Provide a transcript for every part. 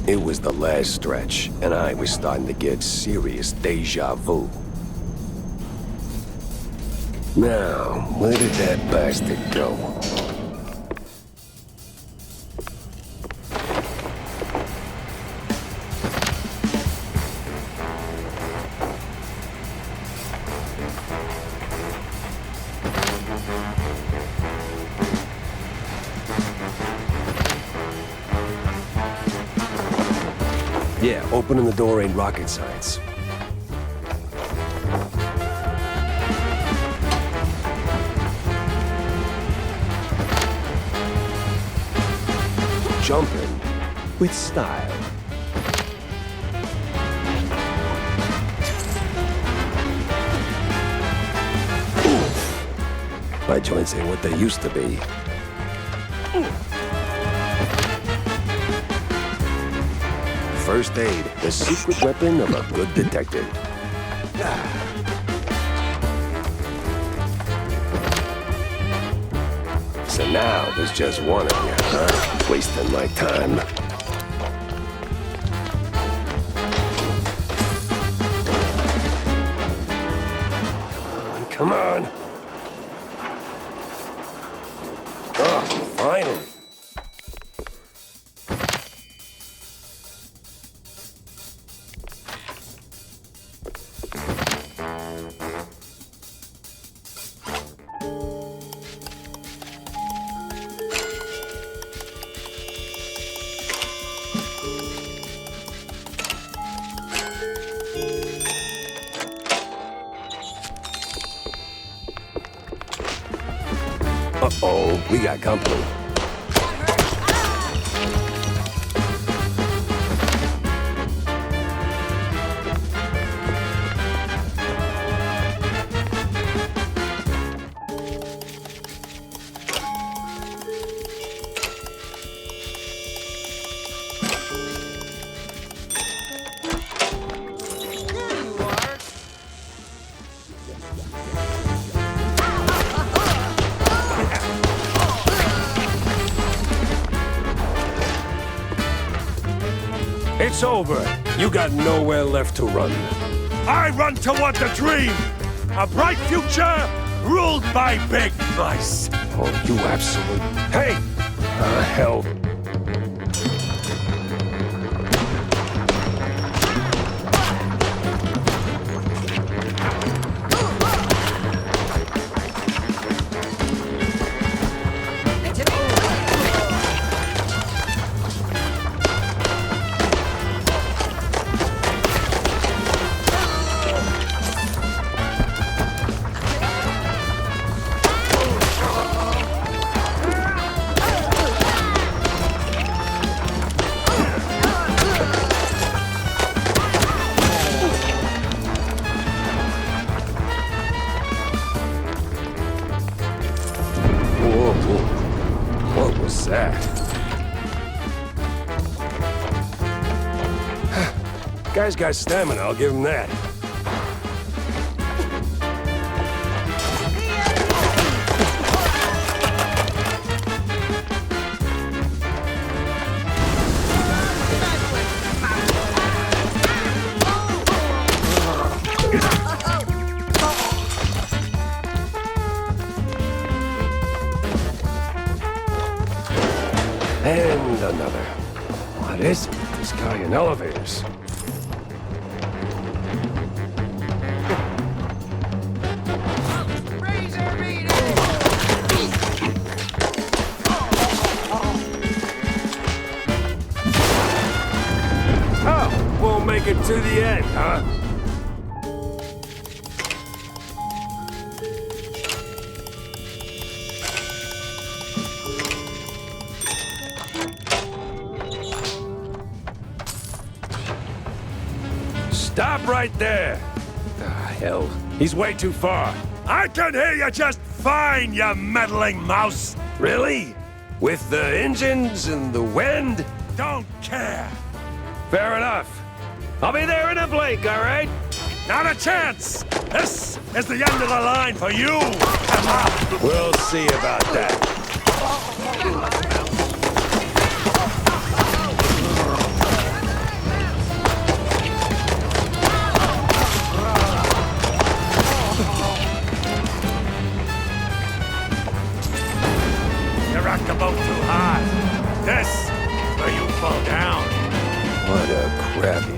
It was the last stretch, and I was starting to get serious deja vu. Now, where did that bastard go? Yeah, opening the door ain't rocket science. Jumping with style. Oof. My joints ain't what they used to be. First aid, the secret weapon of a good detective. So now there's just one of you, huh? Wasting my time. Come on. Oh, finally. Uh-oh, we got company. It's over. You got nowhere left to run. I run towards a dream! A bright future ruled by big mice! Oh, you absolute... Hey! Hell. What was that? Guy's got stamina, I'll give him that. And another. What is it? This guy in elevators. Oh, won't make it to the end, huh? Stop right there! Ah, hell. He's way too far. I can hear you just fine, you meddling mouse! Really? With the engines and the wind? Don't care! Fair enough. I'll be there in a blink, all right? Not a chance! This is the end of the line for you! Come on! We'll see about that. go too hard. This is where you fall down. What a crappy...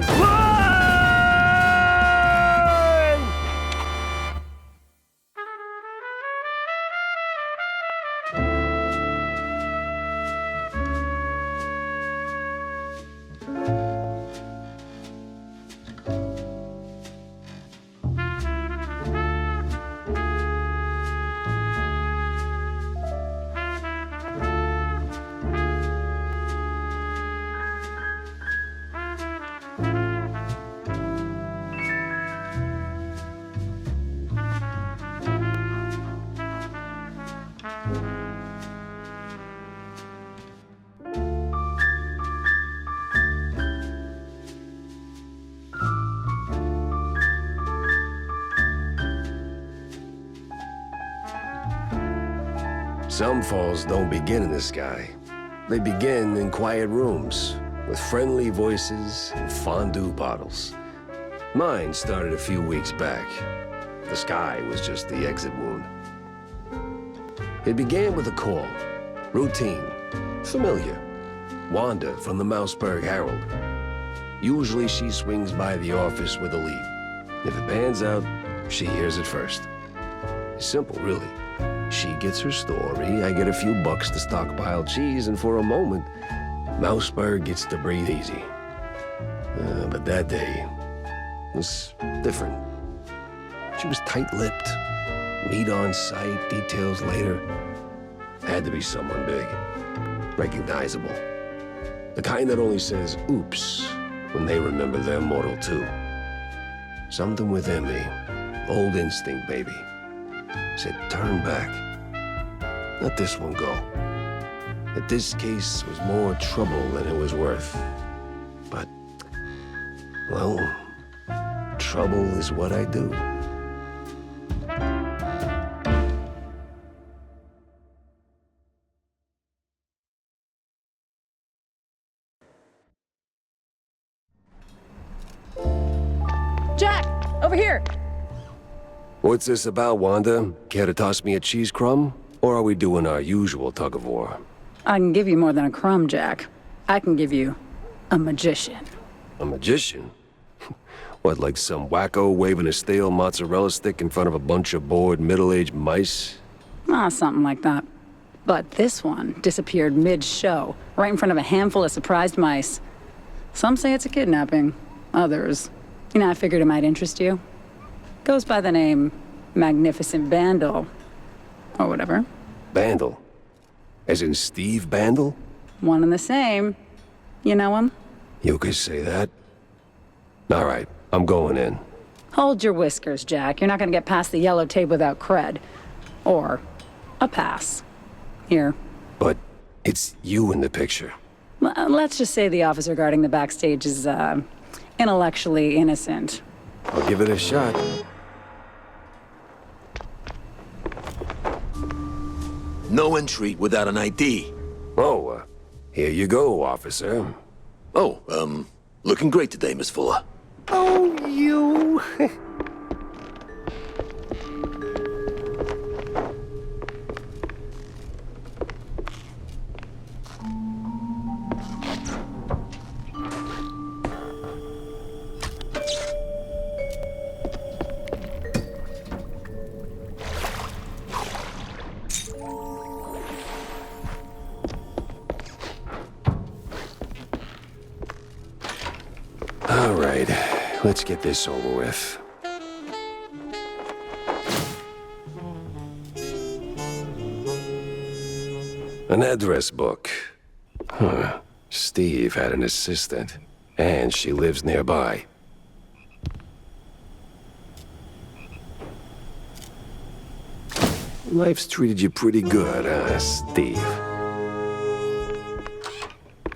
Some falls don't begin in the sky. They begin in quiet rooms, with friendly voices and fondue bottles. Mine started a few weeks back. The sky was just the exit wound. It began with a call. Routine. Familiar. Wanda from the Mouseburg Herald. Usually she swings by the office with a lead. If it pans out, she hears it first. It's simple, really. She gets her story, I get a few bucks to stockpile cheese, and for a moment, Mouseburg gets to breathe easy. But that day was different. She was tight-lipped. Meat on sight, details later. Had to be someone big. Recognizable. The kind that only says, oops, when they remember they're mortal too. Something within me, old instinct, baby, said turn back. Let this one go. That this case was more trouble than it was worth. But, well, trouble is what I do. Jack, over here. What's this about, Wanda? Care to toss me a cheese crumb? Or are we doing our usual tug-of-war? I can give you more than a crumb, Jack. I can give you a magician. A magician? What, like some wacko waving a stale mozzarella stick in front of a bunch of bored middle-aged mice? Something like that. But this one disappeared mid-show, right in front of a handful of surprised mice. Some say it's a kidnapping. Others, I figured it might interest you. Goes by the name Magnificent Bandle. Or whatever. Bandle? As in Steve Bandle? One and the same. You know him? You could say that. All right, I'm going in. Hold your whiskers, Jack. You're not gonna get past the yellow tape without cred. Or a pass. Here. But it's you in the picture. Let's just say the officer guarding the backstage is, intellectually innocent. I'll give it a shot. No entry without an ID. Oh, here you go, officer. Oh, looking great today, Miss Fuller. Oh, you... All right, let's get this over with. An address book. Huh. Steve had an assistant, and she lives nearby. Life's treated you pretty good, huh, Steve?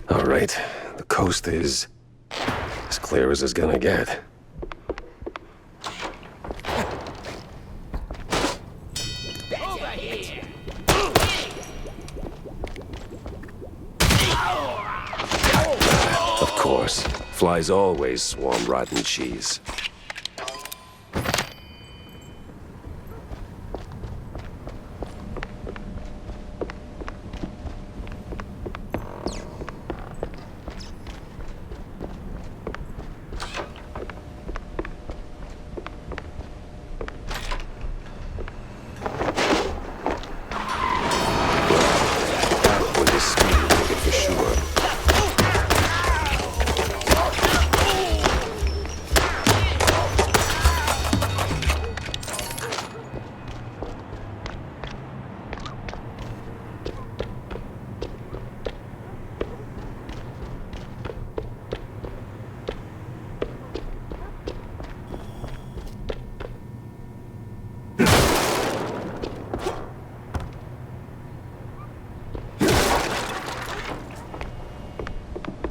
All right, the coast is as clear as it's gonna get. Of course, flies always swarm rotten cheese.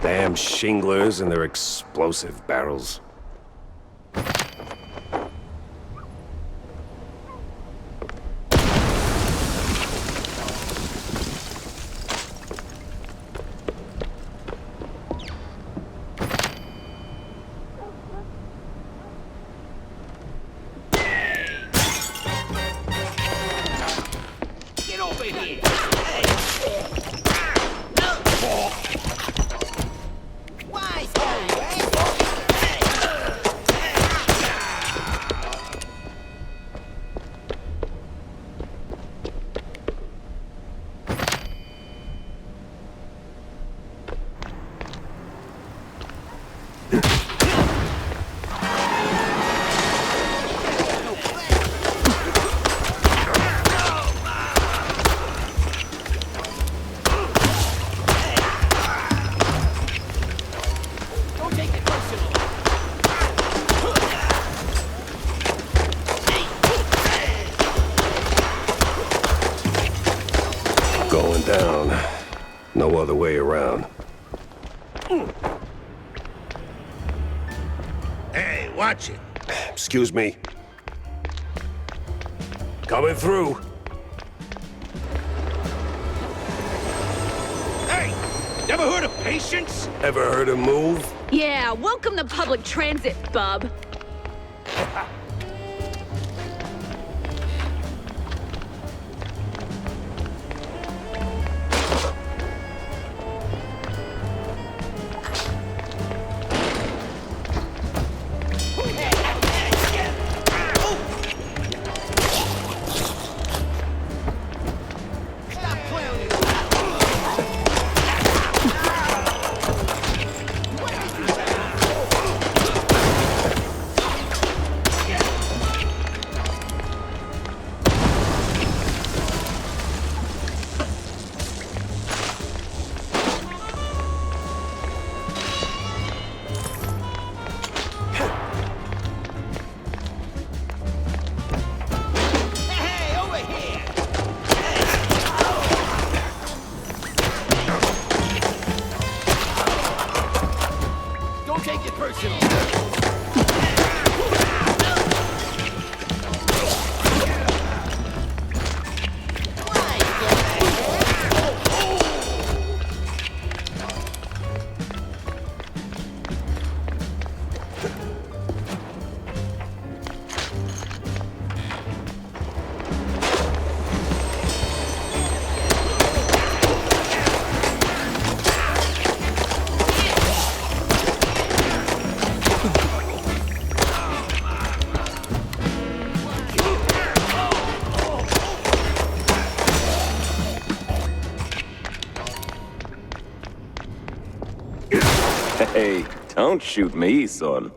Damn shinglers and their explosive barrels. Going down. No other way around. Hey, watch it. Excuse me. Coming through. Hey, never heard of patience? Ever heard of move? Yeah, welcome to public transit, bub. Hey, don't shoot me, son.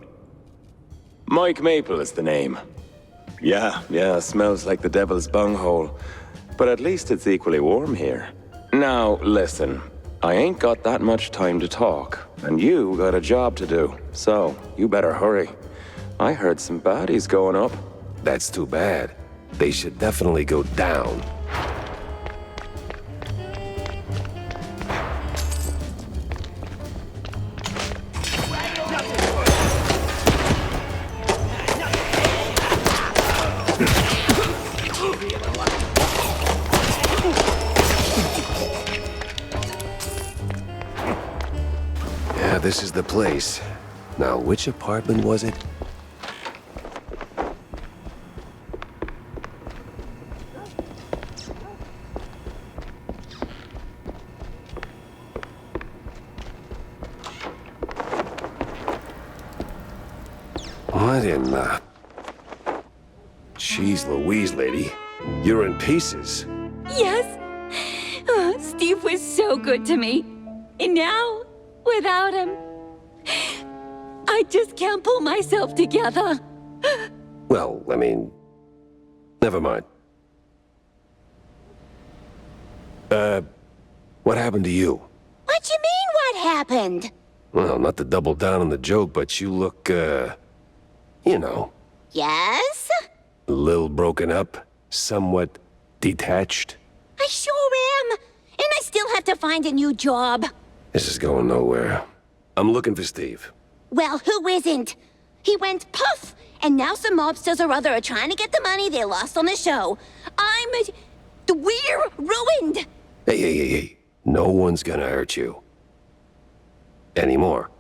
Mike Maple is the name. Yeah, smells like the devil's bunghole. But at least it's equally warm here. Now, listen. I ain't got that much time to talk, and you got a job to do. So, you better hurry. I heard some baddies going up. That's too bad. They should definitely go down. Yeah, this is the place. Now, which apartment was it? What in the... Jeez Louise, lady. You're in pieces. Yes. Oh, Steve was so good to me. And now, without him, I just can't pull myself together. Well, I mean... Never mind. What happened to you? What you mean, what happened? Well, not to double down on the joke, but you look, you know, Yes? a little broken up, somewhat detached. I sure am. And I still have to find a new job. This is going nowhere. I'm looking for Steve. Well, who isn't? He went puff, and now some mobsters or other are trying to get the money they lost on the show. We're ruined! Hey. No one's gonna hurt you. Anymore.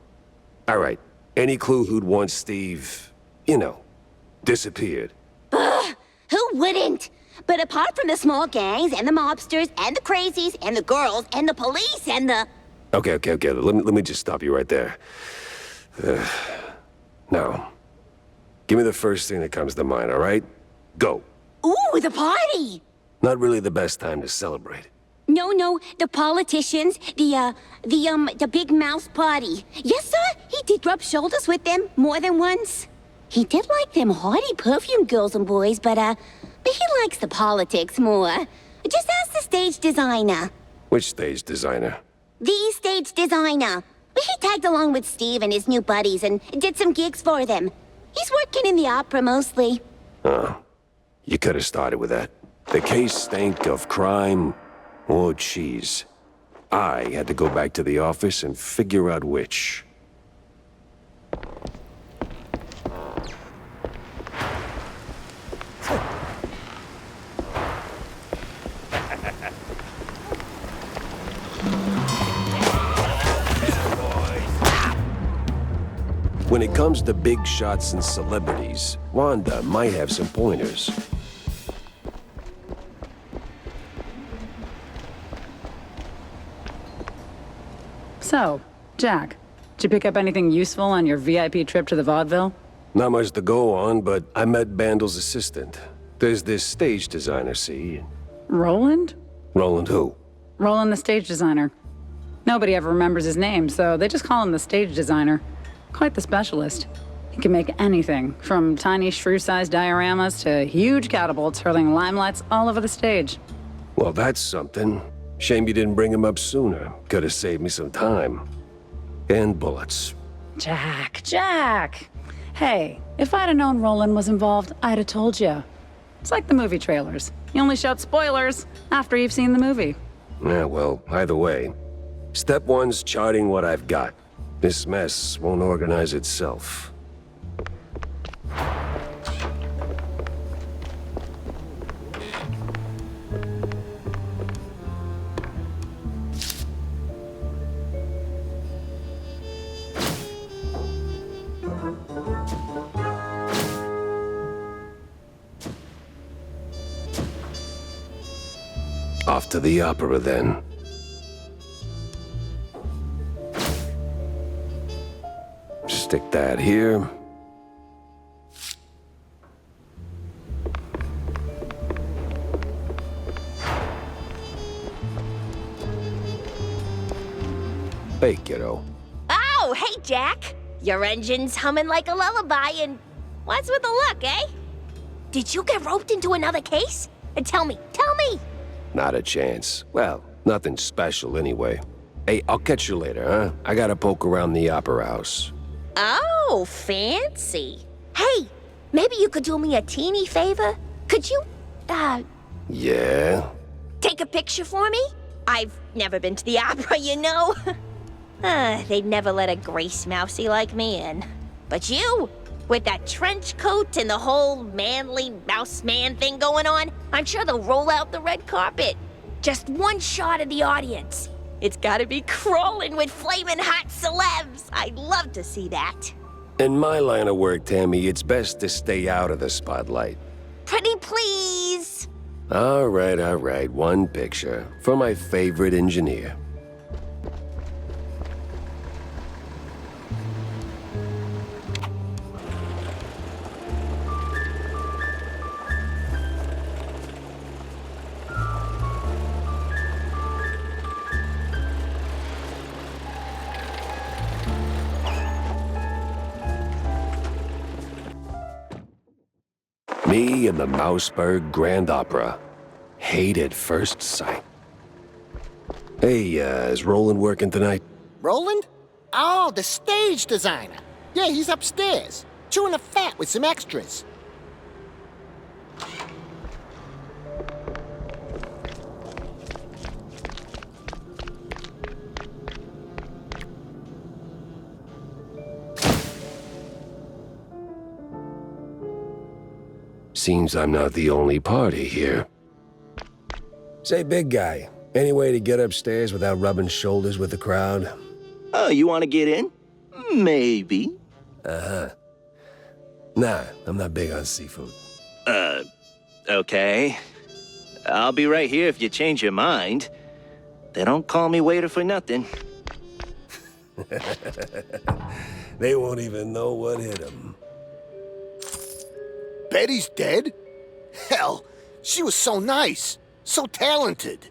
All right. Any clue who'd want Steve, disappeared? Who wouldn't? But apart from the small gangs, and the mobsters, and the crazies, and the girls, and the police, and the... Okay. Let me just stop you right there. Now, give me the first thing that comes to mind, all right? Go. Ooh, the party! Not really the best time to celebrate. No, the politicians, the big mouse party. Yes, sir, he did rub shoulders with them more than once. He did like them haughty perfume girls and boys, but he likes the politics more. Just ask the stage designer. Which stage designer? The stage designer. He tagged along with Steve and his new buddies and did some gigs for them. He's working in the opera mostly. Oh, you could have started with that. The case stank of crime or cheese. I had to go back to the office and figure out which. When it comes to big shots and celebrities, Wanda might have some pointers. So, Jack, did you pick up anything useful on your VIP trip to the vaudeville? Not much to go on, but I met Bandel's assistant. There's this stage designer, see? Roland? Roland who? Roland, the stage designer. Nobody ever remembers his name, so they just call him the stage designer. Quite the specialist. He can make anything, from tiny shrew-sized dioramas to huge catapults hurling limelights all over the stage. Well, that's something. Shame you didn't bring him up sooner. Could have saved me some time. And bullets. Jack! Hey, if I'd have known Roland was involved, I'd have told you. It's like the movie trailers. You only shout spoilers after you've seen the movie. Yeah, well, either way. Step one's charting what I've got. This mess won't organize itself. Off to the opera, then. Stick that here. Hey, kiddo. Oh, hey, Jack. Your engine's humming like a lullaby, and what's with the luck, eh? Did you get roped into another case? And tell me. Not a chance. Well, nothing special anyway. Hey, I'll catch you later, huh? I gotta poke around the opera house. Oh, fancy. Hey, maybe you could do me a teeny favor? Could you, Yeah? take a picture for me? I've never been to the opera, you know. They'd never let a grace mousy like me in. But you, with that trench coat and the whole manly mouse man thing going on, I'm sure they'll roll out the red carpet. Just one shot of the audience. It's gotta be crawling with flaming hot celebs. I'd love to see that. In my line of work, Tammy, it's best to stay out of the spotlight. Pretty please. All right. One picture for my favorite engineer. Me and the Mouseburg Grand Opera. Hate at first sight. Hey, is Roland working tonight? Roland? Oh, the stage designer. Yeah, he's upstairs, chewing the fat with some extras. Seems I'm not the only party here. Say, big guy, any way to get upstairs without rubbing shoulders with the crowd? Oh, you want to get in? Maybe. Uh-huh. Nah, I'm not big on seafood. Okay. I'll be right here if you change your mind. They don't call me waiter for nothing. They won't even know what hit them. Betty's dead? Hell, she was so nice, so talented.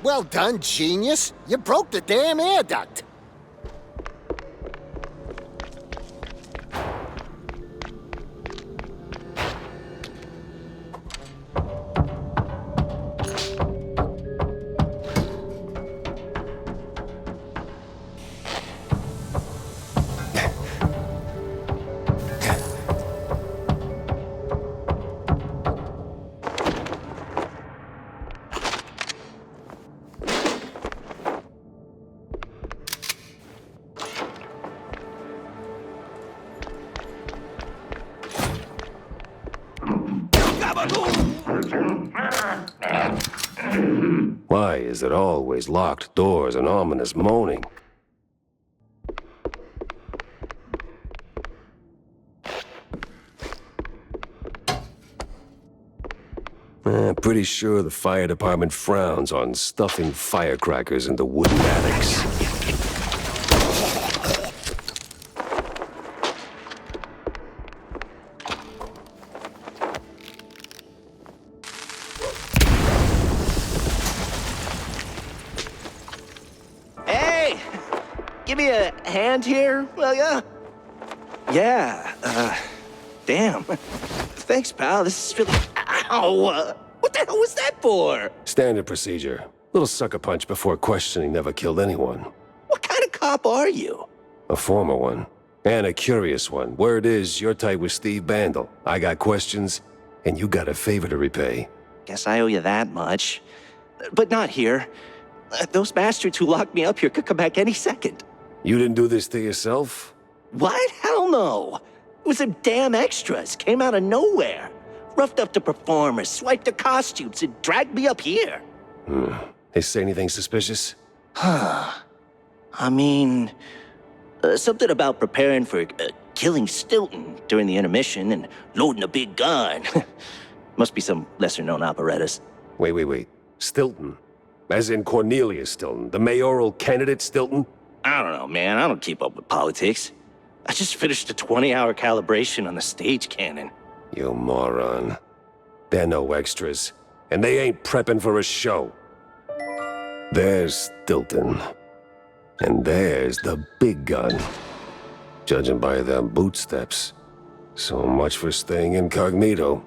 Well done, genius. You broke the damn air duct. Why is it always locked doors and ominous moaning? Pretty sure the fire department frowns on stuffing firecrackers into wooden attics. Hey! Give me a hand here, will ya? Yeah, damn. Thanks, pal. This is really... Ow! What the hell was that for? Standard procedure. Little sucker punch before questioning never killed anyone. What kind of cop are you? A former one. And a curious one. Word is, you're tight with Steve Bandel. I got questions, and you got a favor to repay. Guess I owe you that much. But not here. Those bastards who locked me up here could come back any second. You didn't do this to yourself? What? Hell no. It was them damn extras. Came out of nowhere. Roughed up the performers, swiped their costumes, and dragged me up here. They say anything suspicious? I mean, something about preparing for killing Stilton during the intermission and loading a big gun. Must be some lesser-known operettas. Wait. Stilton? As in Cornelius Stilton, the mayoral candidate Stilton? I don't know, man. I don't keep up with politics. I just finished a 20-hour calibration on the stage cannon. You moron. They're no extras, and they ain't prepping for a show. There's Stilton. And there's the big gun. Judging by them bootsteps. So much for staying incognito.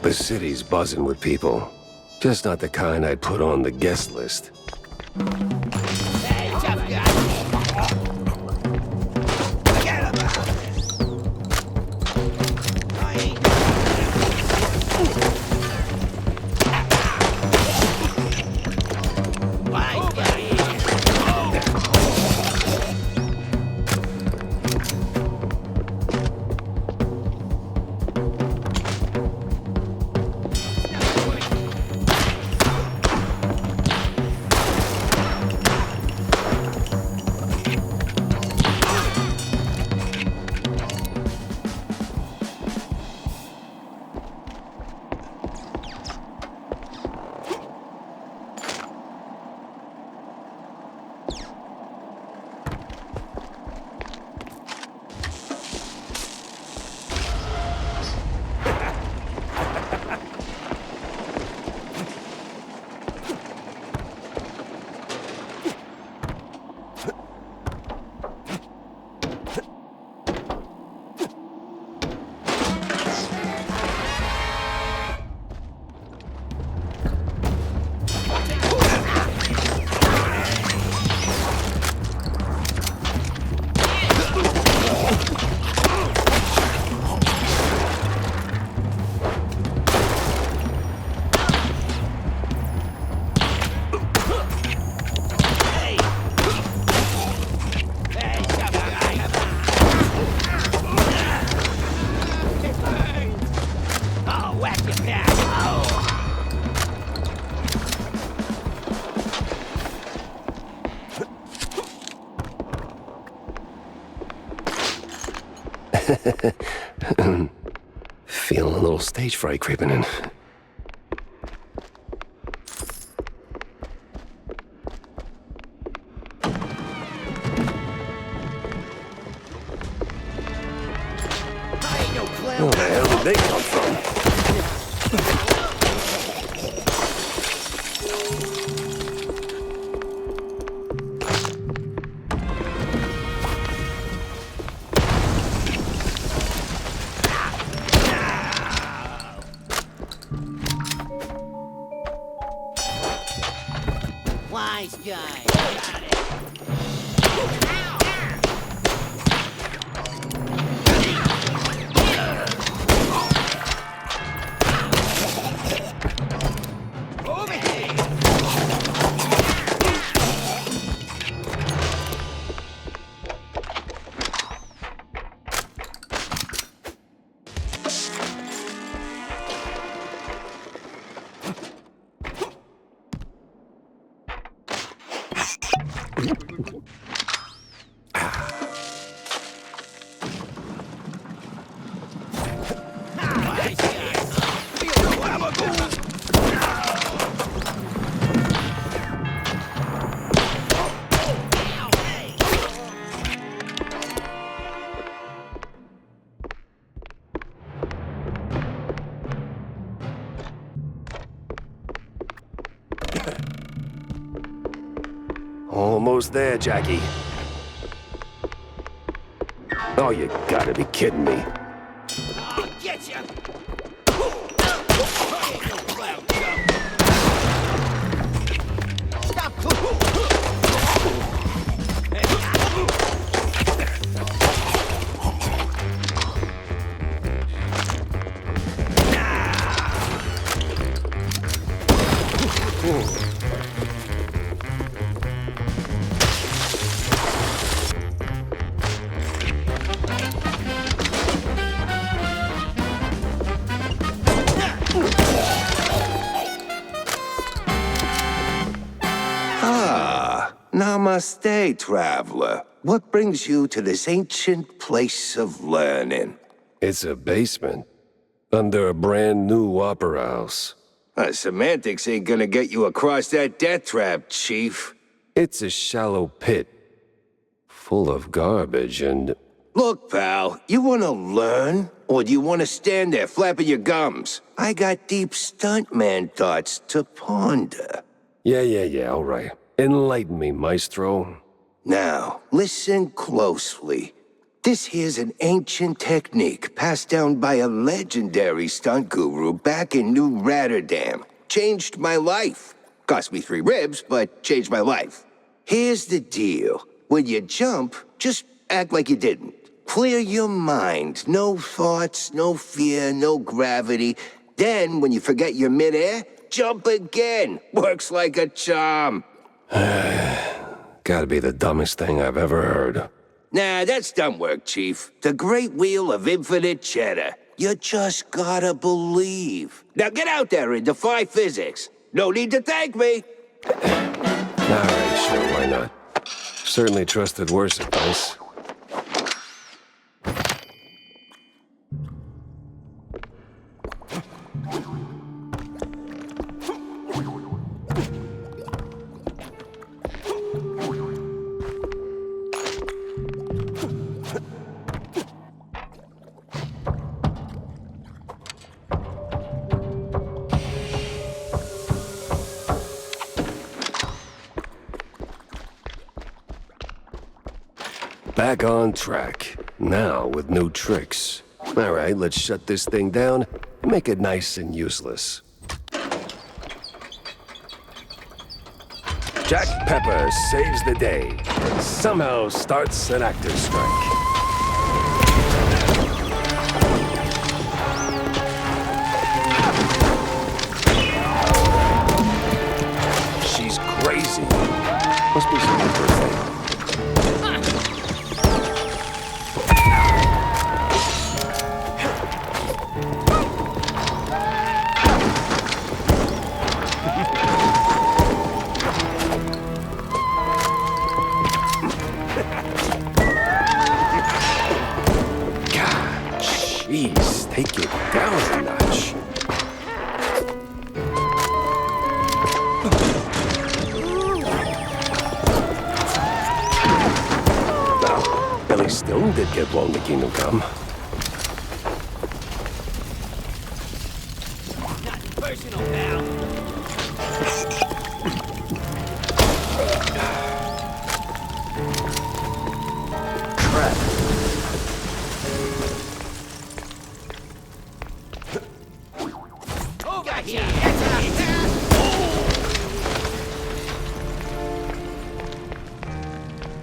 The city's buzzing with people. Just not the kind I'd put on the guest list. Feeling a little stage fright creeping in. Where the hell did they come from? Wise guy. Almost there, Jackie. Oh, you gotta be kidding me. I'll get you. Stop. Namaste, traveler. What brings you to this ancient place of learning? It's a basement. Under a brand new opera house. Semantics ain't gonna get you across that death trap, Chief. It's a shallow pit. Full of garbage and... Look, pal, you wanna learn? Or do you wanna stand there flapping your gums? I got deep stuntman thoughts to ponder. Yeah, all right. Enlighten me, maestro. Now, listen closely. This here's an ancient technique passed down by a legendary stunt guru back in New Rotterdam. Changed my life. Cost me 3 ribs, but changed my life. Here's the deal. When you jump, just act like you didn't. Clear your mind. No thoughts, no fear, no gravity. Then, when you forget you're midair, jump again. Works like a charm. Gotta be the dumbest thing I've ever heard. Nah, that's dumb work, Chief. The great wheel of infinite cheddar. You just gotta believe. Now get out there and defy physics. No need to thank me. Alright, sure, why not? Certainly trusted worse advice. Back on track. Now with new tricks. All right, let's shut this thing down, make it nice and useless. Jack Pepper saves the day, and somehow starts an actor's strike. She's crazy. Must be some good thing. God, Take it down a notch. Now, Billy Stone did get blown to Kingdom Come.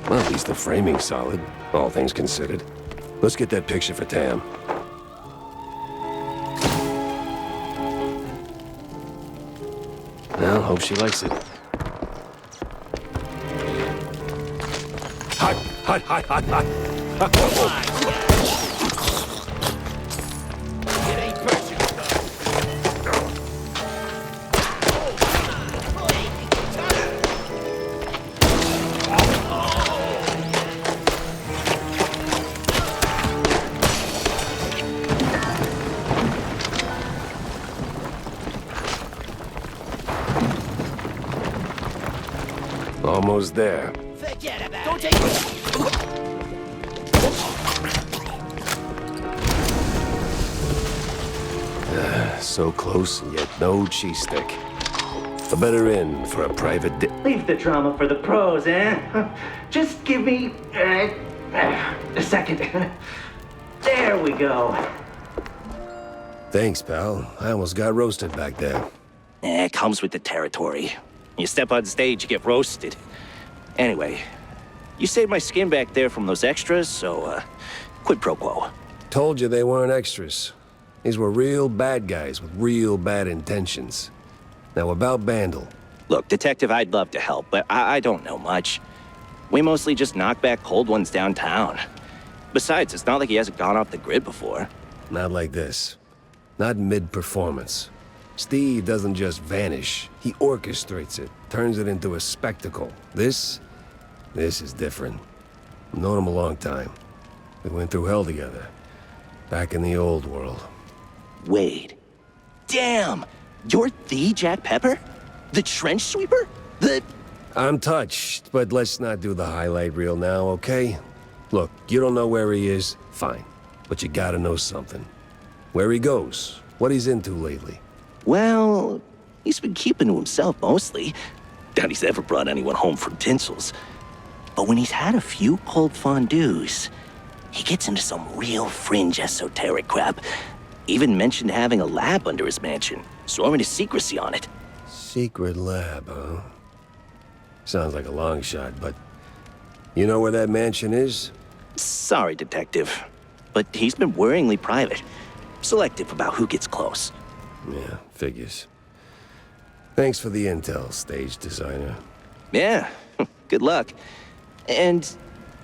Well, at least the framing's solid, all things considered. Let's get that picture for Tam. Well, hope she likes it. Hot, hot, hot, hot, hot. It ain't personal. Almost there. Forget about it. Don't take it. So close and yet no cheese stick. A better end for a private Leave the drama for the pros, eh? Just give me a second. There we go. Thanks, pal. I almost got roasted back there. It comes with the territory. You step on stage, you get roasted. Anyway, you saved my skin back there from those extras, so quid pro quo. Told you they weren't extras. These were real bad guys with real bad intentions. Now about Bandle. Look, Detective, I'd love to help, but I don't know much. We mostly just knock back cold ones downtown. Besides, it's not like he hasn't gone off the grid before. Not like this. Not mid-performance. Steve doesn't just vanish. He orchestrates it, turns it into a spectacle. This is different. I've known him a long time. We went through hell together. Back in the old world. Wade. Damn! You're the Jack Pepper? The trench sweeper? I'm touched, but let's not do the highlight reel now, okay? Look, you don't know where he is, fine. But you gotta know something. Where he goes, what he's into lately. Well, he's been keeping to himself mostly. Doubt he's ever brought anyone home from Tinsel's. But when he's had a few cold fondues, he gets into some real fringe esoteric crap. Even mentioned having a lab under his mansion, sworn to secrecy on it. Secret lab, huh? Sounds like a long shot, but... You know where that mansion is? Sorry, Detective, but he's been worryingly private. Selective about who gets close. Yeah, figures. Thanks for the intel, stage designer. Yeah, good luck. And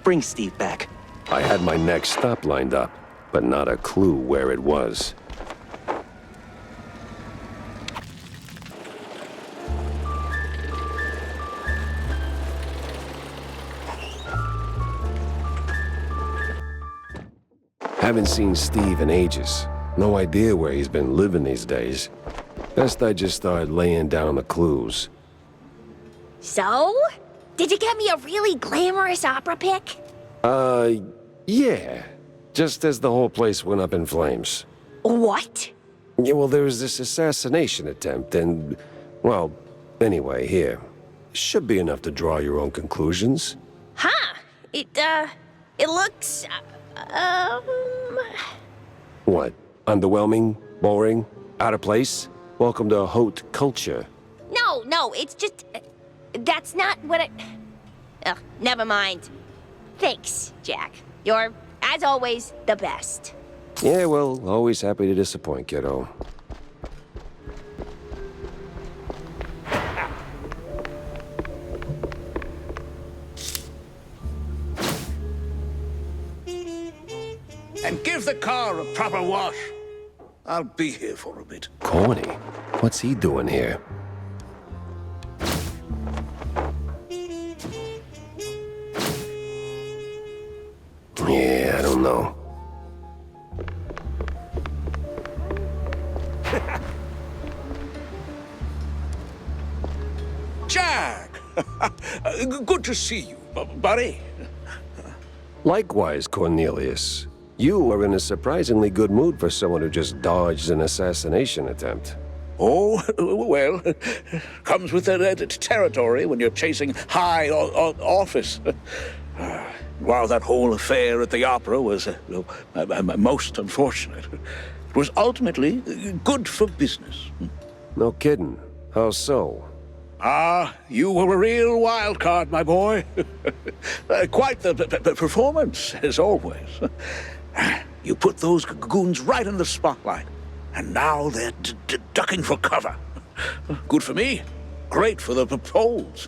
bring Steve back. I had my next stop lined up, but not a clue where it was. Haven't seen Steve in ages. No idea where he's been living these days. Best I just start laying down the clues. So? Did you get me a really glamorous opera pic? Yeah. Just as the whole place went up in flames. What? Yeah, well, there was this assassination attempt, and... Well, anyway, here. Should be enough to draw your own conclusions. Huh. It looks, What? Underwhelming? Boring? Out of place? Welcome to haute culture. No, it's just... that's not what I... Ugh, never mind. Thanks, Jack. You're, as always, the best. Yeah, well, always happy to disappoint, kiddo. And give the car a proper wash. I'll be here for a bit. Corny? What's he doing here? Yeah, I don't know. Good to see you, buddy. Likewise, Cornelius. You are in a surprisingly good mood for someone who just dodged an assassination attempt. Oh, well, comes with the territory when you're chasing high office. While that whole affair at the opera was most unfortunate, it was ultimately good for business. No kidding. How so? You were a real wild card, my boy. Quite the performance, as always. You put those goons right in the spotlight, and now they're ducking for cover. Good for me. Great for the polls.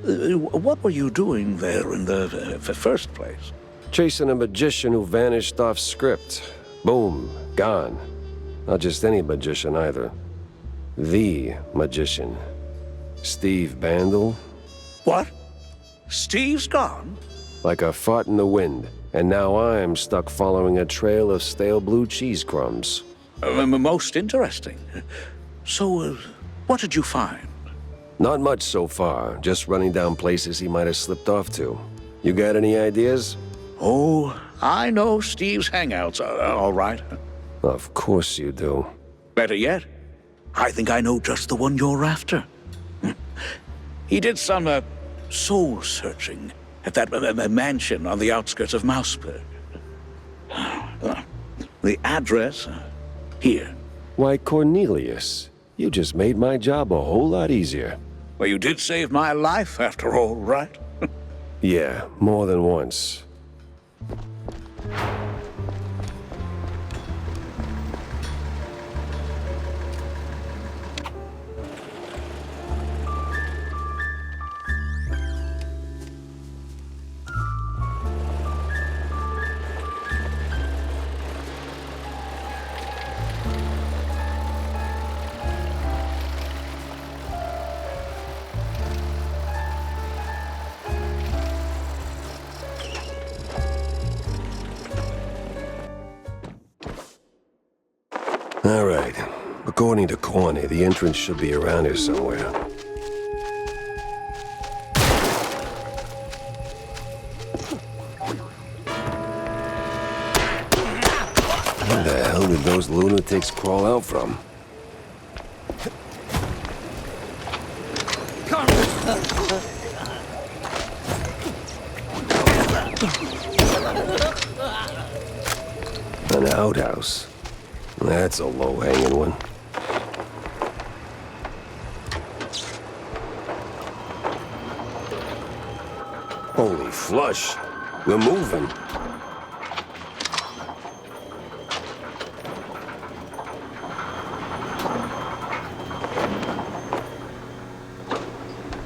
What were you doing there in the first place? Chasing a magician who vanished off script. Boom. Gone. Not just any magician either. The magician. Steve Bandel. What? Steve's gone? Like a fart in the wind. And now I'm stuck following a trail of stale blue cheese crumbs. Most interesting. So, what did you find? Not much so far. Just running down places he might have slipped off to. You got any ideas? Oh, I know Steve's hangouts are all right. Of course you do. Better yet, I think I know just the one you're after. He did some soul-searching at that mansion on the outskirts of Mouseburg. The address, here. Why, Cornelius, you just made my job a whole lot easier. Well, you did save my life, after all, right? Yeah, more than once. All right. According to Corny, the entrance should be around here somewhere. Where the hell did those lunatics crawl out from? An outhouse. That's a low-hanging one. Holy flush. We're moving.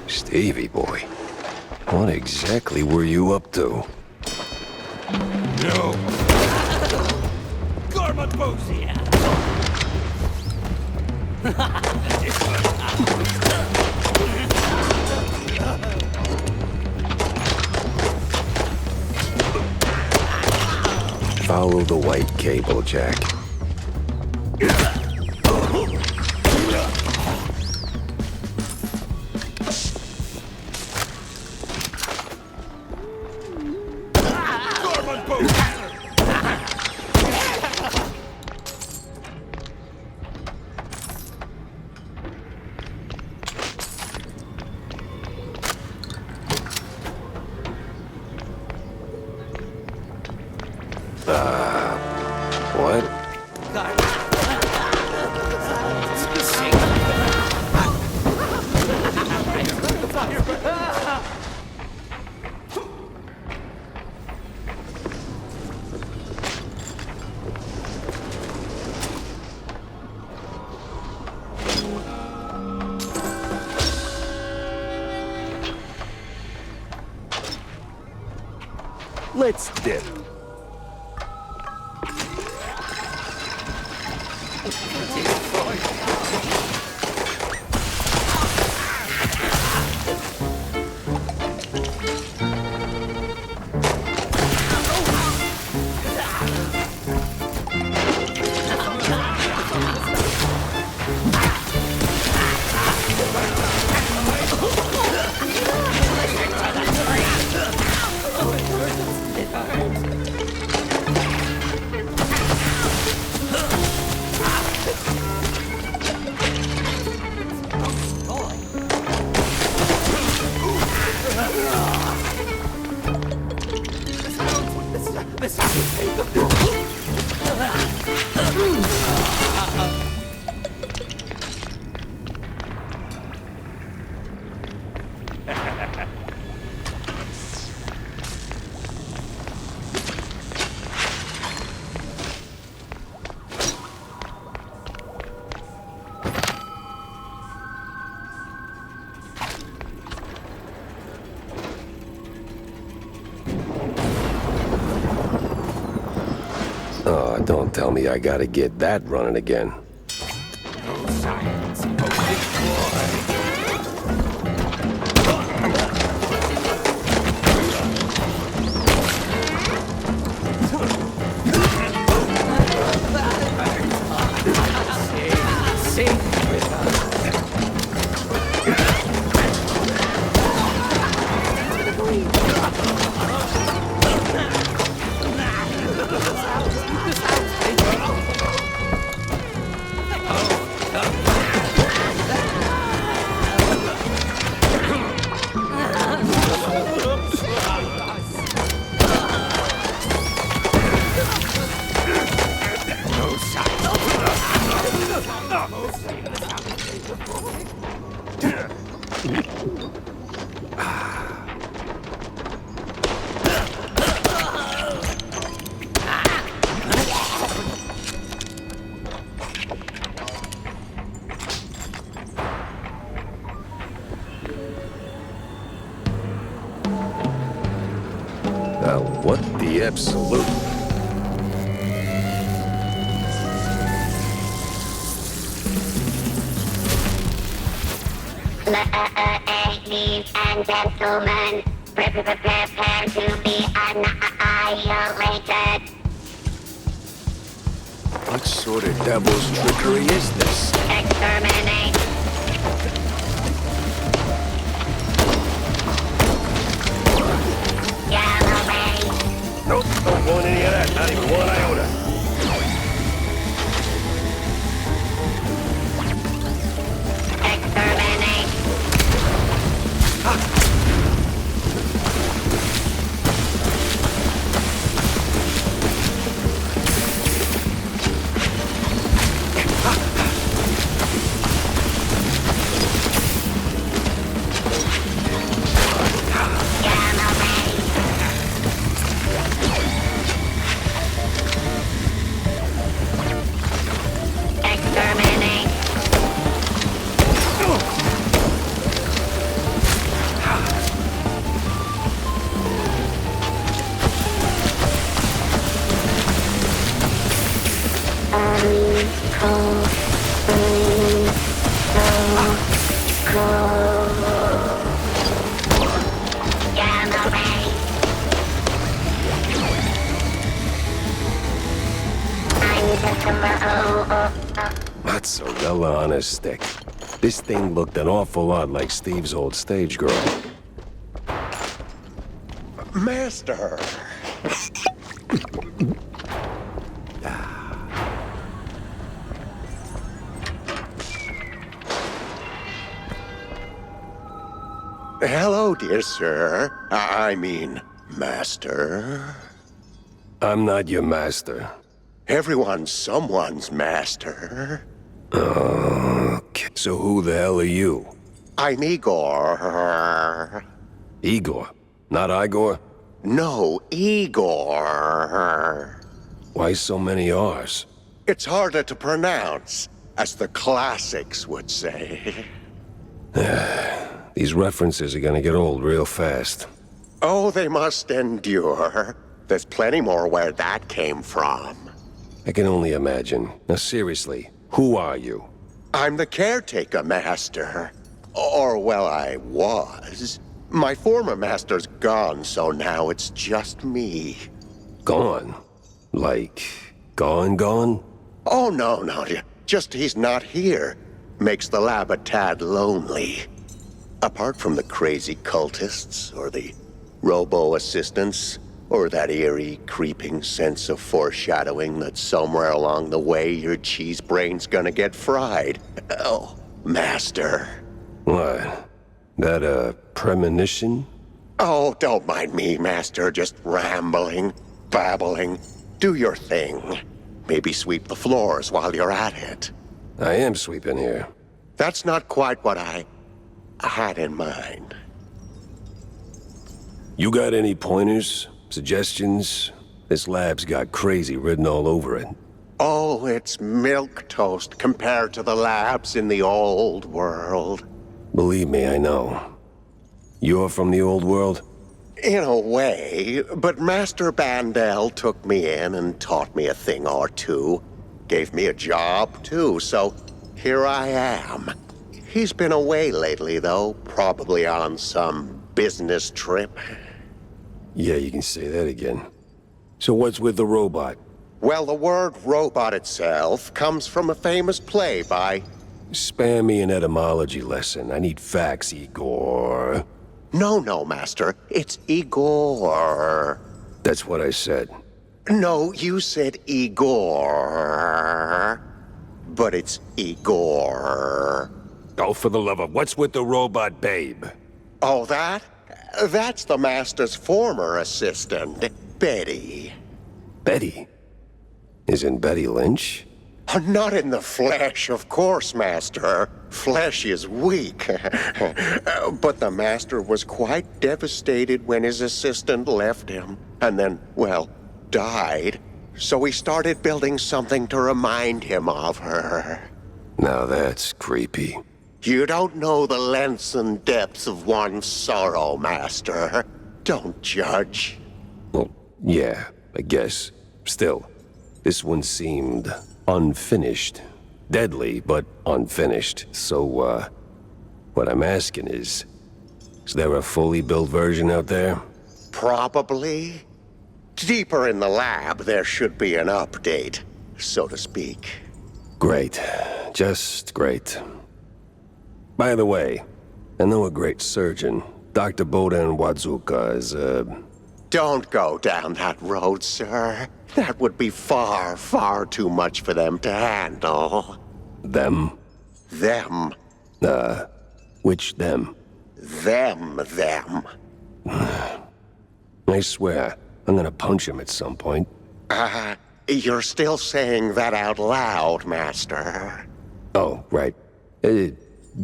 Stevie boy, what exactly were you up to? No. Garment Bosie. Follow the white cable, Jack. What? Let's dip. Oh, don't tell me I gotta get that running again. What the absolute? Ladies and gentlemen, prepare to be annihilated. What sort of devil's trickery is this? Exterminate. Nope, don't want any of that, not even one iota. Exterminate. Mozzarella on a stick. This thing looked an awful lot like Steve's old stage girl. Master! Hello, dear sir. I mean, master. I'm not your master. Everyone's someone's master. Okay, so who the hell are you? I'm Igor. Igor, not Igor? No, Igor. Why so many R's? It's harder to pronounce, as the classics would say. These references are gonna get old real fast. Oh, they must endure. There's plenty more where that came from. I can only imagine. Now seriously, who are you? I'm the caretaker master. Or, well, I was. My former master's gone, so now it's just me. Gone? Like, gone? Oh, no. Just he's not here. Makes the lab a tad lonely. Apart from the crazy cultists, or the robo-assistants, or that eerie, creeping sense of foreshadowing that somewhere along the way your cheese brain's gonna get fried. Oh, master. What? That a premonition? Oh, don't mind me, master. Just rambling, babbling. Do your thing. Maybe sweep the floors while you're at it. I am sweeping here. That's not quite what I had in mind. You got any pointers? Suggestions? This lab's got crazy written all over it. Oh, it's milquetoast compared to the labs in the old world. Believe me, I know. You're from the old world? In a way, but Master Bandel took me in and taught me a thing or two. Gave me a job, too, so here I am. He's been away lately, though, probably on some business trip. Yeah, you can say that again. So what's with the robot? Well, the word robot itself comes from a famous play by... Spare me an etymology lesson. I need facts, Igor. No, Master. It's Igor. That's what I said. No, you said Igor. But it's Igor. Oh, for the love of... What's with the robot, babe? Oh, that? That's the Master's former assistant, Betty. Betty? Isn't Betty Lynch? Not in the flesh, of course, Master. Flesh is weak. But the Master was quite devastated when his assistant left him. And then, well, died. So he started building something to remind him of her. Now that's creepy. You don't know the lengths and depths of one's sorrow, Master. Don't judge. Well, yeah, I guess. Still, this one seemed unfinished. Deadly, but unfinished. So, what I'm asking is there a fully built version out there? Probably. Deeper in the lab, there should be an update, so to speak. Great. Just great. By the way, I know a great surgeon. Dr. Bodan Wadzuka is, Don't go down that road, sir. That would be far, far too much for them to handle. Them? Them. Which them? Them. I swear, I'm gonna punch him at some point. You're still saying that out loud, Master. Oh, right.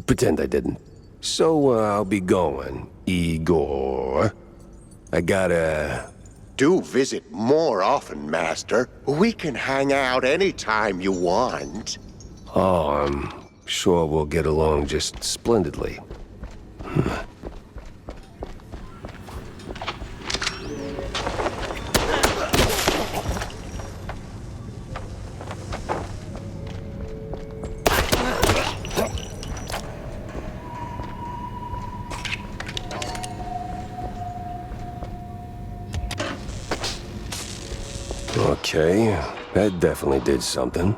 Pretend I didn't. So, I'll be going, Igor. I gotta... Do visit more often, Master. We can hang out anytime you want. Oh, I'm sure we'll get along just splendidly. Okay, that definitely did something.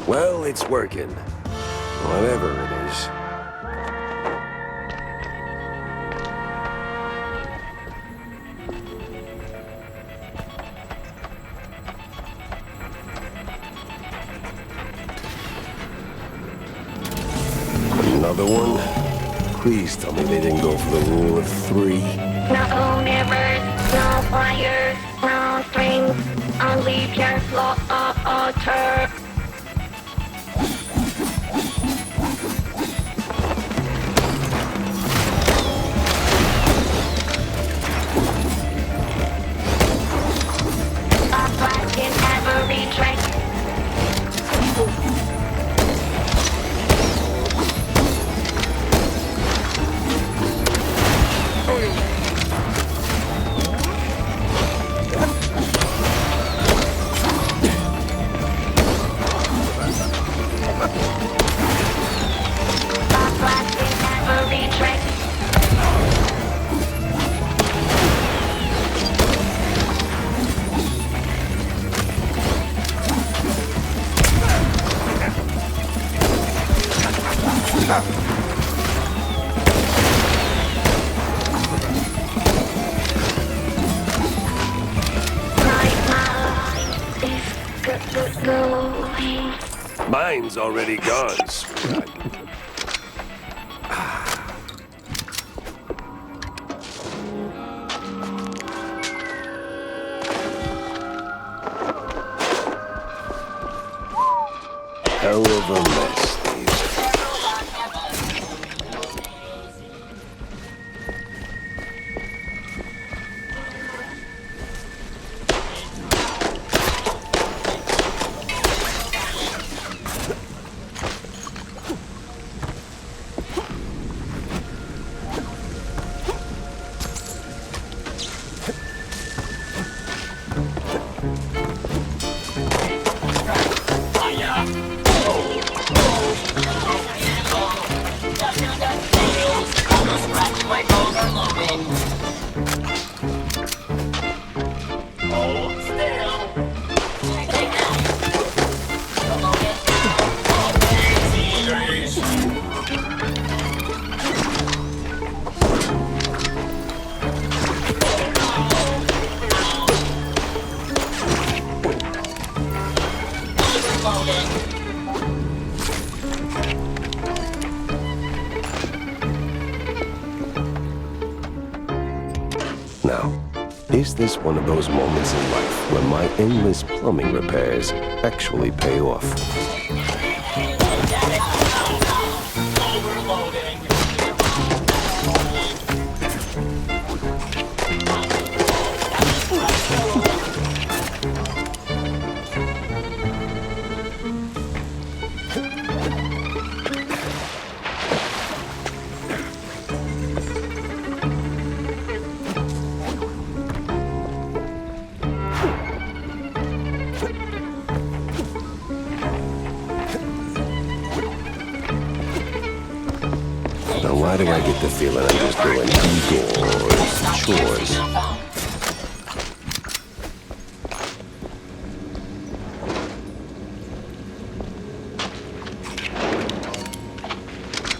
Well, it's working. Whatever it is. Another one? Please tell me they didn't go for the rule of 3. No mirrors, no wires, no strings, only pure slaughter. Mine's already gone. of a mess, Steve. Now, is this one of those moments in life where my endless plumbing repairs actually pay off? Now, why do I get the feeling I'm just doing chores?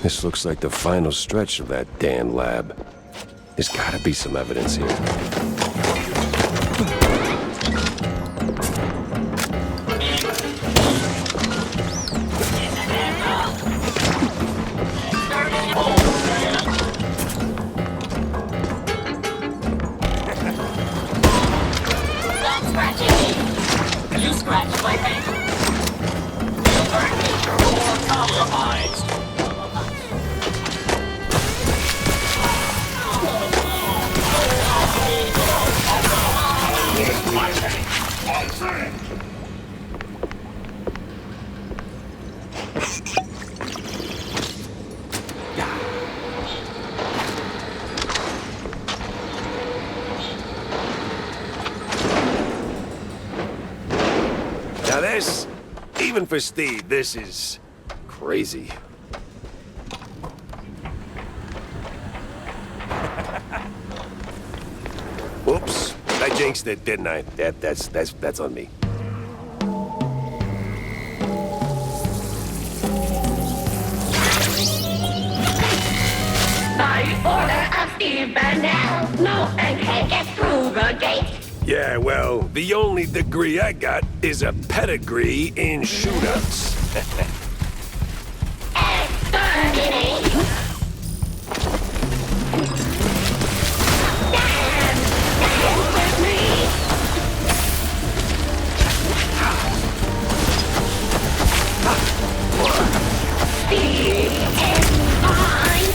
This looks like the final stretch of that damn lab. There's gotta be some evidence here. Now this, even for Steve, this is crazy. Whoops, I jinxed it, didn't I? That's on me. By order of Steve Burnell, no one can get through the gate. Yeah, well, the only degree I got is a pedigree in shootouts. Exterminate! Stand with me! Steve is mine!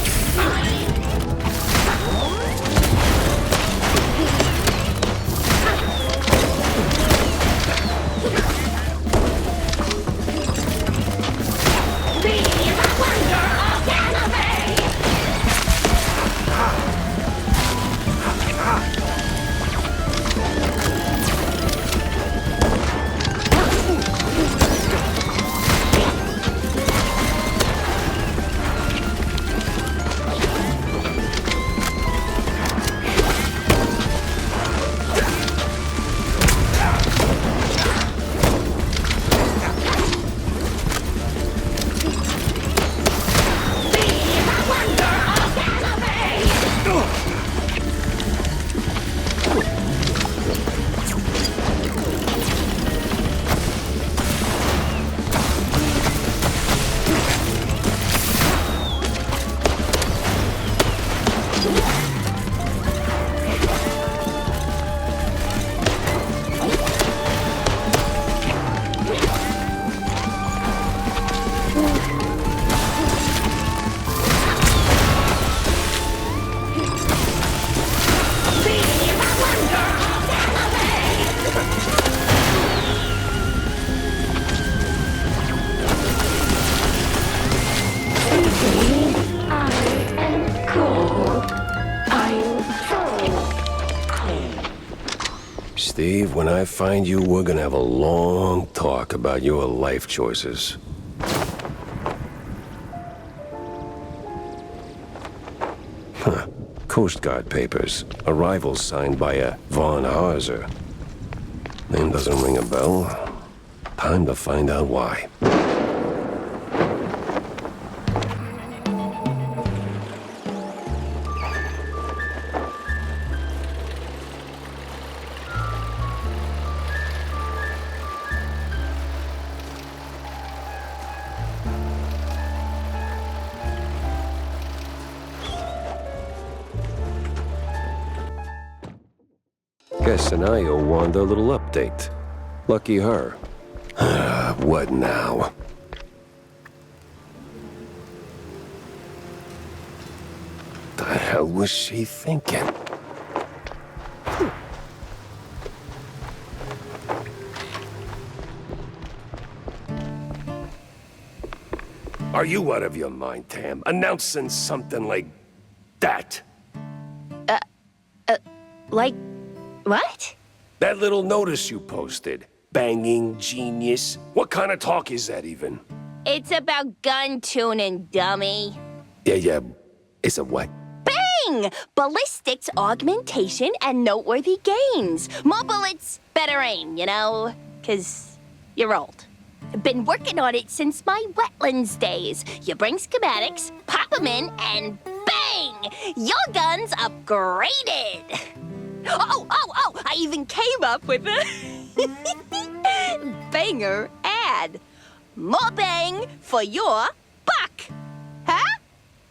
Steve, when I find you, we're gonna have a long talk about your life choices. Huh. Coast Guard papers. Arrival signed by a Von Harzer. Name doesn't ring a bell. Time to find out why. Guess and I owe Wanda a little update. Lucky her. What now? The hell was she thinking? Are you out of your mind, Tam? Announcing something like that? Like, what? That little notice you posted. Banging genius. What kind of talk is that even? It's about gun tuning, dummy. Yeah. It's a what? Bang! Ballistics, augmentation, and noteworthy gains. More bullets, better aim, you know? 'Cause you're old. I've been working on it since my wetlands days. You bring schematics, pop them in, and bang! Your gun's upgraded. Oh! I even came up with a banger ad. More bang for your buck. Huh?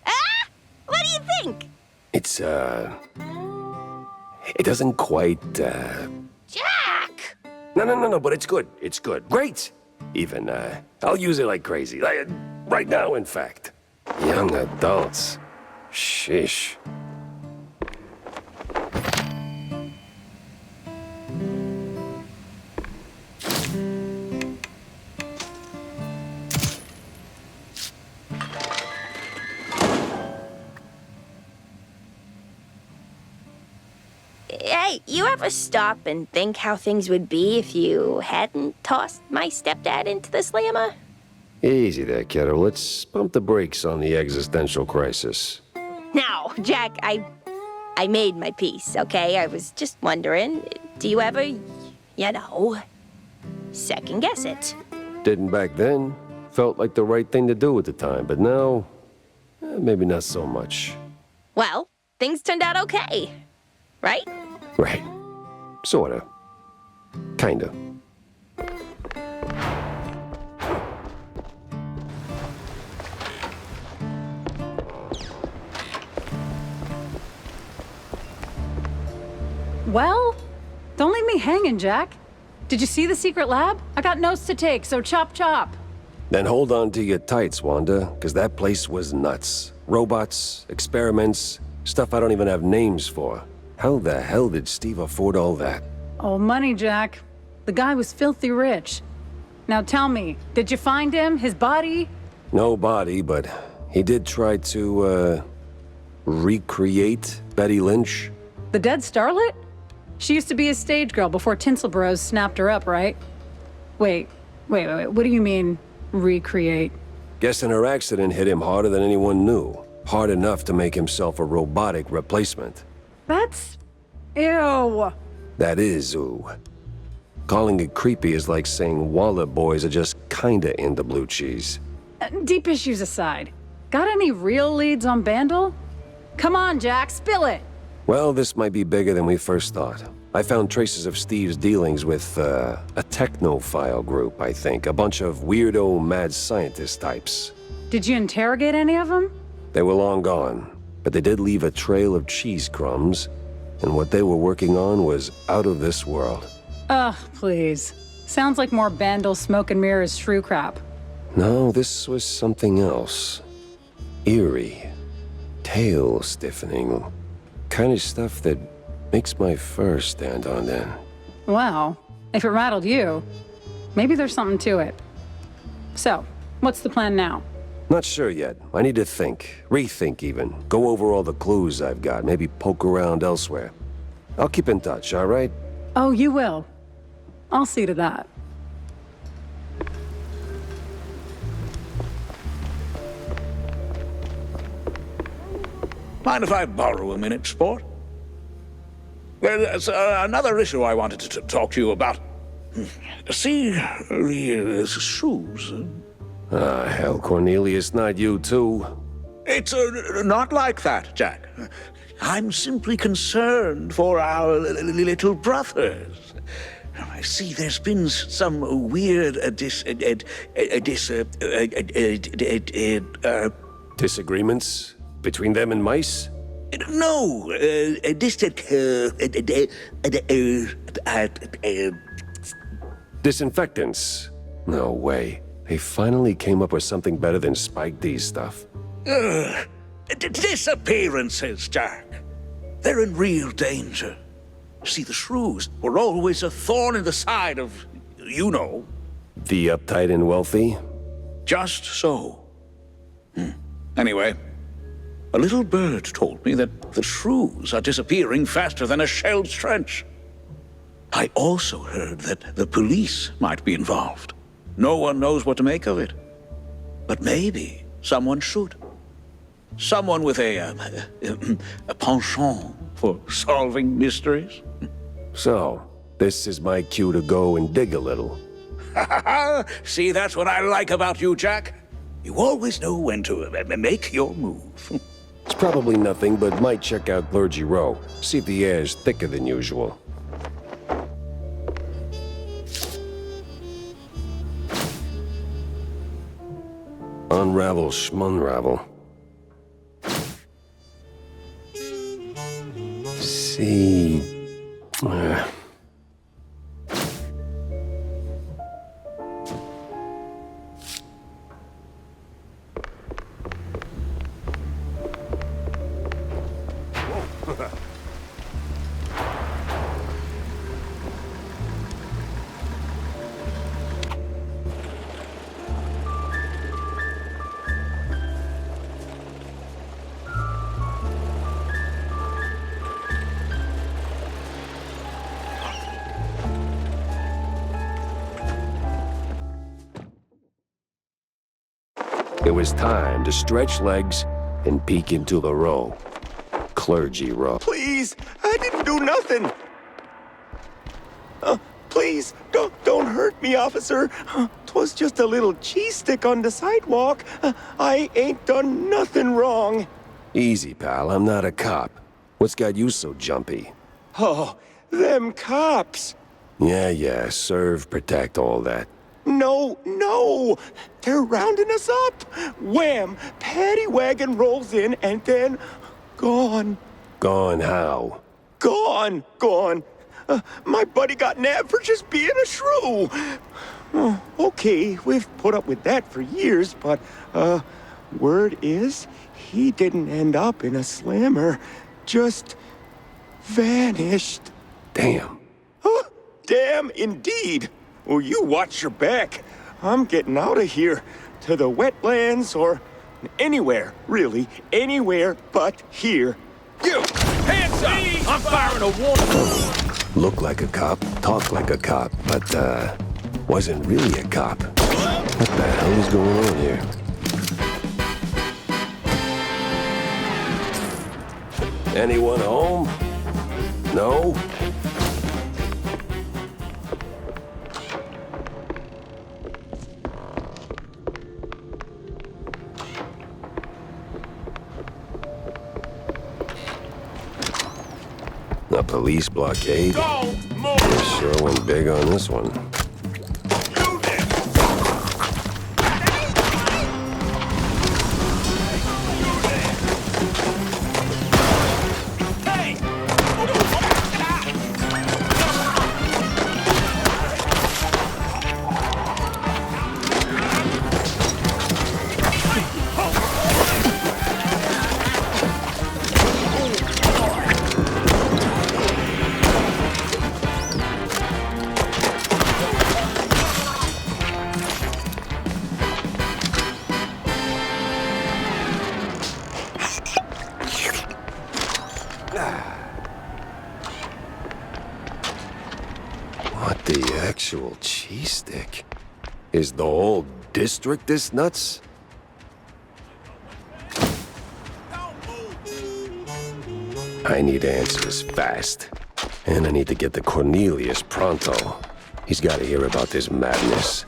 Ah? What do you think? It's, it doesn't quite, Jack! No, but it's good. It's good. Great! Even, I'll use it like crazy. Like, right now, in fact. Young adults. Sheesh. Hey, you ever stop and think how things would be if you hadn't tossed my stepdad into the slammer? Easy there, kiddo. Let's pump the brakes on the existential crisis. Now, Jack, I made my peace, okay? I was just wondering, do you ever, second guess it? Didn't back then. Felt like the right thing to do at the time, but now, maybe not so much. Well, things turned out okay, right? Right. Sorta. Kinda. Well, don't leave me hanging, Jack. Did you see the secret lab? I got notes to take, so chop chop. Then hold on to your tights, Wanda, because that place was nuts. Robots, experiments, stuff I don't even have names for. How the hell did Steve afford all that? Oh, money, Jack. The guy was filthy rich. Now tell me, did you find him, his body? No body, but he did try to, recreate Betty Lynch. The dead starlet? She used to be a stage girl before Tinsel Bros snapped her up, right? Wait. What do you mean, recreate? Guessing her accident hit him harder than anyone knew. Hard enough to make himself a robotic replacement. That's... ew. That is ooh. Calling it creepy is like saying Waller boys are just kinda into blue cheese. Deep issues aside, got any real leads on Bandle? Come on, Jack, spill it. Well, this might be bigger than we first thought. I found traces of Steve's dealings with, a technophile group, I think. A bunch of weirdo mad scientist types. Did you interrogate any of them? They were long gone, but they did leave a trail of cheese crumbs, and what they were working on was out of this world. Ugh, please. Sounds like more Bandle smoke and mirrors shrew crap. No, this was something else. Eerie. Tail stiffening. Kind of stuff that makes my fur stand on end. Well, if it rattled you, maybe there's something to it. So, what's the plan now? Not sure yet. I need to think. Rethink even. Go over all the clues I've got. Maybe poke around elsewhere. I'll keep in touch, all right? Oh, you will. I'll see to that. Mind if I borrow a minute, sport? There's another issue I wanted to talk to you about. See, the shoes. Hell, Cornelius, not you too. It's not like that, Jack. I'm simply concerned for our little brothers. I see there's been some weird Disagreements between them and mice? No, Disinfectants? No way. They finally came up with something better than Spike D's stuff. Disappearances, Jack. They're in real danger. See, the shrews were always a thorn in the side of, you know. The uptight and wealthy? Just so. Anyway, a little bird told me that the shrews are disappearing faster than a shell's trench. I also heard that the police might be involved. No one knows what to make of it. But maybe someone should. Someone with a penchant for solving mysteries. So, this is my cue to go and dig a little. See, that's what I like about you, Jack. You always know when to make your move. It's probably nothing, but might check out Clergy Row. See if the air's thicker than usual. Unravel schmunravel. See... It was time to stretch legs and peek into the row. Clergy Row. Please, I didn't do nothing. Please, don't hurt me, officer. 'Twas just a little cheese stick on the sidewalk. I ain't done nothing wrong. Easy, pal. I'm not a cop. What's got you so jumpy? Oh, them cops. Yeah, serve, protect, all that. No, they're rounding us up. Wham, paddy wagon rolls in and then gone. Gone how? Gone. My buddy got nabbed for just being a shrew. Okay, we've put up with that for years, but, word is, he didn't end up in a slammer. Just vanished. Damn. Damn indeed. Well, you watch your back. I'm getting out of here. To the wetlands or anywhere, really. Anywhere but here. You! Hands up! I'm firing a warning! Look like a cop, talk like a cop, but, wasn't really a cop. What the hell is going on here? Anyone home? No? A police blockade? They sure went big on this one. actual cheese stick. Is the whole district this nuts? I need answers fast. And I need to get to Cornelius pronto. He's got to hear about this madness.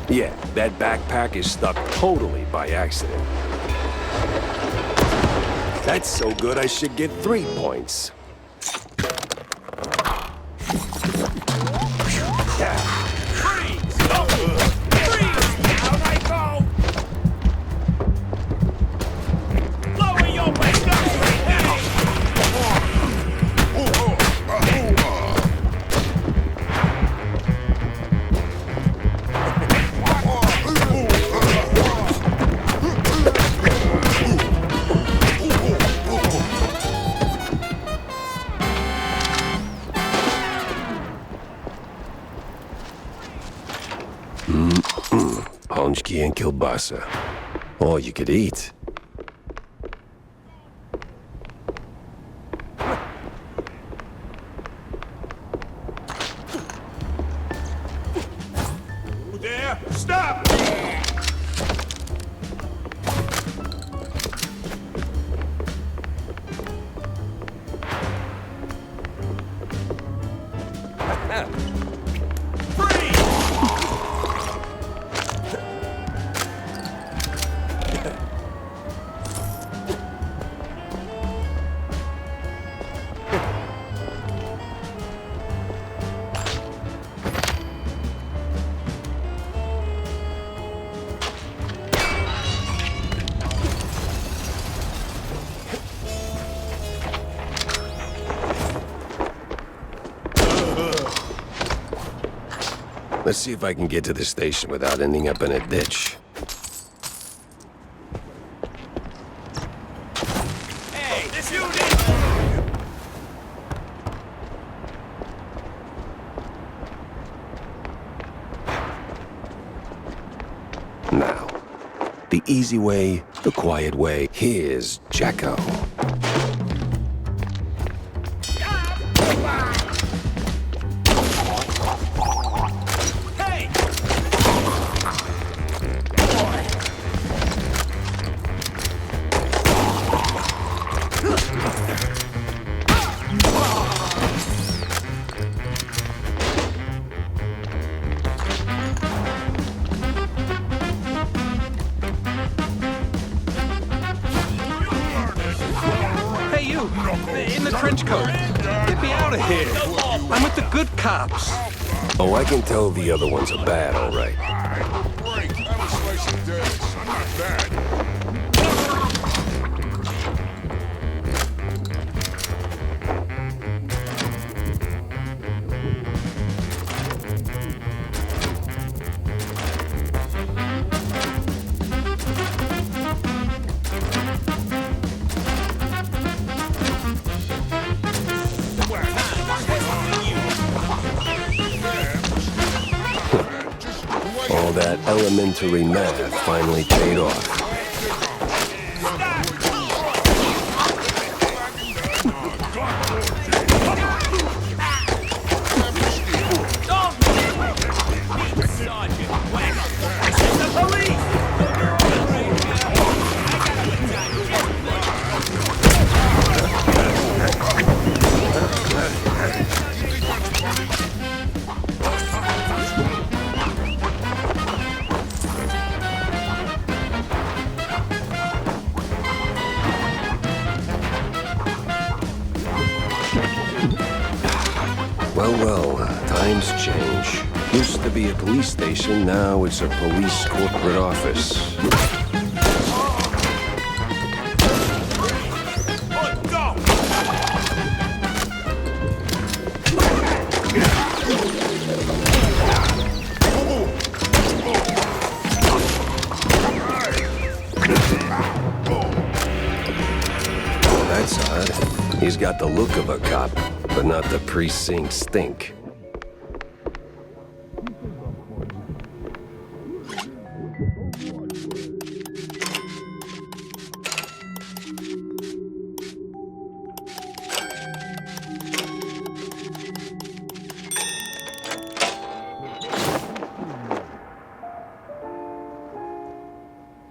Yeah, that backpack is stuck totally by accident. That's so good I should get 3 points. Ponchki and kielbasa. All you could eat. There! Stop! Let's see if I can get to the station without ending up in a ditch. Hey, this you Now, the easy way, the quiet way. Here's Jacko. In the trench coat. Get me out of here. I'm with the good cops. Oh, I can tell the other ones are bad, all right. Great. Have a slice of this. I'm not bad. All that elementary math finally paid off. Well, times change. Used to be a police station, now it's a police corporate office. That's odd. He's got the look of a cop, but not the precinct stink.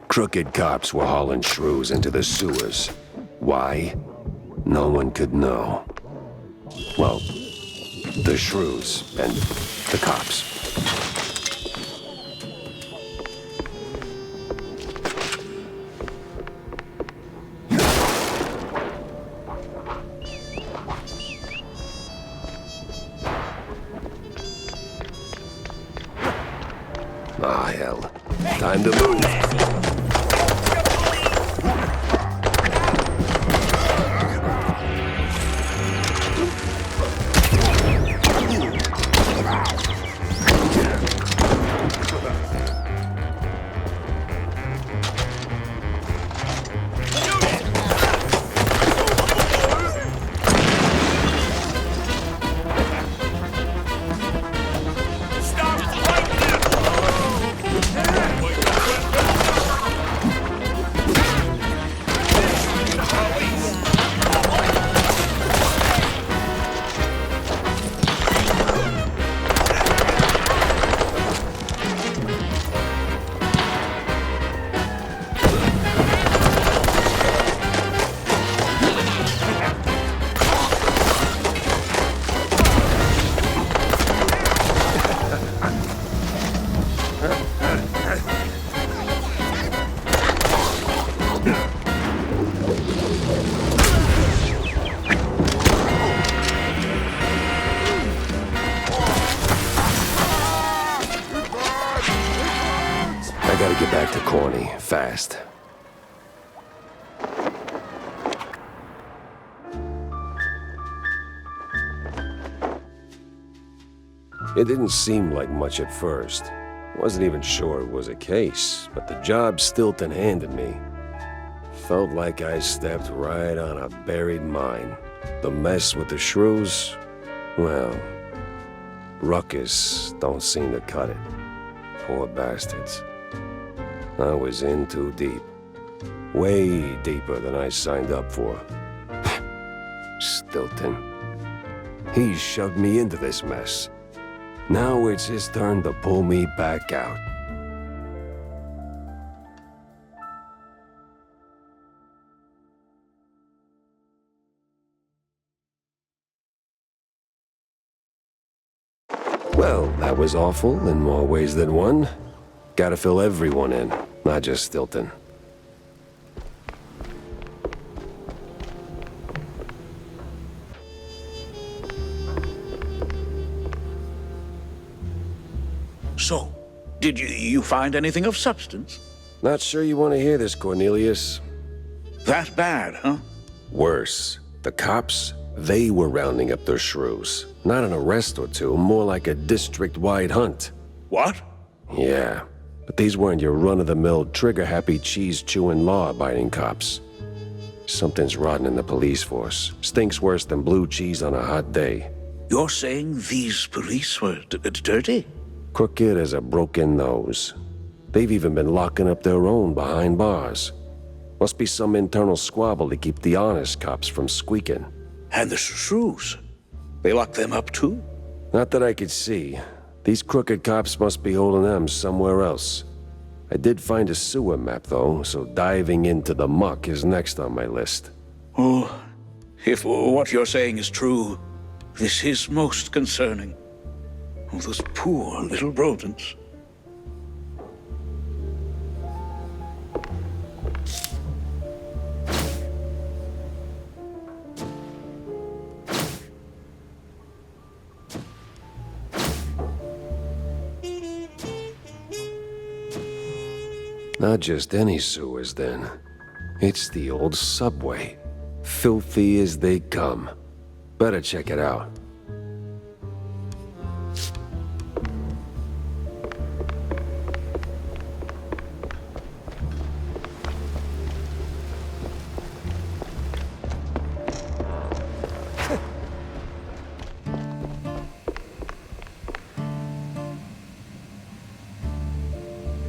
Crooked cops were hauling shrews into the sewers. Why? No one could know. Well, the shrews and the cops. Ah, hell. Time to move. I gotta get back to Corny, fast. It didn't seem like much at first. Wasn't even sure it was a case, but the job Stilton handed me felt like I stepped right on a buried mine. The mess with the shrews, well, ruckus don't seem to cut it. Poor bastards. I was in too deep. Way deeper than I signed up for. Stilton. He shoved me into this mess. Now it's his turn to pull me back out. Well, that was awful in more ways than one. Gotta fill everyone in, not just Stilton. So, did you find anything of substance? Not sure you want to hear this, Cornelius. That bad, huh? Worse. The cops, they were rounding up their shrews. Not an arrest or two, more like a district-wide hunt. What? Yeah. But these weren't your run-of-the-mill, trigger-happy, cheese-chewing, law-abiding cops. Something's rotten in the police force. Stinks worse than blue cheese on a hot day. You're saying these police were dirty? Crooked as a broken nose. They've even been locking up their own behind bars. Must be some internal squabble to keep the honest cops from squeaking. And the shrews? They locked them up too? Not that I could see. These crooked cops must be holding them somewhere else. I did find a sewer map, though, so diving into the muck is next on my list. Oh, if what you're saying is true, this is most concerning. Oh, those poor little rodents. Not just any sewers, then. It's the old subway. Filthy as they come. Better check it out.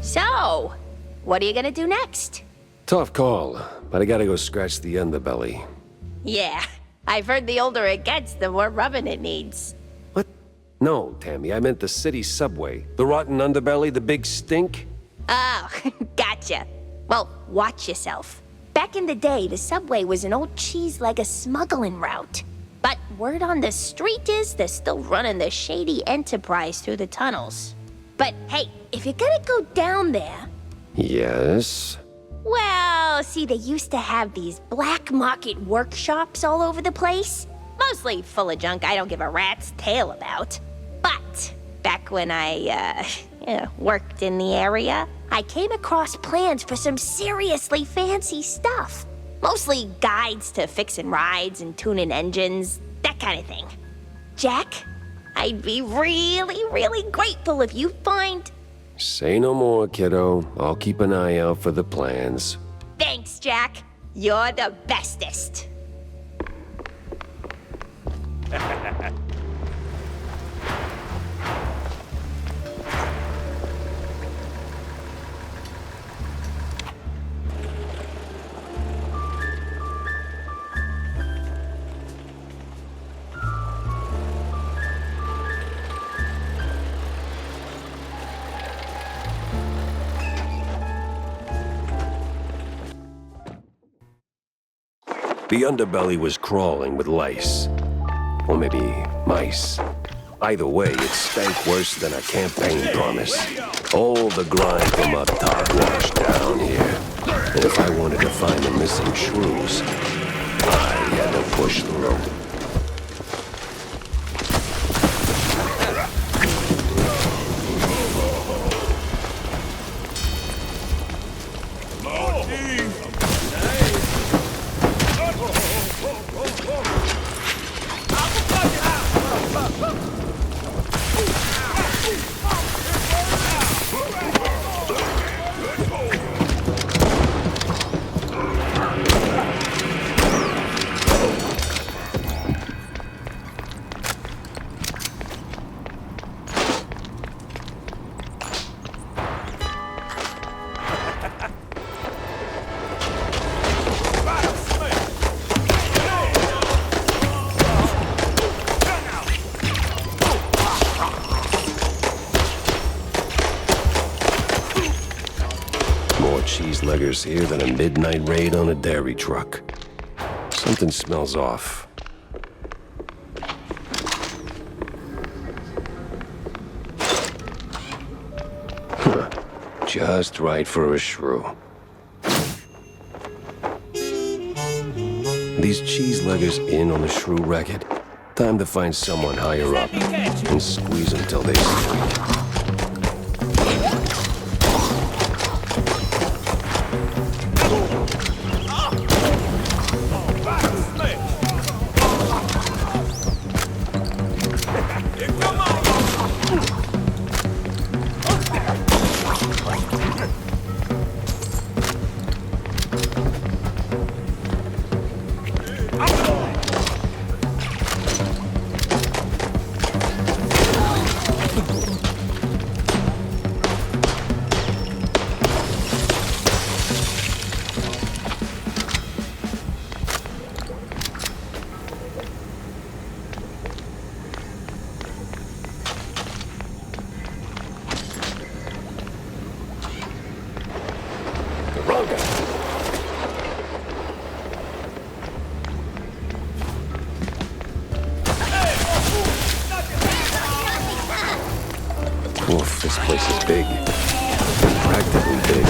So, what are you gonna do next? Tough call, but I gotta go scratch the underbelly. Yeah, I've heard the older it gets, the more rubbing it needs. What? No, Tammy, I meant the city subway. The rotten underbelly, the big stink? Oh, gotcha. Well, watch yourself. Back in the day, the subway was an old cheese-legger smuggling route. But word on the street is they're still running the shady enterprise through the tunnels. But hey, if you're gonna go down there... Yes? Well, see, they used to have these black market workshops all over the place. Mostly full of junk I don't give a rat's tail about. But back when I, worked in the area, I came across plans for some seriously fancy stuff. Mostly guides to fixing rides and tuning engines, that kind of thing. Jack, I'd be really, really grateful if you find... Say no more, kiddo. I'll keep an eye out for the plans. Thanks, Jack. You're the bestest. The underbelly was crawling with lice. Or maybe mice. Either way, it stank worse than a campaign promise. All the grind from up top washed down here. And if I wanted to find the missing shrews, I had to push through. Cheese-leggers here than a midnight raid on a dairy truck. Something smells off. Huh. Just right for a shrew. These cheese-leggers in on the shrew racket. Time to find someone higher up and squeeze them till they squeak. Oof, this place is big. Practically big.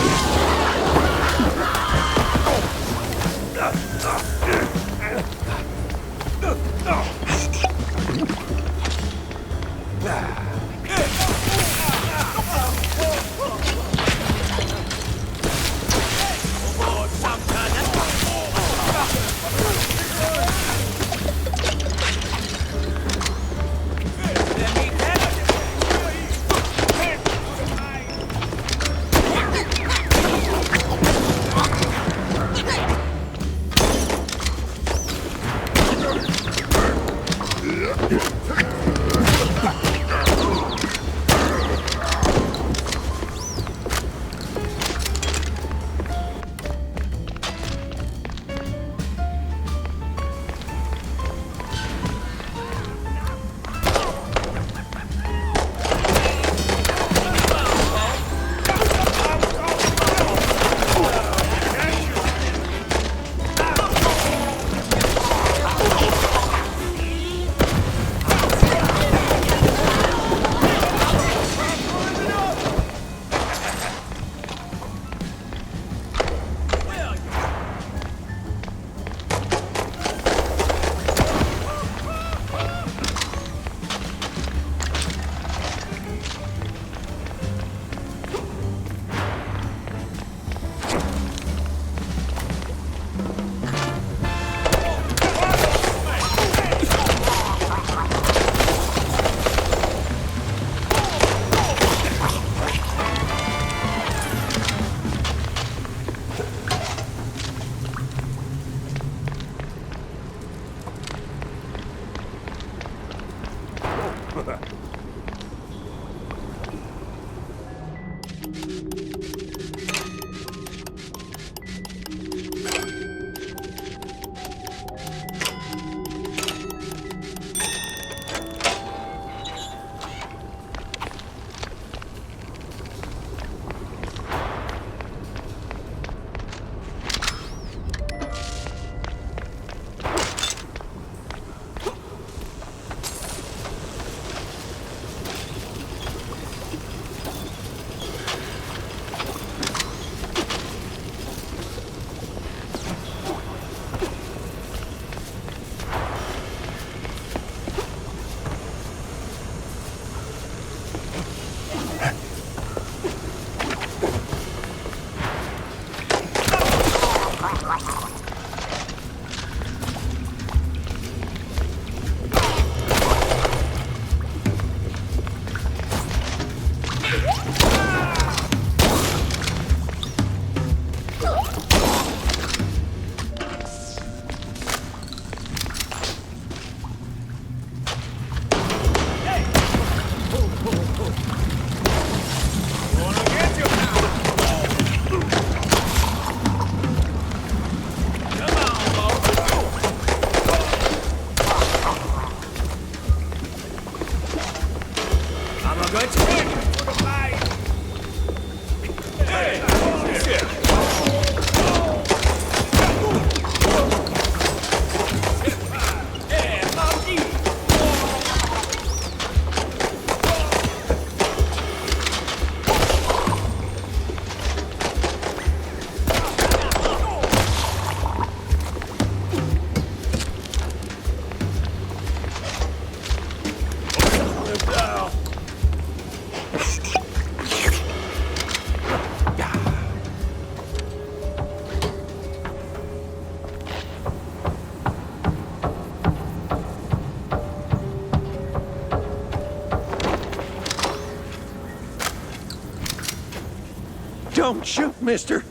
Don't shoot, mister.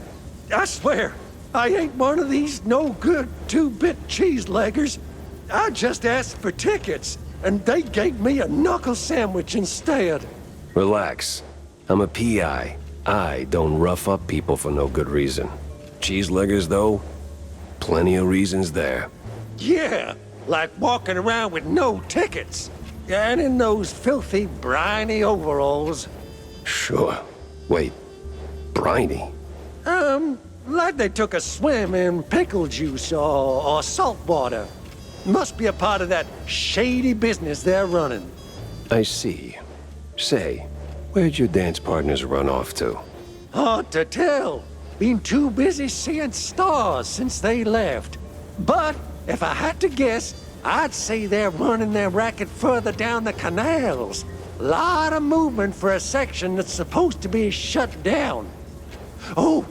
I swear, I ain't one of these no-good two-bit cheese-leggers. I just asked for tickets, and they gave me a knuckle sandwich instead. Relax. I'm a P.I. I don't rough up people for no good reason. Cheeseleggers, though? Plenty of reasons there. Yeah, like walking around with no tickets. And in those filthy, briny overalls. Sure. Wait, briny? Like they took a swim in pickle juice or salt water. Must be a part of that shady business they're running. I see. Say, where'd your dance partners run off to? Hard to tell. Been too busy seeing stars since they left. But if I had to guess, I'd say they're running their racket further down the canals. Lot of movement for a section that's supposed to be shut down. Oh,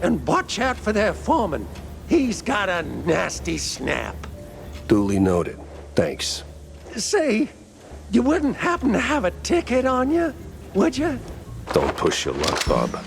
and watch out for their foreman. He's got a nasty snap. Duly noted. Thanks. Say, you wouldn't happen to have a ticket on you, would you? Don't push your luck, bub.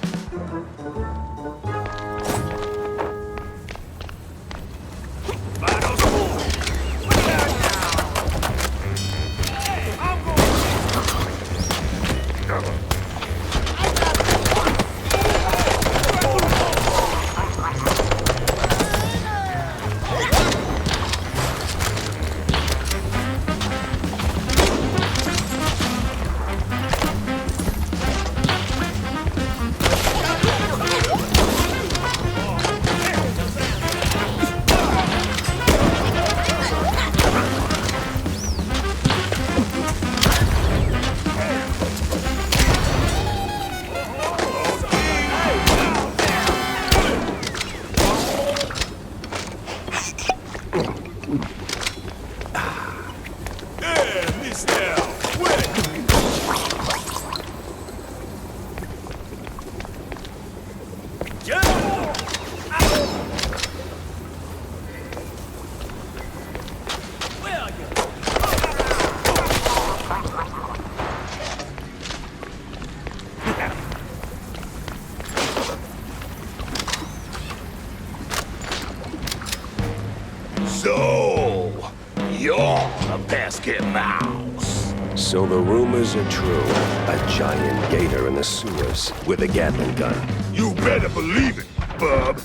So, you're the pesky mouse. So the rumors are true. A giant gator in the sewers with a Gatling gun. You better believe it, bub.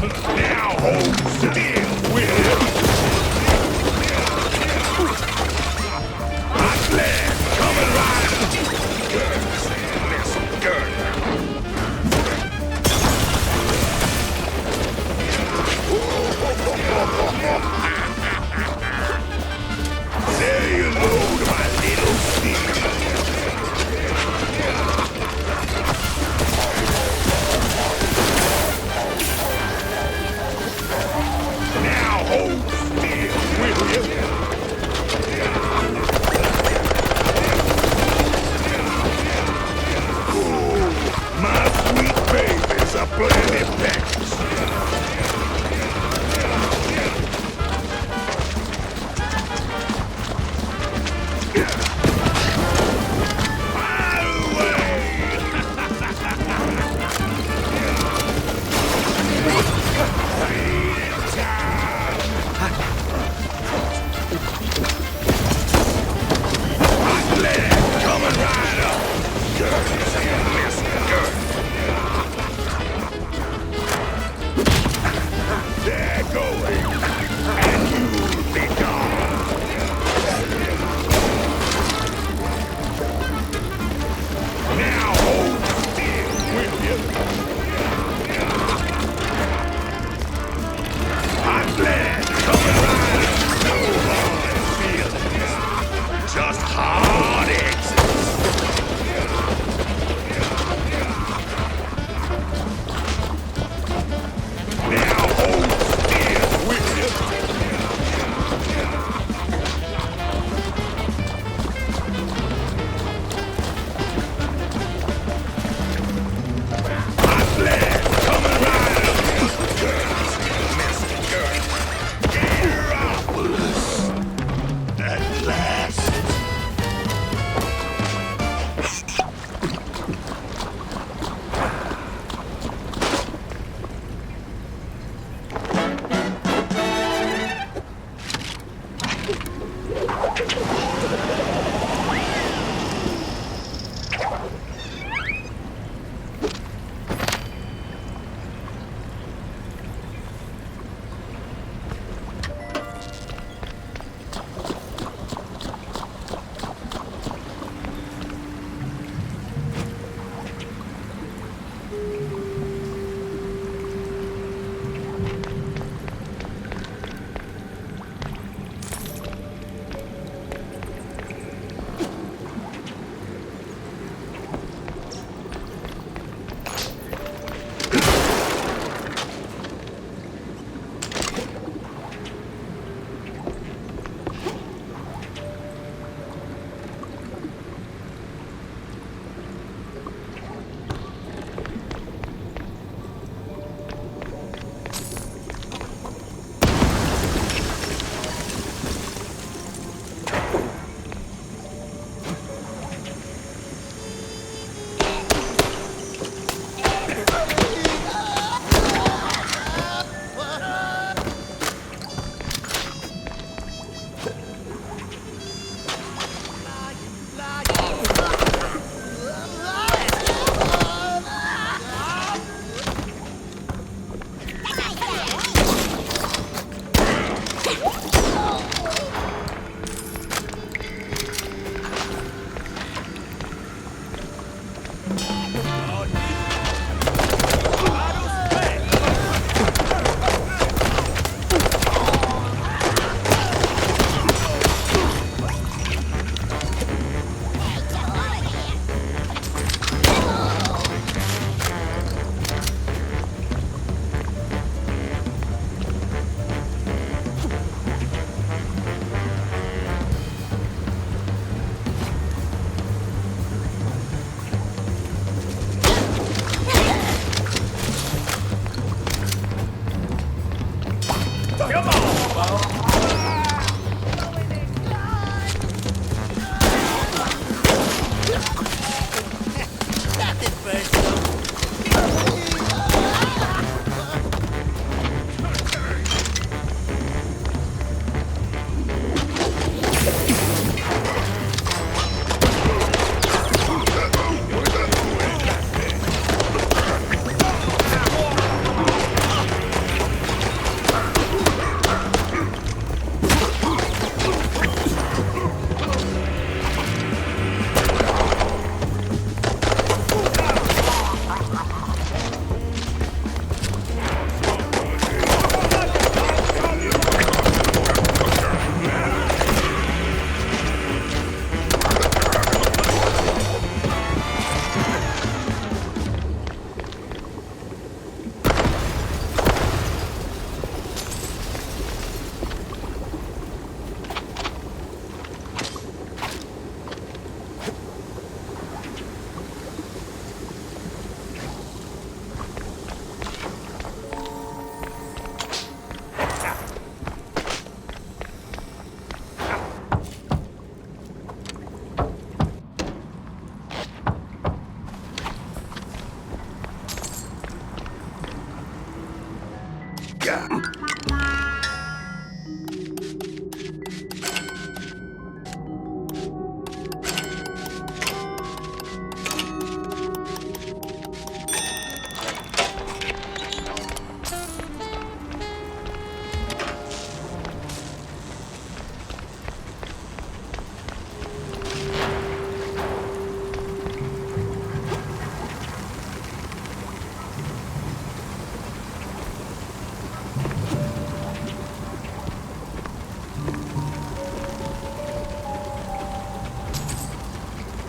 Now hold still, will you? I'm glad coming right up. Listen, girl. Say hello to my little secret.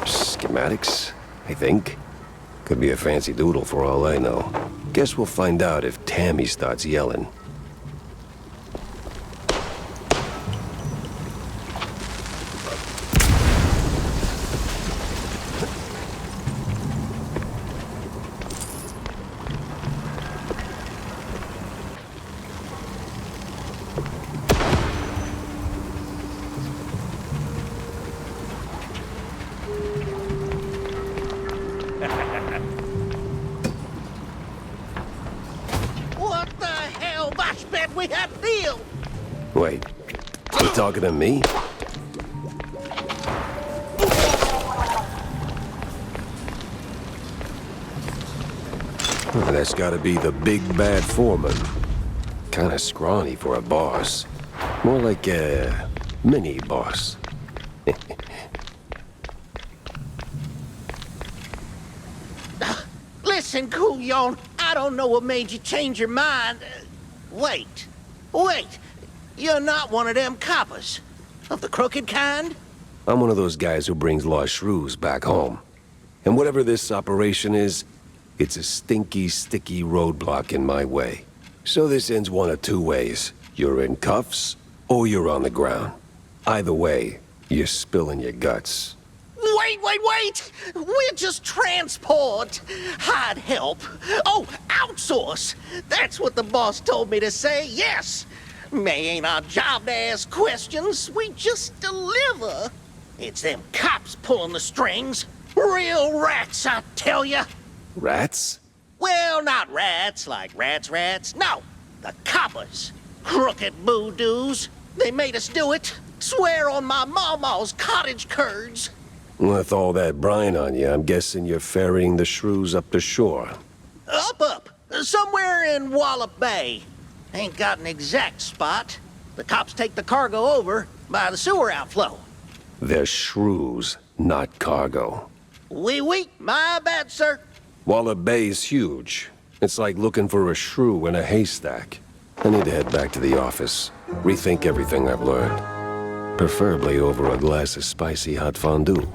Schematics, I think. Could be a fancy doodle for all I know. Guess we'll find out if Tammy starts yelling. What the hell? Watch bet we have deal. Wait, you talking to me? That's gotta be the big bad foreman. Kinda scrawny for a boss. More like a mini boss. Listen, Couillon, I don't know what made you change your mind. Wait. You're not one of them coppers. Of the crooked kind? I'm one of those guys who brings lost shrews back home. And whatever this operation is, it's a stinky, sticky roadblock in my way. So this ends one of two ways. You're in cuffs, or you're on the ground. Either way, you're spilling your guts. Wait! We're just transport. Hard help. Oh, outsource. That's what the boss told me to say, yes. May ain't our job to ask questions. We just deliver. It's them cops pulling the strings. Real rats, I tell ya. Rats? Well, not rats like rats. No, the coppers. Crooked boodoos. They made us do it. Swear on my mama's cottage curds. With all that brine on you, I'm guessing you're ferrying the shrews up the shore. Up. Somewhere in Wallop Bay. Ain't got an exact spot. The cops take the cargo over by the sewer outflow. They're shrews, not cargo. Oui, my bad, sir. Wallop Bay's huge. It's like looking for a shrew in a haystack. I need to head back to the office, rethink everything I've learned. Preferably over a glass of spicy hot fondue.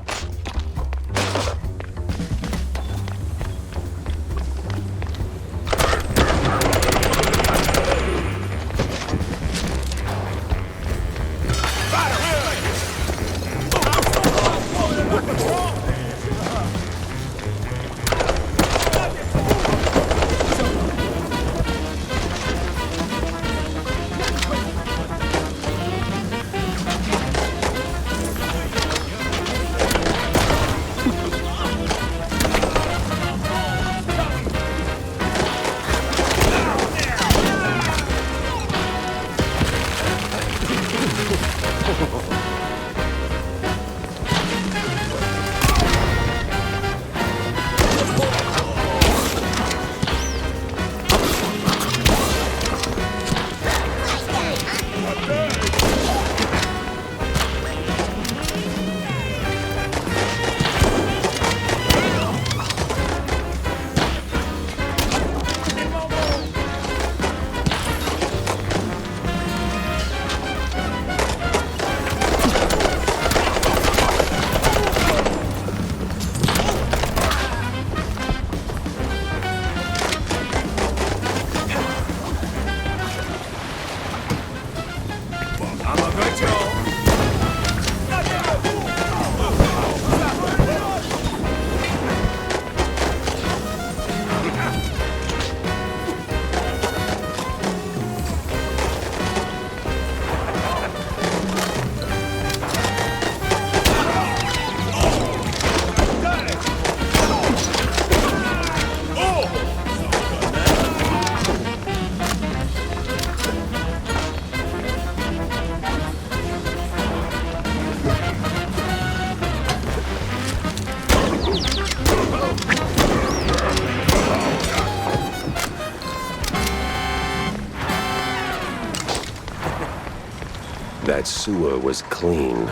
That sewer was clean.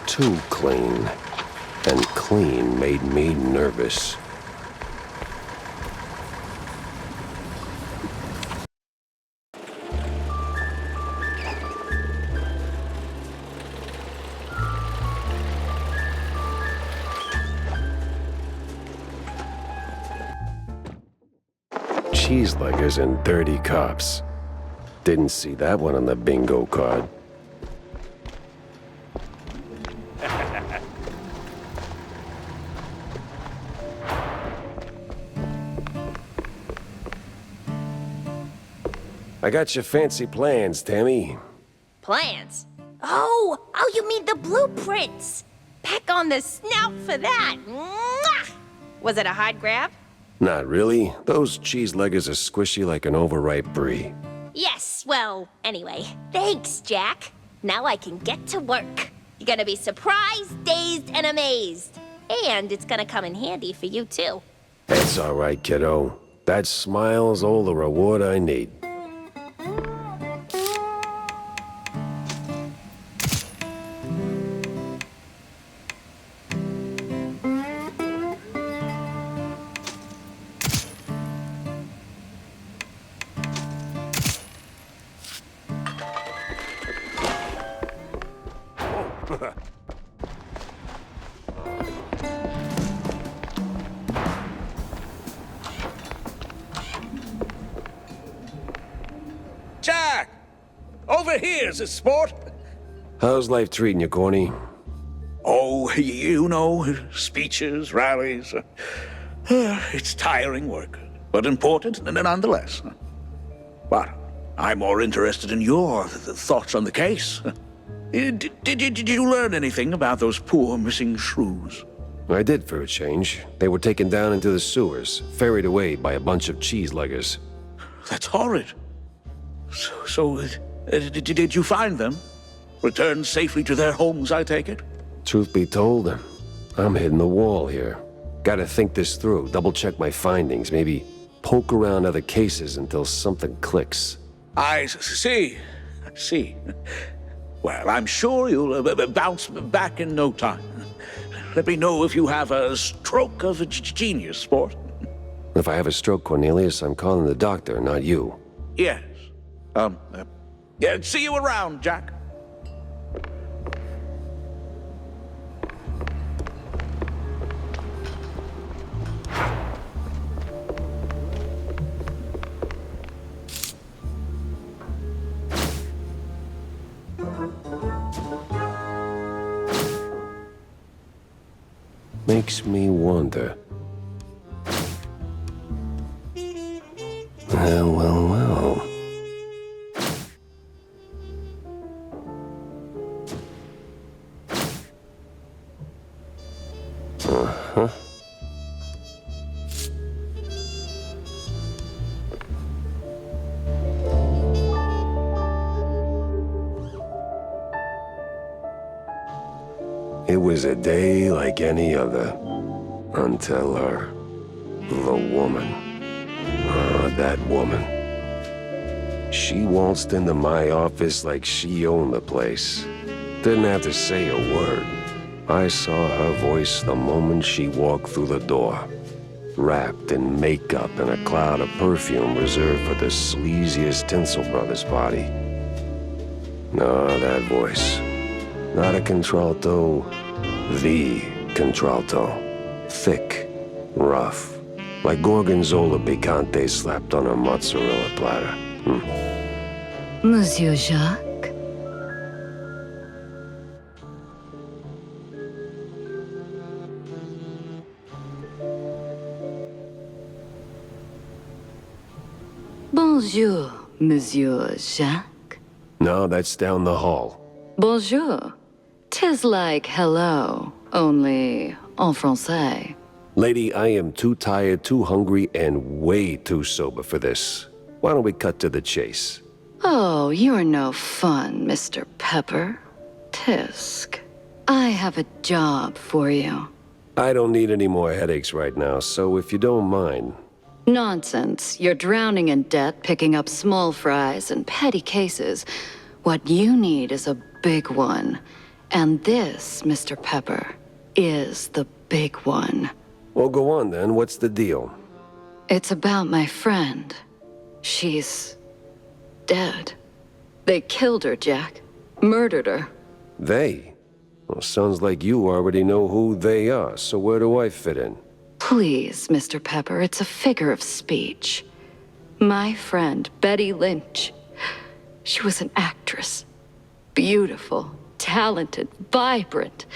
Too clean. And clean made me nervous. Cheeseleggers and dirty cops. Didn't see that one on the bingo card. I got your fancy plans, Tammy. Plans? Oh, you mean the blueprints. Peck on the snout for that. Mwah! Was it a hard grab? Not really. Those cheeseleggers are squishy like an overripe brie. Yes, well, anyway, thanks, Jack. Now I can get to work. You're gonna be surprised, dazed, and amazed. And it's gonna come in handy for you, too. That's all right, kiddo. That smile's all the reward I need. Jack! Over here, sport! How's life treating you, Corny? Oh, you know, speeches, rallies. It's tiring work, but important nonetheless. But I'm more interested in your thoughts on the case. Did you learn anything about those poor missing shrews? I did for a change. They were taken down into the sewers, ferried away by a bunch of cheeseleggers. That's horrid. So, did you find them? Returned safely to their homes, I take it? Truth be told, I'm hitting the wall here. Gotta think this through, double-check my findings, maybe poke around other cases until something clicks. I see. Well, I'm sure you'll bounce back in no time. Let me know if you have a stroke of genius, sport. If I have a stroke, Cornelius, I'm calling the doctor, not you. Yes. Yeah, see you around, Jack. Makes me wonder. Well. Uh-huh. It was a day like any other, until her, the woman. That woman. She waltzed into my office like she owned the place. Didn't have to say a word. I saw her voice the moment she walked through the door. Wrapped in makeup and a cloud of perfume reserved for the sleaziest Tinsel Brothers party. No, that voice. Not a contralto, the contralto. Thick, rough, like Gorgonzola picante slapped on a mozzarella platter. Monsieur Jacques? Bonjour, Monsieur Jacques. No, that's down the hall. Bonjour. 'Tis like hello, only en français. Lady, I am too tired, too hungry, and way too sober for this. Why don't we cut to the chase? Oh, you're no fun, Mr. Pepper. Tisk. I have a job for you. I don't need any more headaches right now, so if you don't mind. Nonsense. You're drowning in debt, picking up small fries and petty cases. What you need is a big one. And this, Mr. Pepper, is the big one. Well, go on then. What's the deal? It's about my friend. She's dead. They killed her, Jack. Murdered her. They? Well, sounds like you already know who they are, so where do I fit in? Please, Mr. Pepper, it's a figure of speech. My friend, Betty Lynch. She was an actress. Beautiful, talented, vibrant.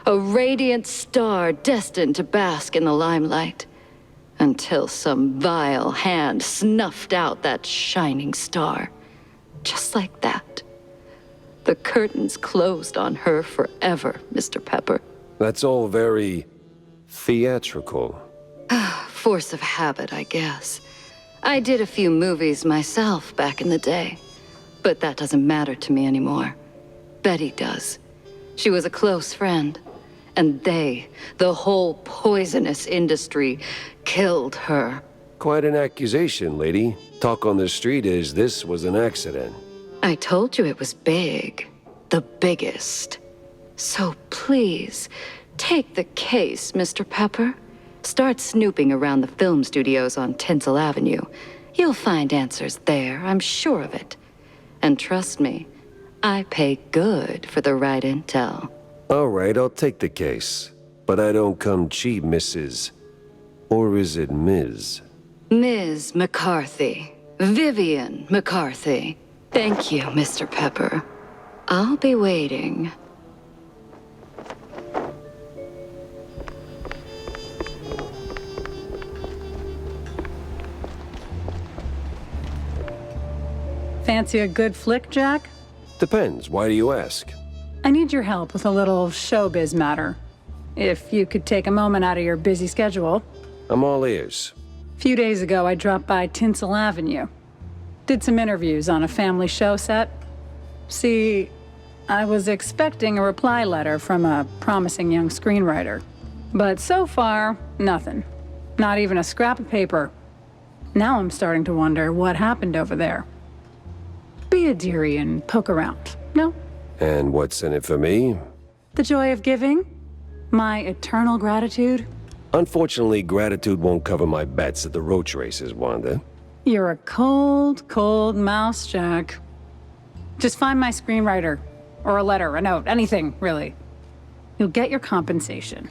A radiant star destined to bask in the limelight. Until some vile hand snuffed out that shining star. Just like that. The curtains closed on her forever, Mr. Pepper. That's all very theatrical. Force of habit, I guess. I did a few movies myself back in the day. But that doesn't matter to me anymore. Betty does. She was a close friend. And they, the whole poisonous industry, killed her. Quite an accusation, lady. Talk on the street is this was an accident. I told you it was big. The biggest. So please, take the case, Mr. Pepper. Start snooping around the film studios on Tinsel Avenue. You'll find answers there, I'm sure of it. And trust me, I pay good for the right intel. All right, I'll take the case. But I don't come cheap, Mrs. Or is it Ms.? Ms. McCarthy. Vivian McCarthy. Thank you, Mr. Pepper. I'll be waiting. Fancy a good flick, Jack? Depends. Why do you ask? I need your help with a little showbiz matter. If you could take a moment out of your busy schedule. I'm all ears. A few days ago, I dropped by Tinsel Avenue. Did some interviews on a family show set. See, I was expecting a reply letter from a promising young screenwriter. But so far, nothing. Not even a scrap of paper. Now I'm starting to wonder what happened over there. Be a dearie and poke around, no? And what's in it for me? The joy of giving? My eternal gratitude? Unfortunately, gratitude won't cover my bets at the roach races, Wanda. You're a cold, cold mouse, Jack. Just find my screenwriter. Or a letter, a note, anything, really. You'll get your compensation.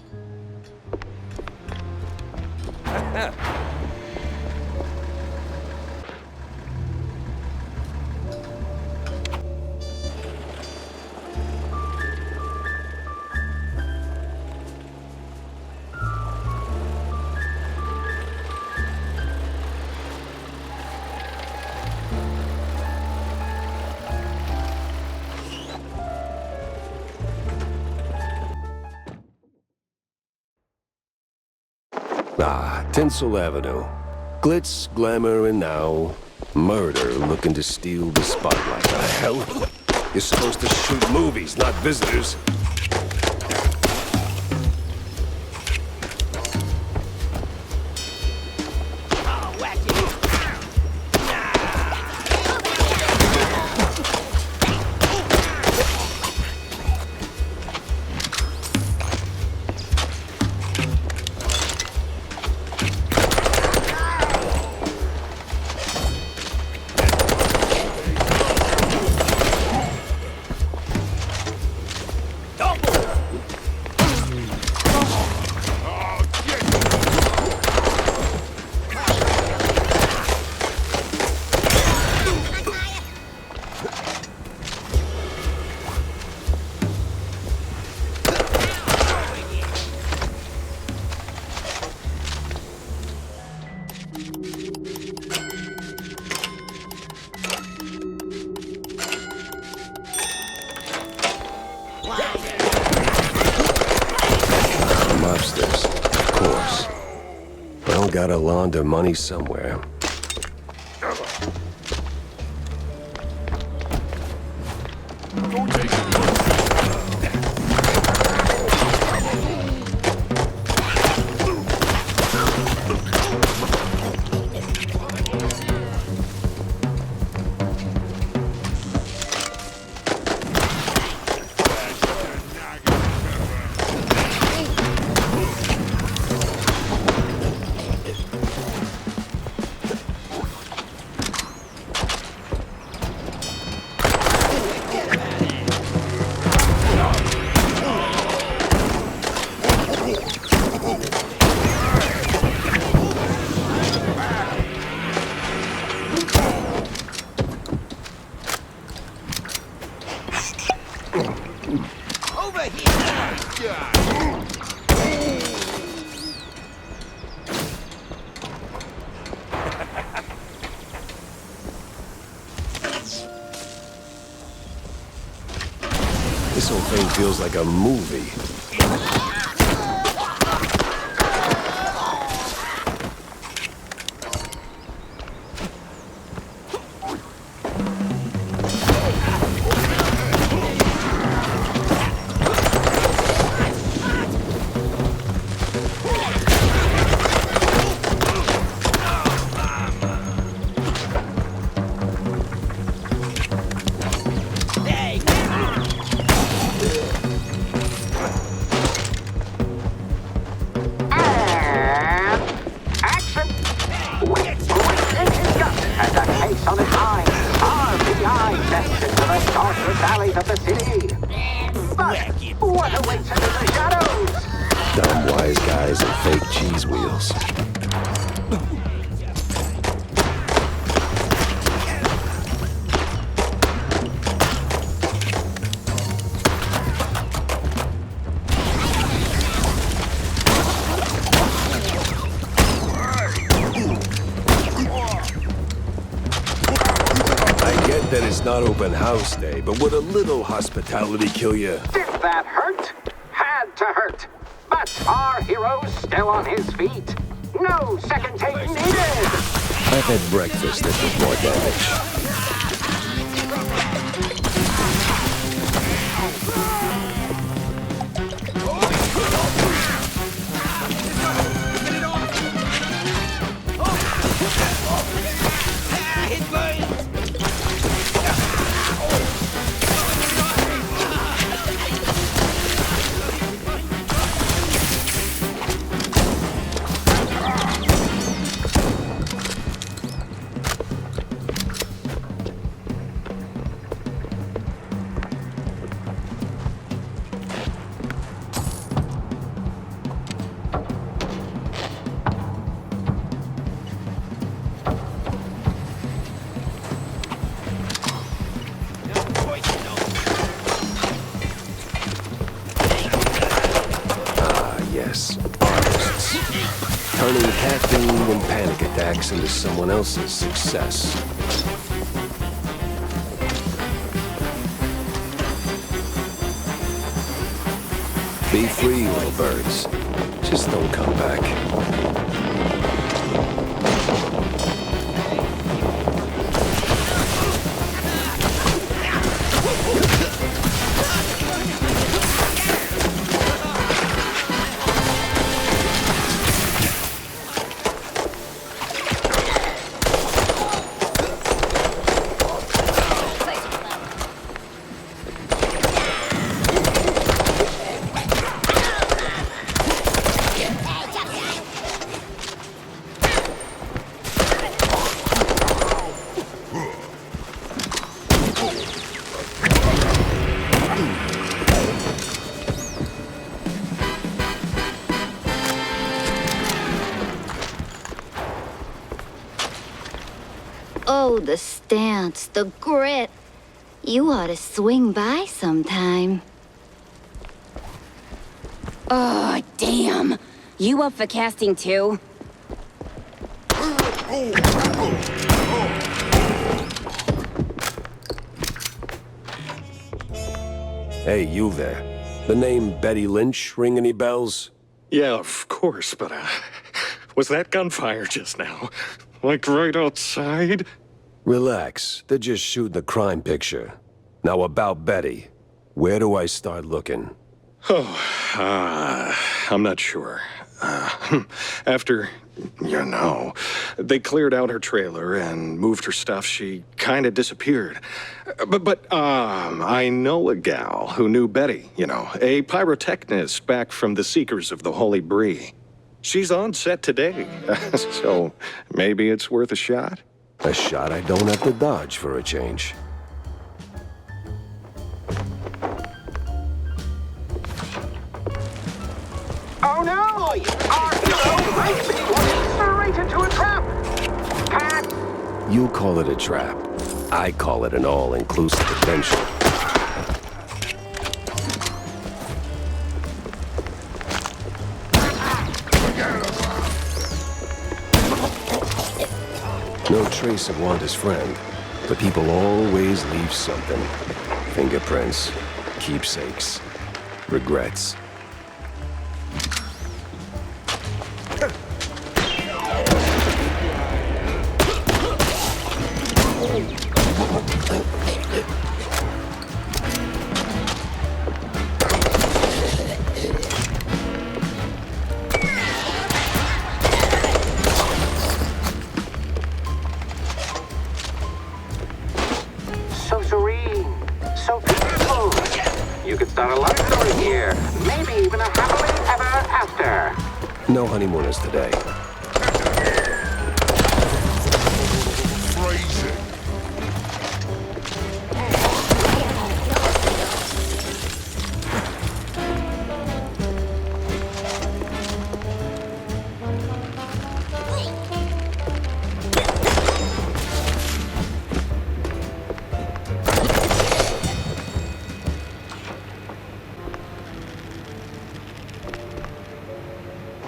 Ah, Tinsel Avenue. Glitz, glamour, and now murder looking to steal the spotlight. The hell? You're supposed to shoot movies, not visitors. Upstairs, of course. Well, gotta launder money somewhere. This whole thing feels like a movie. Dumb wise guys and fake cheese wheels. That it's not open house day, but would a little hospitality kill you? Did that hurt? Had to hurt. But our hero's still on his feet. No second take needed. I've had breakfast that did more damage. Turning caffeine and panic attacks into someone else's success. Be free, little birds. Just don't come back. Oh, the stance, the grit. You ought to swing by sometime. Oh, damn. You up for casting too? Hey, you there. The name Betty Lynch ring any bells? Yeah, of course, but, was that gunfire just now? Like right outside? Relax. They're just shooting a crime picture. Now about Betty. Where do I start looking? Oh, I'm not sure. After, you know, they cleared out her trailer and moved her stuff, she kind of disappeared. But I know a gal who knew Betty, you know, a pyrotechnist back from the Seekers of the Holy Brie. She's on set today, so maybe it's worth a shot? A shot I don't have to dodge for a change. Oh no! Our hero might be walking straight into a trap! Cat! You call it a trap. I call it an all-inclusive adventure. No trace of Wanda's friend, but people always leave something. Fingerprints, keepsakes. Regrets. So serene, so peaceful. You could start a love story here, maybe even a happily ever after. No honeymooners today. Freezing.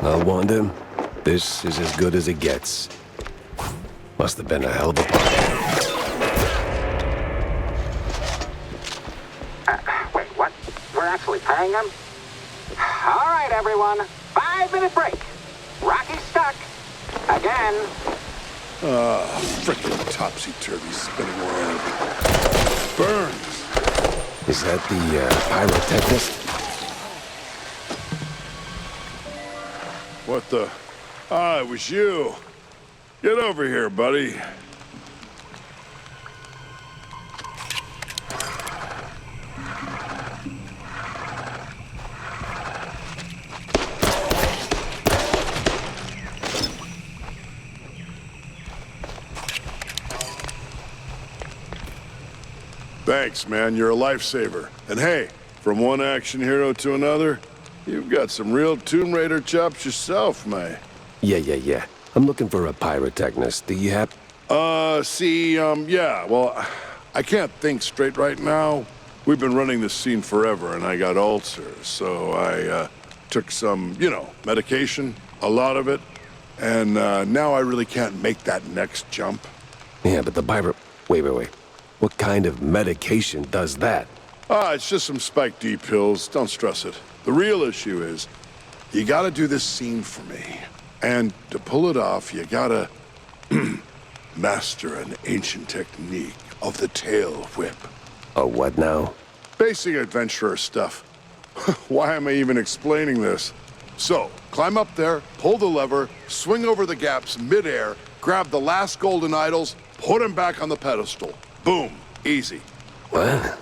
I warned him. This is as good as it gets. Must have been a hell of a party. Wait, what? We're actually paying them? All right, everyone. 5-minute break. Rocky's stuck. Again. Frickin' topsy-turvy spinning around. Burns. Is that the pyrotechnist? What the? Ah, it was you. Get over here, buddy. Thanks, man. You're a lifesaver. And hey, from one action hero to another, you've got some real Tomb Raider chops yourself, mate. Yeah. I'm looking for a pyrotechnist. Do you have... yeah, well, I can't think straight right now. We've been running this scene forever, and I got ulcers, so I, took some, medication, a lot of it, and, now I really can't make that next jump. Yeah, but the pyro... Wait. What kind of medication does that? It's just some Spike D pills. Don't stress it. The real issue is, you gotta do this scene for me. And to pull it off, you gotta master an ancient technique of the tail whip. A what now? Basic adventurer stuff. Why am I even explaining this? So, climb up there, pull the lever, swing over the gaps mid-air, grab the last golden idols, put them back on the pedestal. Boom. Easy. What?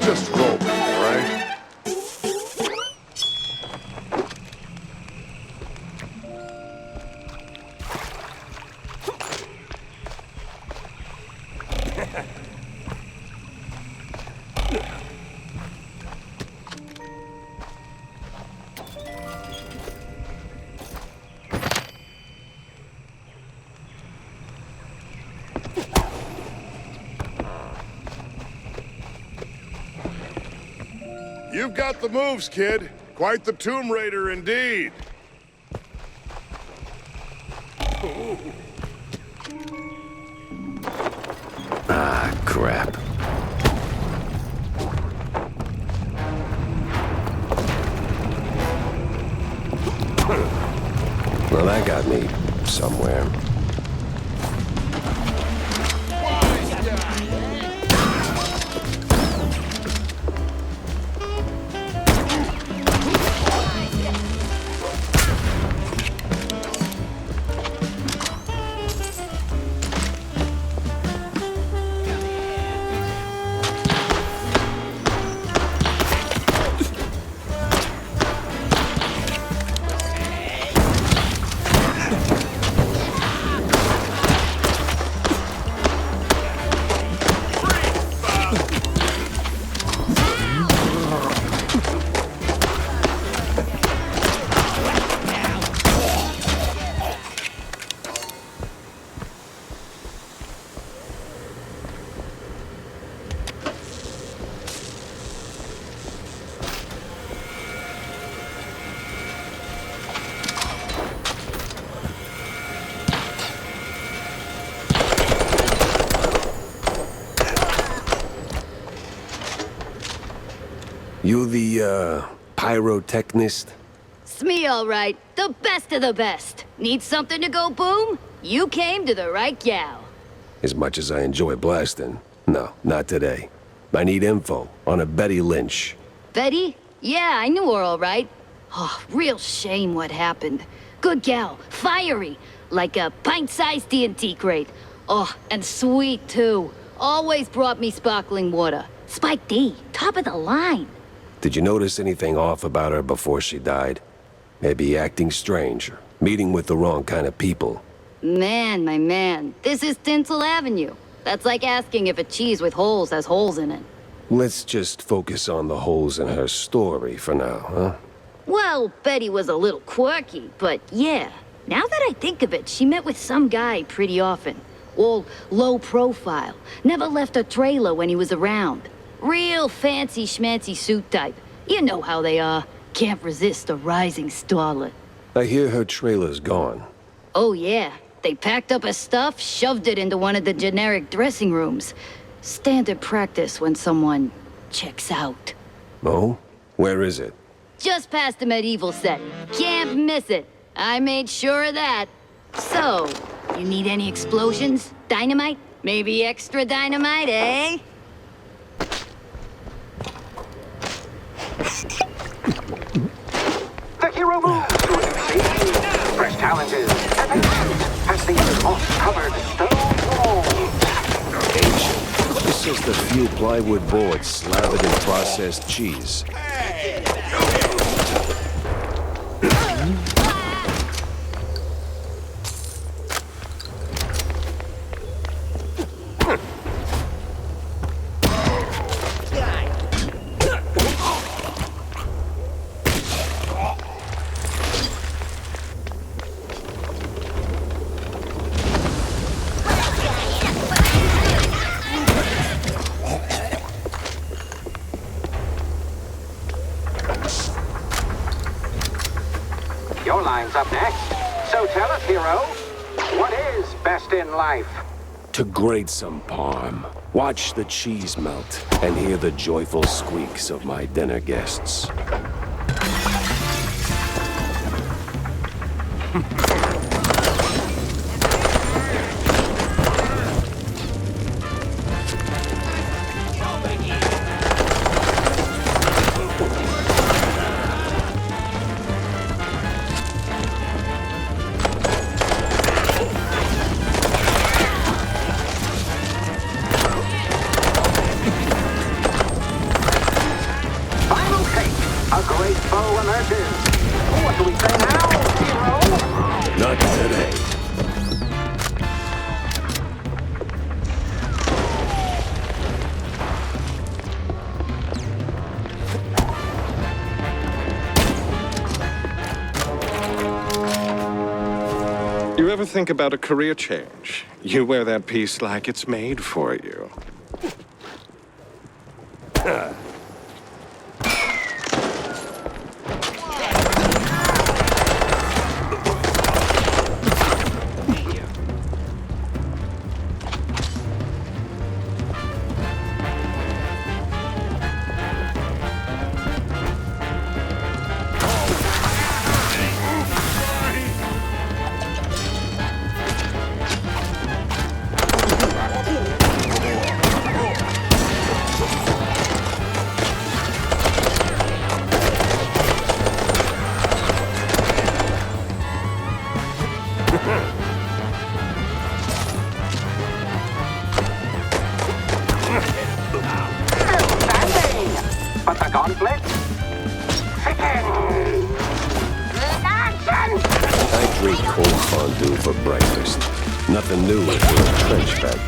Just roll, all right? You've got the moves, kid. Quite the Tomb Raider indeed. Ah, crap. Well, that got me somewhere. You the, pyrotechnist? It's me, all right. The best of the best. Need something to go boom? You came to the right gal. As much as I enjoy blasting, no, not today. I need info on a Betty Lynch. Betty? Yeah, I knew her all right. Oh, real shame what happened. Good gal, fiery, like a pint-sized TNT crate. Oh, and sweet, too. Always brought me sparkling water. Spike D, top of the line. Did you notice anything off about her before she died? Maybe acting strange, or meeting with the wrong kind of people. Man, my man, this is Tinsel Avenue. That's like asking if a cheese with holes has holes in it. Let's just focus on the holes in her story for now, huh? Well, Betty was a little quirky, but yeah. Now that I think of it, she met with some guy pretty often. All low profile. Never left a trailer when he was around. Real fancy schmancy suit type. You know how they are. Can't resist a rising starlet. I hear her trailer's gone. Oh yeah. They packed up her stuff, shoved it into one of the generic dressing rooms. Standard practice when someone checks out. Oh? Where is it? Just past the medieval set. Can't miss it. I made sure of that. So, you need any explosions? Dynamite? Maybe extra dynamite, eh? The hero moves to a new scene. Fresh challenges and advance as the moss-covered stone walls. Ancient. This is the few plywood boards slathered in processed cheese. Your line's up next. So tell us, hero, what is best in life? To grate some parm, watch the cheese melt, and hear the joyful squeaks of my dinner guests. You ever think about a career change? You wear that piece like it's made for you. But the gauntlet? I drink cold fondue for breakfast. Nothing new if you're a trench bag.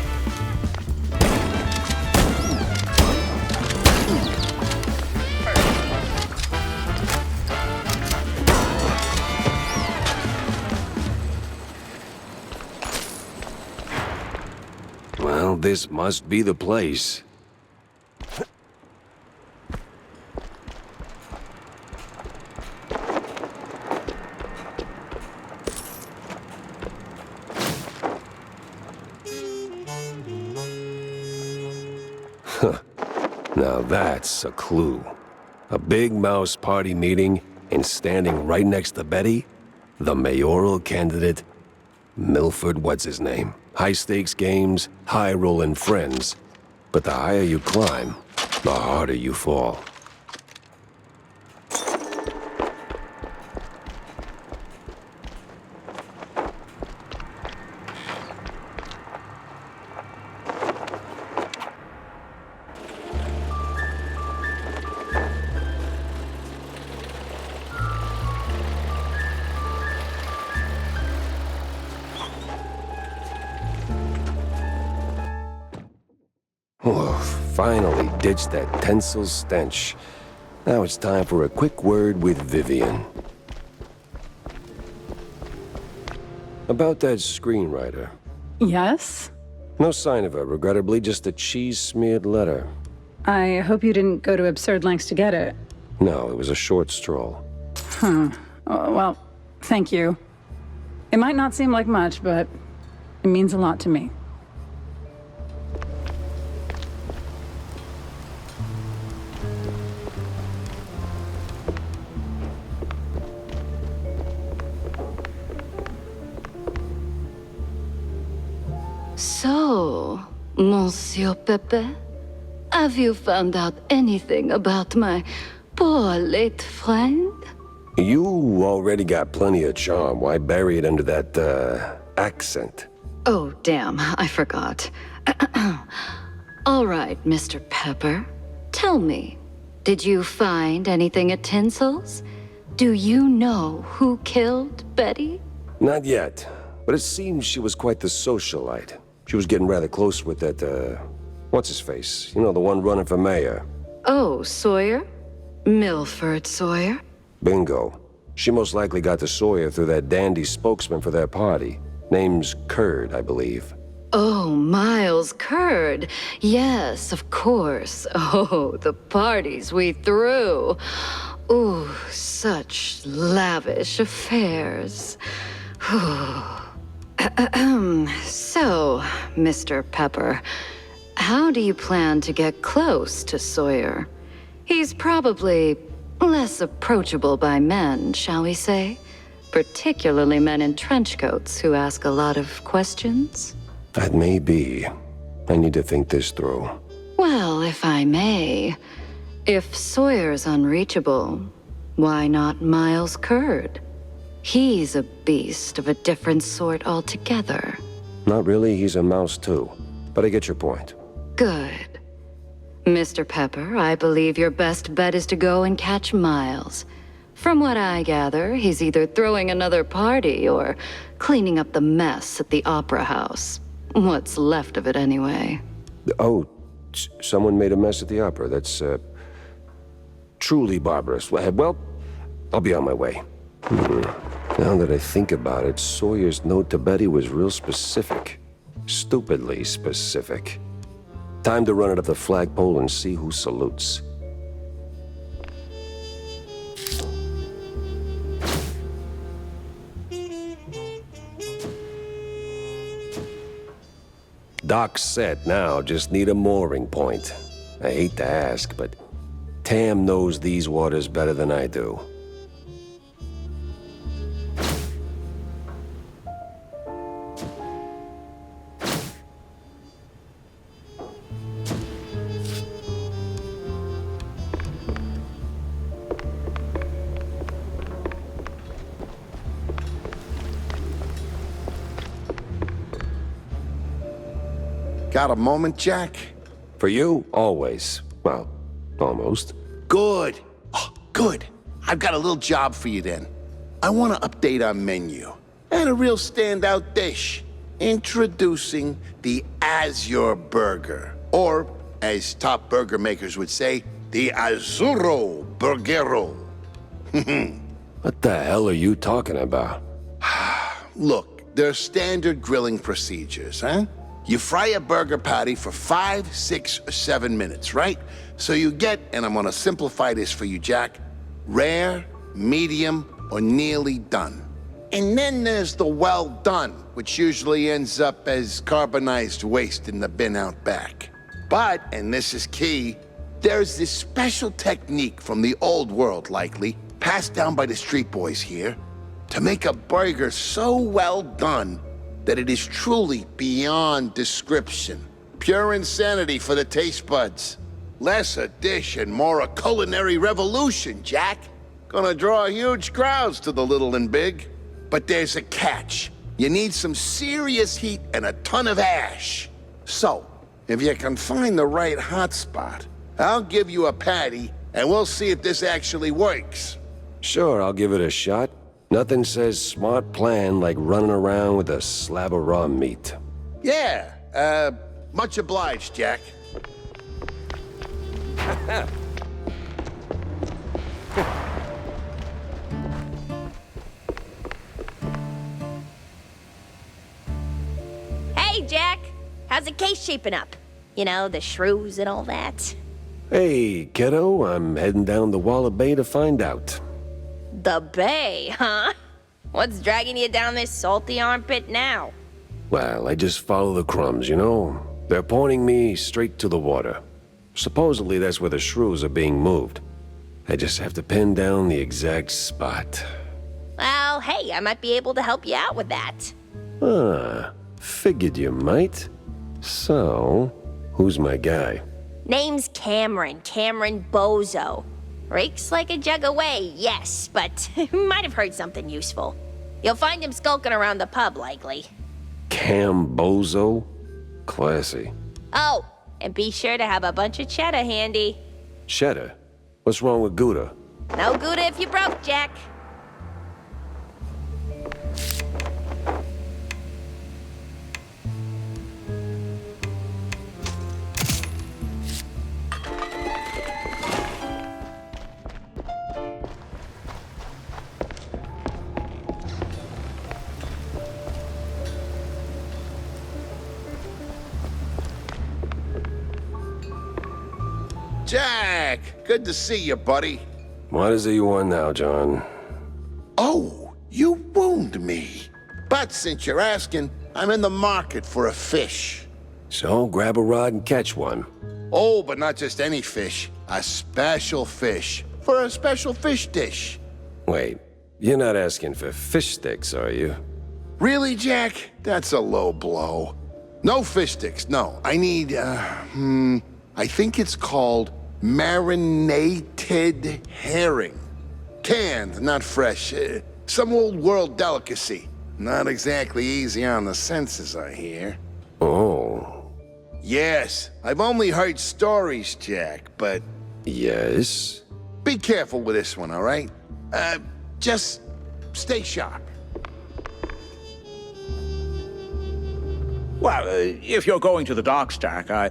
Well, this must be the place. Huh. Now that's a clue. A big mouse party meeting, and standing right next to Betty, the mayoral candidate, Milford, what's his name? High-stakes games, high-rolling friends. But the higher you climb, the harder you fall. Finally ditched that tinsel stench. Now it's time for a quick word with Vivian. About that screenwriter. Yes? No sign of her, regrettably, just a cheese-smeared letter. I hope you didn't go to absurd lengths to get it. No, it was a short stroll. Well, thank you. It might not seem like much, but it means a lot to me. So, Monsieur Pepe, have you found out anything about my poor late friend? You already got plenty of charm. Why bury it under that, accent? Oh, damn, I forgot. All right, Mr. Pepper, tell me, did you find anything at Tinsel's? Do you know who killed Betty? Not yet, but it seems she was quite the socialite. She was getting rather close with that, what's-his-face? You know, the one running for mayor. Oh, Sawyer? Milford Sawyer? Bingo. She most likely got to Sawyer through that dandy spokesman for their party. Name's Curd, I believe. Oh, Miles Curd. Yes, of course. Oh, the parties we threw. Ooh, such lavish affairs. So, Mr. Pepper, how do you plan to get close to Sawyer? He's probably less approachable by men, shall we say? Particularly men in trench coats who ask a lot of questions? That may be. I need to think this through. Well, if I may, if Sawyer's unreachable, why not Miles Curd? He's a beast of a different sort altogether. Not really, he's a mouse too. But I get your point. Good. Mr. Pepper, I believe your best bet is to go and catch Miles. From what I gather, he's either throwing another party or cleaning up the mess at the Opera House. What's left of it, anyway. Oh, someone made a mess at the opera. That's, truly barbarous. Well, I'll be on my way. Now that I think about it, Sawyer's note to Betty was real specific. Stupidly specific. Time to run it up the flagpole and see who salutes. Dock's set now, just need a mooring point. I hate to ask, but Tam knows these waters better than I do. Got a moment, Jack? For you, always. Well, almost. Good. Oh, good. I've got a little job for you then. I want to update our menu. And a real standout dish. Introducing the Azure Burger. Or, as top burger makers would say, the Azzurro Burgero. What the hell are you talking about? Look, there are standard grilling procedures, huh? You fry a burger patty for 5, 6, or 7 minutes, right? So you get, and I'm gonna simplify this for you, Jack, rare, medium, or nearly done. And then there's the well done, which usually ends up as carbonized waste in the bin out back. But, and this is key, There's this special technique from the old world, likely, passed down by the street boys here, to make a burger so well done that it is truly beyond description. Pure insanity for the taste buds. Less a dish and more a culinary revolution, Jack. Gonna draw huge crowds to the little and big. But there's a catch. You need some serious heat and a ton of ash. So, if you can find the right hot spot, I'll give you a patty, and we'll see if this actually works. Sure, I'll give it a shot. Nothing says smart plan like running around with a slab of raw meat. Yeah, much obliged, Jack. Hey, Jack. How's the case shaping up? You know, the shrews and all that. Hey, kiddo, I'm heading down the Walla Bay to find out. The bay, huh? What's dragging you down this salty armpit now? Well, I just follow the crumbs, you know? They're pointing me straight to the water. Supposedly that's where the shrews are being moved. I just have to pin down the exact spot. Well, hey, I might be able to help you out with that. Ah, figured you might. So, who's my guy? Name's Cameron Bozo. Rakes like a jug away, yes, but might have heard something useful. You'll find him skulking around the pub, likely. Bozo? Classy. Oh, and be sure to have a bunch of cheddar handy. Cheddar? What's wrong with Gouda? No Gouda if you broke, Jack. Jack, good to see you, buddy. What is it you want now, John? Oh, you wound me. But since you're asking, I'm in the market for a fish. So, grab a rod and catch one. Oh, but not just any fish. A special fish. For a special fish dish. Wait, you're not asking for fish sticks, are you? Really, Jack? That's a low blow. No fish sticks, no. I need, I think it's called marinated herring. Canned, not fresh. Some old world delicacy. Not exactly easy on the senses, I hear. Oh. Yes, I've only heard stories, Jack, but... Yes? Be careful with this one, all right? Just stay sharp. Well, if you're going to the docks, Jack, I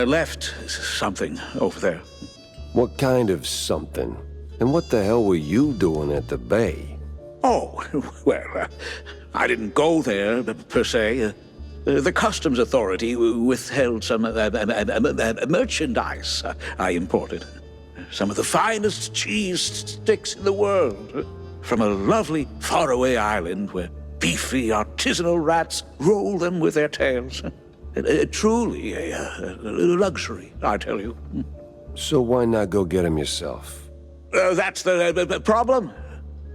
left something over there. What kind of something? And what the hell were you doing at the bay? Oh, well, I didn't go there, per se. The Customs Authority withheld some merchandise I imported. Some of the finest cheese sticks in the world. From a lovely faraway island where beefy artisanal rats roll them with their tails. Truly a luxury, I tell you. So why not go get them yourself? That's the problem.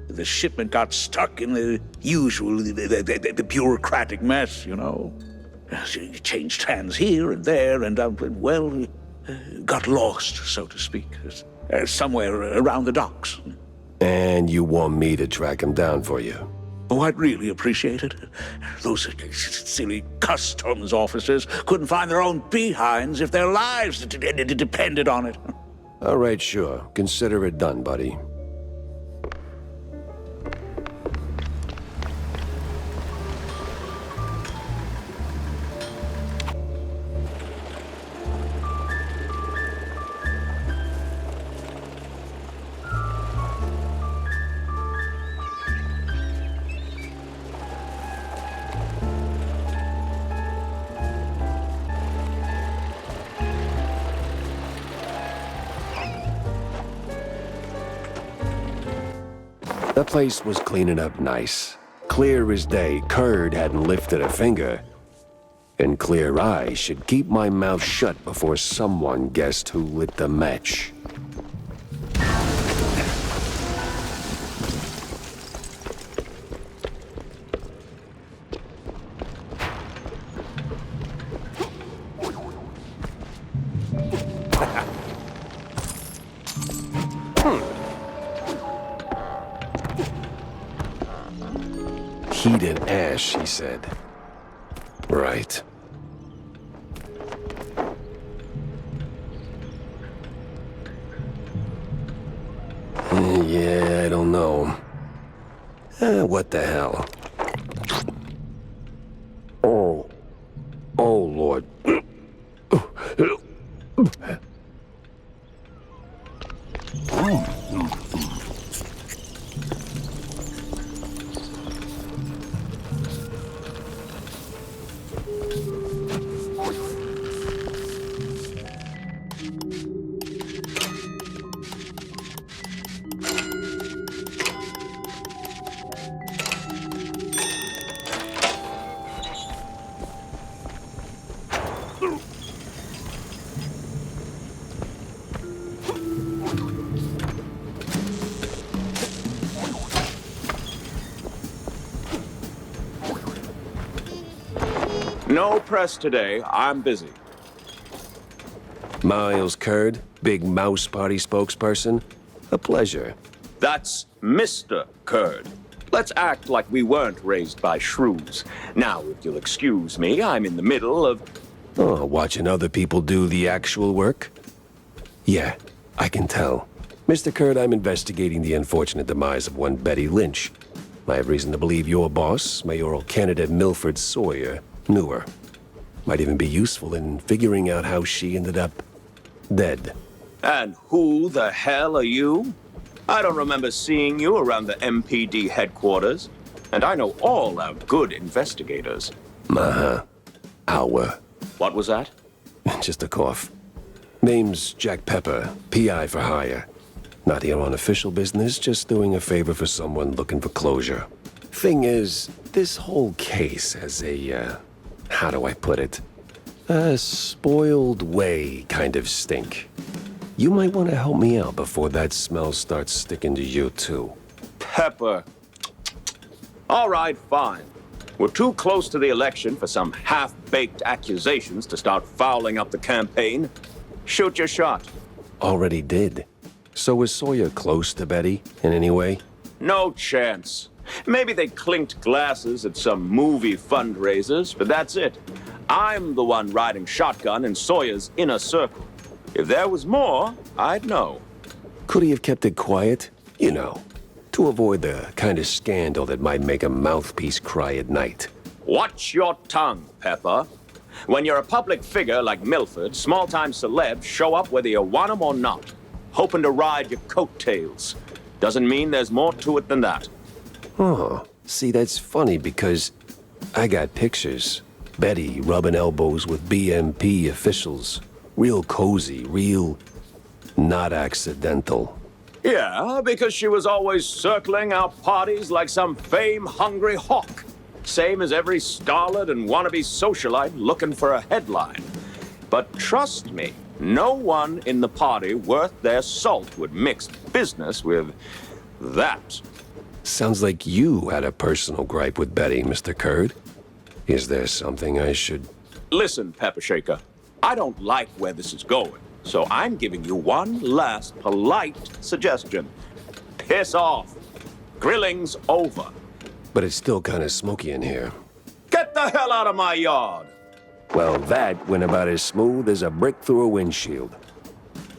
The shipment got stuck in the usual the bureaucratic mess, you know. It changed hands here and there, and well, got lost, so to speak, somewhere around the docks. And you want me to track him down for you? Oh, I'd really appreciate it. Those silly customs officers couldn't find their own behinds if their lives depended on it. All right, sure. Consider it done, buddy. The place was cleaning up nice. Clear as day, Curd hadn't lifted a finger. And clear eyes should keep my mouth shut before someone guessed who lit the match. Heat and ash, he said. Right. Yeah, I don't know. What the hell? Oh. Oh, Lord. No press today. I'm busy. Miles Curd, big Mouse Party spokesperson. A pleasure. That's Mr. Curd. Let's act like we weren't raised by shrews. Now, if you'll excuse me, I'm in the middle of... Oh, watching other people do the actual work? Yeah, I can tell. Mr. Curd, I'm investigating the unfortunate demise of one Betty Lynch. I have reason to believe your boss, mayoral candidate Milford Sawyer, knew her. Might even be useful in figuring out how she ended up dead. And who the hell are you? I don't remember seeing you around the MPD headquarters. And I know all our good investigators. Our. What was that? Just a cough. Name's Jack Pepper, P.I. for hire. Not here on official business, just doing a favor for someone looking for closure. Thing is, this whole case has a, how do I put it? A spoiled way kind of stink. You might want to help me out before that smell starts sticking to you, too. Pepper. All right, fine. We're too close to the election for some half-baked accusations to start fouling up the campaign. Shoot your shot. Already did. So was Sawyer close to Betty in any way? No chance. Maybe they clinked glasses at some movie fundraisers, but that's it. I'm the one riding shotgun in Sawyer's inner circle. If there was more, I'd know. Could he have kept it quiet? You know, to avoid the kind of scandal that might make a mouthpiece cry at night. Watch your tongue, Pepper. When you're a public figure like Milford, small-time celebs show up whether you want them or not, hoping to ride your coattails. Doesn't mean there's more to it than that. Oh, see, that's funny because I got pictures. Betty rubbing elbows with BMP officials. Real cozy, real not accidental. Yeah, because she was always circling our parties like some fame-hungry hawk. Same as every starlet and wannabe socialite looking for a headline. But trust me, no one in the party worth their salt would mix business with that. Sounds like you had a personal gripe with Betty, Mr. Curd. Is there something I should... Listen, Pepper Shaker, I don't like where this is going, so I'm giving you one last polite suggestion. Piss off. Grilling's over. But it's still kind of smoky in here. Get the hell out of my yard! Well, that went about as smooth as a brick through a windshield.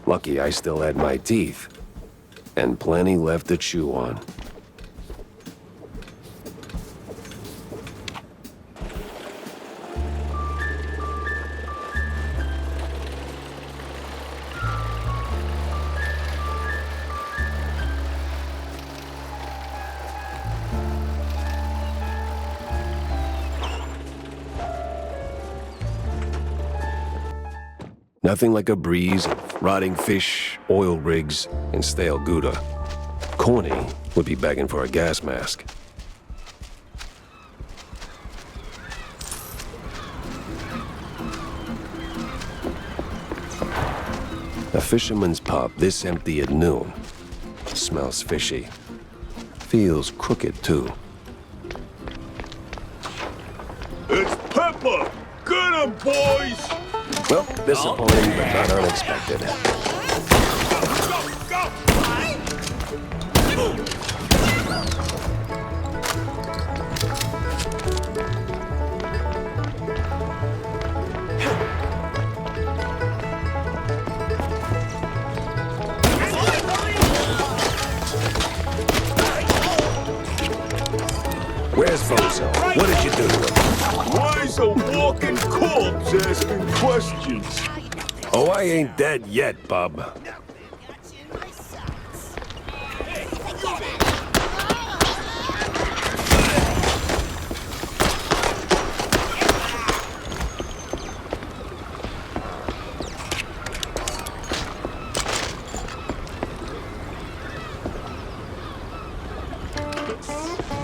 Lucky I still had my teeth. And plenty left to chew on. Nothing like a breeze of rotting fish, oil rigs, and stale Gouda. Corny would be begging for a gas mask. A fisherman's pub this empty at noon. Smells fishy. Feels crooked, too. It's Pepper! Get him, boys! Well, disappointing, but not unexpected. Where's Bozo? What did you do to him? Why's a walking corpse asking questions? Oh, I ain't dead yet, bub.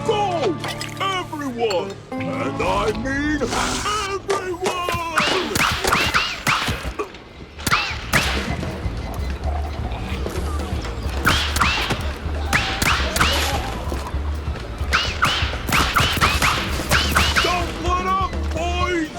Go! Everyone! And I mean everyone! Don't let up, boys!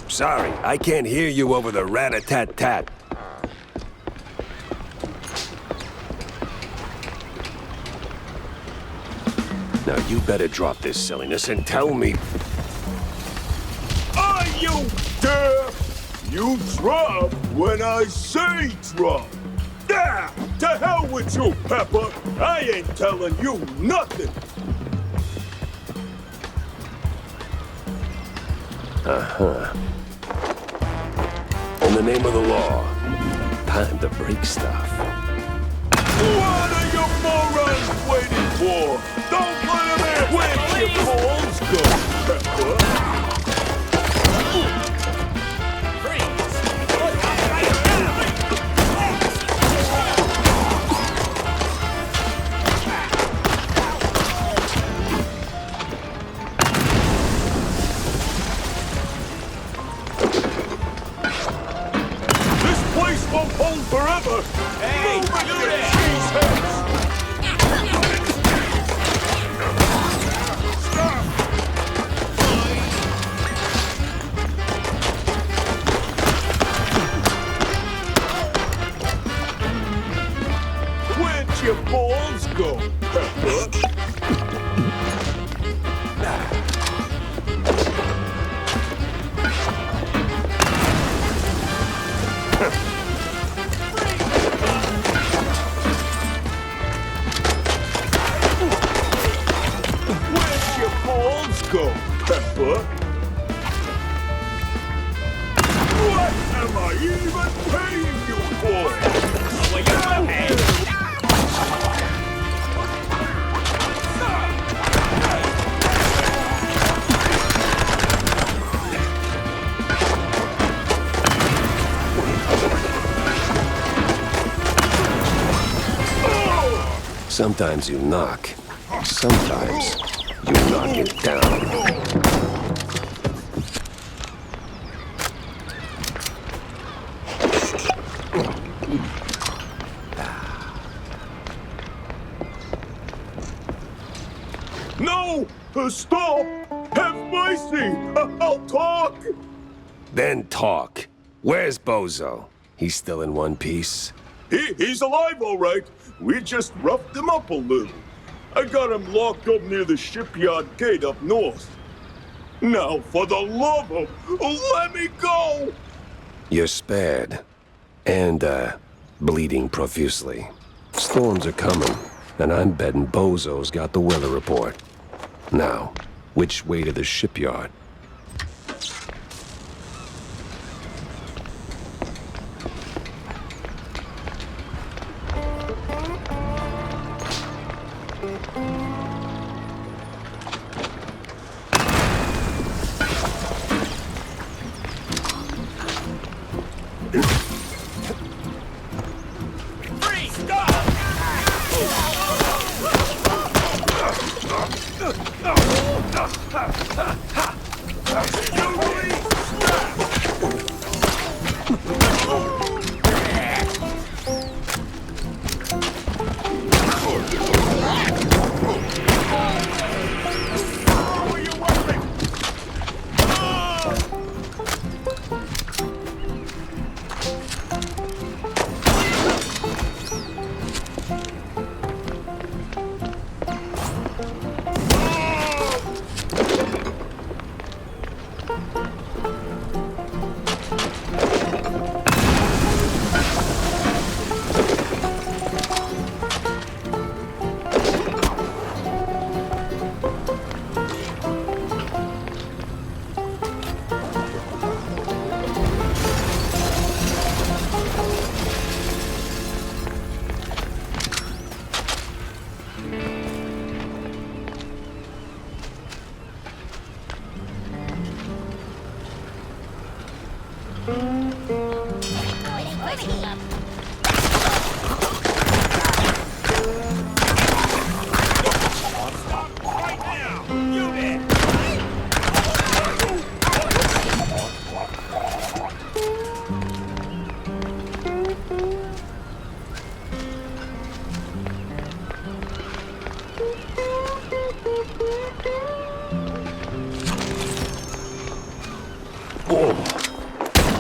Sorry, I can't hear you over the rat-a-tat-tat. Now you better drop this silliness and tell me... Are you deaf? You drop when I say drop. Yeah, to hell with you, Pepper. I ain't telling you nothing. Uh-huh. In the name of the law, time to break stuff. What are you morons waiting for? Don't let him in! Where'd your balls go, Pepper? This place won't hold forever! Hey, move it, you cheeseheads! Where'd your balls go, Pepper? Where'd your balls go, Pepper? What am I even paying you for? Sometimes you knock. Sometimes you knock it down. No! Stop! Have mercy! I'll talk! Then talk. Where's Bozo? He's still in one piece? He's alive, all right. We just roughed him up a little. I got him locked up near the shipyard gate up north. Now, for the love of... let me go! You're spared. And, bleeding profusely. Storms are coming, and I'm betting Bozo's got the weather report. Now, which way to the shipyard?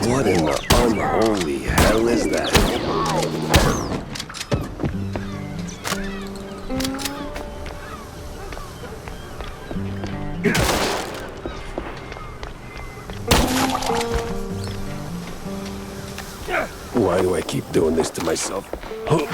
What in the unholy hell is that? Why do I keep doing this to myself? Ugh.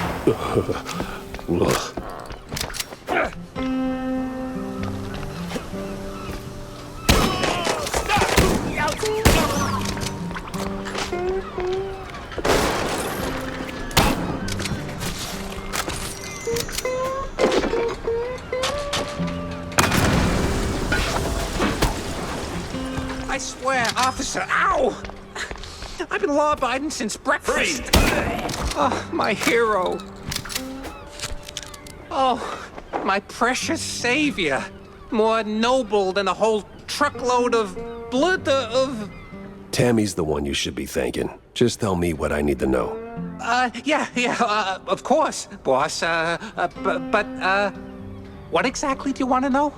I swear, officer, ow! I've been law-abiding since breakfast. Oh, my hero. Oh, my precious savior. More noble than a whole truckload of blood of... Tammy's the one you should be thanking. Just tell me what I need to know. Of course, boss. What exactly do you want to know?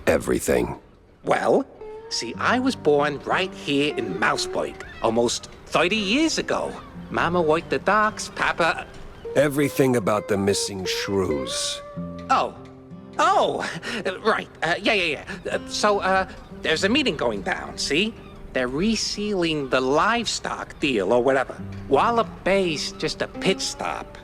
Everything. Well, see, I was born right here in Mouseburg, almost 30 years ago. Mama worked the docks, Papa... Everything about the missing shrews. Oh, right. So, there's a meeting going down, see? They're resealing the livestock deal or whatever. Wallop Bay's just a pit stop.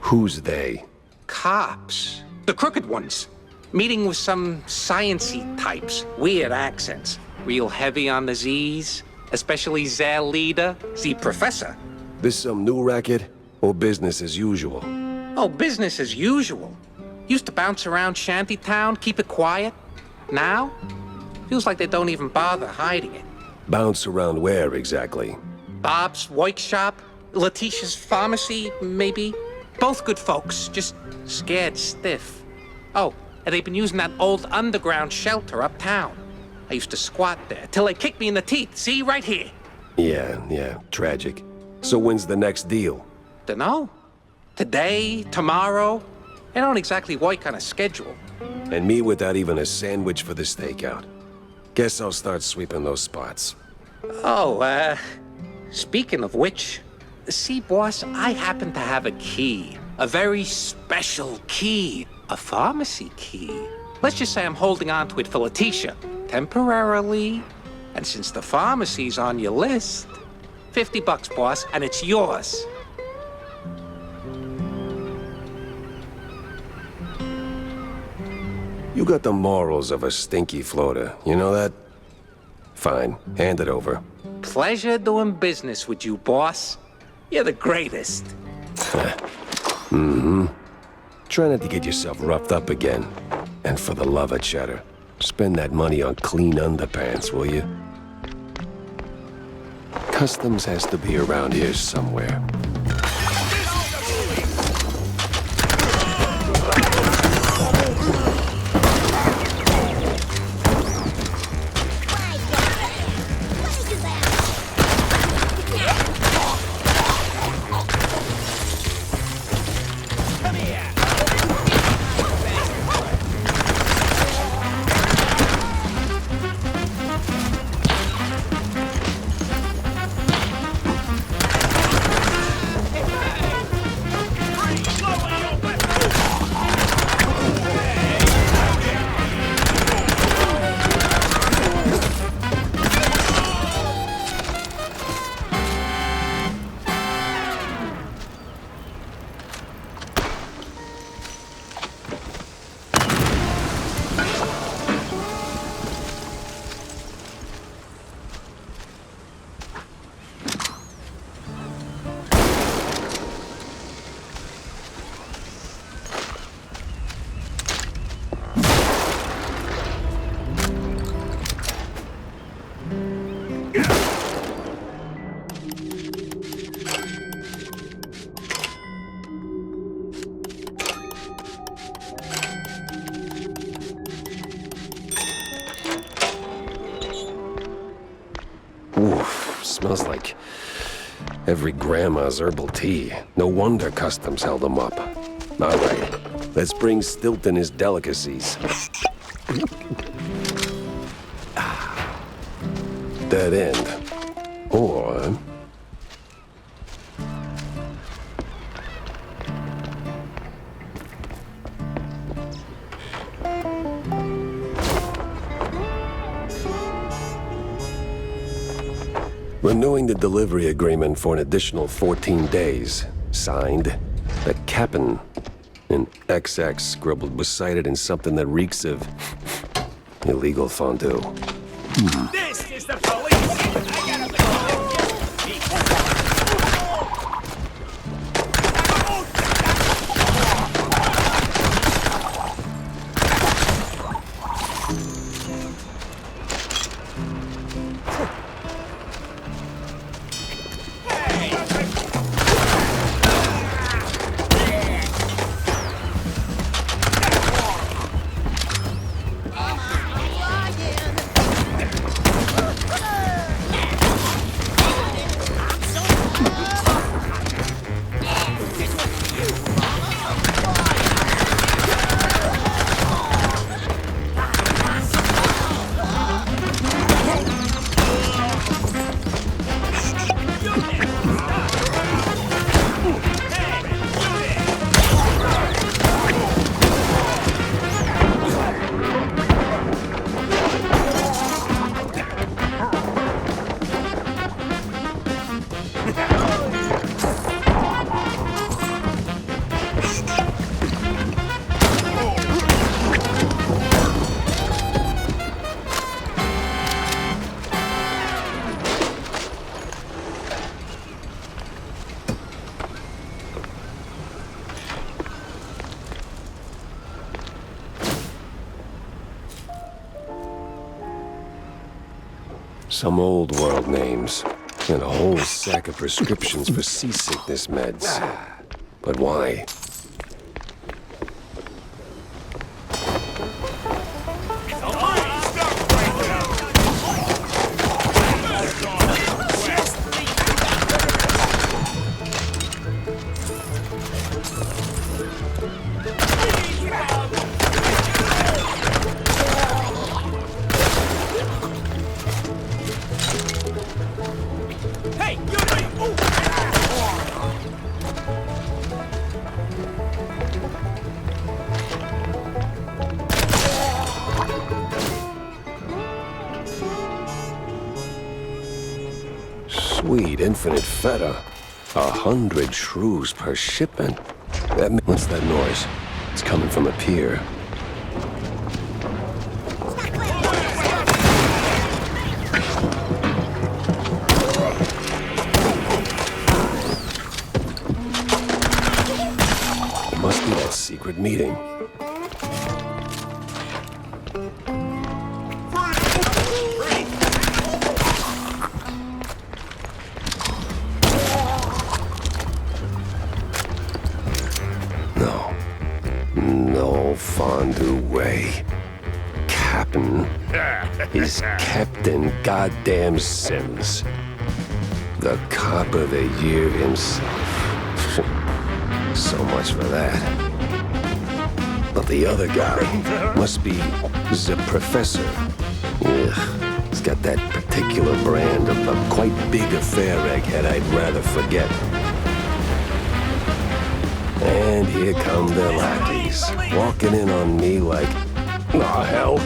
Who's they? Cops. The crooked ones. Meeting with some science-y types. Weird accents. Real heavy on the Z's. Especially their leader, the professor. This some new racket or business as usual? Oh, business as usual. Used to bounce around Shantytown, keep it quiet. Now, feels like they don't even bother hiding it. Bounce around where exactly? Bob's workshop, Letitia's pharmacy, maybe. Both good folks, just scared stiff. Oh, and they've been using that old underground shelter uptown. I used to squat there till they kicked me in the teeth. See, right here. Yeah, tragic. So when's the next deal? Dunno. Today, tomorrow. They don't exactly work on a schedule. And me without even a sandwich for the stakeout. Guess I'll start sweeping those spots. Oh, speaking of which, see, boss, I happen to have a key. A very special key. A pharmacy key. Let's just say I'm holding on to it for Letitia. Temporarily. And since the pharmacy's on your list, $50, boss, and it's yours. You got the morals of a stinky floater, you know that? Fine, hand it over. Pleasure doing business with you, boss. You're the greatest. Mm-hmm. Try not to get yourself roughed up again. And for the love of cheddar, spend that money on clean underpants, will you? Customs has to be around here somewhere. Smells like every grandma's herbal tea. No wonder customs held them up. All right, let's bring Stilton his delicacies. Dead end. Or... renewing the delivery agreement for an additional 14 days. Signed, the Cap'n. An XX scribbled was cited in something that reeks of illegal fondue. This is the police! I gotta... Some old world names, and a whole sack of prescriptions for seasickness meds. But why? Sweet infinite feta. 100 shrews per shipment. What's that noise? It's coming from a pier. It must be that secret meeting. Fondue way. Cap'n is Captain Goddamn Sims. The cop of the year himself. So much for that. But the other guy must be the professor. Ugh, he's got that particular brand of a quite big affair egghead I'd rather forget. And here come the lackeys, walking in on me like, oh, hell.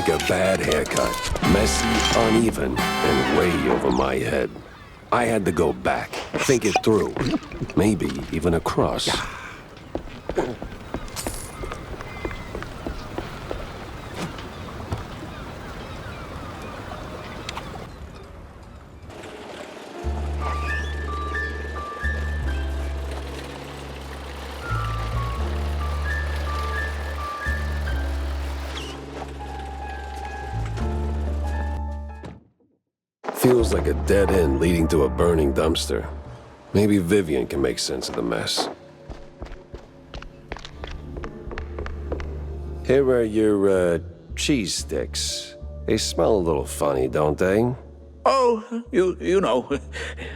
like a bad haircut. Messy, uneven, and way over my head. I had to go back, think it through. Maybe even across. Feels like a dead end leading to a burning dumpster. Maybe Vivian can make sense of the mess. Here are your, cheese sticks. They smell a little funny, don't they? Oh, you know,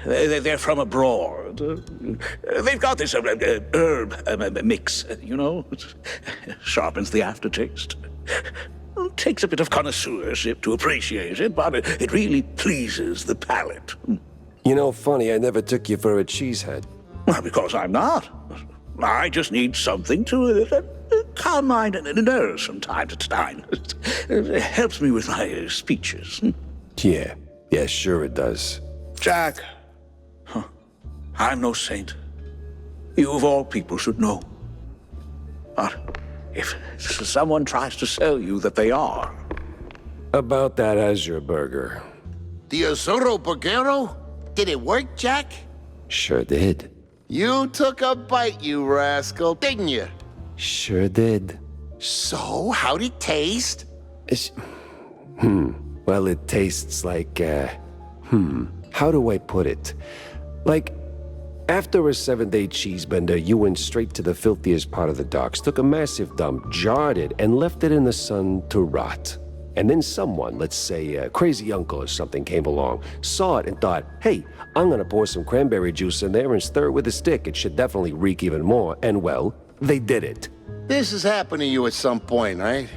they're from abroad. They've got this herb mix, you know. Sharpens the aftertaste. Takes a bit of connoisseurship to appreciate it, but it really pleases the palate. You know, funny, I never took you for a cheesehead. Well, because I'm not. I just need something to calm my nerves from time to time. It helps me with my speeches. Yeah, sure it does. Jack, I'm no saint. You of all people should know. But if someone tries to sell you that they are... About that Azure burger. The Azuro Burgero? Did it work, Jack? Sure did. You took a bite, you rascal, didn't you? Sure did. So, how'd it taste? Well, it tastes like, how do I put it? Like, after a 7-day cheese bender, you went straight to the filthiest part of the docks, took a massive dump, jarred it, and left it in the sun to rot. And then someone, let's say a crazy uncle or something, came along, saw it and thought, hey, I'm gonna pour some cranberry juice in there and stir it with a stick. It should definitely reek even more. And well, they did it. This has happened to you at some point, right?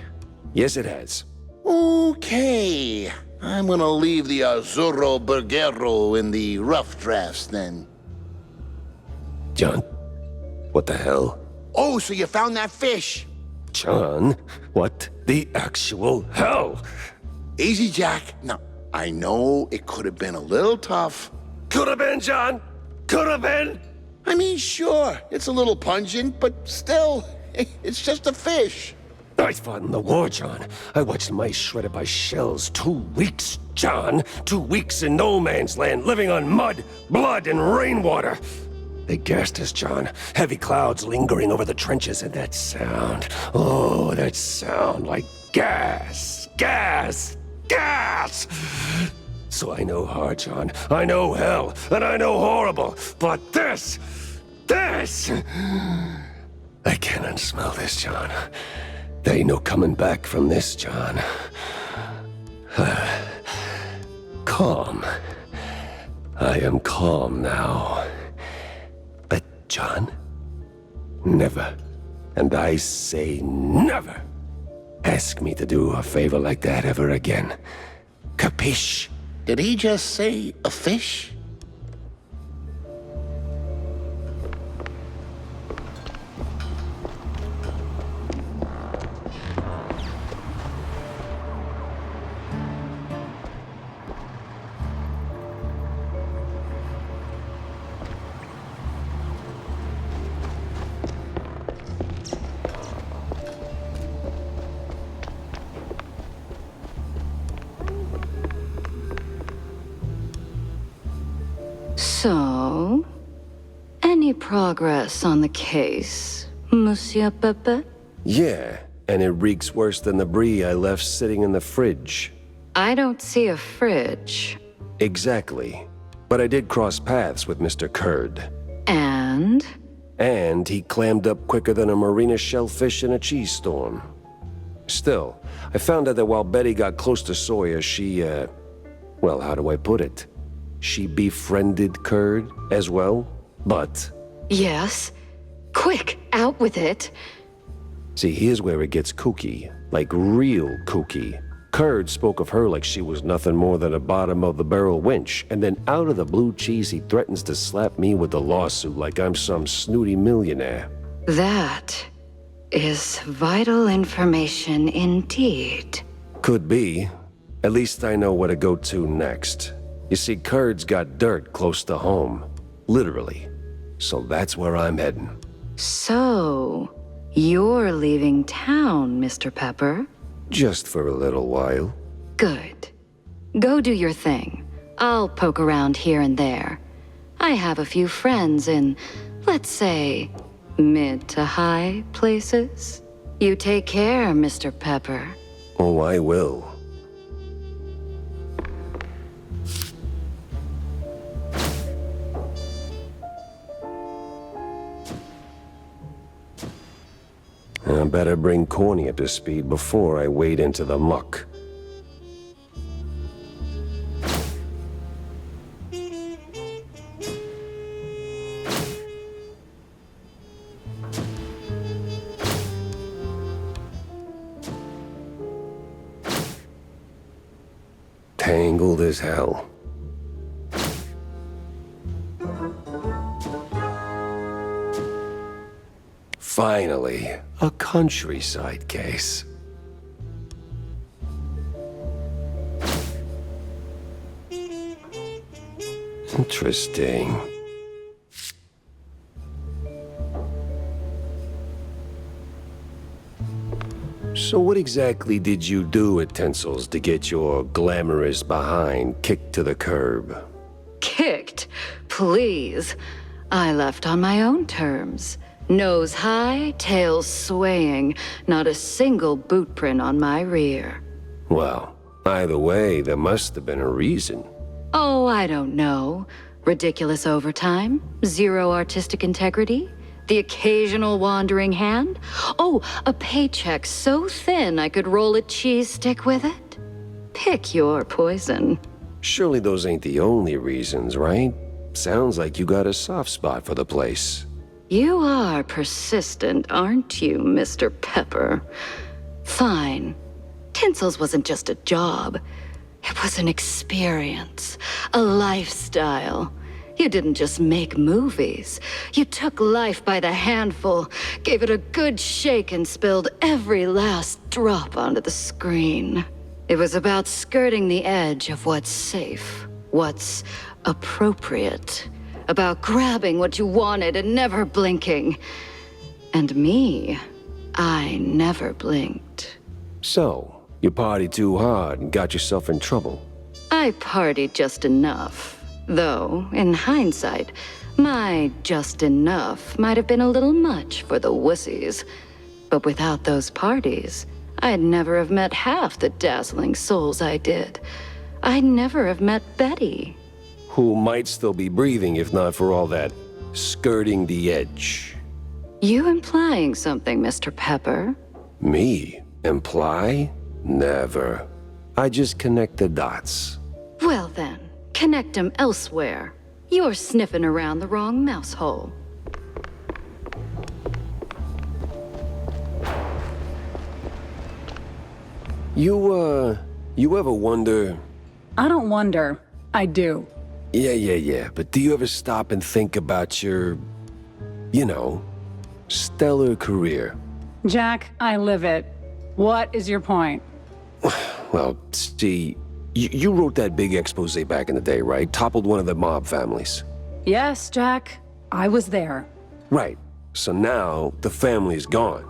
Yes, it has. Okay. I'm gonna leave the Azuro Burgero in the rough drafts then. John, what the hell? Oh, so you found that fish? John, what the actual hell? Easy, Jack. Now, I know it could have been a little tough. Could have been, John. Could have been. I mean, sure, it's a little pungent, but still, it's just a fish. I fought in the war, John. I watched mice shredded by shells. 2 weeks, John. 2 weeks in no man's land, living on mud, blood, and rainwater. They gassed us, John. Heavy clouds lingering over the trenches, and that sound. Oh, that sound like gas, gas, gas. So I know hard, John. I know hell, and I know horrible. But this... I cannot smell this, John. There ain't no coming back from this, John. Calm. I am calm now. But, John, never, and I say never, ask me to do a favor like that ever again. Capiche? Did he just say a fish? So, any progress on the case, Monsieur Pepe? Yeah, and it reeks worse than the brie I left sitting in the fridge. I don't see a fridge. Exactly. But I did cross paths with Mr. Curd. And? And he clammed up quicker than a marina shellfish in a cheese storm. Still, I found out that while Betty got close to Sawyer, she, well, how do I put it? She befriended Curd as well, but... Yes. Quick, out with it. See, here's where it gets kooky. Like real kooky. Curd spoke of her like she was nothing more than a bottom-of-the-barrel wench, and then out of the blue cheese he threatens to slap me with a lawsuit like I'm some snooty millionaire. That is vital information indeed. Could be. At least I know where to go to next. You see, Kurd's got dirt close to home. Literally. So that's where I'm heading. So, you're leaving town, Mr. Pepper? Just for a little while. Good. Go do your thing. I'll poke around here and there. I have a few friends in, let's say, mid to high places. You take care, Mr. Pepper. Oh, I will. I better bring Corny up to speed before I wade into the muck. Tangled as hell. Finally, a countryside case. Interesting. So what exactly did you do at Tinsel's to get your glamorous behind kicked to the curb? Kicked? Please. I left on my own terms. Nose high, tail swaying, not a single boot print on my rear. Well, either way, there must have been a reason. Oh, I don't know. Ridiculous overtime? Zero artistic integrity? The occasional wandering hand? Oh, a paycheck so thin I could roll a cheese stick with it? Pick your poison. Surely those ain't the only reasons, right? Sounds like you got a soft spot for the place. You are persistent, aren't you, Mr. Pepper? Fine. Tinsel's wasn't just a job. It was an experience, a lifestyle. You didn't just make movies. You took life by the handful, gave it a good shake, and spilled every last drop onto the screen. It was about skirting the edge of what's safe, what's appropriate, about grabbing what you wanted and never blinking. And me, I never blinked. So, you partied too hard and got yourself in trouble. I partied just enough. Though, in hindsight, my just enough might have been a little much for the wussies. But without those parties, I'd never have met half the dazzling souls I did. I'd never have met Betty. Who might still be breathing if not for all that skirting the edge. You implying something, Mr. Pepper? Me? Imply? Never. I just connect the dots. Well then, connect them elsewhere. You're sniffing around the wrong mouse hole. You ever wonder... I don't wonder. I do. Yeah. But do you ever stop and think about your, you know, stellar career? Jack, I live it. What is your point? Well, see, you wrote that big expose back in the day, right? Toppled one of the mob families. Yes, Jack. I was there. Right. So now the family's gone.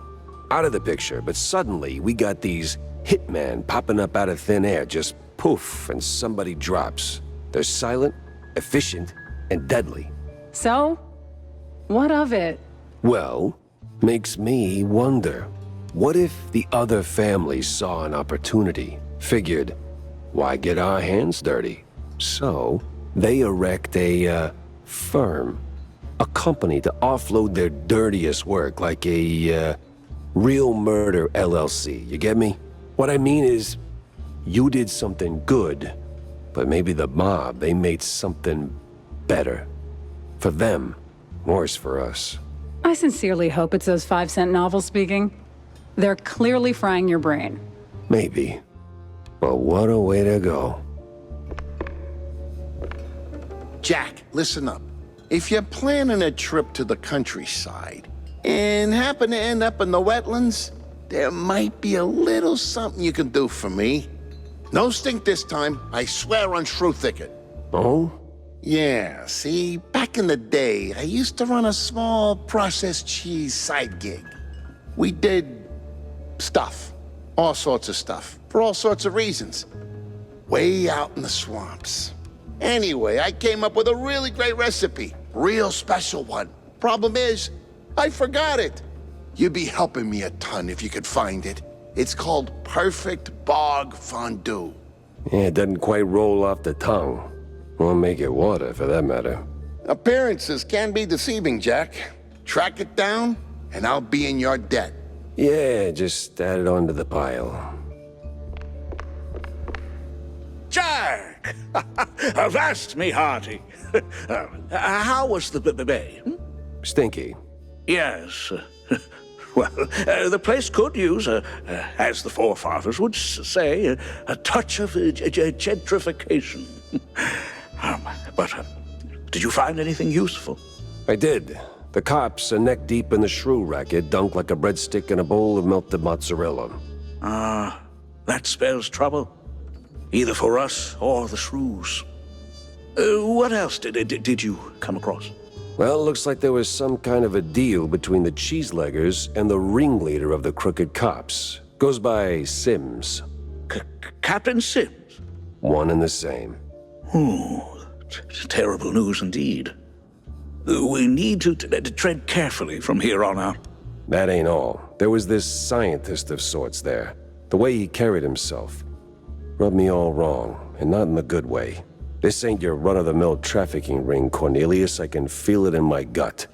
Out of the picture, but suddenly we got these hitmen popping up out of thin air, just poof, and somebody drops. They're silent, efficient, and deadly. So? What of it? Well, makes me wonder. What if the other families saw an opportunity, figured, why get our hands dirty? So, they erect a, firm. A company to offload their dirtiest work, like a, Real Murder LLC, you get me? What I mean is, you did something good, but maybe the mob, they made something better. For them, worse for us. I sincerely hope it's those 5-cent novels speaking. They're clearly frying your brain. Maybe. But what a way to go. Jack, listen up. If you're planning a trip to the countryside and happen to end up in the wetlands, there might be a little something you can do for me. No stink this time. I swear on Shrew Thicket. Oh? Yeah, see, back in the day, I used to run a small processed cheese side gig. We did stuff. All sorts of stuff. For all sorts of reasons. Way out in the swamps. Anyway, I came up with a really great recipe. Real special one. Problem is, I forgot it. You'd be helping me a ton if you could find it. It's called Perfect Bog Fondue. Yeah, it doesn't quite roll off the tongue. Or make it water, for that matter. Appearances can be deceiving, Jack. Track it down, and I'll be in your debt. Yeah, just add it onto the pile. Jack! Avast me hearty. How was the bay? Stinky. Yes. Well, the place could use, as the forefathers would say, a touch of gentrification. But did you find anything useful? I did. The cops are neck deep in the shrew racket, dunked like a breadstick in a bowl of melted mozzarella. Ah, that spells trouble. Either for us or the shrews. What else did you come across? Well, looks like there was some kind of a deal between the cheeseleggers and the ringleader of the crooked cops. Goes by Sims. Captain Sims? One and the same. Terrible news indeed. We need to tread carefully from here on out. That ain't all. There was this scientist of sorts there. The way he carried himself rubbed me all wrong, and not in the good way. This ain't your run-of-the-mill trafficking ring, Cornelius. I can feel it in my gut.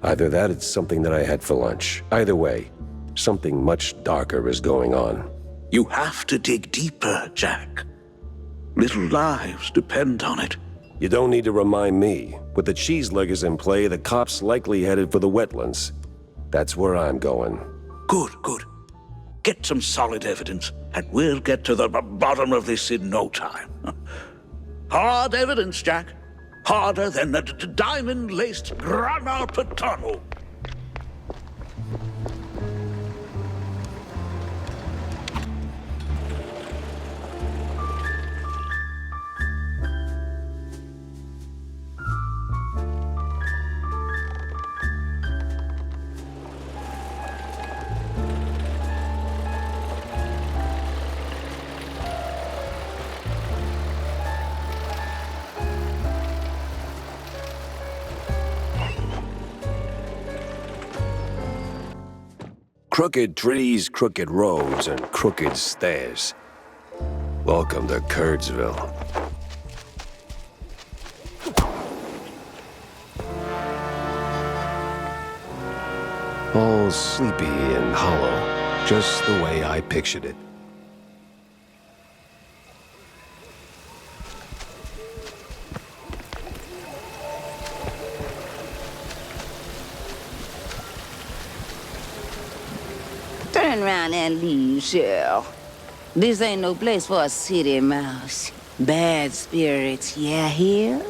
Either that, it's something that I had for lunch. Either way, something much darker is going on. You have to dig deeper, Jack. Little lives depend on it. You don't need to remind me. With the cheeseleggers in play, the cops likely headed for the wetlands. That's where I'm going. Good. Get some solid evidence, and we'll get to the bottom of this in no time. Hard evidence, Jack. Harder than the diamond-laced grana padano. Crooked trees, crooked roads, and crooked stairs. Welcome to Curdsville. All sleepy and hollow, just the way I pictured it. Turn around and leave, Cheryl. This ain't no place for a city mouse. Bad spirits, yeah, here?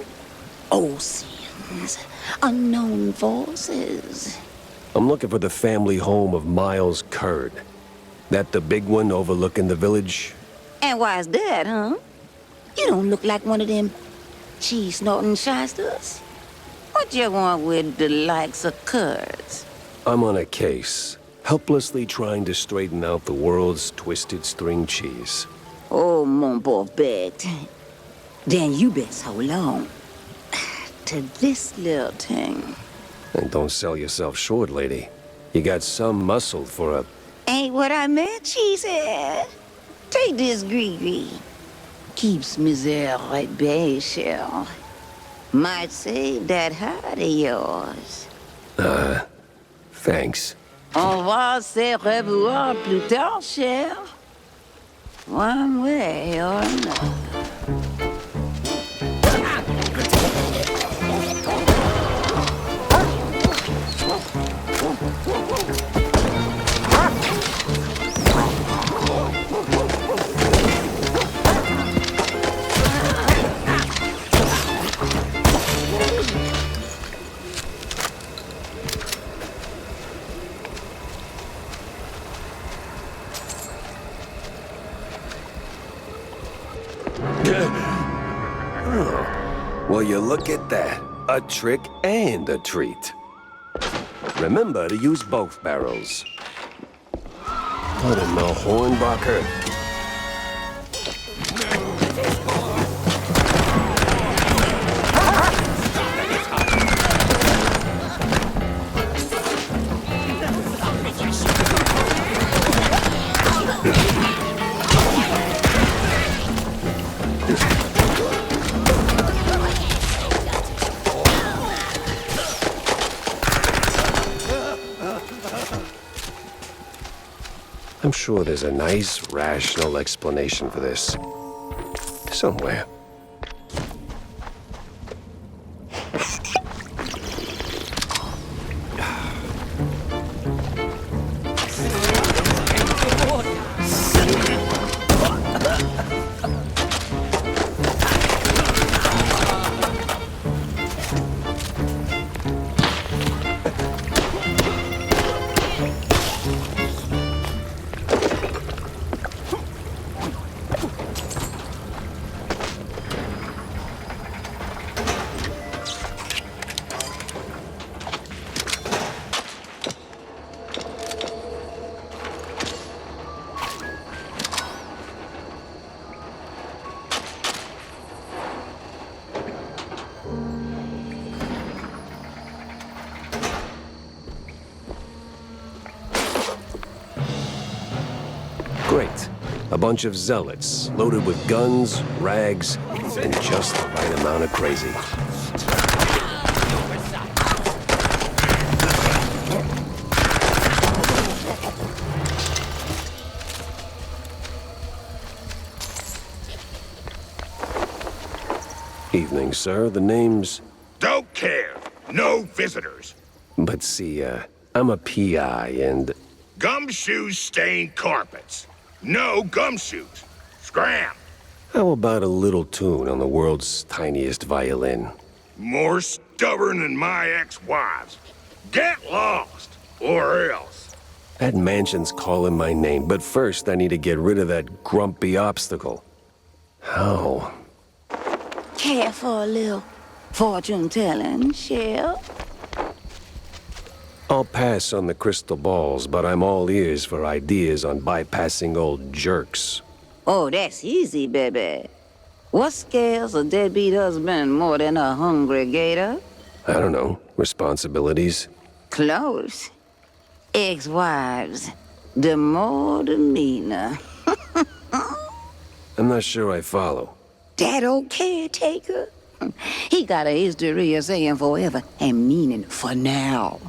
Old sins, unknown forces. I'm looking for the family home of Miles Curd. That the big one overlooking the village? And why's that, huh? You don't look like one of them cheese-snorting shysters. What you want with the likes of Curds? I'm on a case, helplessly trying to straighten out the world's twisted string cheese. Oh, mon pauvre bête. Then you best hold on to this little thing. And don't sell yourself short, lady. You got some muscle for a... Ain't what I meant, cheesehead. Take this gree-gree. Keeps misère right bay, Cheryl. Might save that heart of yours. Thanks. On va se revoir plus tard, cher. One way or another. Well, you look at that. A trick and a treat. Remember to use both barrels. What in the Hornbacher? I'm sure there's a nice, rational explanation for this. Somewhere. Great. A bunch of zealots, loaded with guns, rags, and just the right amount of crazy. Evening, sir. The name's... Don't care. No visitors. But see, I'm a P.I. and... Gumshoes stain carpets. No gumshoes. Scram. How about a little tune on the world's tiniest violin? More stubborn than my ex-wives. Get lost, or else. That mansion's calling my name, but first I need to get rid of that grumpy obstacle. How? Care for a little fortune-telling, Shell? I'll pass on the crystal balls, but I'm all ears for ideas on bypassing old jerks. Oh, that's easy, baby. What scares a deadbeat husband more than a hungry gator? I don't know. Responsibilities? Close. Ex-wives. The more the meaner. I'm not sure I follow. That old caretaker? He got a history of saying forever and meaning for now.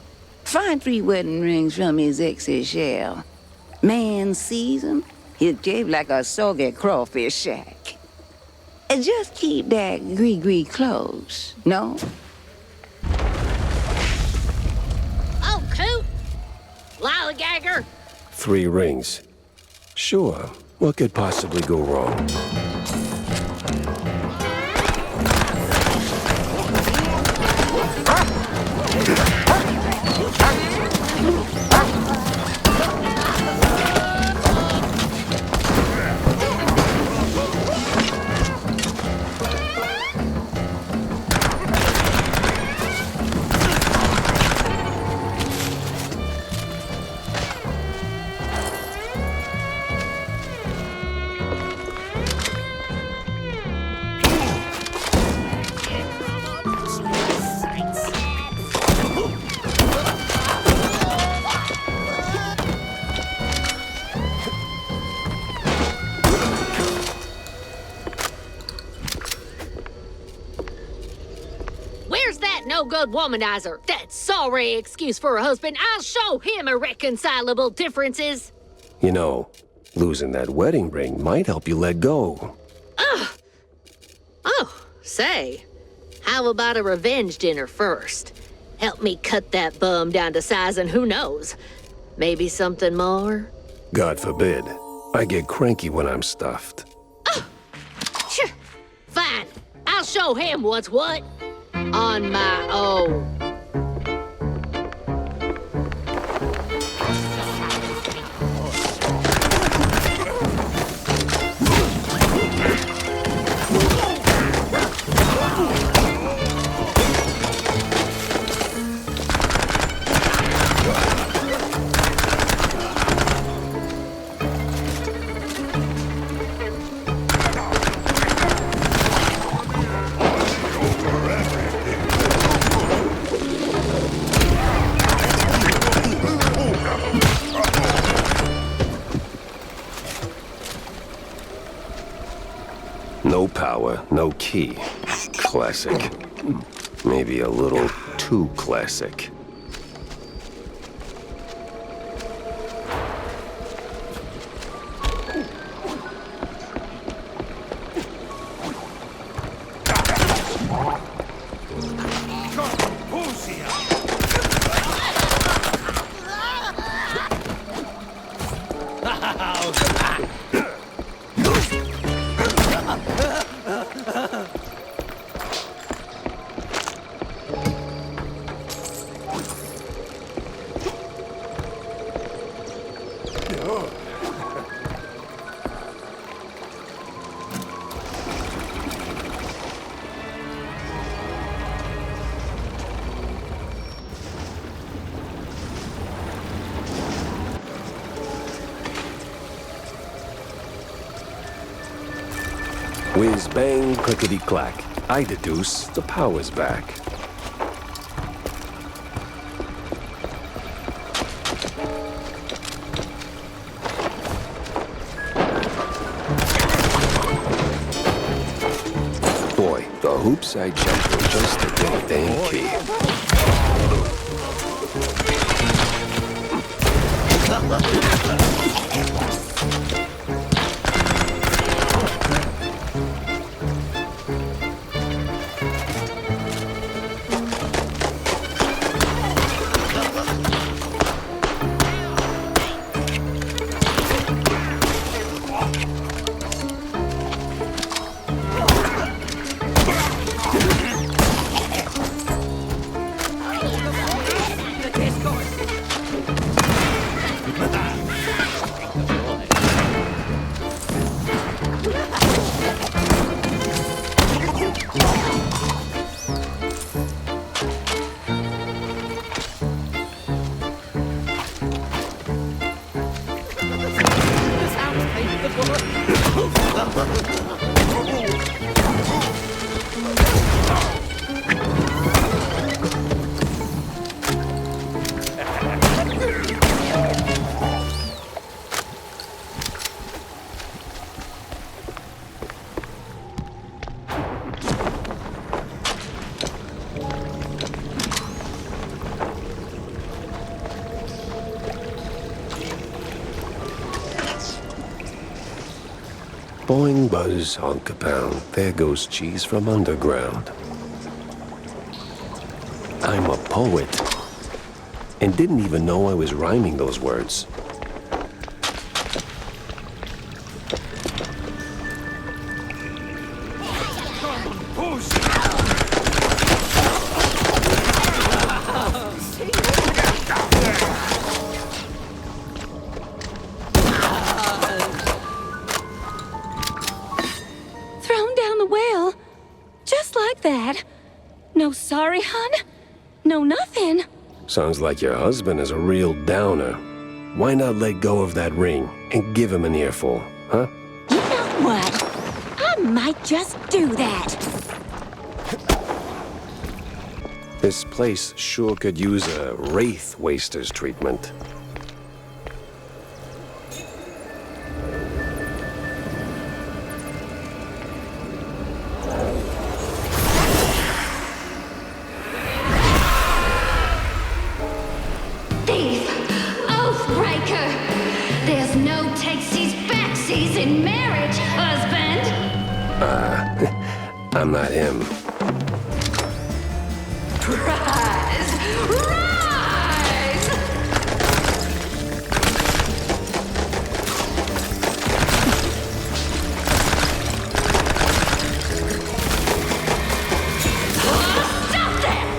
Find 3 wedding rings from his ex's shell. Man sees him, he'll shave like a soggy crawfish shack. And just keep that gree-gree close, no? Oh, coot! Lollygagger! 3 rings. Sure. What could possibly go wrong? No-good womanizer. That sorry excuse for a husband. I'll show him irreconcilable differences. You know, losing that wedding ring might help you let go. Ugh. Oh, say, how about a revenge dinner first? Help me cut that bum down to size and who knows, maybe something more? God forbid. I get cranky when I'm stuffed. Oh. Fine. I'll show him what's what. On my own. No power, no key. Classic. Maybe a little too classic. Whiz bang, clickety clack. I deduce the power's back. Boy, the hoops I jumped were just to get a dang key. Boing, buzz, honk a pound. There goes cheese from underground. I'm a poet. And didn't even know I was rhyming those words. Sorry, hon? No, nothing. Sounds like your husband is a real downer. Why not let go of that ring and give him an earful, huh? You know what? I might just do that. This place sure could use a wraith waster's treatment. I'm not him. Rise! Rise! Stop that!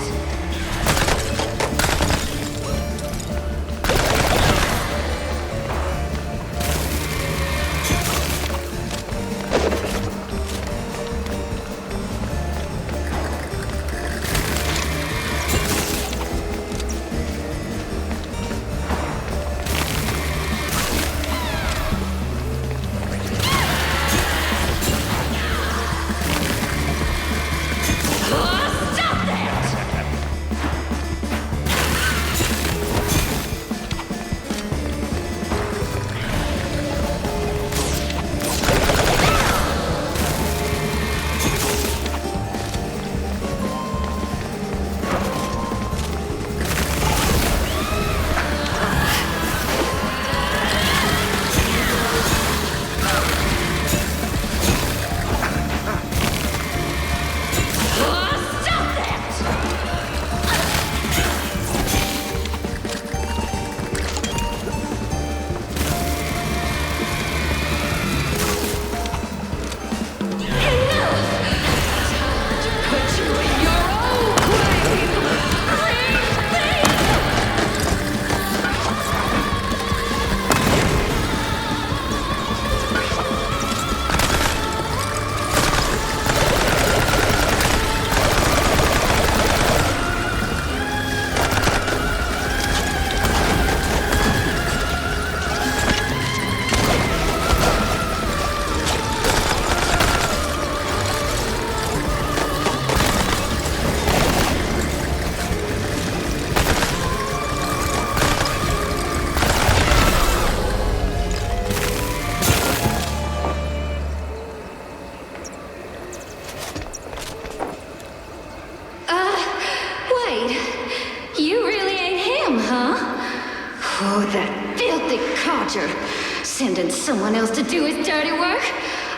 Sending someone else to do his dirty work?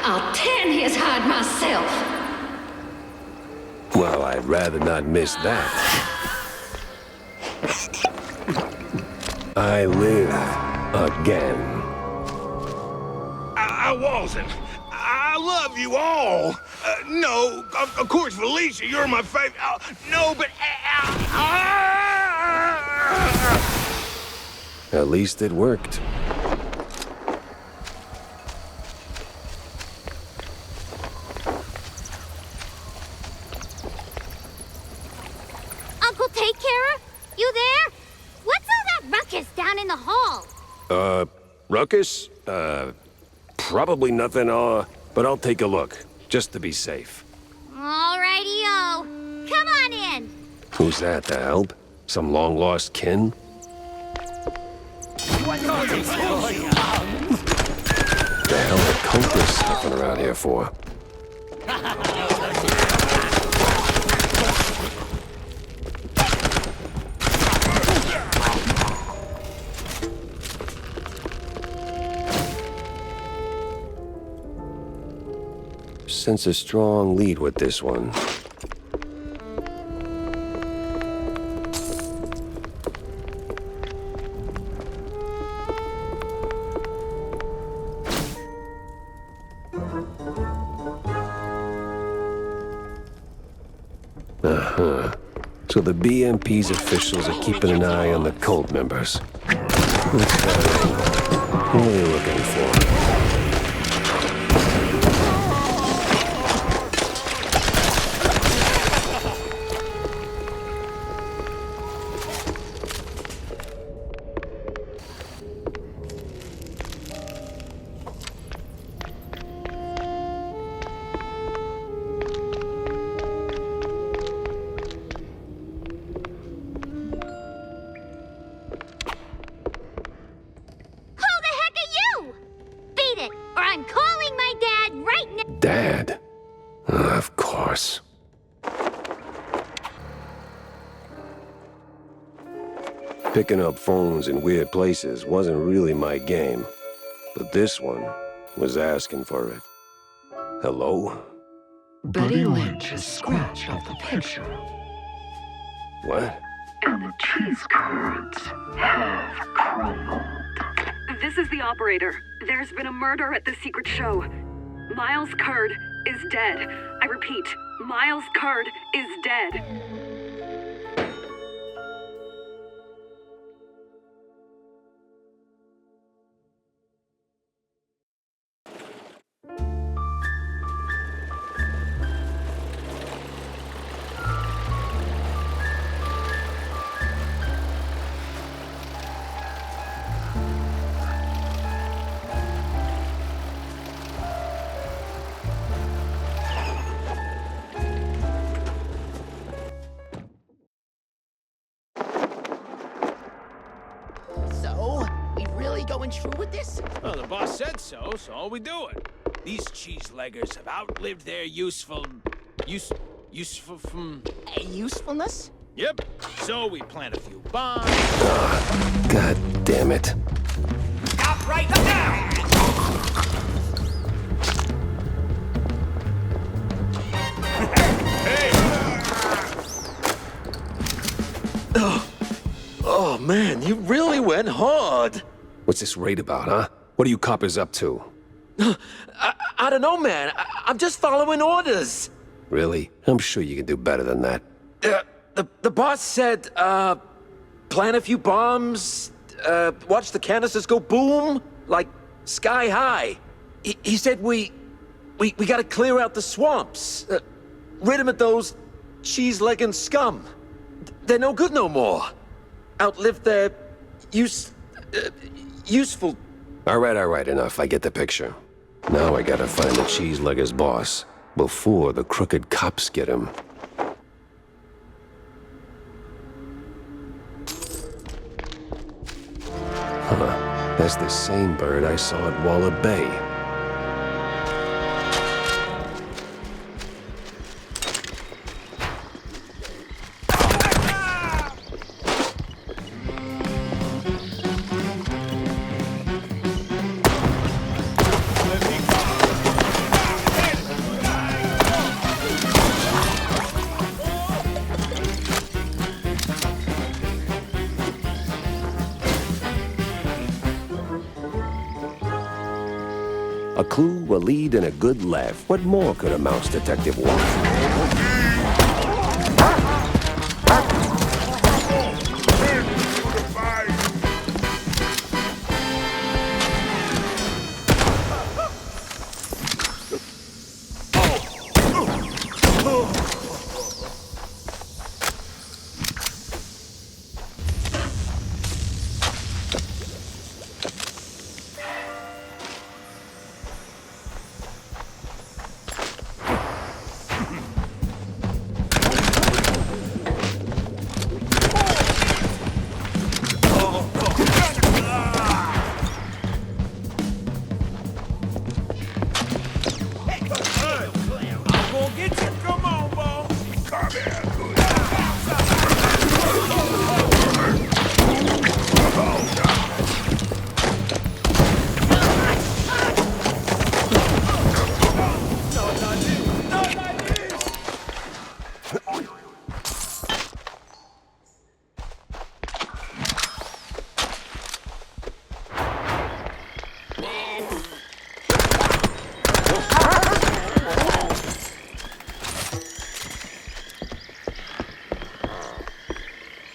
I'll tan his hide myself. Well, I'd rather not miss that. I live again. I wasn't. I love you all. No, of course, Felicia, you're my favorite. No, but... At least it worked. Uncle Take Carer? You there? What's all that ruckus down in the hall? Ruckus? Probably nothing, but I'll take a look, just to be safe. Alrighty-o. Come on in. Who's that, the help? Some long-lost kin? The hell are cultists sniffing around here for? Sense a strong lead with this one. So the BMP's officials are keeping an eye on the cult members. What's that? What are they looking for? Dad? Of course. Picking up phones in weird places wasn't really my game, but this one was asking for it. Hello? Betty Lynch has scratched off the picture. What? And the cheese curds have crumbled. This is the operator. There's been a murder at the secret show. Miles Curd is dead. I repeat, Miles Curd is dead. Going true with this? Well, the boss said so, so we do it. These cheese-leggers have outlived their usefulness? Yep. So we plant a few bombs. Oh, God damn it. Stop right now! Oh, man, you really went hard. What's this raid about, huh? What are you coppers up to? I don't know, man. I'm just following orders. Really? I'm sure you can do better than that. The boss said, plant a few bombs, watch the canisters go boom, like sky high. He said we gotta clear out the swamps, rid them of those cheese-legging scum. They're no good no more. Outlived their useful... All right, enough. I get the picture. Now I gotta find the cheese-legger's boss before the crooked cops get him. Huh. That's the same bird I saw at Waller Bay. A clue, a lead, and a good laugh. What more could a mouse detective want?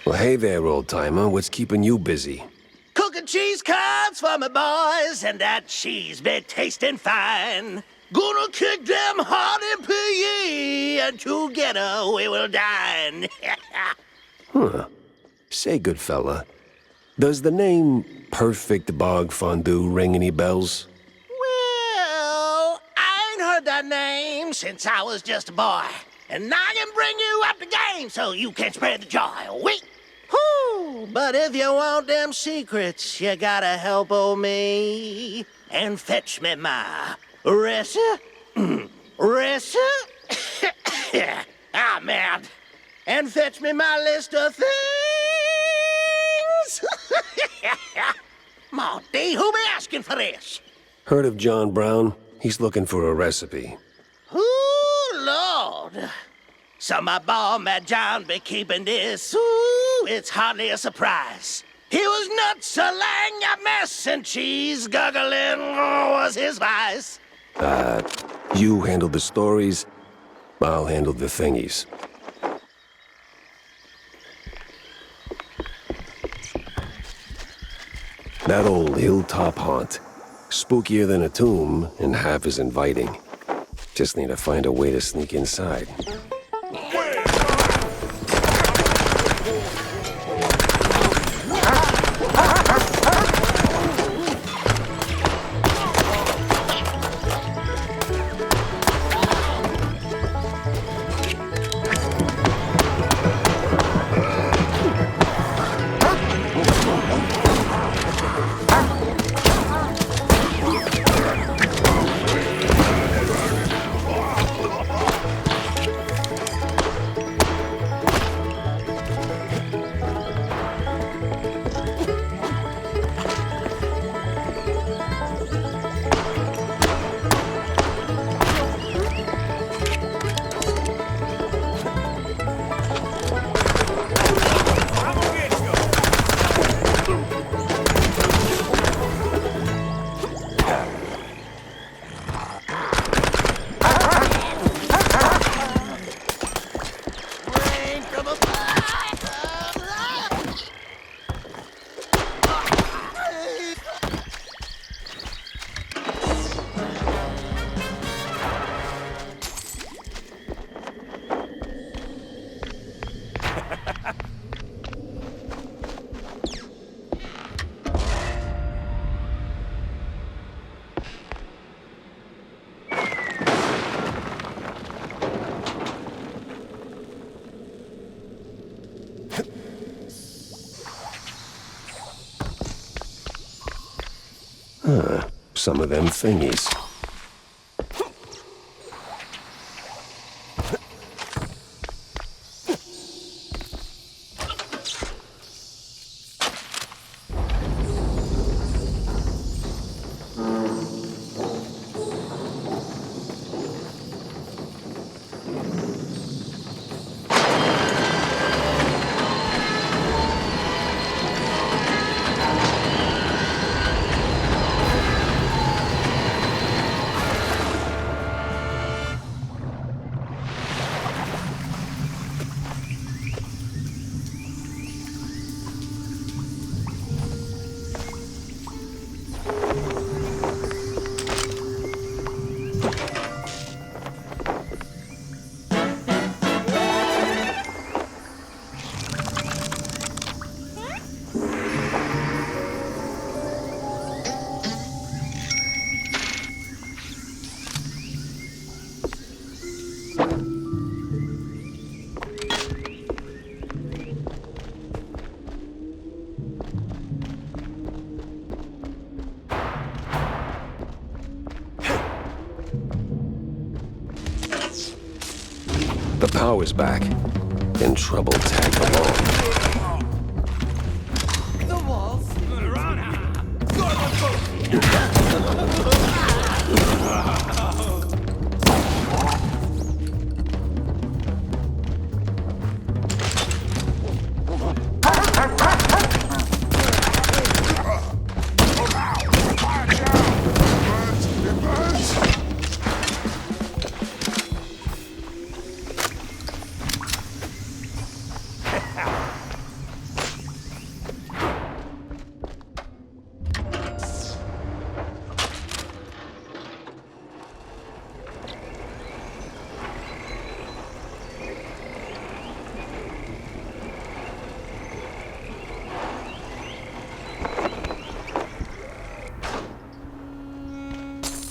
Well, hey there, old-timer. What's keeping you busy? Cooking cheese curds for my boys, and that cheese be tasting fine. Gonna kick them hard in P.I, and together we will dine. Huh. Say, good fella, does the name Perfect Bog Fondue ring any bells? Well, I ain't heard that name since I was just a boy. And I can bring you up the game so you can spread the joy. Wait. Whew. But if you want them secrets, you gotta help old me and fetch me my recipe. Ah, man. And fetch me my list of things. Monty, who be asking for this? Heard of John Brown? He's looking for a recipe. Ooh, Lord. So my boy, Mad John, be keeping this. Ooh, it's hardly a surprise. He was nuts, a lang, a mess, and cheese guggling was his vice. You handle the stories, I'll handle the thingies. That old hilltop haunt. Spookier than a tomb, and half as inviting. Just need to find a way to sneak inside. Some of them thingies. The power's back, and trouble tagged along. The walls.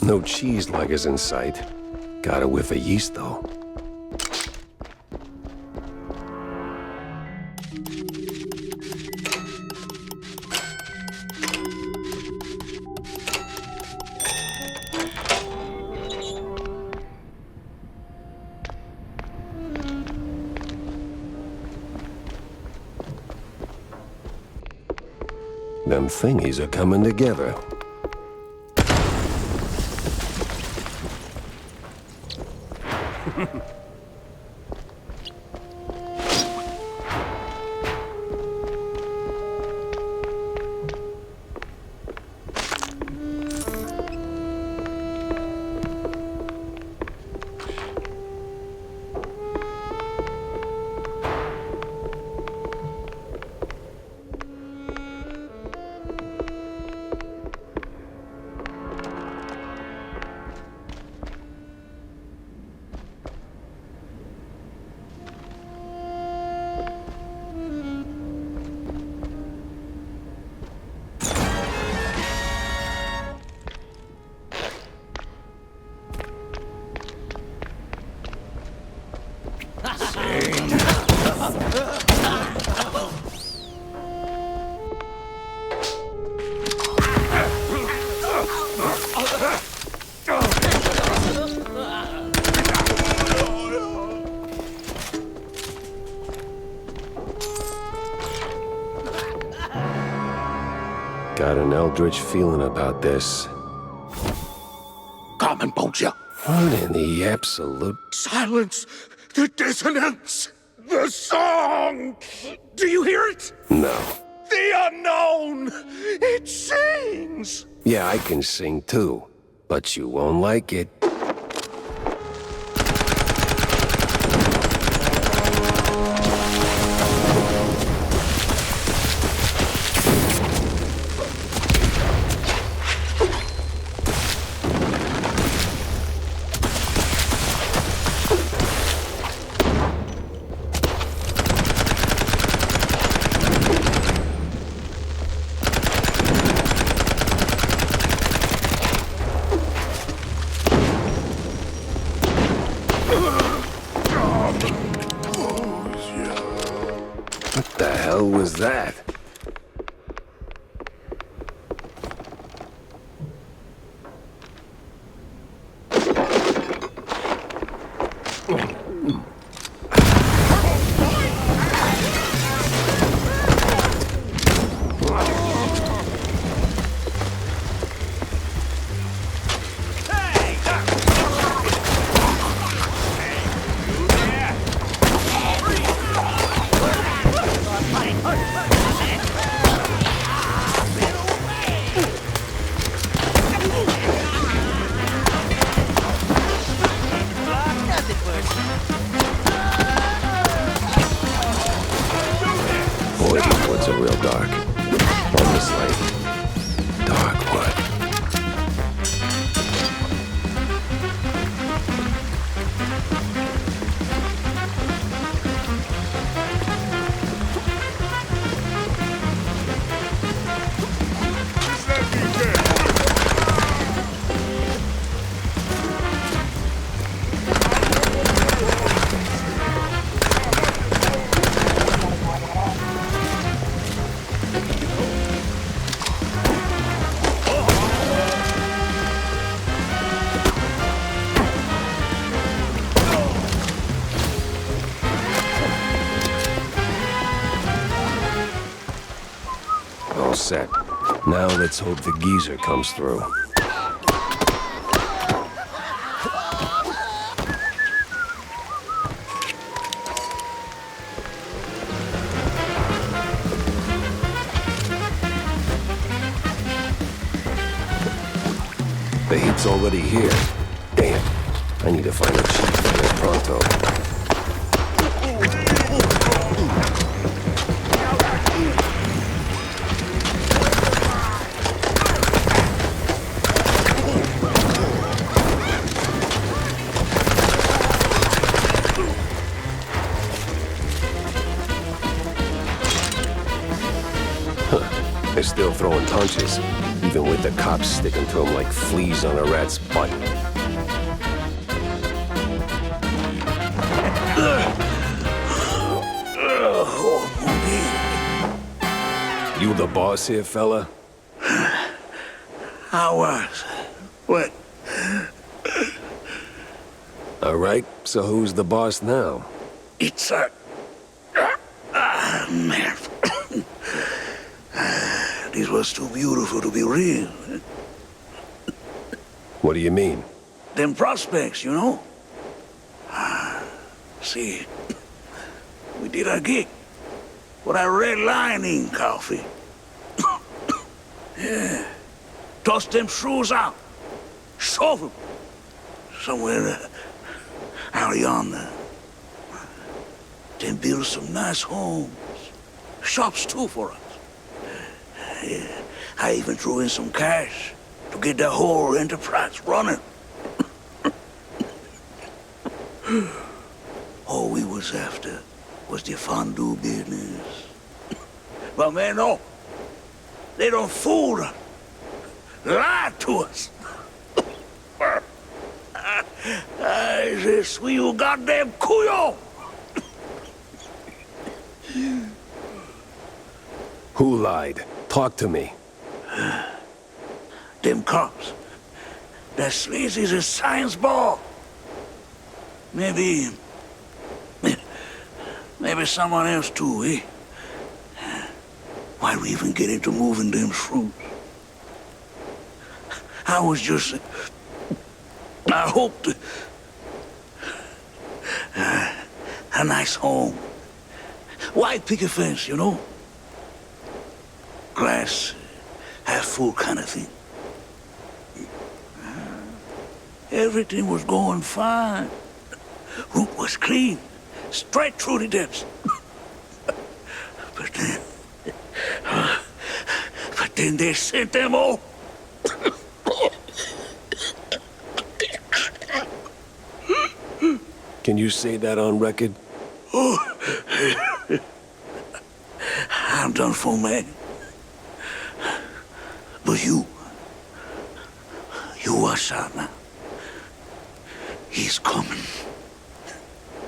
No cheese luggers in sight. Got a whiff of yeast, though. Them thingies are coming together. Got an eldritch feeling about this. Come and bolt you. What in the absolute... Silence! The dissonance! The song! Do you hear it? No. The unknown! It sings! Yeah, I can sing too, but you won't like it. What the hell was that? Boy, these woods are real dark. Almost like dark wood. set. Now let's hope the geezer comes through. The heat's already here. Damn, I need to find a cheap fire pronto. They're still throwing punches, even with the cops sticking to them like fleas on a rat's butt. You the boss here, fella? I was. What? All right, so who's the boss now? It's a... man. This was too beautiful to be real. What do you mean? Them prospects, you know? See, we did our gig. With our red lining coffee. Yeah. Toss them shrews out. Shove them. Somewhere out yonder. Then build some nice homes. Shops too for us. Yeah. I even threw in some cash to get the whole enterprise running. All we was after was the fondue business. But man, no. They don't fool us. Lie to us. Je suis un goddamn couillon. Who lied? Talk to me. Them cops. That sleazy's a science ball. Maybe someone else too, eh? Why we even get into moving them fruits? I was just... I hoped... a nice home. White picket fence, you know? Glass half full kind of thing. Everything was going fine. Root was clean. Straight through the depths. But then they sent them all. Can you say that on record? Oh, I'm done for, man. But you watch out now. He's coming.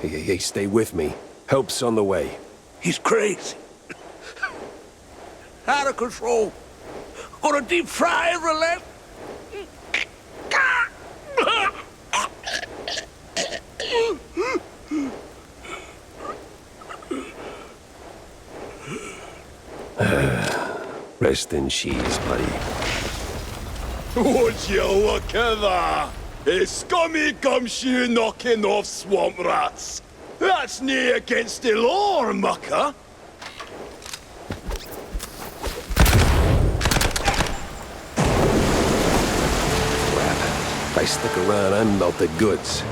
Hey, stay with me. Help's on the way. He's crazy. Out of control. Gonna deep fry every left. Rest in cheese, buddy. Would you look at that? A scummy gumshoe knocking off swamp rats. That's nae against the law, mucker. Crap. If I stick around, I'm melted goods.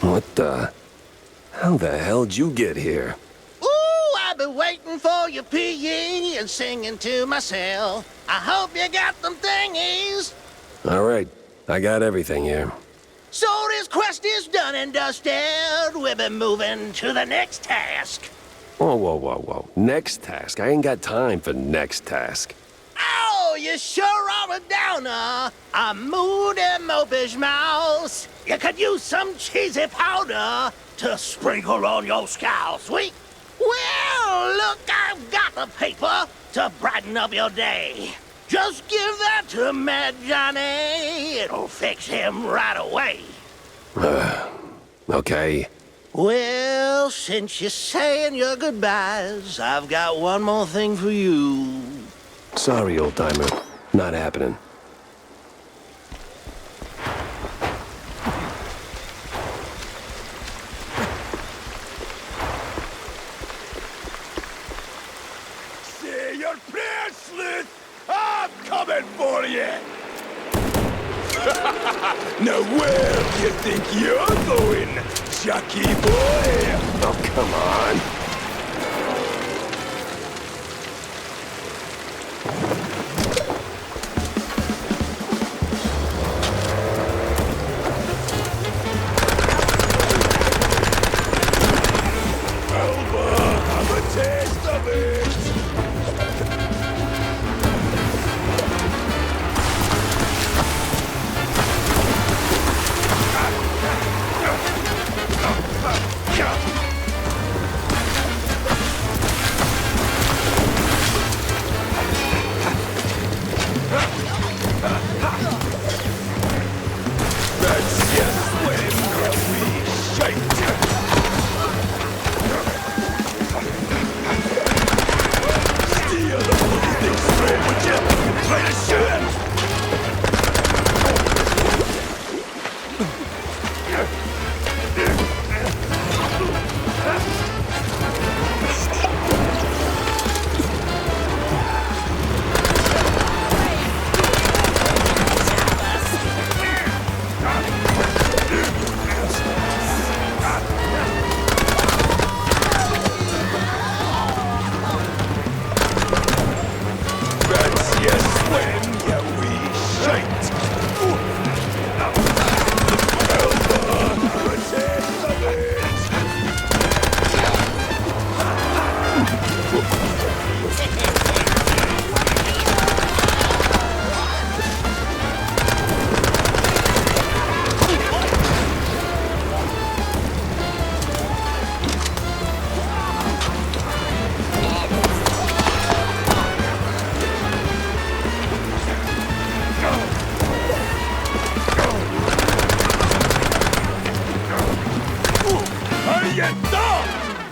What the... How the hell'd you get here? Ooh, I've been waiting for your PE and singing to myself. I hope you got them thingies. All right, I got everything here. So this quest is done and dusted. We've been moving to the next task. Whoa. Next task? I ain't got time for next task. Oh, Oh, you sure are a downer, a moody mopish mouse. You could use some cheesy powder to sprinkle on your scowl, sweet. Well, look, I've got the paper to brighten up your day. Just give that to Mad Johnny. It'll fix him right away. Okay. Well, since you're saying your goodbyes, I've got one more thing for you. Sorry, old-timer. Not happening. Say you're priceless! I'm coming for you! Now where do you think you're going, Chucky boy? Oh, come on.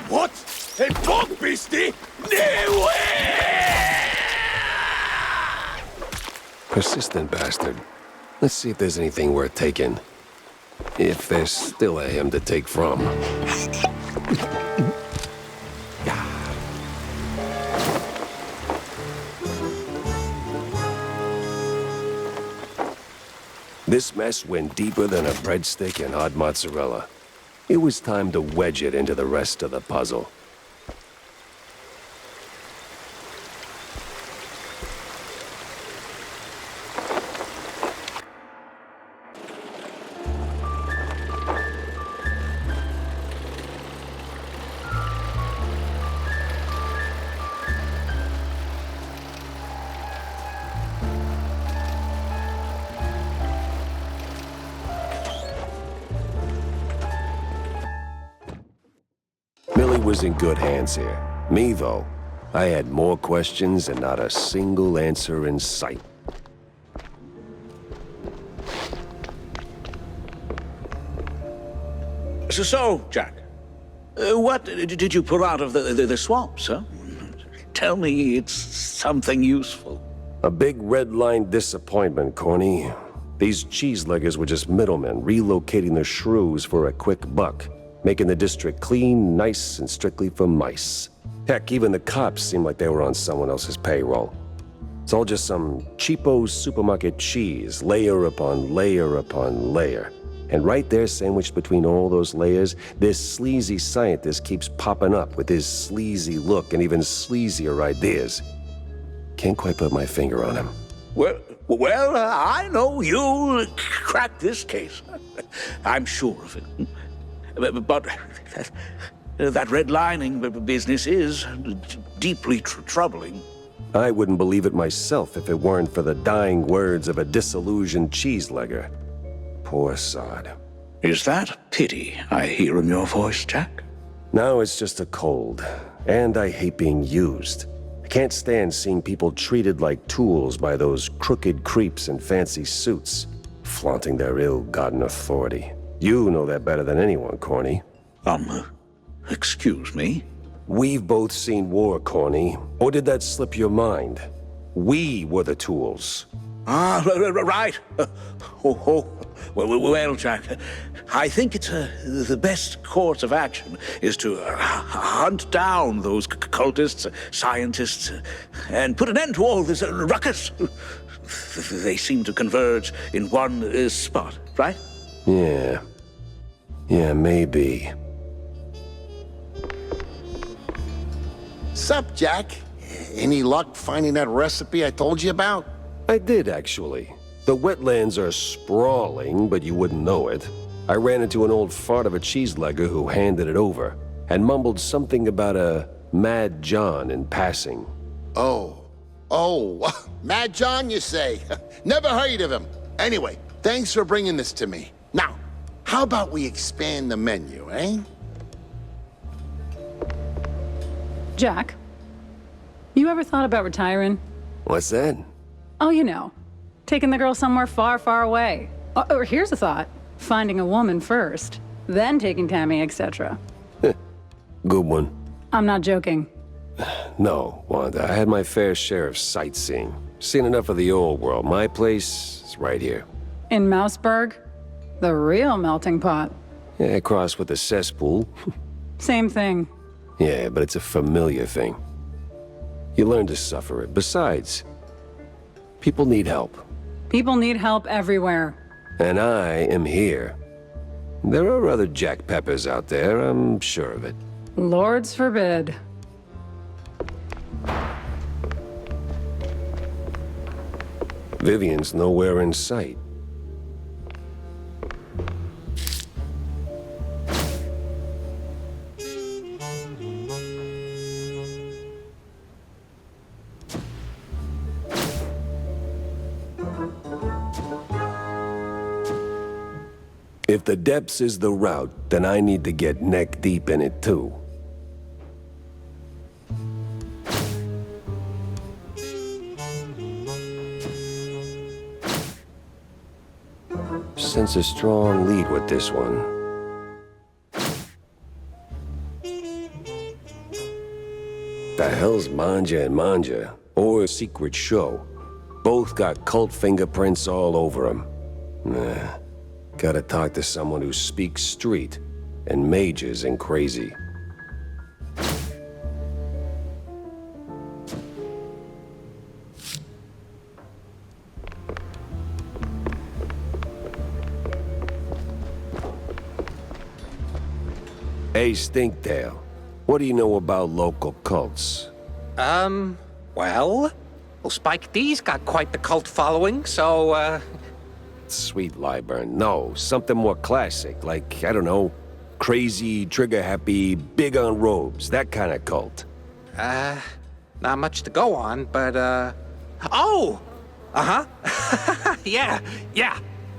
What? A dog beastie? No way! Persistent bastard. Let's see if there's anything worth taking. If there's still a him to take from. This mess went deeper than a breadstick and hot mozzarella. It was time to wedge it into the rest of the puzzle. Millie was in good hands here. Me, though, I had more questions and not a single answer in sight. So, Jack, what did you pull out of the swamps, huh? Tell me it's something useful. A big red-line disappointment, Corny. These cheeseleggers were just middlemen relocating the shrews for a quick buck, making the district clean, nice, and strictly for mice. Heck, even the cops seemed like they were on someone else's payroll. It's all just some cheapo supermarket cheese, layer upon layer upon layer. And right there, sandwiched between all those layers, this sleazy scientist keeps popping up with his sleazy look and even sleazier ideas. Can't quite put my finger on him. Well, I know you'll crack this case. I'm sure of it. But that redlining business is deeply troubling. I wouldn't believe it myself if it weren't for the dying words of a disillusioned cheeselegger. Poor sod. Is that pity I hear in your voice, Jack? Now it's just a cold, and I hate being used. I can't stand seeing people treated like tools by those crooked creeps in fancy suits, flaunting their ill-gotten authority. You know that better than anyone, Corny. Excuse me? We've both seen war, Corny. Or did that slip your mind? We were the tools. Ah, right. Well, Jack, I think it's the best course of action is to hunt down those cultists, scientists, and put an end to all this ruckus. They seem to converge in one spot, right? Yeah. Yeah, maybe. Sup, Jack? Any luck finding that recipe I told you about? I did, actually. The wetlands are sprawling, but you wouldn't know it. I ran into an old fart of a cheeselegger who handed it over, and mumbled something about a Mad John in passing. Oh, Mad John, you say? Never heard of him. Anyway, thanks for bringing this to me. Now, how about we expand the menu, eh? Jack, you ever thought about retiring? What's that? Oh, you know, taking the girl somewhere far, far away. Or here's a thought. Finding a woman first, then taking Tammy, etc. Good one. I'm not joking. No, Wanda, I had my fair share of sightseeing. Seen enough of the old world. My place is right here. In Mouseburg? The real melting pot. Yeah, crossed with the cesspool. Same thing. Yeah, but it's a familiar thing. You learn to suffer it. Besides, people need help. People need help everywhere. And I am here. There are other Jack Peppers out there, I'm sure of it. Lords forbid. Vivian's nowhere in sight. If the depths is the route, then I need to get neck deep in it too. Sense a strong lead with this one. The hell's Manja and Manja, or Secret Show? Both got cult fingerprints all over them. Nah. Gotta talk to someone who speaks street and majors in crazy. Hey, Stinktail, what do you know about local cults? Well, Spike D's got quite the cult following, so, Sweet Liburn, no, something more classic, like, I don't know, crazy, trigger-happy, big on robes, that kind of cult. Not much to go on, but, oh! Uh-huh. yeah.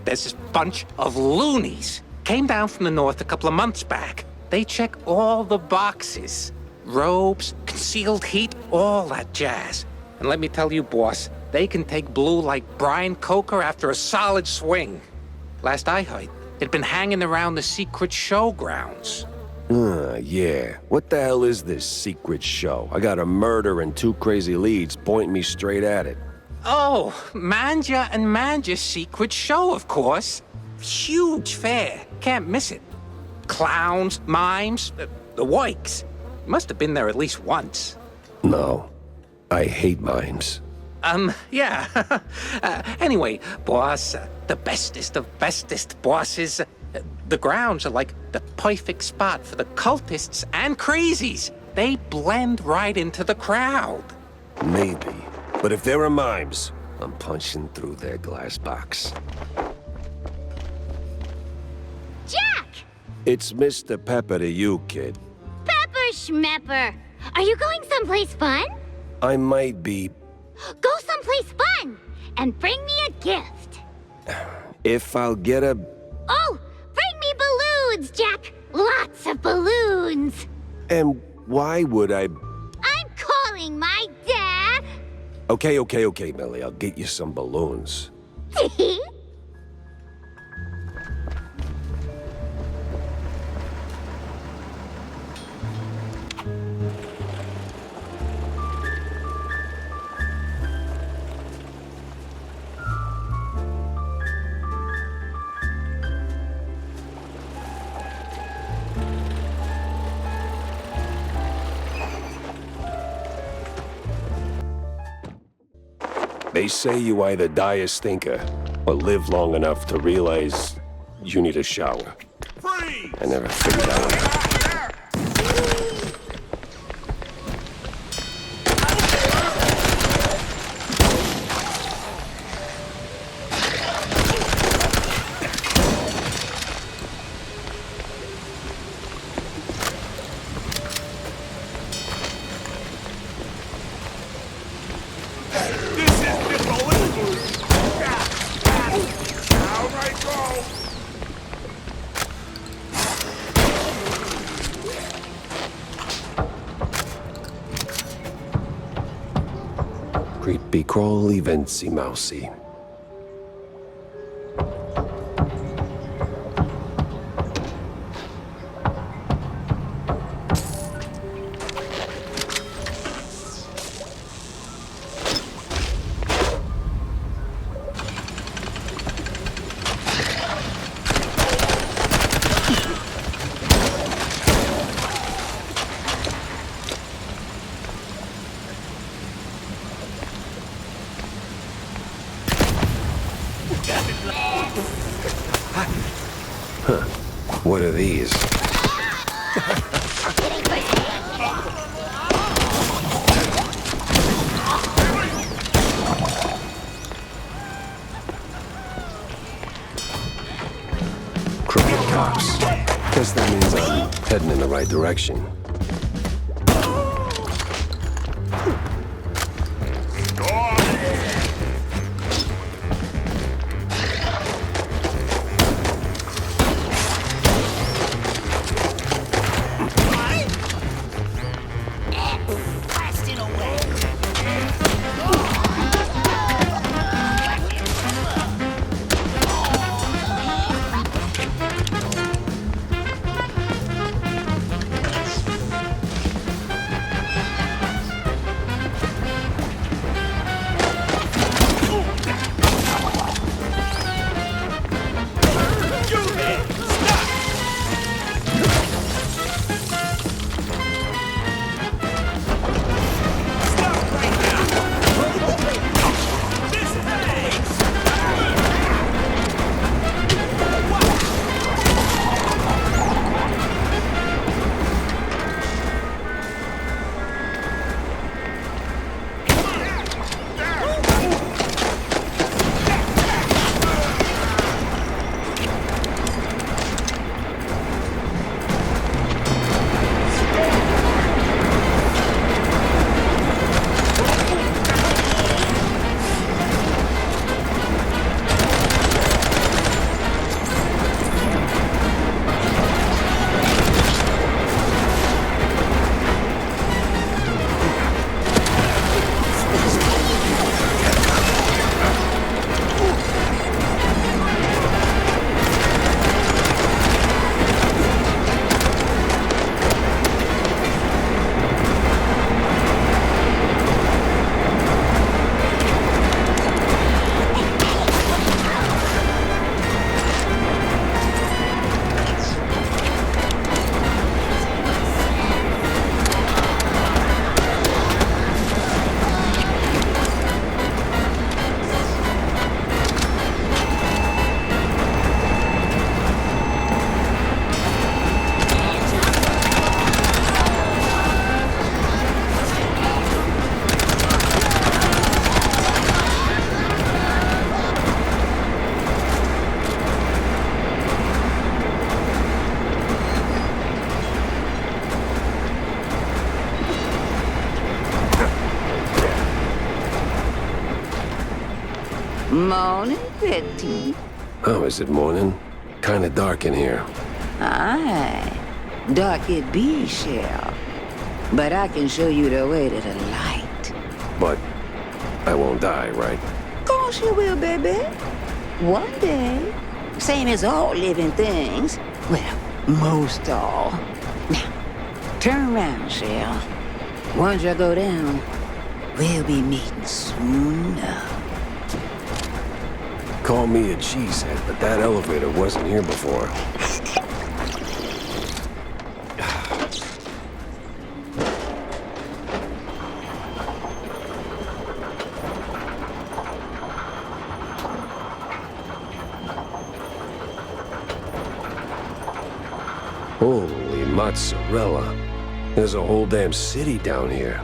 There's this bunch of loonies. Came down from the north a couple of months back. They check all the boxes. Robes, concealed heat, all that jazz. And let me tell you, boss, they can take blue like Brian Coker after a solid swing. Last I heard, it'd been hanging around the Secret Show grounds. Yeah. What the hell is this Secret Show? I got a murder and two crazy leads pointing me straight at it. Oh, Manja and Manja's Secret Show, of course. Huge fair. Can't miss it. Clowns, mimes, the works. Must have been there at least once. No. I hate mimes. Yeah. Anyway, boss, the bestest of bestest bosses. The grounds are like the perfect spot for the cultists and crazies. They blend right into the crowd. Maybe. But if there are mimes, I'm punching through their glass box. Jack! It's Mr. Pepper to you, kid. Pepper Schmepper! Are you going someplace fun? I might be, Go someplace fun! And bring me a gift. If I'll get a... Oh, bring me balloons, Jack! Lots of balloons! And why would I... I'm calling my dad! Okay, Millie. I'll get you some balloons. They say you either die a stinker or live long enough to realize you need a shower. Freeze! I never figured out. Creepy crawly vency mousey. Huh. What are these? Crooked cops. Guess that means I'm heading in the right direction. Morning, Betty. Oh, is it morning? Kinda dark in here. Aye. Dark it be, Shell. But I can show you the way to the light. But I won't die, right? Course you will, baby. One day. Same as all living things. Well, most all. Now, turn around, Shell. Once you go down, we'll be meeting soon enough. Call me a cheesehead, but that elevator wasn't here before. Holy mozzarella. There's a whole damn city down here.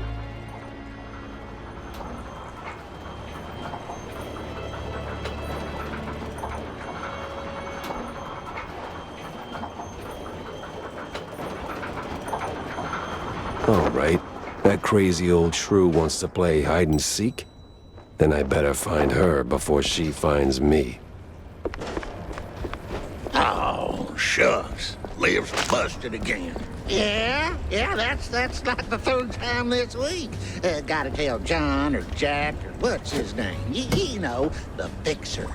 All right. That crazy old shrew wants to play hide and seek? Then I better find her before she finds me. Oh, shucks. Lives busted again. Yeah, that's like the third time this week. Gotta tell John or Jack or what's his name? You know, the fixer.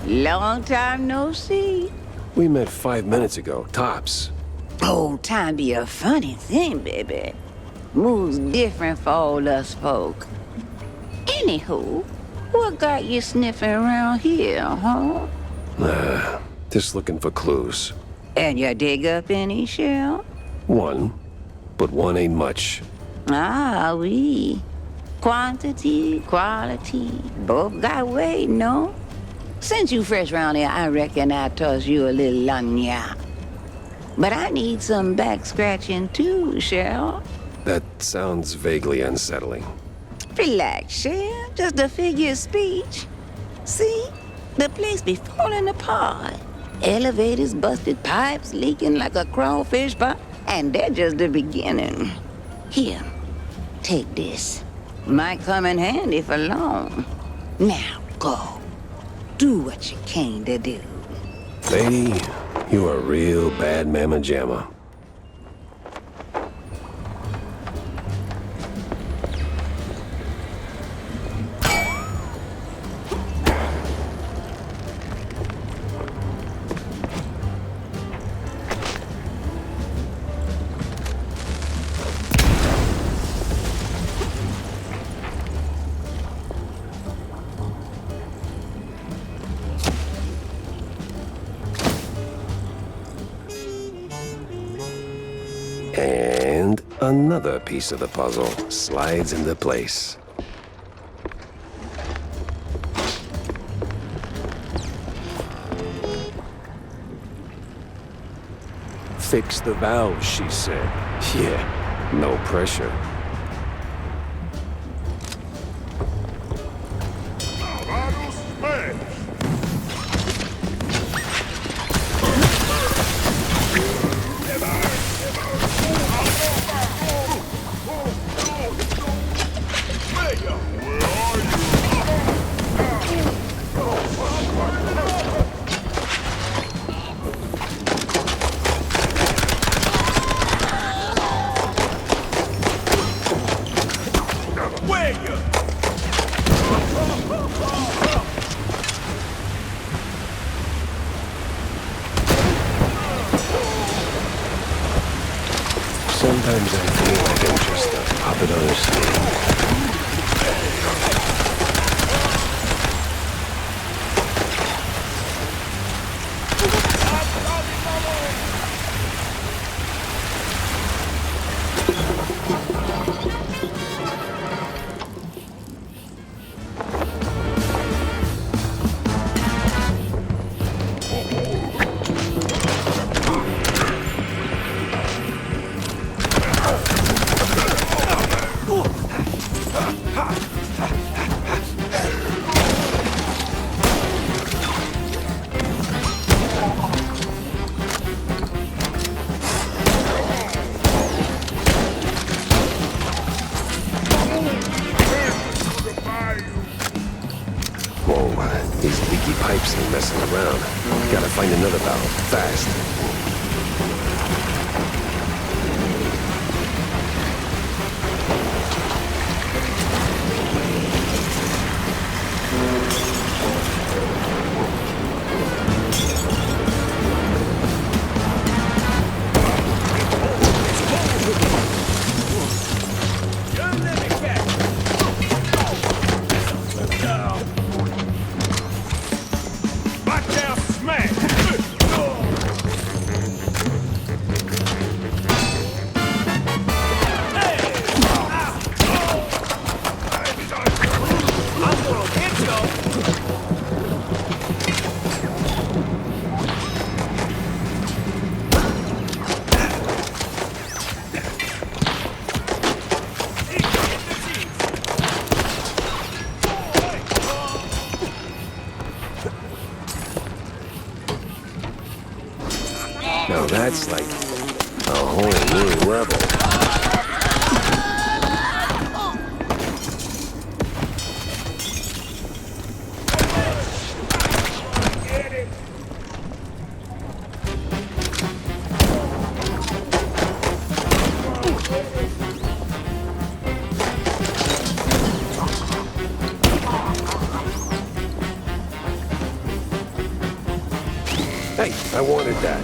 Long time no see. We met 5 minutes ago, tops. Old time be a funny thing, baby. Moves different for all us folk. Anywho, what got you sniffing around here, huh? Just looking for clues. And you dig up any, Shell? One, but one ain't much. Ah, oui. Quantity, quality, both got weight, no? Since you fresh round here, I reckon I toss you a little lagna. But I need some back scratching too, Shell. That sounds vaguely unsettling. Relax, Shell. Just a figure of speech. See? The place be falling apart. Elevators, busted pipes, leaking like a crawfish pot. And that's just the beginning. Here, take this. Might come in handy for long. Now, go. Do what you came to do. Lady, you are a real bad mamma jamma. And another piece of the puzzle slides into place. Fix the valve, she said. Yeah, no pressure. Whoa, these leaky pipes ain't messing around. Gotta find another valve, fast. Now that's like a whole new level. Hey, I wanted that.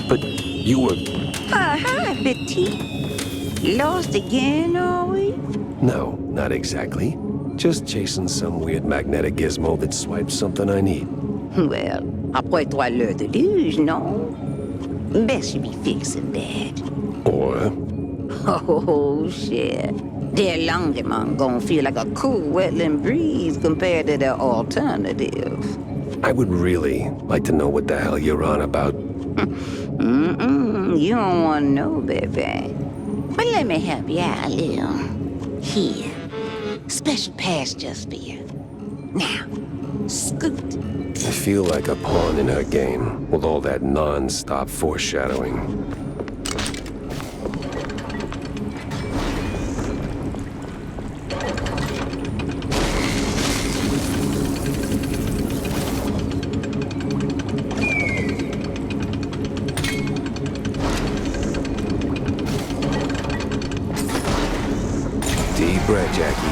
But you were... Hi, Betty. Lost again, are we? No, not exactly. Just chasing some weird magnetic gizmo that swipes something I need. Well, après trois l'heure de luge, non? Best you be fixing that. Or... Oh, shit. Their Longerman gonna feel like a cool wetland breeze compared to their alternative. I would really like to know what the hell you're on about. You don't want to know, baby. But let me help you out a little. Here. Special pass just for you. Now, scoot. I feel like a pawn in her game, with all that non-stop foreshadowing. Deep breath, Jackie.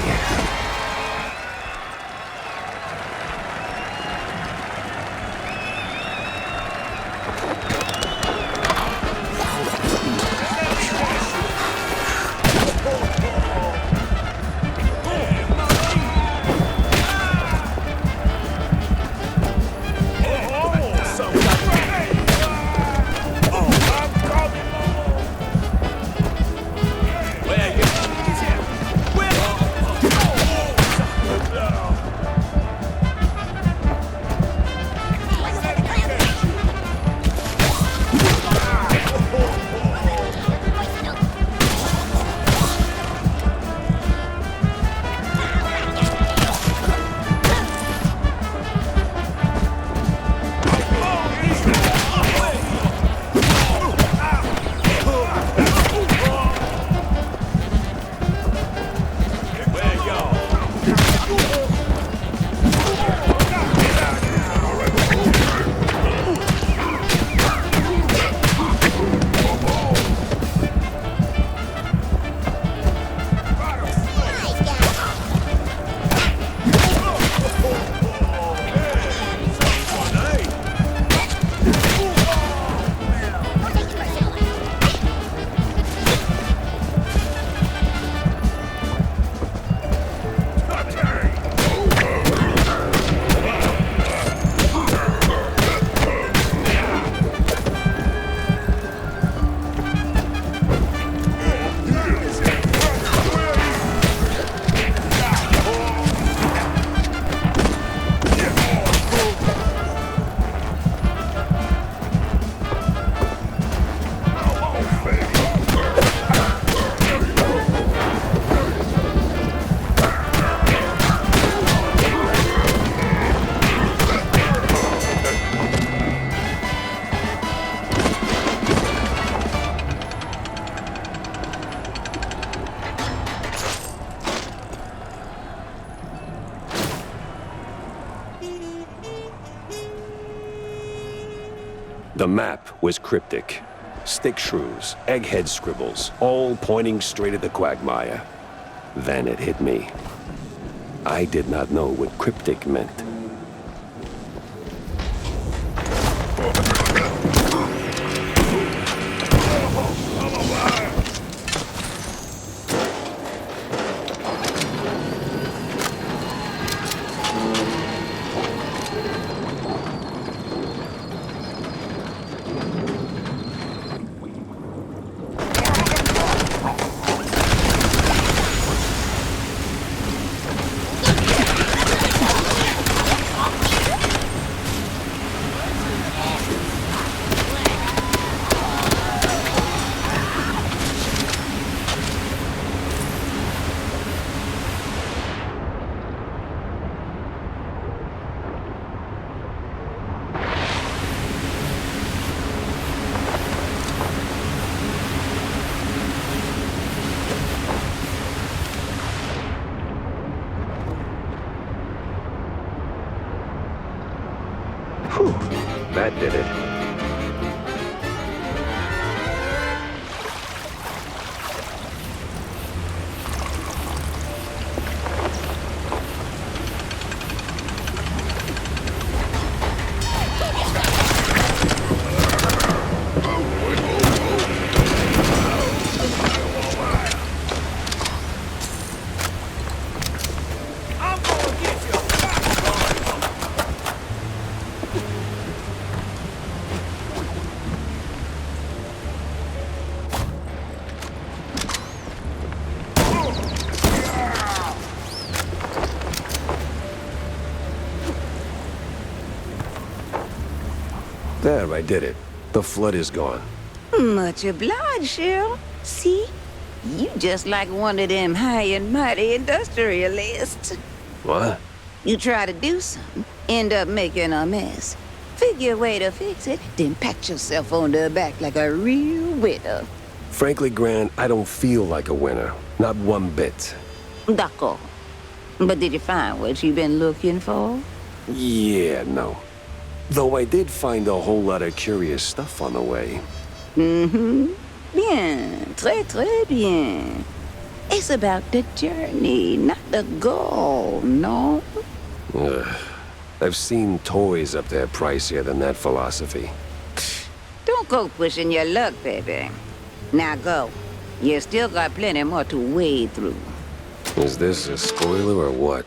The map was cryptic. Stick shrews, egghead scribbles, all pointing straight at the quagmire. Then it hit me. I did not know what cryptic meant. Whew, that did it. There, I did it. The flood is gone. Much obliged, Cheryl. See? You just like one of them high and mighty industrialists. What? You try to do something, end up making a mess. Figure a way to fix it, then pat yourself on the back like a real winner. Frankly, Gran, I don't feel like a winner. Not one bit. D'accord. But did you find what you've been looking for? Yeah, no. Though I did find a whole lot of curious stuff on the way. Mm-hmm. Bien. Très, très bien. It's about the journey, not the goal, no? Ugh. I've seen toys up there pricier than that philosophy. Don't go pushing your luck, baby. Now go. You still got plenty more to wade through. Is this a spoiler or what?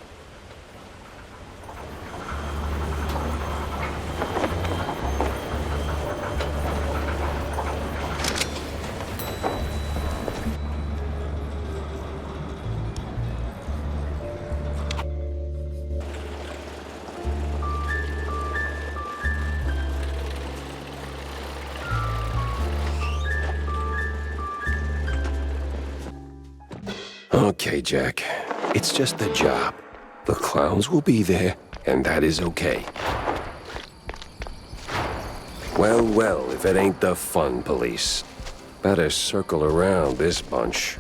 Okay, Jack. It's just a job. The clowns will be there, and that is okay. Well, well, if it ain't the fun police. Better circle around this bunch.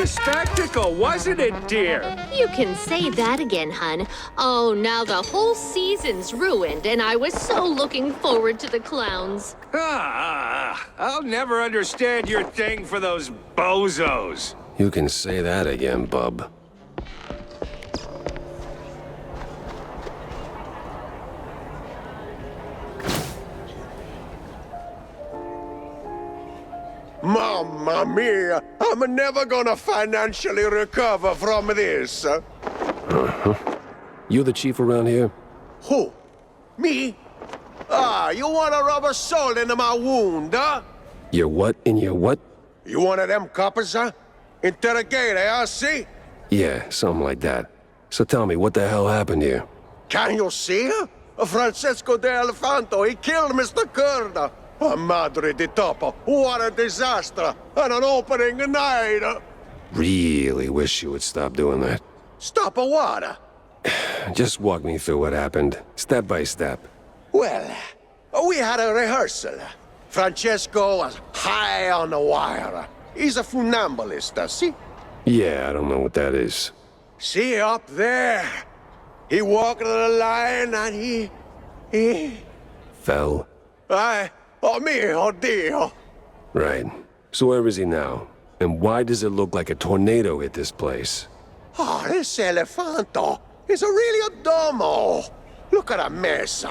a spectacle, wasn't it, dear? You can say that again, hun. Oh, now the whole season's ruined, and I was so looking forward to the clowns. I'll never understand your thing for those bozos. You can say that again, bub. Mamma mia! I'm never gonna financially recover from this. You the chief around here? Who? Me? Ah, you wanna rub a salt into my wound, huh? Your what in your what? You one of them coppers, huh? Interrogate, huh? See? Yeah, something like that. So tell me, what the hell happened here? Can you see? Francesco de Elefanto, he killed Mr. Curda. Oh, madre di topo, what a disaster! And an opening night! Really wish you would stop doing that. Stop a what? Just walk me through what happened, step by step. Well, we had a rehearsal. Francesco was high on the wire. He's a funambulist, see? Yeah, I don't know what that is. See, up there. He walked the line and he... Fell? Oh mio Dio. Right. So where is he now? And why does it look like a tornado hit this place? Oh, this Elefanto is really a domo. Look at a mess.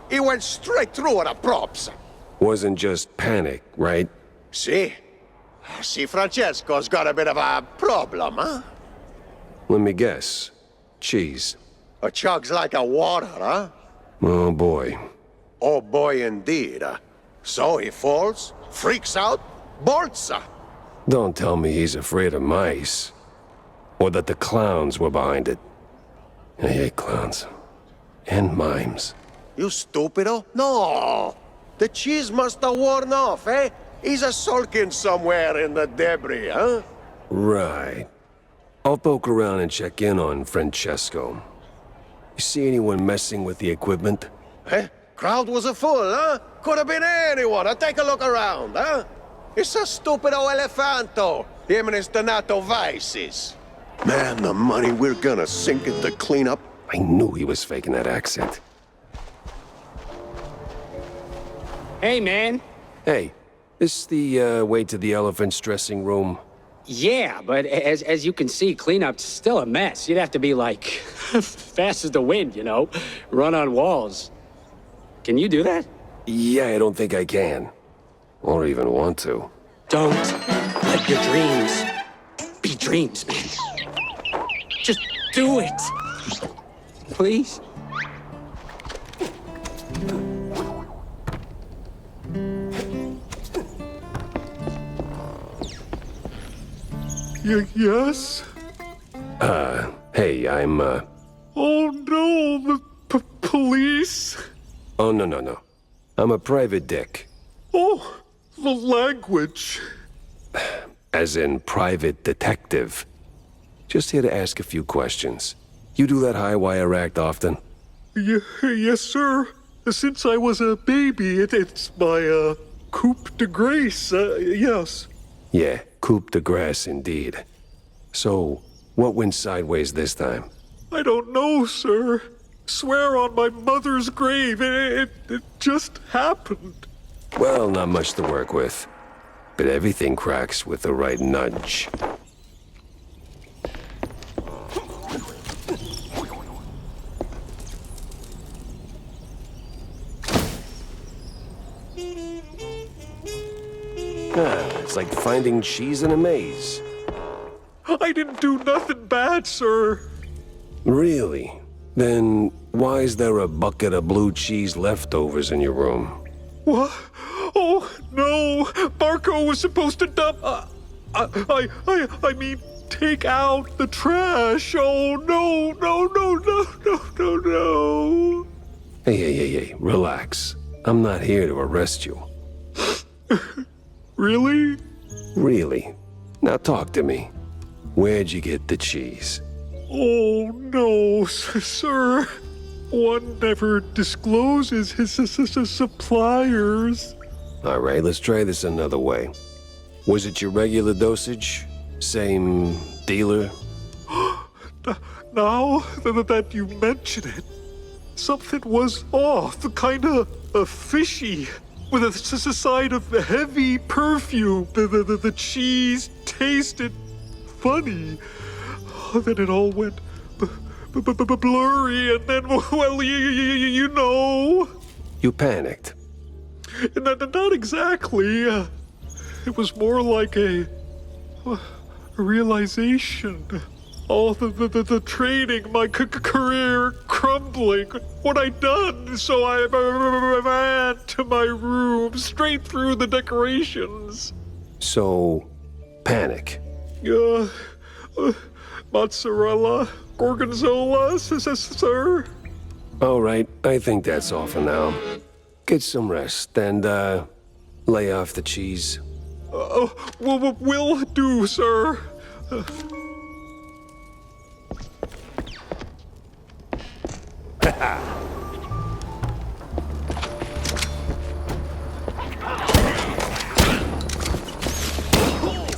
He went straight through the props. Wasn't just panic, right? See? See, Francesco's got a bit of a problem, huh? Let me guess. Cheese. A chugs like a water, huh? Oh boy. Oh boy indeed. So he falls, freaks out, bolts. Don't tell me he's afraid of mice. Or that the clowns were behind it. I hate clowns. And mimes. You stupido? No. The cheese must have worn off, eh? He's a sulking somewhere in the debris, huh? Right. I'll poke around and check in on Francesco. You see anyone messing with the equipment? Eh? Crowd was a full, huh? Could have been anyone. Take a look around, huh? It's a stupido Elefanto. Him and his Donato vices. Man, the money we're gonna sink into cleanup. I knew he was faking that accent. Hey, man. Hey, this the way to the elephant's dressing room? Yeah, but as you can see, cleanup's still a mess. You'd have to be like fast as the wind, you know? Run on walls. Can you do that? Yeah, I don't think I can. Or even want to. Don't let your dreams be dreams, man. Just do it. Please? Yes? Hey, I'm, Oh no, the police? Oh, no. I'm a private dick. Oh, the language. As in private detective. Just here to ask a few questions. You do that high wire act often? Yes, sir. Since I was a baby, it's my, coup de grace, yes. Yeah, coup de grace indeed. So, what went sideways this time? I don't know, sir. Swear on my mother's grave, it just happened. Well, not much to work with. But everything cracks with the right nudge. It's like finding cheese in a maze. I didn't do nothing bad, sir. Really? Then why is there a bucket of blue cheese leftovers in your room? What? Oh, no. Marco was supposed to dump... I mean, take out the trash. Oh, no. Hey, relax. I'm not here to arrest you. Really? Really. Now talk to me. Where'd you get the cheese? Oh, no, sir. One never discloses his suppliers. All right, let's try this another way. Was it your regular dosage? Same dealer? Now that you mention it, something was off, kind of fishy, with a side of heavy perfume. The cheese tasted funny. Then it all went blurry, and then, well, you know. You panicked. Not exactly. It was more like a realization. All the training, my career crumbling. What I'd done, so I ran to my room, straight through the decorations. So, panic. Mozzarella, gorgonzola, sir. All right, I think that's all for now. Get some rest and, lay off the cheese. Will do, sir.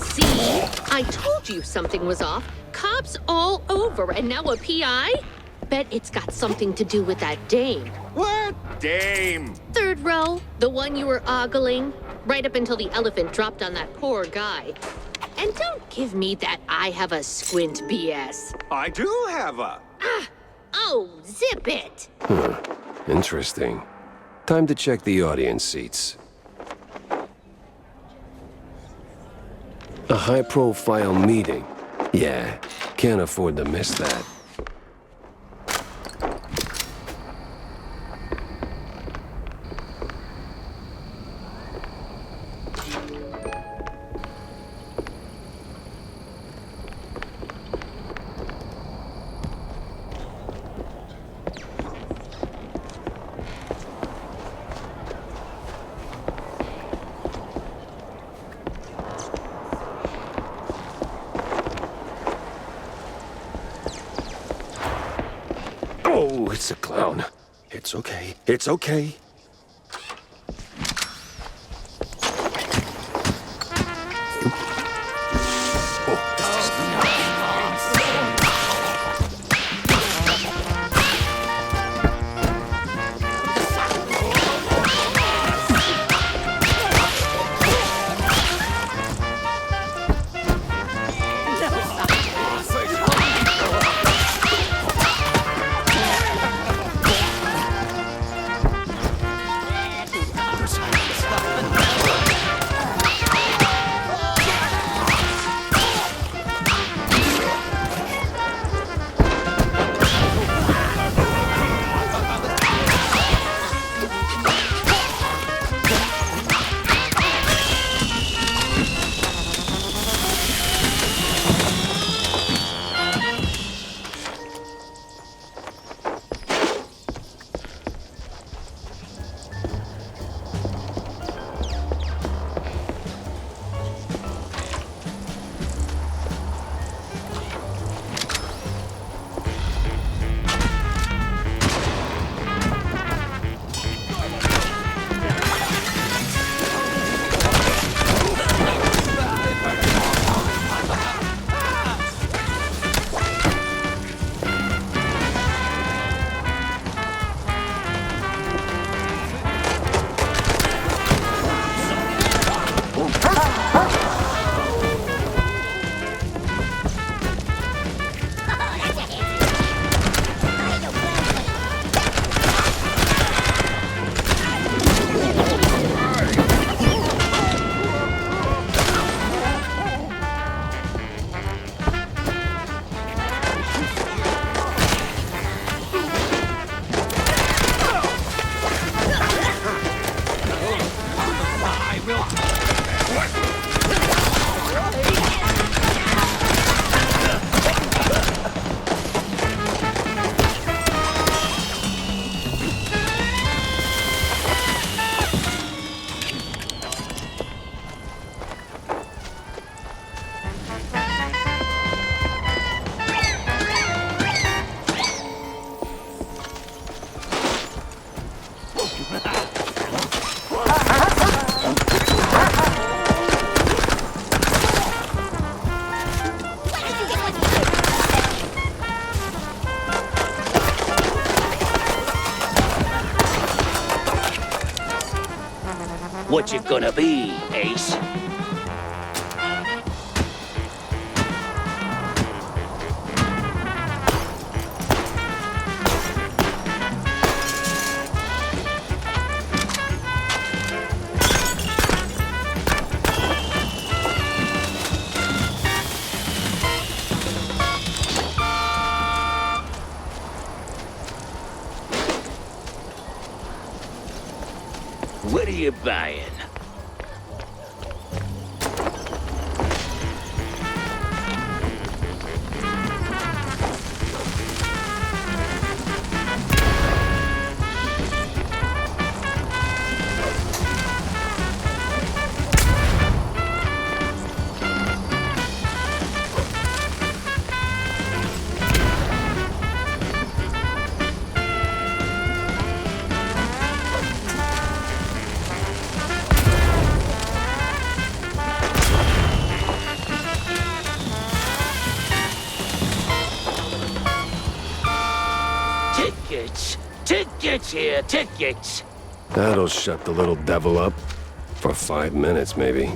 See? I told you something was off. Cops all over, and now a P.I.? Bet it's got something to do with that dame. What dame? Third row, the one you were ogling, right up until the elephant dropped on that poor guy. And don't give me that I have a squint BS. I do have a... Oh, zip it! Interesting. Time to check the audience seats. A high-profile meeting. Yeah, can't afford to miss that. Oh, it's a clown. It's okay. It's okay. What you gonna be, Ace? What are you buying? Tickets here, tickets. That'll shut the little devil up. For 5 minutes, maybe.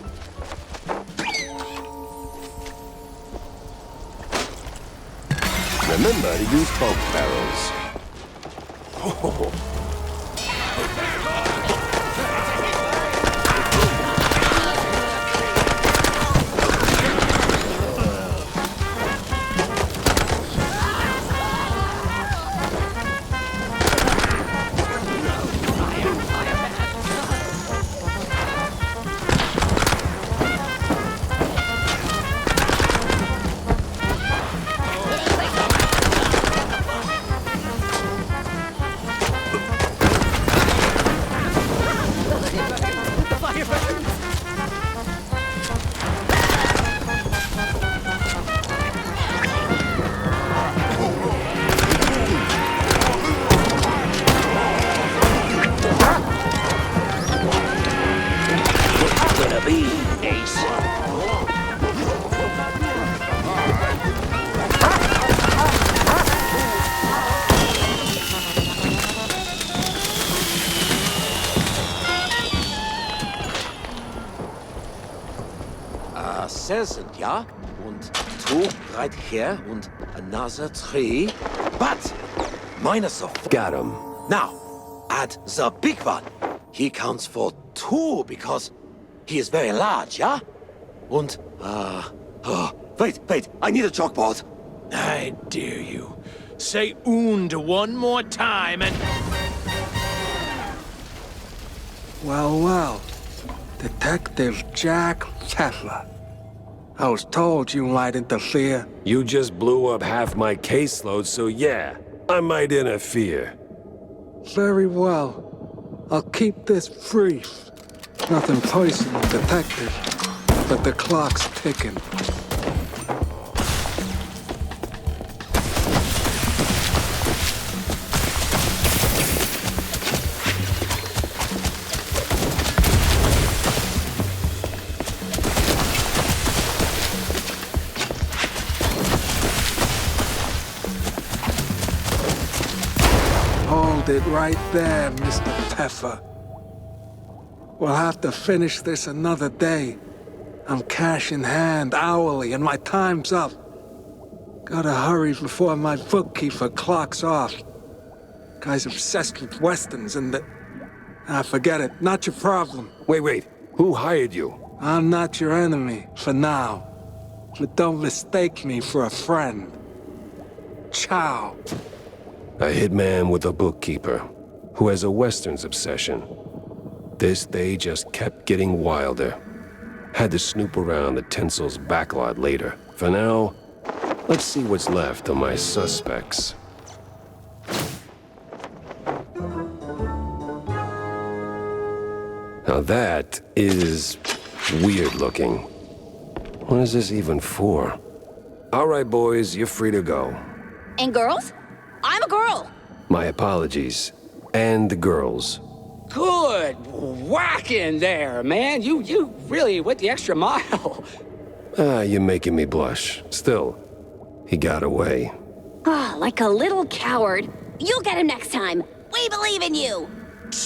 Remember to use both barrels. Seven, ja? Und two right here, and another three. But minus of... Got him. Now, add the big one. He counts for two because he is very large, yeah? And, wait, I need a chalkboard. I dare you. Say und one more time and... Well, Detective Jack Tefler. I was told you might interfere. You just blew up half my caseload, so yeah, I might interfere. Very well. I'll keep this brief. Nothing personal, Detective, but the clock's ticking. Hold it right there, Mr. Pfeffer. We'll have to finish this another day. I'm cash in hand hourly, and my time's up. Gotta hurry before my bookkeeper clocks off. Guy's obsessed with westerns and the... forget it. Not your problem. Wait. Who hired you? I'm not your enemy, for now. But don't mistake me for a friend. Ciao. A hitman with a bookkeeper, who has a westerns obsession. This day just kept getting wilder. Had to snoop around the Tinsel's backlot later. For now, let's see what's left of my suspects. Now that is weird looking. What is this even for? All right, boys, you're free to go. And girls? I'm a girl. My apologies. And the girls. Good whacking there, man. You really went the extra mile. You're making me blush. Still, he got away. Like a little coward. You'll get him next time. We believe in you.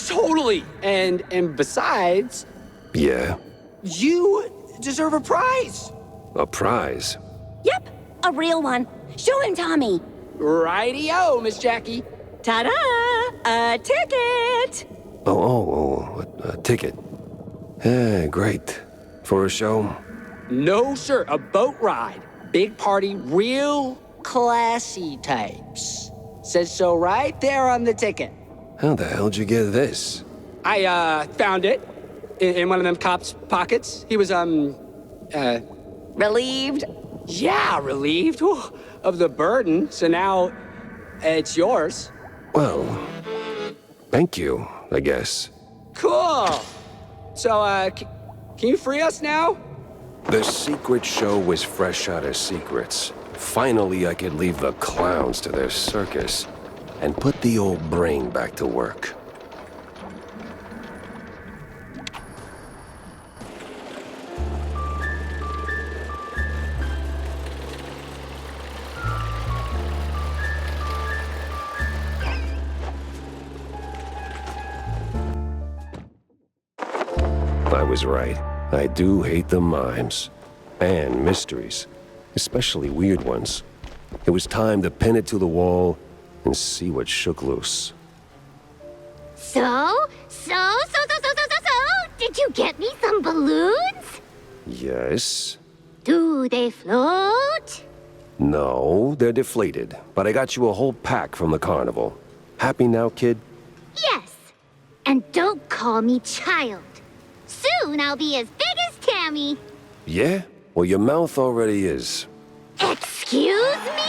Totally. And besides, Yeah? You deserve a prize. A prize? Yep, a real one. Show him, Tommy. Righty-o, Miss Jackie. Ta-da! A ticket! A ticket. Great. For a show? No, sir, a boat ride. Big party, real classy types. Says so right there on the ticket. How the hell'd you get this? I, found it in one of them cops' pockets. He was, Relieved? Yeah, relieved of the burden. So now it's yours. Well, thank you, I guess. Cool. So, can you free us now? The secret show was fresh out of secrets. Finally, I could leave the clowns to their circus and put the old brain back to work. I was right. I do hate the mimes. And mysteries. Especially weird ones. It was time to pin it to the wall and see what shook loose. So, did you get me some balloons? Yes? Do they float? No, they're deflated. But I got you a whole pack from the carnival. Happy now, kid? Yes. And don't call me child. Soon I'll be as big as Tammy. Yeah? Well, your mouth already is. Excuse me?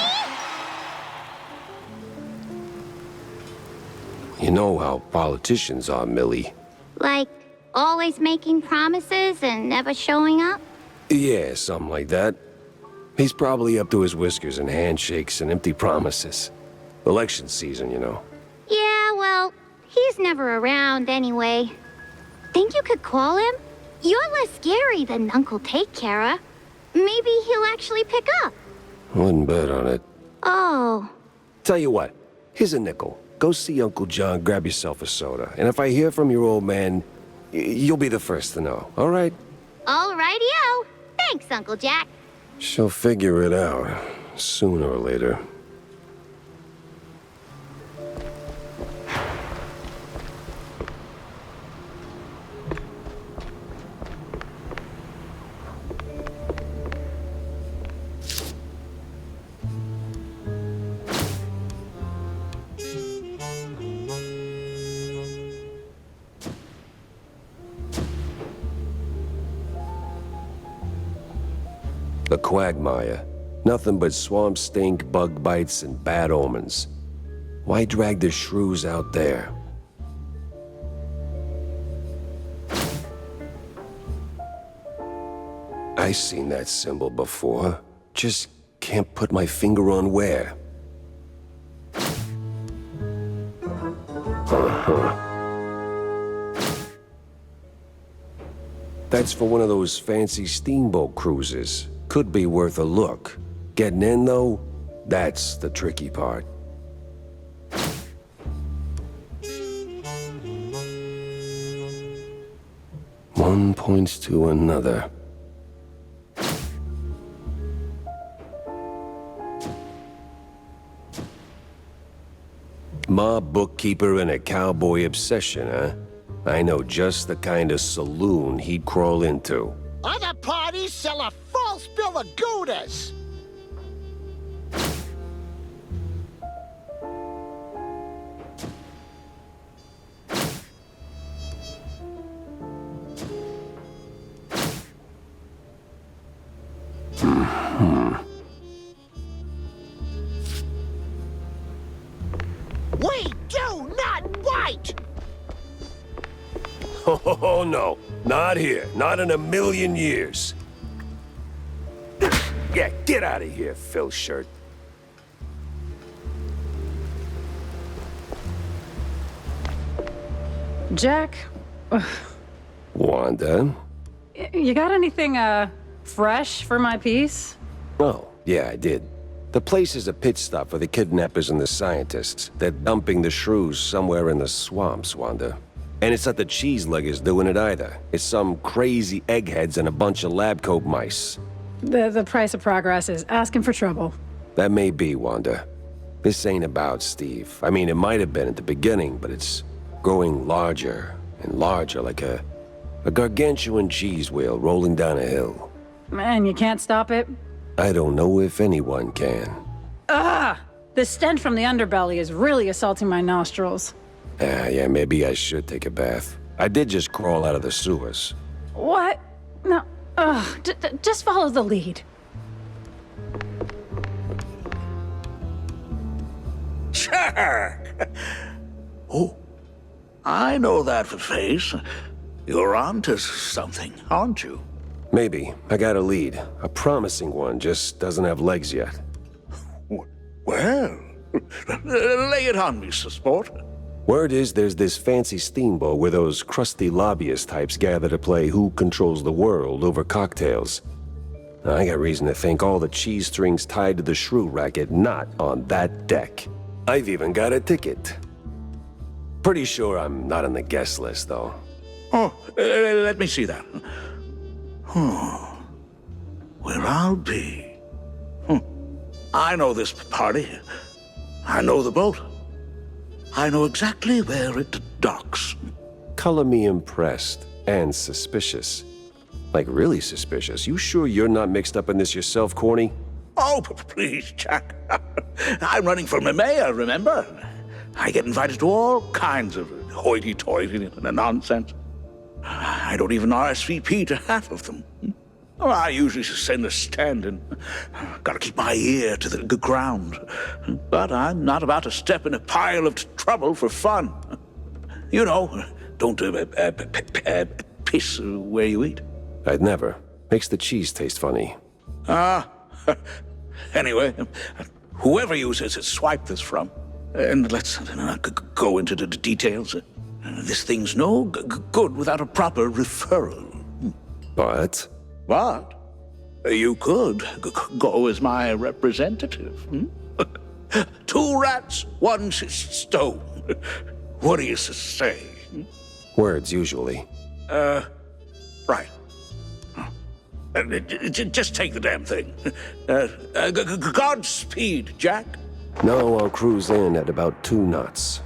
You know how politicians are, Millie. Like, always making promises and never showing up? Yeah, something like that. He's probably up to his whiskers in handshakes and empty promises. Election season, you know. Yeah, well, he's never around anyway. Think you could call him? You're less scary than Uncle Take Care. Maybe he'll actually pick up. Wouldn't bet on it. Oh. Tell you what, here's a nickel. Go see Uncle John, grab yourself a soda. And if I hear from your old man, you'll be the first to know, all right? All righty-o. Thanks, Uncle Jack. She'll figure it out, sooner or later. The quagmire. Nothing but swamp stink, bug bites, and bad omens. Why drag the shrews out there? I've seen that symbol before. Just can't put my finger on where. That's for one of those fancy steamboat cruises. Could be worth a look. Getting in, though, that's the tricky part. One points to another. Mob bookkeeper and a cowboy obsession, huh? I know just the kind of saloon he'd crawl into. Other parties sell a false bill of Goudas. We do not bite! Oh, no. Not here. Not in a million years. Yeah, get out of here, Phil Shirt. Jack? Wanda? You got anything, fresh for my piece? Oh, yeah, I did. The place is a pit stop for the kidnappers and the scientists. They're dumping the shrews somewhere in the swamps, Wanda. And it's not the cheese leggers doing it either. It's some crazy eggheads and a bunch of lab coat mice. The price of progress is asking for trouble. That may be, Wanda. This ain't about Steve. I mean, it might have been at the beginning, but it's growing larger and larger, like a gargantuan cheese wheel rolling down a hill. Man, you can't stop it? I don't know if anyone can. Ah! The stench from the underbelly is really assaulting my nostrils. Yeah, maybe I should take a bath. I did just crawl out of the sewers. What? No. Just follow the lead. Sure. Oh, I know that face. You're onto something, aren't you? Maybe. I got a lead. A promising one, just doesn't have legs yet. Well, lay it on me, sport. Word is there's this fancy steamboat where those crusty lobbyist types gather to play Who Controls the World over cocktails. I got reason to think all the cheese strings tied to the shrew racket not on that deck. I've even got a ticket. Pretty sure I'm not on the guest list, though. Oh, let me see that. Where I'll be. I know this party. I know the boat. I know exactly where it docks. Color me impressed and suspicious. Like, really suspicious. You sure you're not mixed up in this yourself, Corny? Oh, please, Jack. I'm running for mayor, remember? I get invited to all kinds of hoity-toity nonsense. I don't even RSVP to half of them. I usually send a stand-in. Gotta keep my ear to the ground. But I'm not about to step in a pile of trouble for fun. You know, don't piss where you eat. I'd never. Makes the cheese taste funny. Anyway, whoever you swipe this from, and let's go into the details. This thing's no good without a proper referral. But? But you could go as my representative. 2 rats, 1 stone. What do you say? Words, usually. Right. Just take the damn thing. Godspeed, Jack. No, I'll cruise in at about 2 knots.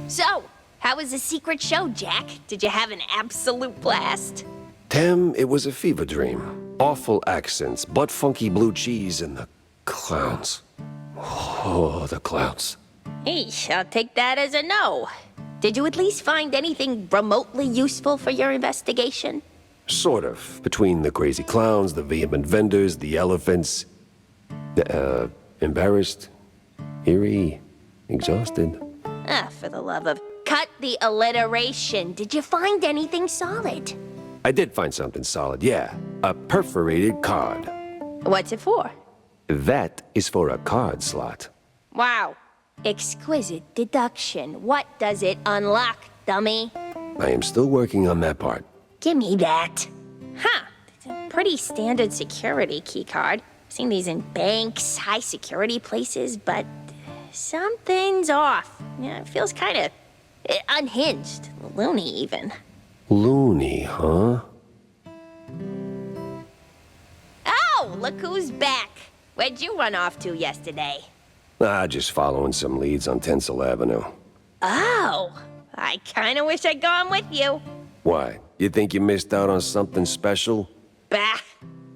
So, how was the secret show, Jack? Did you have an absolute blast? Tem, it was a fever dream. Awful accents, butt-funky blue cheese, and the clowns. Oh, the clowns. Eesh, I'll take that as a no. Did you at least find anything remotely useful for your investigation? Sort of. Between the crazy clowns, the vehement vendors, the elephants. Embarrassed, eerie, exhausted. For the love of... Cut the alliteration. Did you find anything solid? I did find something solid, yeah. A perforated card. What's it for? That is for a card slot. Wow. Exquisite deduction. What does it unlock, dummy? I am still working on that part. Give me that. Huh. It's a pretty standard security keycard. Seen these in banks, high security places, but something's off. Yeah, it feels kind of unhinged, loony even. Loony, huh? Oh, look who's back. Where'd you run off to yesterday? Just following some leads on Tinsel Avenue. Oh, I kind of wish I'd gone with you. Why? You think you missed out on something special? Bah.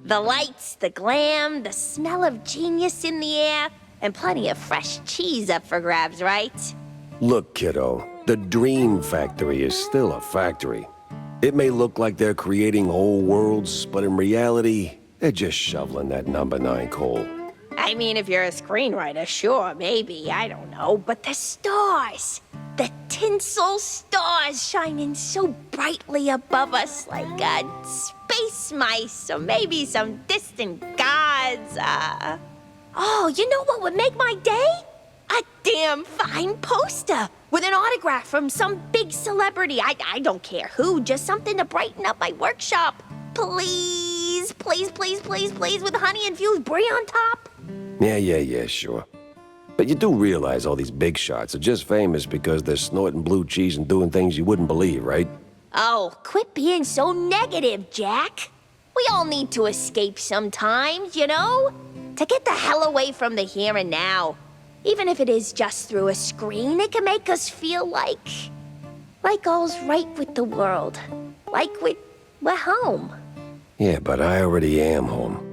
The lights, the glam, the smell of genius in the air, and plenty of fresh cheese up for grabs, right? Look, kiddo, the Dream Factory is still a factory. It may look like they're creating whole worlds, but in reality, they're just shoveling that number 9 coal. I mean, if you're a screenwriter, sure, maybe, I don't know. But the stars, the tinsel stars shining so brightly above us like space mice or maybe some distant gods. Oh, you know what would make my day? A damn fine poster with an autograph from some big celebrity. I don't care who, just something to brighten up my workshop. Please, please, please, please, please, with honey-infused brie on top. Yeah, sure. But you do realize all these big shots are just famous because they're snorting blue cheese and doing things you wouldn't believe, right? Oh, quit being so negative, Jack. We all need to escape sometimes, you know? To get the hell away from the here and now. Even if it is just through a screen, it can make us feel like all's right with the world. Like we're home. Yeah, but I already am home.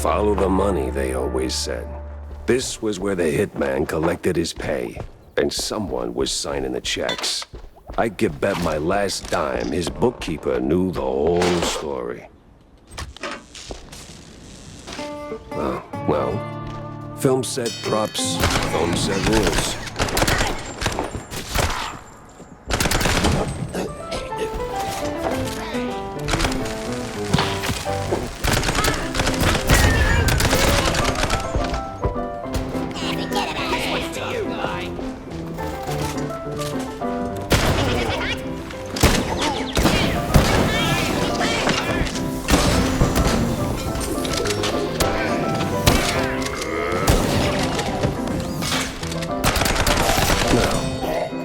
Follow the money, they always said. This was where the hitman collected his pay, and someone was signing the checks. I could bet my last dime his bookkeeper knew the whole story. Well, film set props, film set rules.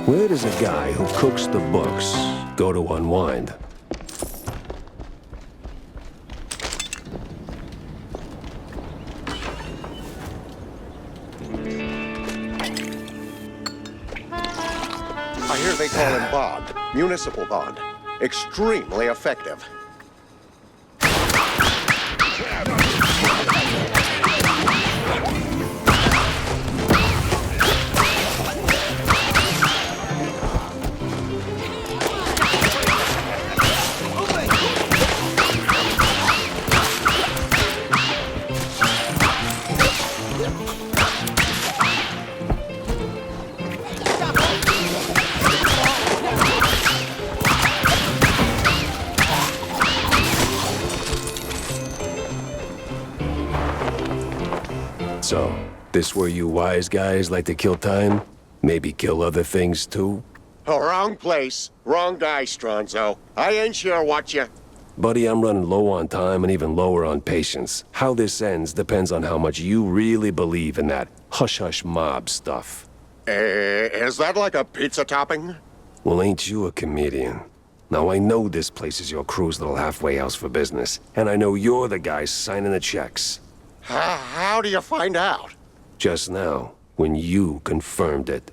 Where does a guy who cooks the books go to unwind? I hear they call him bond. Municipal bond. Extremely effective. So, this where you wise guys like to kill time? Maybe kill other things too? Oh, wrong place. Wrong guy, Stronzo. I ain't sure what you... Buddy, I'm running low on time and even lower on patience. How this ends depends on how much you really believe in that hush-hush mob stuff. Is that like a pizza topping? Well, ain't you a comedian? Now, I know this place is your crew's little halfway house for business, and I know you're the guy signing the checks. How do you find out? Just now, when you confirmed it.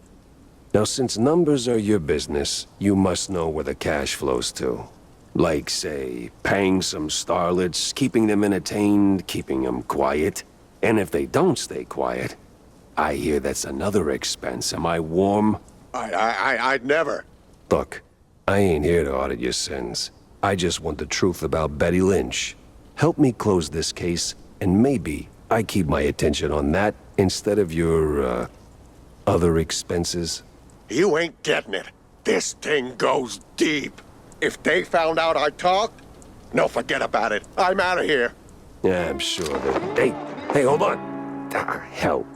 Now, since numbers are your business, you must know where the cash flows to. Like, say, paying some starlets, keeping them entertained, keeping them quiet. And if they don't stay quiet, I hear that's another expense. Am I warm? I'd never. Look, I ain't here to audit your sins. I just want the truth about Betty Lynch. Help me close this case, and maybe I keep my attention on that instead of your, other expenses. You ain't getting it. This thing goes deep. If they found out I talked, no, forget about it. I'm out of here. Yeah, I'm sure that... Hey, hold on. Ah, hell.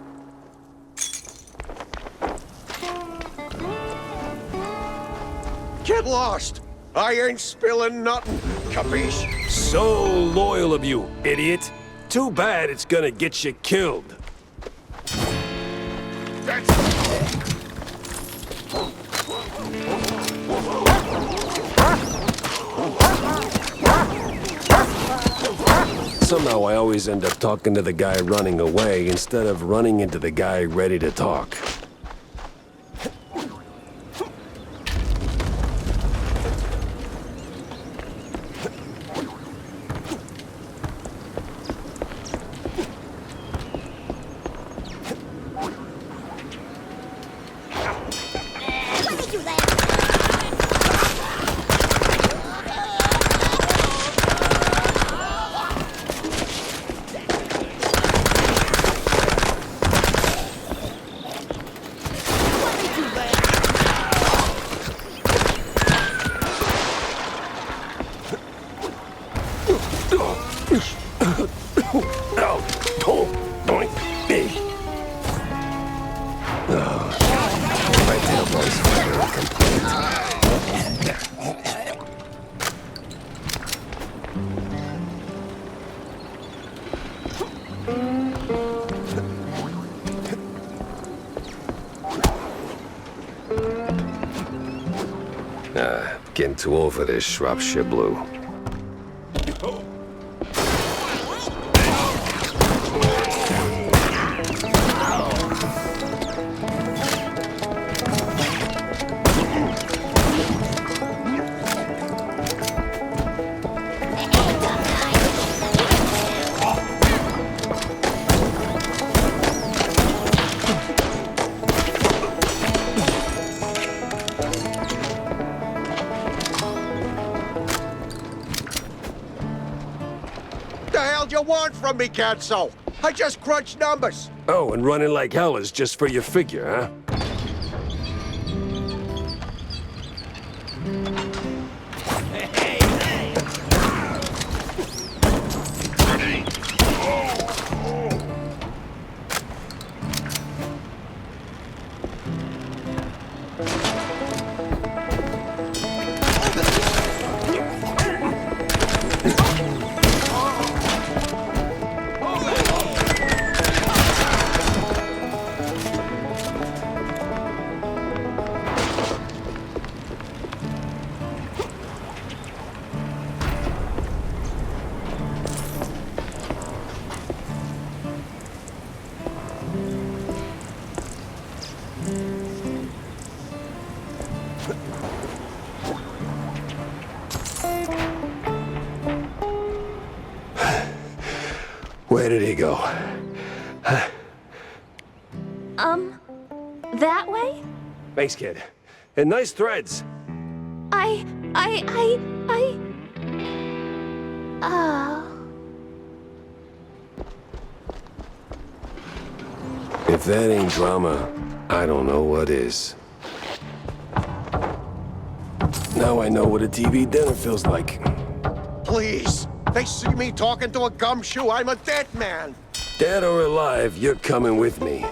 Get lost. I ain't spilling nothing. Capiche? So loyal of you, idiot. Too bad it's gonna get you killed. Somehow I always end up talking to the guy running away instead of running into the guy ready to talk. Getting too old for this Shropshire blue. You want from me, Catso? I just crunch numbers. Oh, and running like hell is just for your figure, huh? Where did he go? That way? Thanks, kid. And nice threads. Oh. If that ain't drama, I don't know what is. Now I know what a TV dinner feels like. Please. They see me talking to a gumshoe. I'm a dead man. Dead or alive, you're coming with me.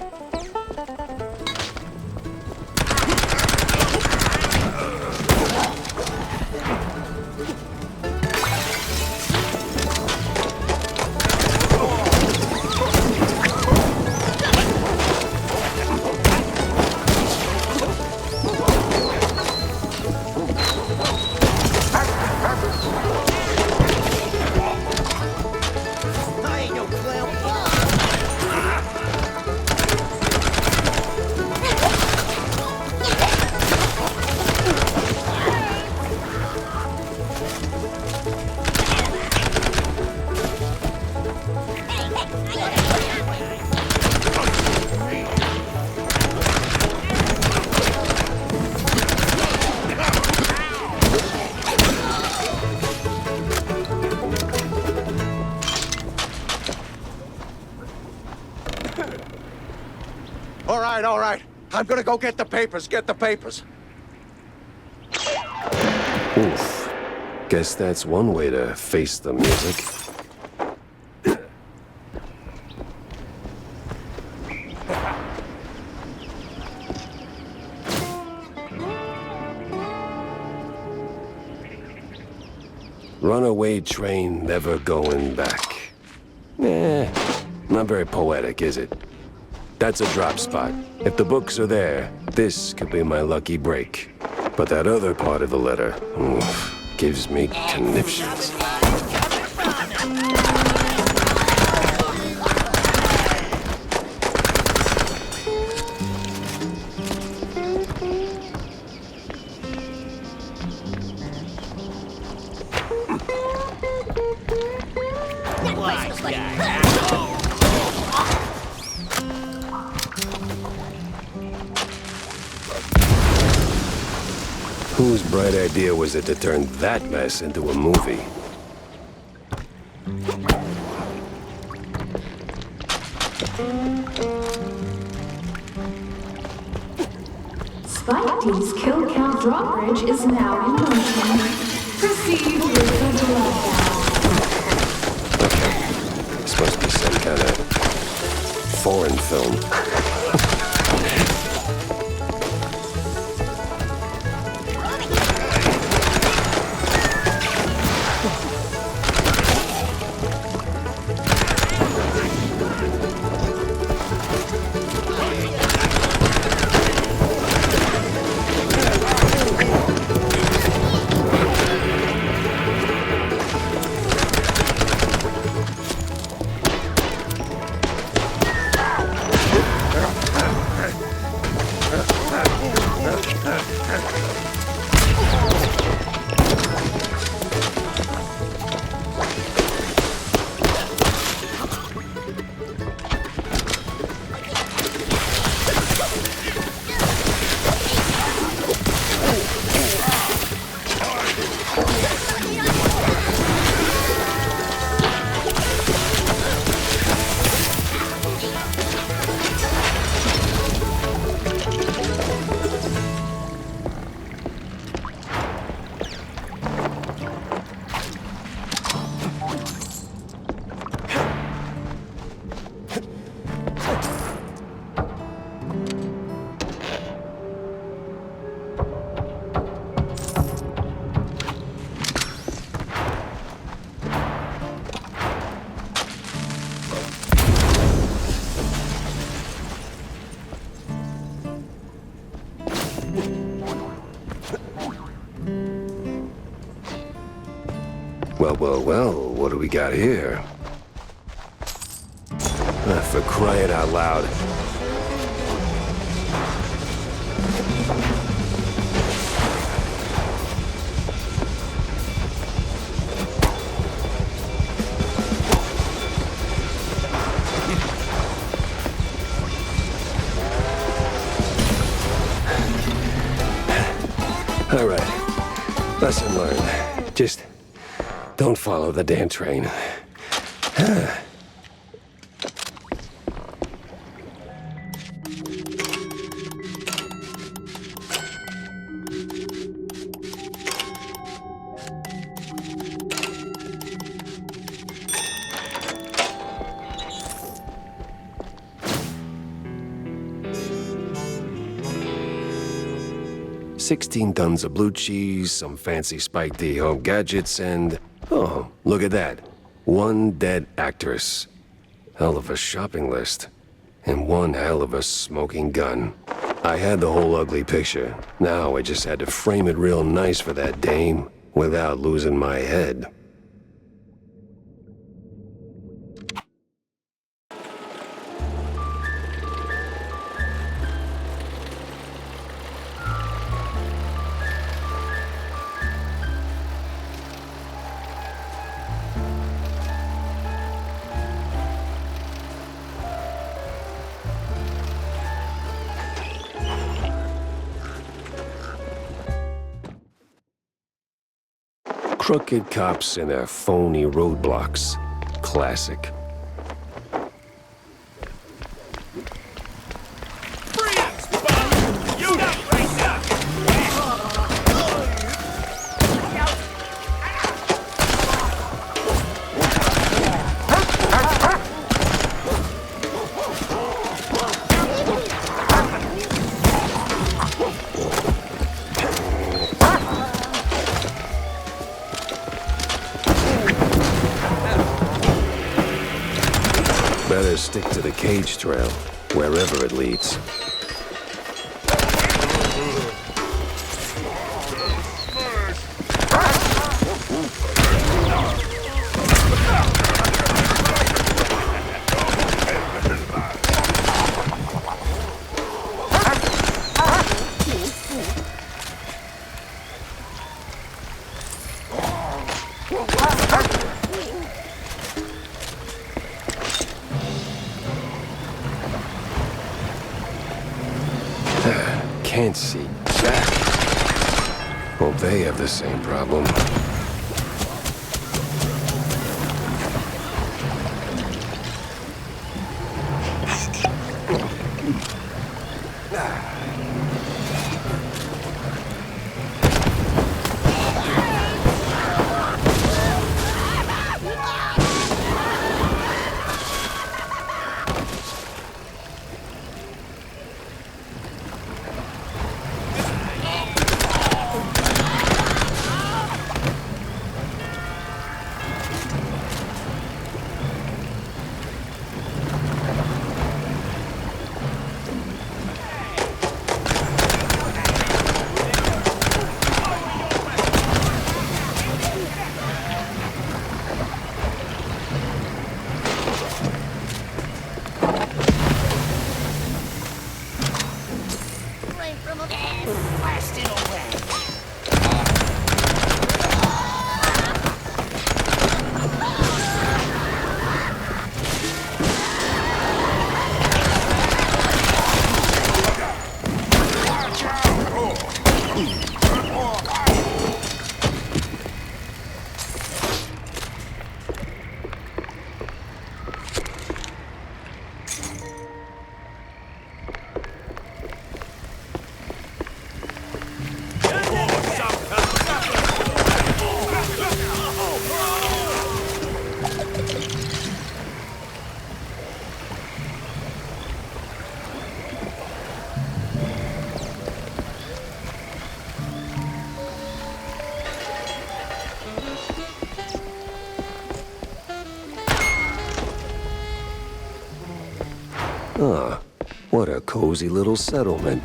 All right. I'm gonna go get the papers. Oof. Guess that's one way to face the music. Runaway train never going back. Not very poetic, is it? That's a drop spot. If the books are there, this could be my lucky break. But that other part of the letter, gives me conniptions. Whose bright idea was it to turn that mess into a movie? Spidey's kill count drawbridge is now in motion. Proceed with the bloodbath. It's supposed to be some kind of foreign film. Well, what do we got here? For crying out loud. All right, lesson learned. Just don't follow the damn train. $16 tons of blue cheese, some fancy Spike D home gadgets, and... oh, look at that. One dead actress. Hell of a shopping list. And one hell of a smoking gun. I had the whole ugly picture. Now I just had to frame it real nice for that dame, without losing my head. Crooked cops and their phony roadblocks. Classic. Better stick to the cage trail, wherever it leads. can't see jack. Hope they have the same problem. Ah, what a cozy little settlement.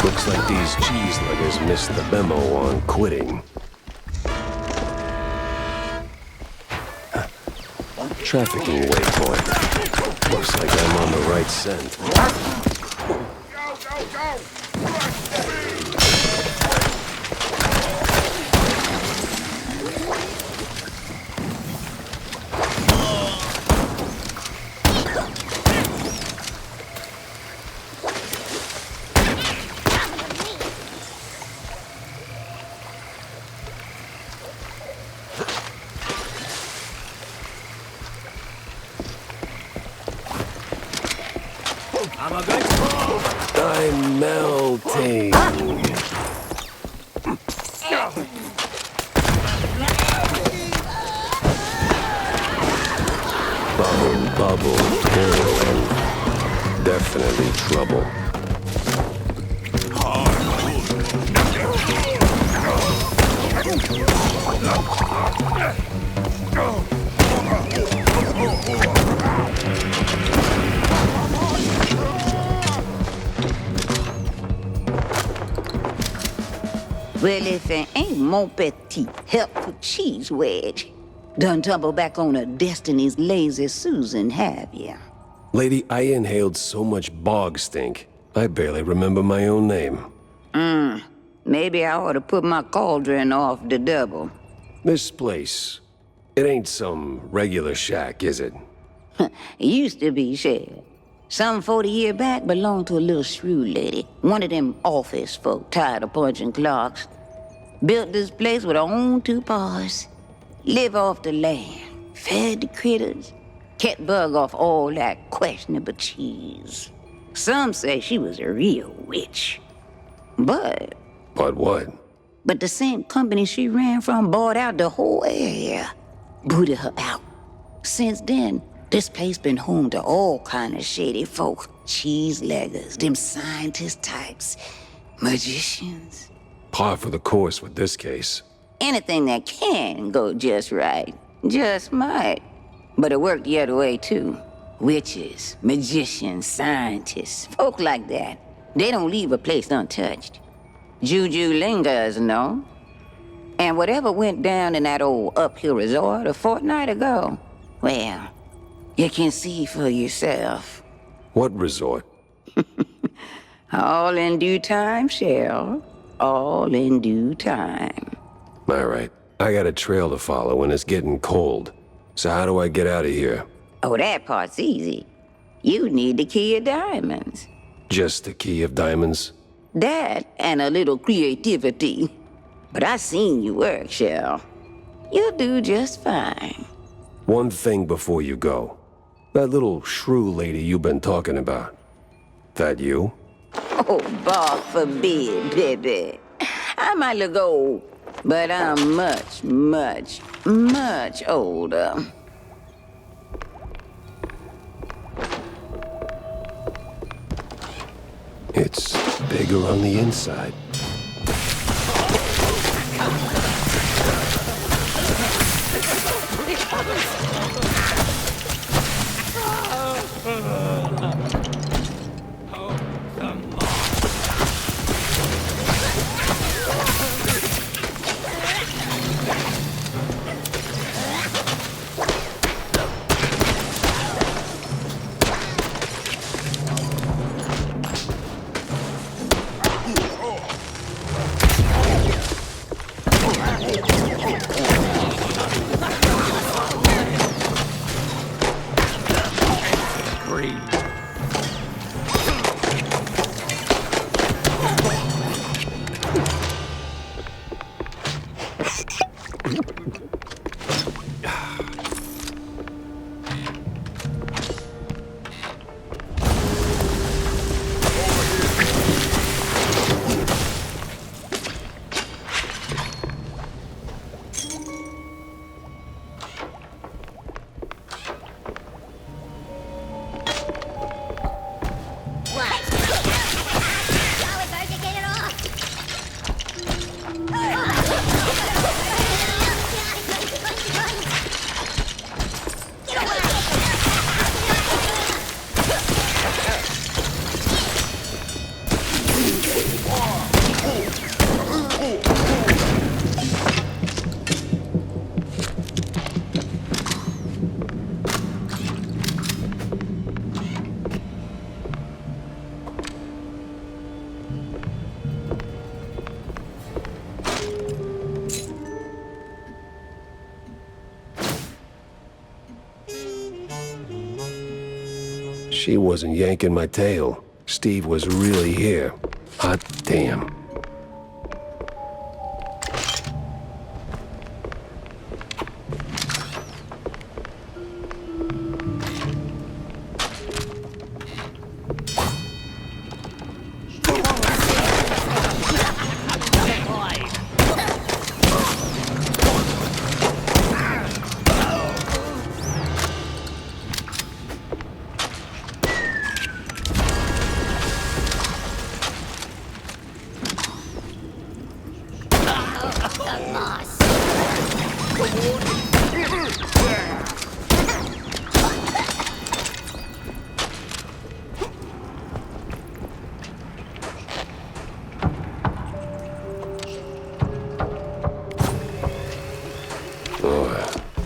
Looks like these cheese luggers missed the memo on quitting. Trafficking waypoint. Looks like I'm on the right scent. I'm melting. Bubble, bubble, whirling. Definitely trouble. Well, if it ain't mon petit helpful cheese wedge, done tumble back on a Destiny's lazy Susan, have ya? Lady, I inhaled so much bog stink, I barely remember my own name. Maybe I ought to put my cauldron off the double. This place, it ain't some regular shack, is it? It used to be, Shell. Some 40 years back belonged to a little shrew lady, one of them office folk tired of punching clocks. Built this place with her own two paws. Live off the land, fed the critters, kept bug off all that questionable cheese. Some say she was a real witch. But what? But the same company she ran from bought out the whole area. booted her out. Since then, this place been home to all kind of shady folk. Cheese-leggers, them scientist types, magicians. Par for the course with this case. Anything that can go just right, just might. But it worked the other way, too. Witches, magicians, scientists, folk like that. They don't leave a place untouched. Juju lingers, no? And whatever went down in that old uphill resort a fortnight ago, well, you can see for yourself. What resort? All in due time, Cheryl. All in due time. All right. I got a trail to follow and it's getting cold. So how do I get out of here? Oh, that part's easy. You need the key of diamonds. Just the key of diamonds? That and a little creativity. But I seen you work, Cheryl. You'll do just fine. One thing before you go. That little shrew lady you've been talking about. That you? Oh, God forbid, baby. I might look old, but I'm much, much, much older. It's bigger on the inside. She wasn't yanking my tail. Steve was really here. Hot damn.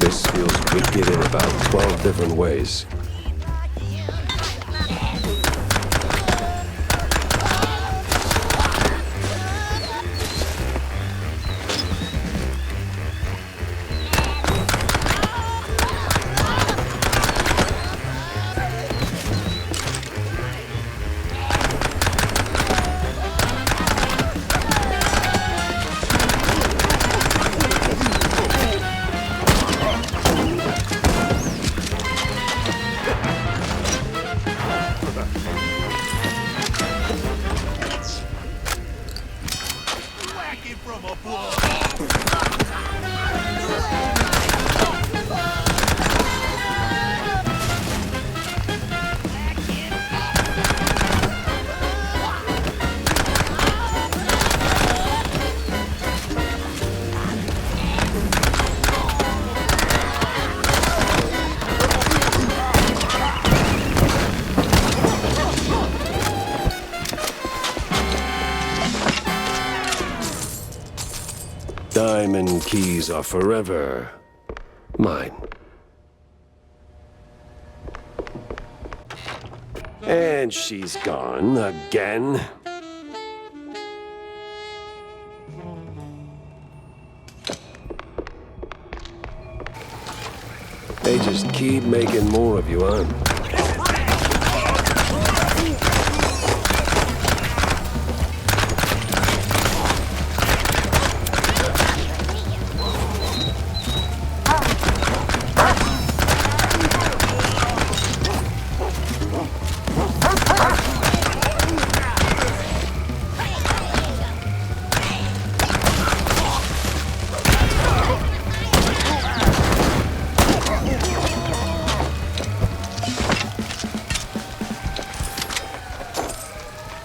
This feels wicked in about 12 different ways. diamond keys are forever mine. And she's gone again. They just keep making more of you, huh?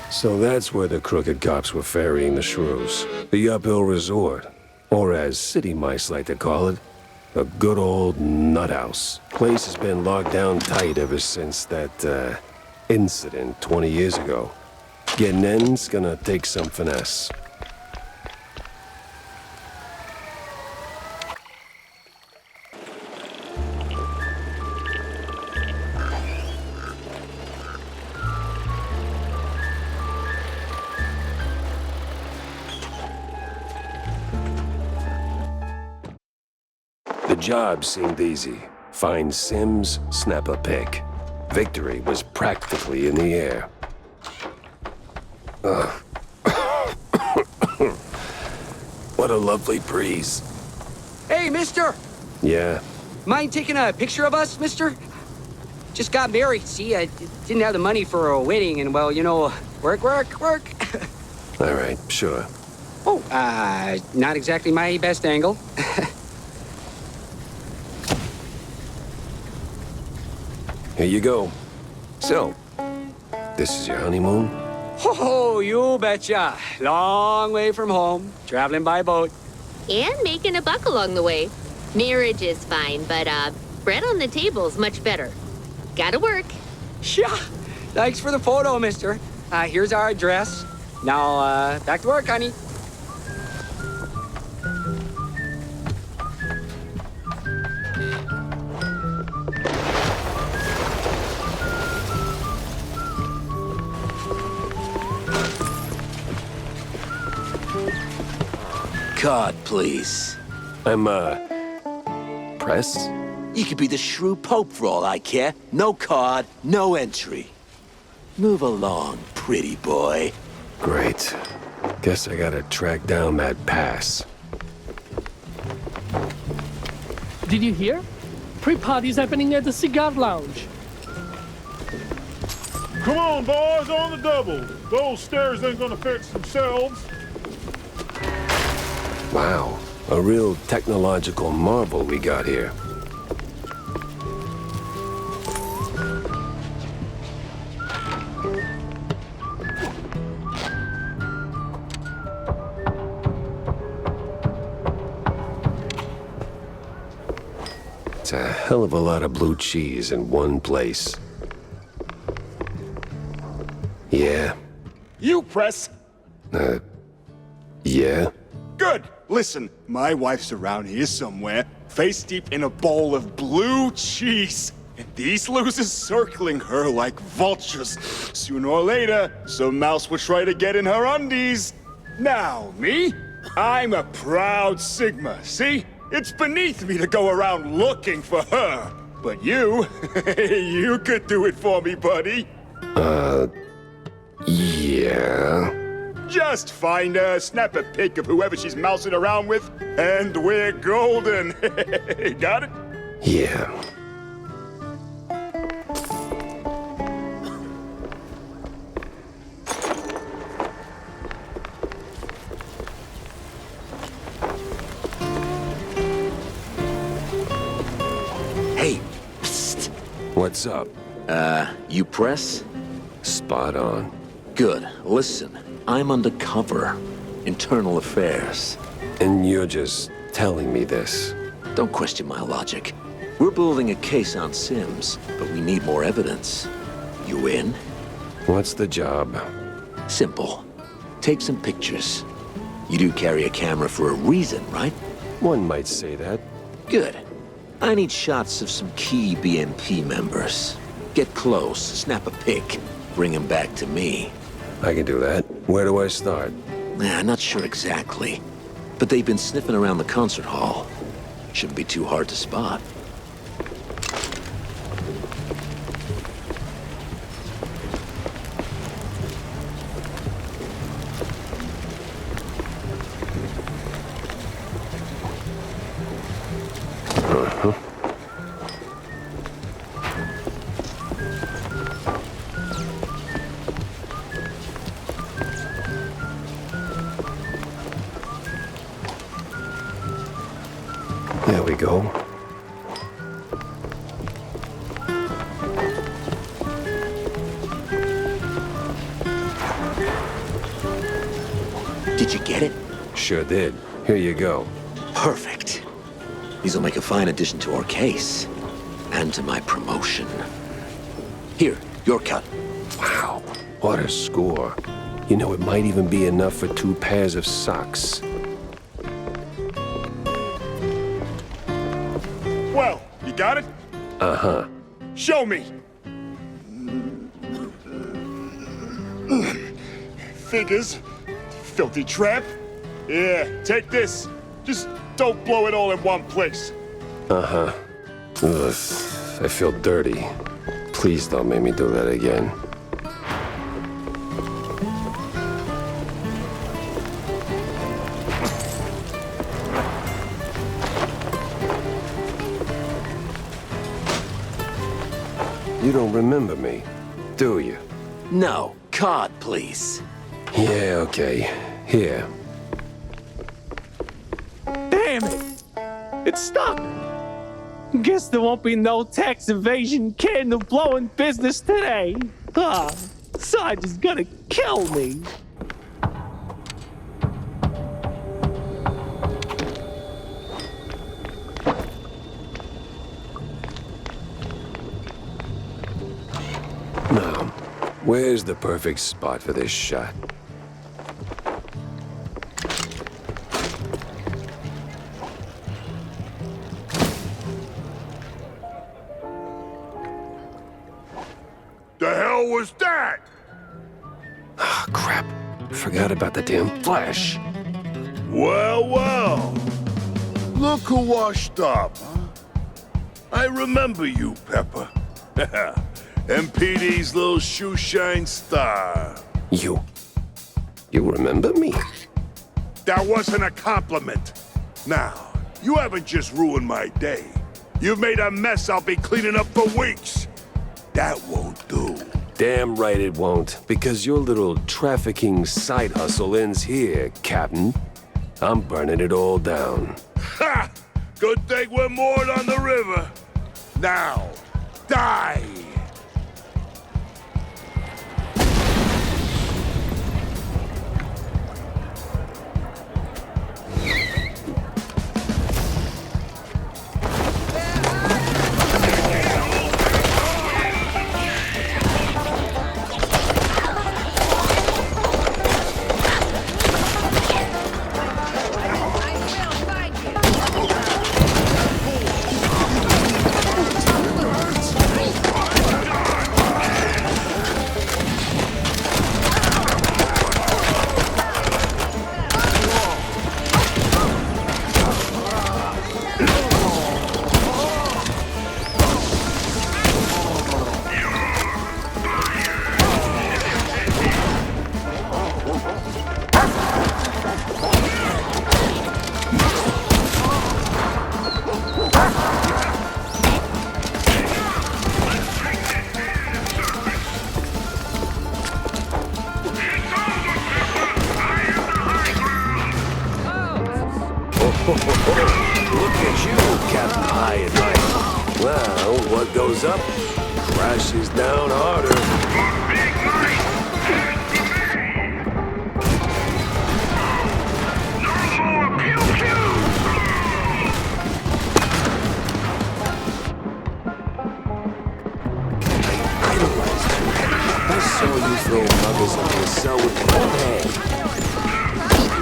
So that's where the crooked cops were ferrying the shrews. The uphill resort. Or as city mice like to call it, a good old nut house. Place has been locked down tight ever since that, incident 20 years ago. Getting in's gonna take some finesse. The job seemed easy. Find Sims, snap a pic. Victory was practically in the air. What a lovely breeze. Hey, mister! Yeah? Mind taking a picture of us, mister? Just got married, see? I didn't have the money for a wedding, and, well, you know, work. All right, sure. Oh, not exactly my best angle. Here you go. So, this is your honeymoon? Oh, you betcha. Long way from home, traveling by boat. And making a buck along the way. Marriage is fine, but, bread on the table's much better. Gotta work. Yeah. Thanks for the photo, mister. Here's our address. Now, back to work, honey. Card, please. I'm, press? You could be the shrew pope for all I care. No card, no entry. Move along, pretty boy. Great. Guess I gotta track down that pass. Did you hear? Pre-party's happening at the cigar lounge. Come on, boys, on the double. Those stairs ain't gonna fix themselves. Wow, a real technological marvel we got here. It's a hell of a lot of blue cheese in one place. Yeah? You press. Yeah? Good. Listen, my wife's around here somewhere, face deep in a bowl of blue cheese. And these losers circling her like vultures. Sooner or later, some mouse will try to get in her undies. Now, me? I'm a proud Sigma, see? It's beneath me to go around looking for her. But you, you could do it for me, buddy. Yeah. Just find her, snap a pic of whoever she's mousing around with, and we're golden. Got it? Yeah. Hey, psst. What's up? You press? Spot on. Good. Listen, I'm undercover. Internal affairs. And you're just telling me this? Don't question my logic. We're building a case on Sims, but we need more evidence. You in? What's the job? Simple. Take some pictures. You do carry a camera for a reason, right? One might say that. Good. I need shots of some key BNP members. Get close, snap a pic, bring him back to me. I can do that. Where do I start? Nah, not sure exactly. But they've been sniffing around the concert hall. Shouldn't be too hard to spot. There we go. Did you get it? Sure did. Here you go. Perfect. These will make a fine addition to our case. And to my promotion. Here, your cut. Wow, what a score. You know, it might even be enough for 2 pairs of socks. Well, you got it? Uh-huh. Show me. Figures. Filthy tramp. Yeah, take this. Just don't blow it all in one place. Uh-huh. Ugh, I feel dirty. Please don't make me do that again. You don't remember me, do you? No, card, please. Yeah, okay. Here. Damn it! It's stuck! Guess there won't be no tax evasion candle blowing business today. Sarge is gonna kill me. Now, where's the perfect spot for this shot? The hell was that? Ah, crap. Forgot about the damn flash. Well, well. Look who washed up, huh? I remember you, Pepper. MPD's little shoeshine star. You remember me? That wasn't a compliment. Now, you haven't just ruined my day. You've made a mess I'll be cleaning up for weeks. That won't do. Damn right it won't, because your little trafficking side hustle ends here, Captain. I'm burning it all down. Ha! Good thing we're moored on the river. Now, die! Look at you, Captain High and Mighty. Well, what goes up crashes down harder. I saw you throw muggers into the cell with one hand.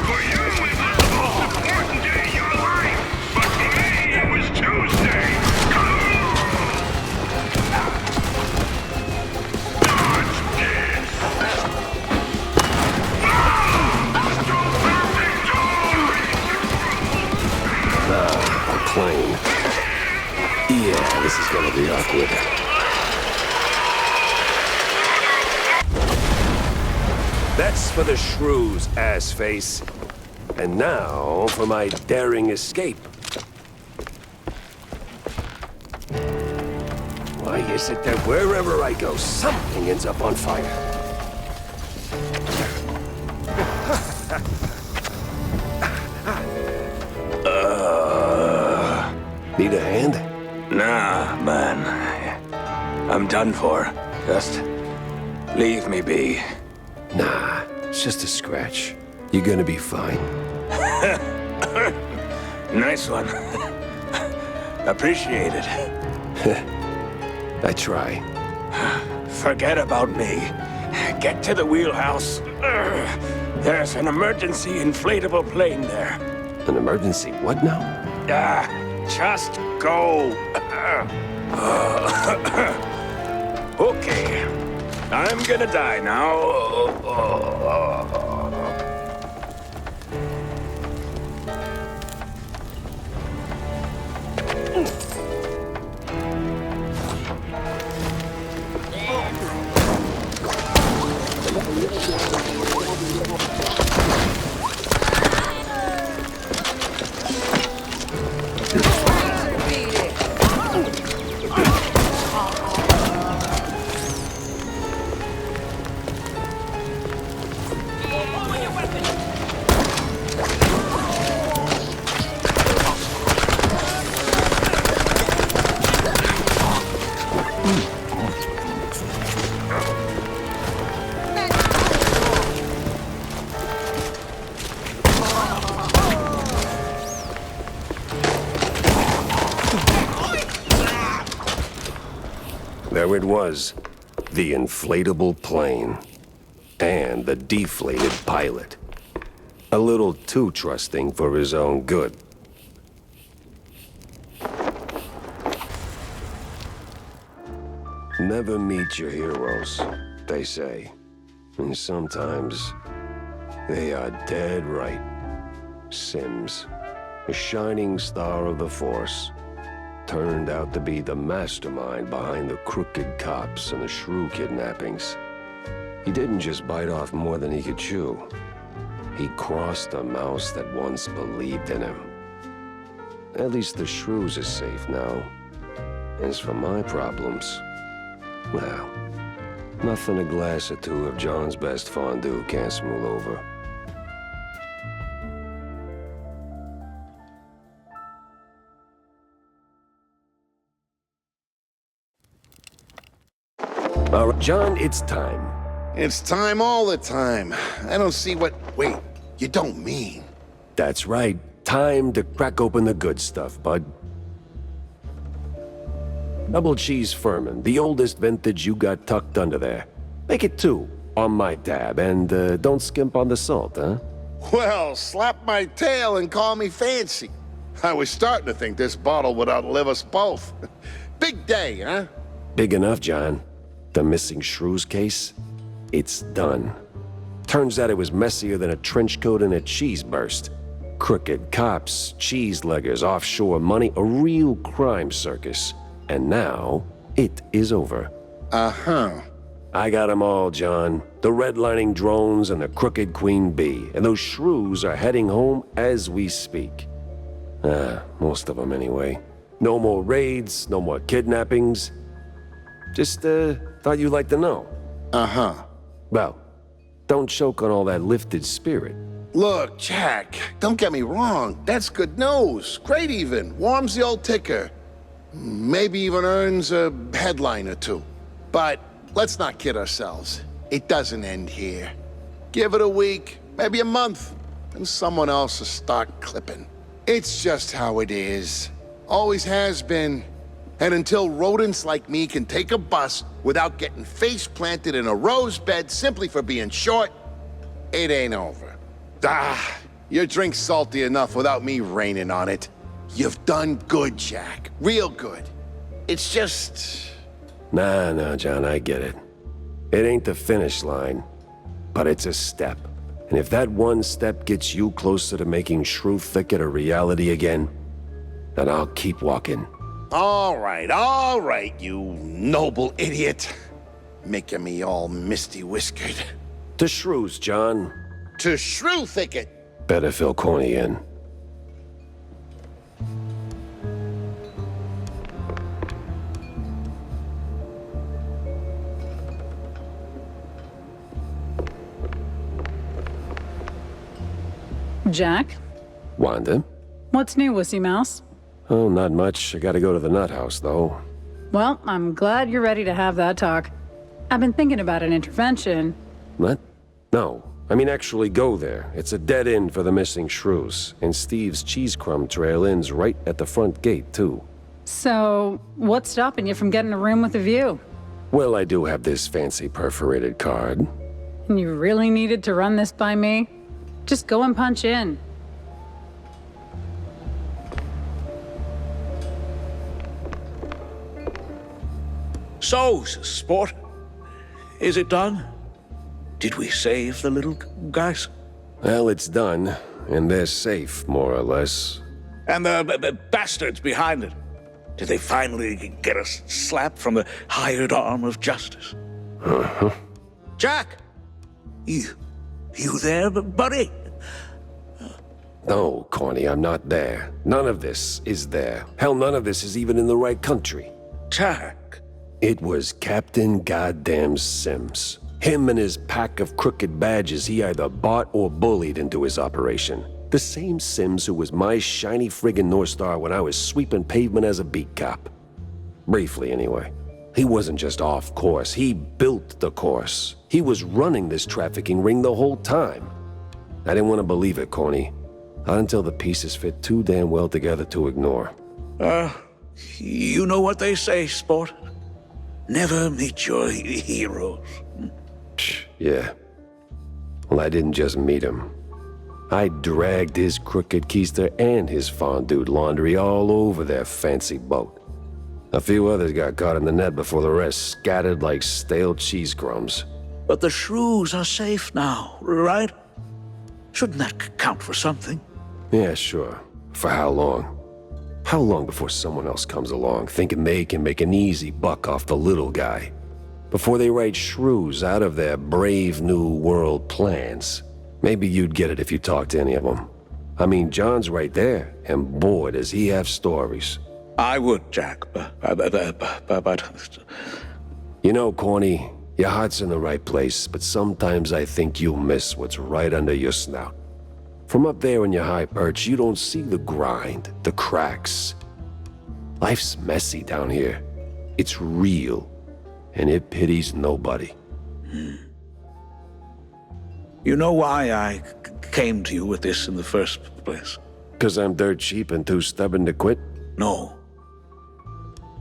For you, it was the most important day of your life. be awkward. That's for the shrews, ass-face. And now for my daring escape. Why is it that wherever I go, something ends up on fire? Need a hand? Nah, man. I'm done for. Just leave me be. Nah, it's just a scratch. You're gonna be fine. Nice one. Appreciate it. I try. Forget about me. Get to the wheelhouse. There's an emergency inflatable plane there. An emergency what now? Just go. Okay. I'm gonna die now. There it was, the inflatable plane, and the deflated pilot. A little too trusting for his own good. Never meet your heroes, they say. And sometimes, they are dead right. Sims, a shining star of the Force, turned out to be the mastermind behind the crooked cops and the shrew kidnappings. He didn't just bite off more than he could chew. He crossed a mouse that once believed in him. At least the shrews are safe now. As for my problems, well, nothing a glass or two of John's best fondue can't smooth over. All right, John, it's time. It's time all the time. I don't see what... Wait, you don't mean... That's right. Time to crack open the good stuff, bud. Double cheese Furman, the oldest vintage you got tucked under there. Make it 2 on my tab, and don't skimp on the salt, huh? Well, slap my tail and call me fancy. I was starting to think this bottle would outlive us both. Big day, huh? Big enough, John. The missing shrews case? It's done. Turns out it was messier than a trench coat and a cheese burst. Crooked cops, cheese leggers, offshore money, a real crime circus. And now, it is over. Uh-huh. I got 'em all, John. The redlining drones and the crooked queen bee. And those shrews are heading home as we speak. Most of them anyway. No more raids, no more kidnappings. Just, thought you'd like to know. Uh-huh. Well, don't choke on all that lifted spirit. Look, Jack, don't get me wrong. That's good news. Great even. Warms the old ticker. Maybe even earns a headline or 2. But let's not kid ourselves. It doesn't end here. Give it a week, maybe a month, and someone else will start clipping. It's just how it is. Always has been. And until rodents like me can take a bus without getting face planted in a rose bed simply for being short, it ain't over. Your drink's salty enough without me raining on it. You've done good, Jack. Real good. It's just... Nah, John, I get it. It ain't the finish line, but it's a step. And if that one step gets you closer to making Shrew Thicket a reality again, then I'll keep walking. All right, you noble idiot. Making me all misty-whiskered. To shrews, John. To shrew thicket. Better fill Corny in. Jack? Wanda? What's new, Wussy Mouse? Oh, not much. I gotta go to the nut house, though. Well, I'm glad you're ready to have that talk. I've been thinking about an intervention. What? No. I mean, actually go there. It's a dead end for the missing shrews. And Steve's cheese crumb trail ends right at the front gate, too. So, what's stopping you from getting a room with a view? Well, I do have this fancy perforated card. And you really needed to run this by me? Just go and punch in. So, sport, is it done? Did we save the little guys? Well, it's done, and they're safe, more or less. And the bastards behind it? Did they finally get a slap from the hired arm of justice? Uh-huh. Jack! You there, buddy? No, Corny, I'm not there. None of this is there. Hell, none of this is even in the right country. Jack. It was Captain Goddamn Sims. Him and his pack of crooked badges he either bought or bullied into his operation. The same Sims who was my shiny friggin' North Star when I was sweeping pavement as a beat cop. Briefly, anyway. He wasn't just off course, he built the course. He was running this trafficking ring the whole time. I didn't want to believe it, Corny. Not until the pieces fit too damn well together to ignore. You know what they say, sport? Never meet your heroes. Yeah. Well, I didn't just meet him. I dragged his crooked keister and his fondue laundry all over their fancy boat. A few others got caught in the net before the rest scattered like stale cheese crumbs. But the shrews are safe now, right? Shouldn't that count for something? Yeah, sure. For how long? How long before someone else comes along, thinking they can make an easy buck off the little guy? Before they write shrews out of their brave new world plans? Maybe you'd get it if you talked to any of them. I mean, John's right there, and boy, does he have stories. I would, Jack, but... You know, Corny, your heart's in the right place, but sometimes I think you'll miss what's right under your snout. From up there in your high perch, you don't see the grind, the cracks. Life's messy down here. It's real, and it pities nobody. You know why I came to you with this in the first place? 'Cause I'm dirt cheap and too stubborn to quit? No.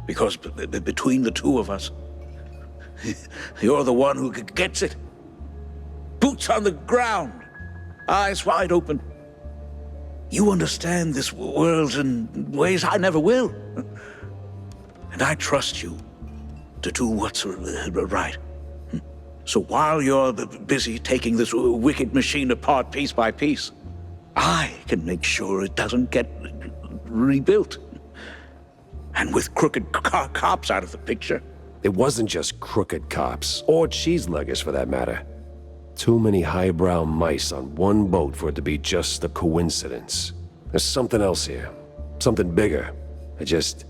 Because between the two of us, you're the one who gets it. Boots on the ground, eyes wide open. You understand this world in ways I never will. And I trust you to do what's right. So while you're busy taking this wicked machine apart piece by piece, I can make sure it doesn't get rebuilt. And with crooked cops out of the picture. It wasn't just crooked cops, or cheeseluggers for that matter. Too many highbrow mice on one boat for it to be just a coincidence. There's something else here. Something bigger. I just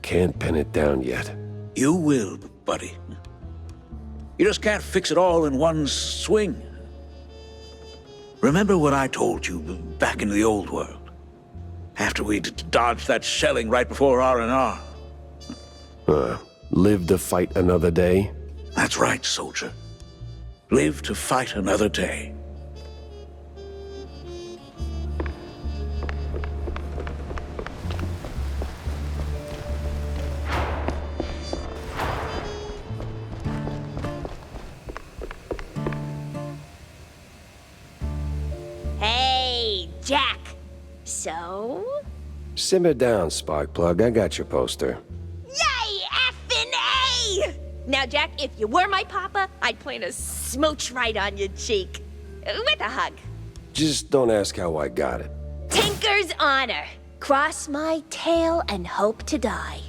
can't pin it down yet. You will, buddy. You just can't fix it all in one swing. Remember what I told you back in the old world? After we dodged that shelling right before R&R. Live to fight another day? That's right, soldier. Live to fight another day. Hey, Jack. So? Simmer down, Sparkplug. I got your poster. Yay, effing A! Now, Jack, if you were my papa, I'd plant a smooch right on your cheek. With a hug. Just don't ask how I got it. Tinker's honor. Cross my tail and hope to die.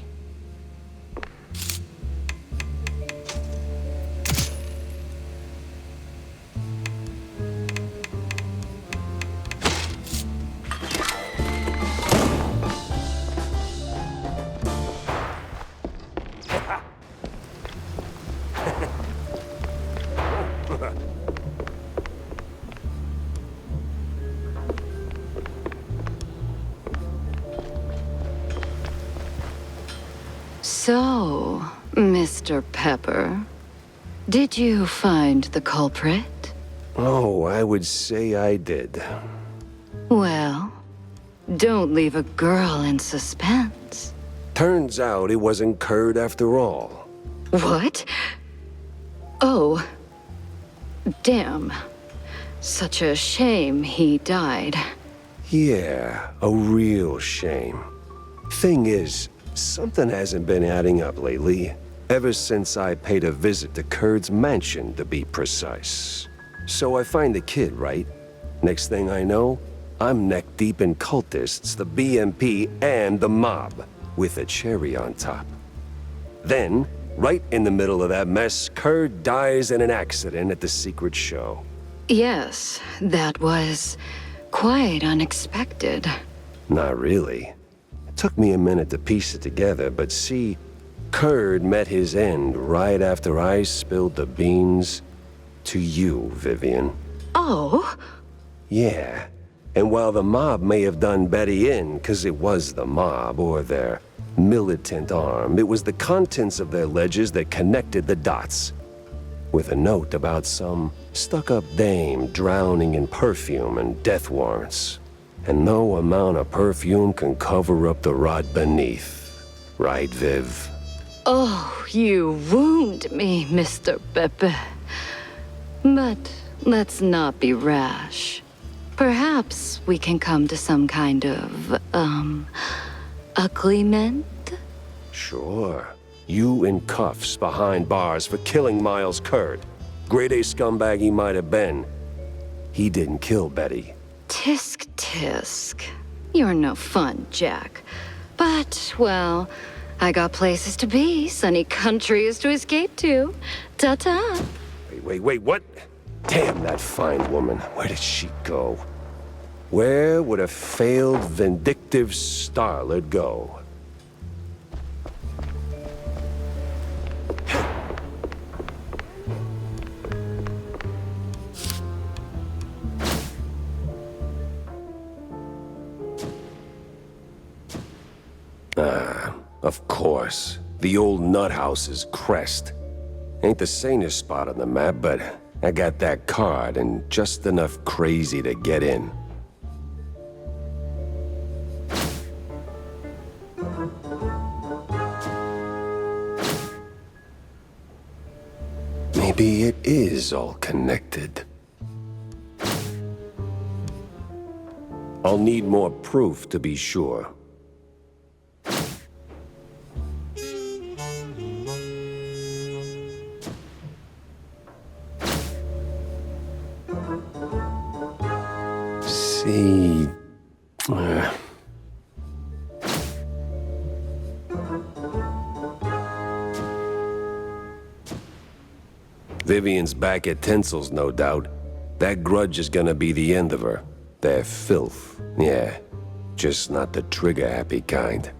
So, Mr. Pepper, did you find the culprit? Oh, I would say I did. Well, don't leave a girl in suspense. Turns out it wasn't Curd after all. What? Oh. Damn. Such a shame he died. Yeah, a real shame. Thing is, something hasn't been adding up lately. Ever since I paid a visit to Curd's mansion, to be precise. So I find the kid, right? Next thing I know, I'm neck-deep in cultists, the BMP, and the mob, with a cherry on top. Then, right in the middle of that mess, Curd dies in an accident at the secret show. Yes, that was quite unexpected. Not really. It took me a minute to piece it together, but see, Curd met his end right after I spilled the beans to you, Vivian. Oh? Yeah. And while the mob may have done Betty in, because it was the mob, or their militant arm, it was the contents of their ledgers that connected the dots. With a note about some stuck-up dame drowning in perfume and death warrants. And no amount of perfume can cover up the rot beneath. Right, Viv? Oh, you wound me, Mr. Pepe. But let's not be rash. Perhaps we can come to some kind of, agreement? Sure. You in cuffs behind bars for killing Miles Curd. Grade A scumbag he might have been. He didn't kill Betty. Tisk tisk. You're no fun, Jack. But, well, I got places to be, sunny countries to escape to. Ta-ta. Wait, what? Damn that fine woman. Where did she go? Where would a failed, vindictive starlet go? Of course. The old nut house's crest. Ain't the sanest spot on the map, but I got that card and just enough crazy to get in. Maybe it is all connected. I'll need more proof to be sure. Vivian's back at Tinsel's, no doubt. That grudge is gonna be the end of her. They're filth, yeah. Just not the trigger-happy kind.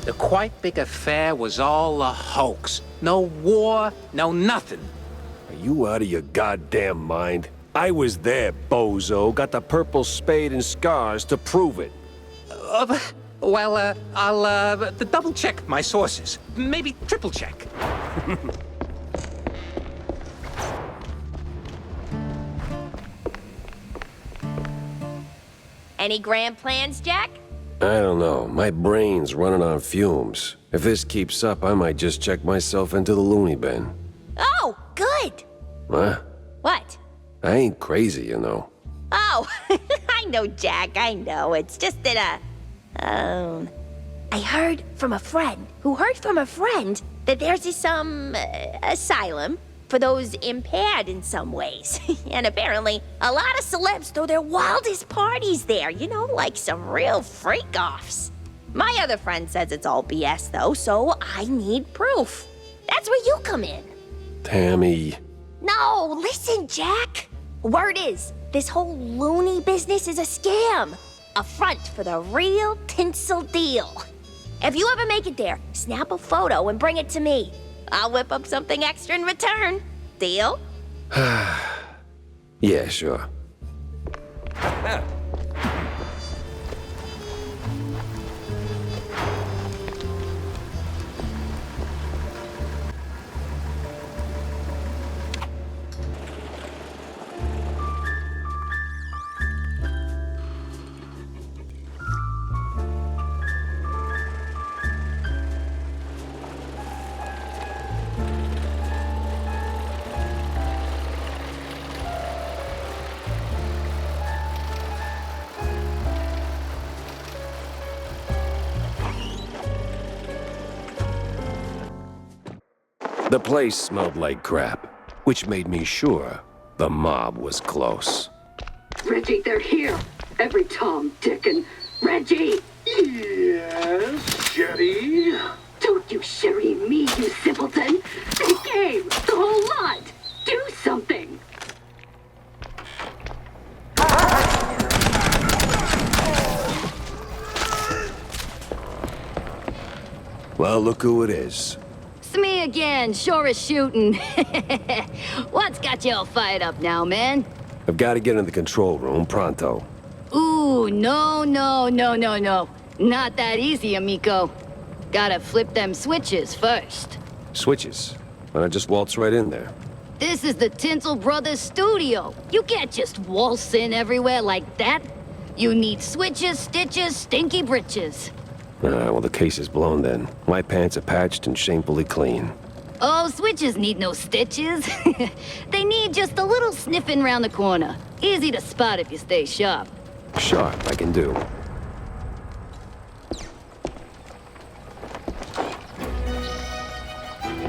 The quite big affair was all a hoax. No war, no nothing. Are you out of your goddamn mind? I was there, bozo. Got the purple spade and scars to prove it. I'll double-check my sources. Maybe triple-check. Any grand plans, Jack? I don't know. My brain's running on fumes. If this keeps up, I might just check myself into the loony bin. Oh, good. What? What? I ain't crazy, you know. Oh, I know, Jack, I know. It's just that, I heard from a friend who heard from a friend that there's this, asylum for those impaired in some ways. And apparently, a lot of celebs throw their wildest parties there, you know, like some real freak-offs. My other friend says it's all BS, though, so I need proof. That's where you come in. Tammy. No, listen, Jack. Word is, this whole loony business is a scam. A front for the real tinsel deal. If you ever make it there, snap a photo and bring it to me. I'll whip up something extra in return. Deal? Yeah, sure. The place smelled like crap, which made me sure the mob was close. Reggie, they're here. Every Tom, Dick, and Reggie. Yes, Sherry? Don't you Sherry me, you simpleton. They came, the whole lot. Do something. Well, look who it is. It's me again, sure as shooting. What's got you all fired up now, man? I've got to get in the control room pronto. Ooh, no. Not that easy, amigo. Gotta flip them switches first. Switches. Why not just waltz right in there? This is the Tinsel Brothers studio. You can't just waltz in everywhere like that. You need switches, stitches, stinky britches. Well, the case is blown then. My pants are patched and shamefully clean. Oh, switches need no stitches. They need just a little sniffing round the corner. Easy to spot if you stay sharp. Sharp, I can do.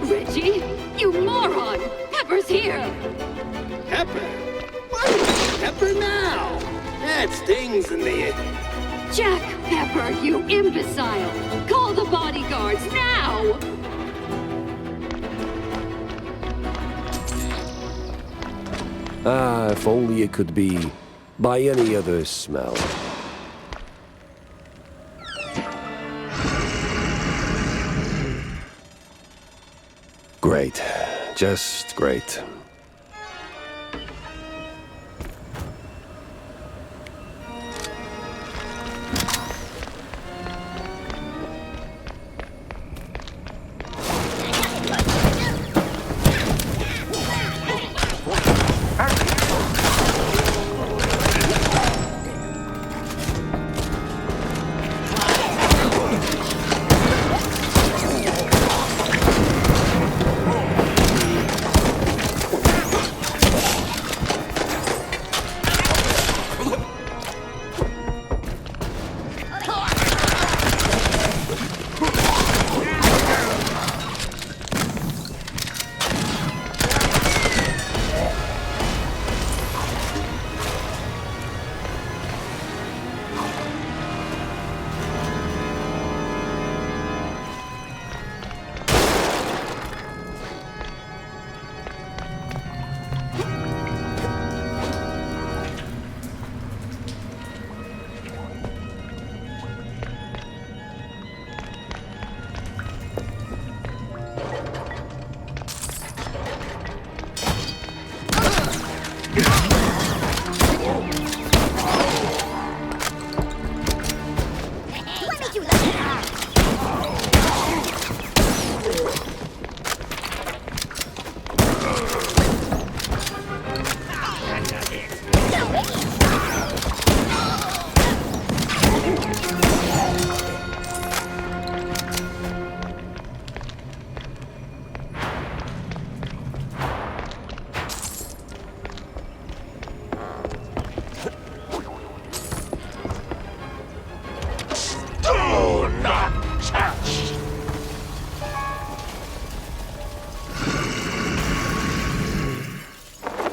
Reggie, you moron! Pepper's here! Pepper? Why is Pepper now? That stings in the... Jack Pepper, you imbecile! Call the bodyguards now! Ah, if only it could be by any other smell. Great. Just great.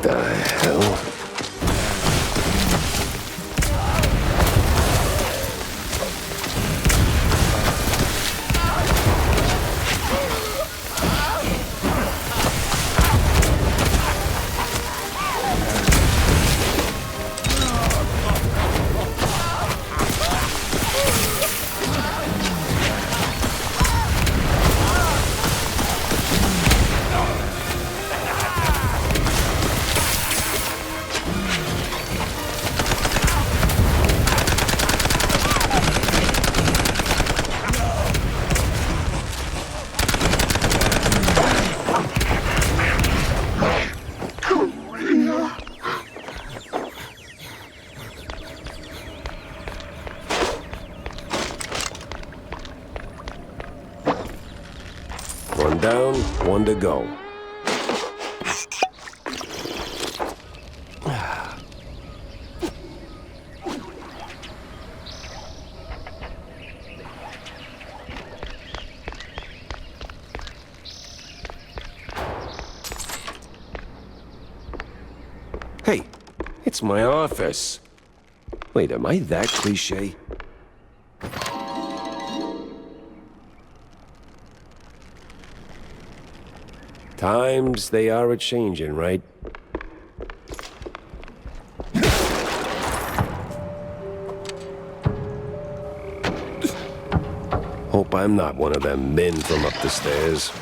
The hell? One down, one to go. Hey, it's my office. Wait, am I that cliche? Times they are a-changin', right? Hope I'm not one of them men from up the stairs.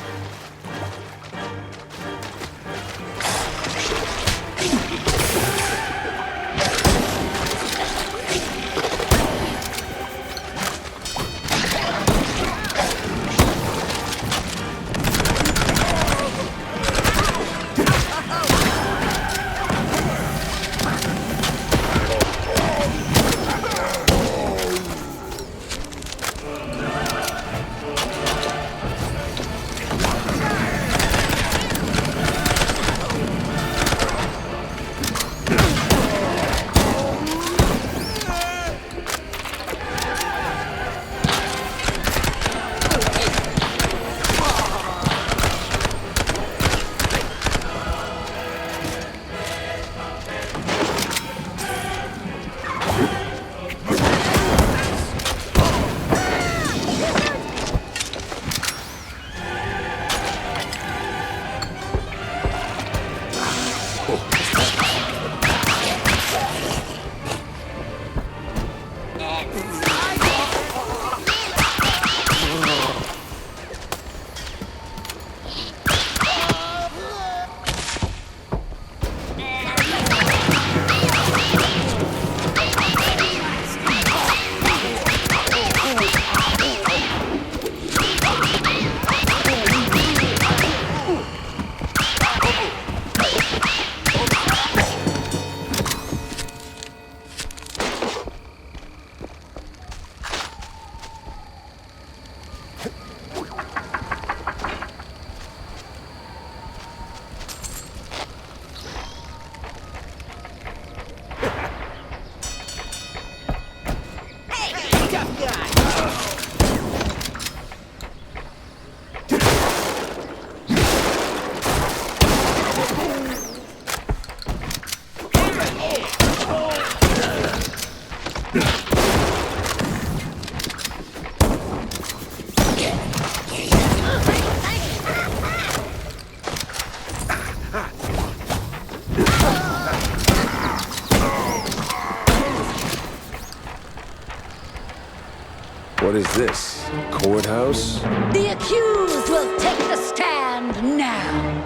What is this? Courthouse? The accused will take the stand now.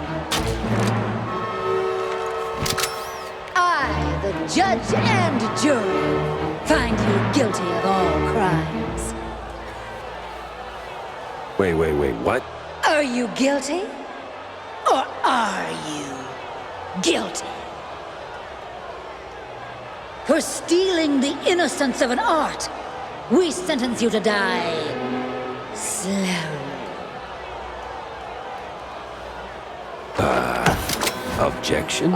I, the judge and jury, find you guilty of all crimes. Wait, what? Are you guilty? Or are you guilty? For stealing the innocence of an art, we sentence you to die slowly. Objection?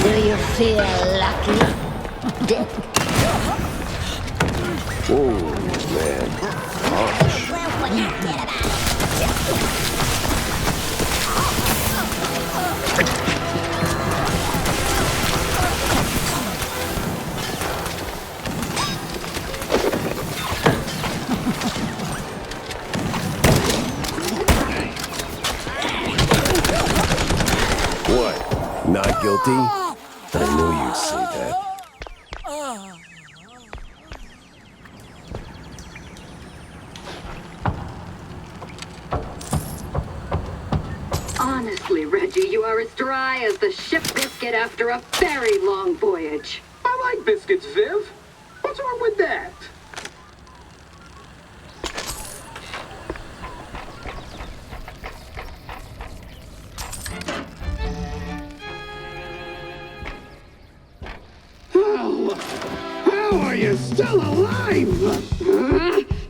Do you feel lucky, Dick? Oh, man. Harsh. What? Not guilty? I knew you'd say that. Honestly, Reggie, you are as dry as the ship biscuit after a very long voyage. I like biscuits, Viv. What's wrong with that? How are you still alive?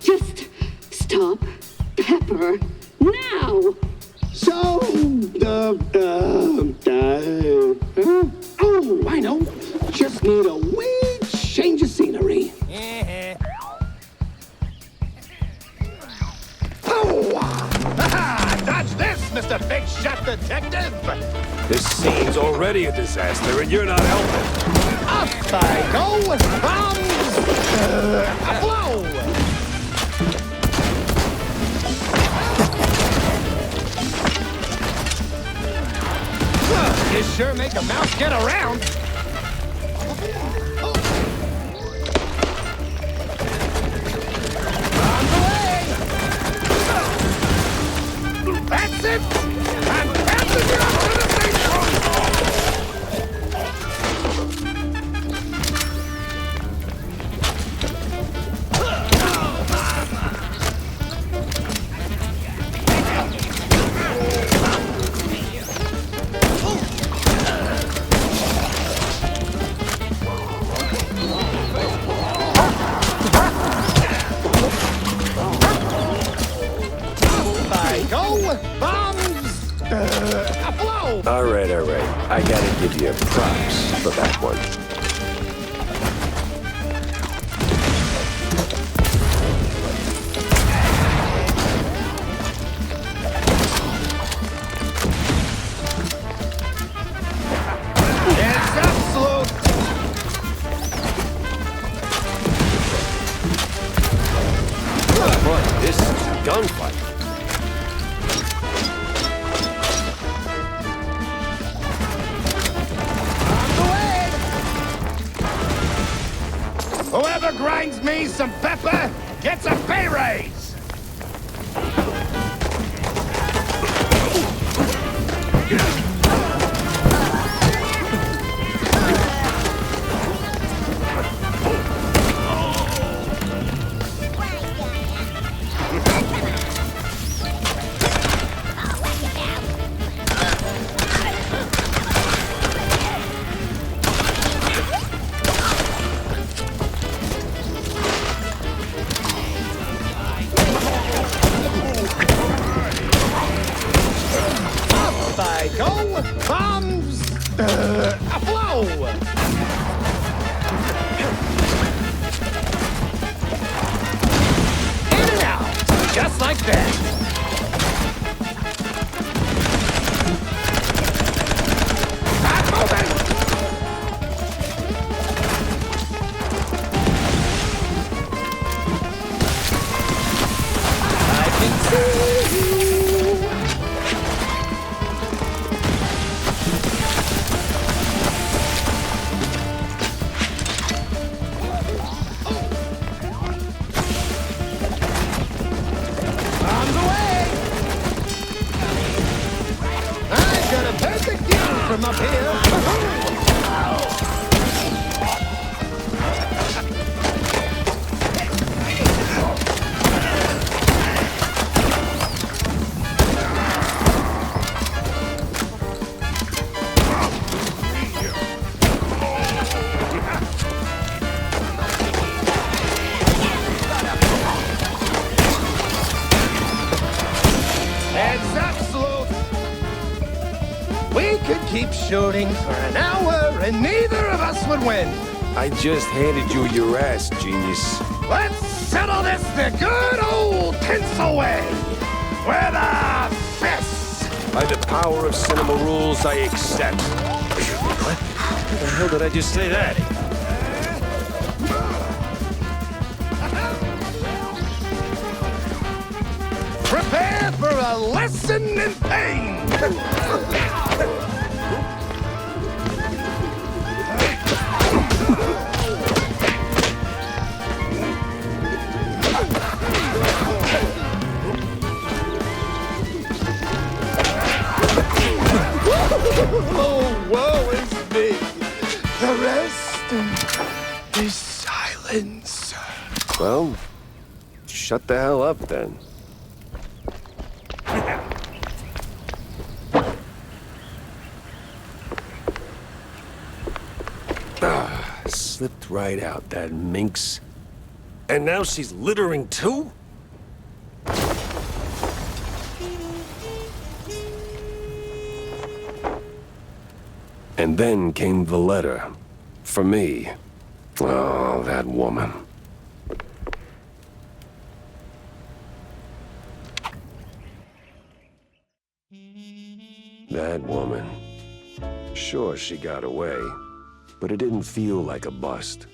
Just stop, Pepper, now! So, oh, I know. Just need a wee change of scenery. Dodge this, Mr. Big Shot Detective! This scene's already a disaster, and you're not helping. Up I go! Bombs! Blow! You sure make a mouse get around! On the way! That's it! I'm passing you up to the safe All right. I gotta give you props for that one. It's absolute! Boy, this is a gunfight. Whoever grinds me some pepper gets a pay raise! Bombs! Blow! In and out! Just like that! Not moving! I can see you! From up here. It's absolute. We could keep shooting for an hour and neither of us would win. I just handed you your ass, genius. Let's settle this the good old tinsel way. With a fist. By the power of cinema rules, I accept. What? How the hell did I just say that? Prepare for a lesson in pain. Oh, woe is me. The rest is silence. Well, shut the hell up then. Slipped right out, that minx. And now she's littering too? And then came the letter. For me. Oh, that woman. That woman. Sure, she got away. But it didn't feel like a bust.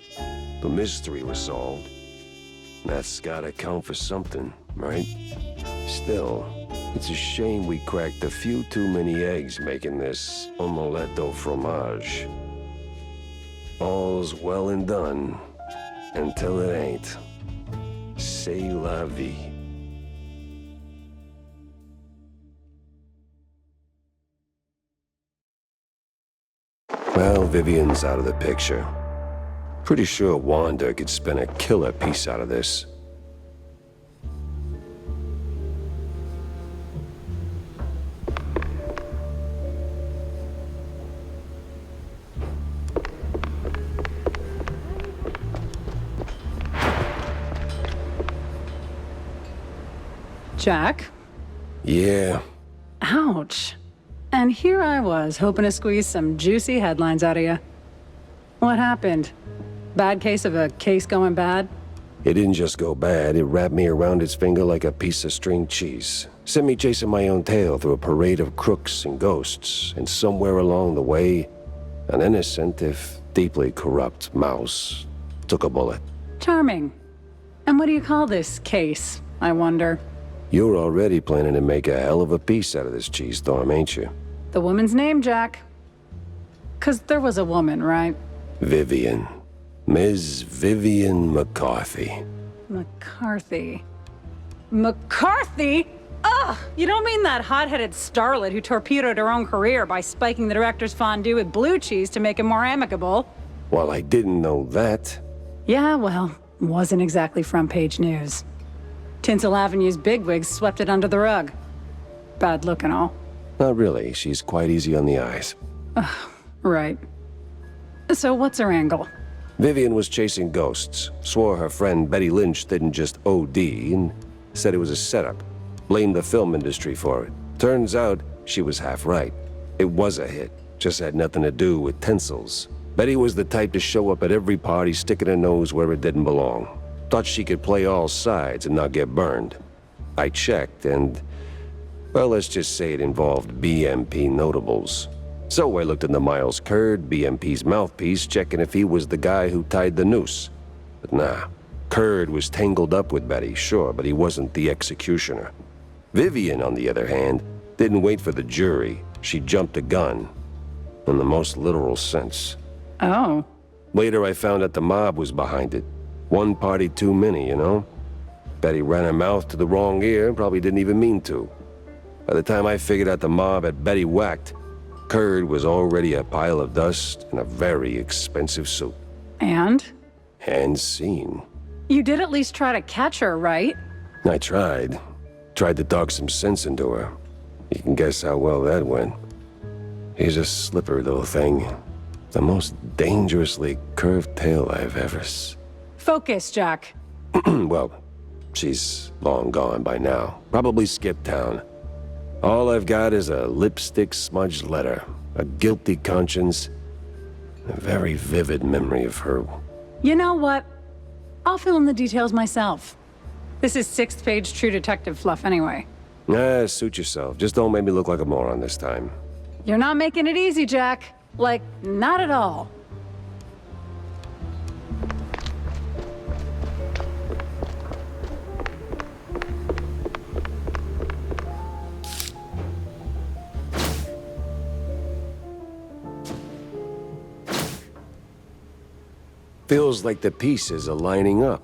The mystery was solved. That's gotta count for something, right? Still, it's a shame we cracked a few too many eggs making this omelette au fromage. All's well and done, until it ain't. C'est la vie. Well, Vivian's out of the picture. Pretty sure Wanda could spin a killer piece out of this. Jack? Yeah. Ouch. And here I was, hoping to squeeze some juicy headlines out of you. What happened? Bad case of a case going bad? It didn't just go bad, it wrapped me around its finger like a piece of string cheese. Sent me chasing my own tail through a parade of crooks and ghosts, and somewhere along the way, an innocent, if deeply corrupt, mouse took a bullet. Charming. And what do you call this case, I wonder? You're already planning to make a hell of a piece out of this cheese storm, ain't you? The woman's name, Jack. 'Cause there was a woman, right? Vivian. Ms. Vivian McCarthy. McCarthy. McCarthy? Ugh! You don't mean that hot-headed starlet who torpedoed her own career by spiking the director's fondue with blue cheese to make him more amicable? Well, I didn't know that. Yeah, well, wasn't exactly front-page news. Tinsel Avenue's bigwigs swept it under the rug. Bad look and all. Not really. She's quite easy on the eyes. Right. So what's her angle? Vivian was chasing ghosts. Swore her friend Betty Lynch didn't just OD and said it was a setup. Blamed the film industry for it. Turns out she was half right. It was a hit. Just had nothing to do with tinsels. Betty was the type to show up at every party sticking her nose where it didn't belong. Thought she could play all sides and not get burned. I checked and, well, let's just say it involved BMP notables. So I looked into Miles Curd, BMP's mouthpiece, checking if he was the guy who tied the noose. But nah, Curd was tangled up with Betty, sure, but he wasn't the executioner. Vivian, on the other hand, didn't wait for the jury. She jumped the gun, in the most literal sense. Oh. Later I found out the mob was behind it. One party too many, you know? Betty ran her mouth to the wrong ear, probably didn't even mean to. By the time I figured out the mob had Betty whacked, Curd was already a pile of dust in a very expensive suit. And? And scene. You did at least try to catch her, right? I tried. Tried to talk some sense into her. You can guess how well that went. She's a slippery little thing. The most dangerously curved tail I've ever Focus, Jack. Well, she's long gone by now. Probably skipped town. All I've got is a lipstick-smudged letter, a guilty conscience, a very vivid memory of her. You know what? I'll fill in the details myself. This is 6th page True Detective fluff anyway. Suit yourself. Just don't make me look like a moron this time. You're not making it easy, Jack. Like, not at all. Feels like the pieces are lining up.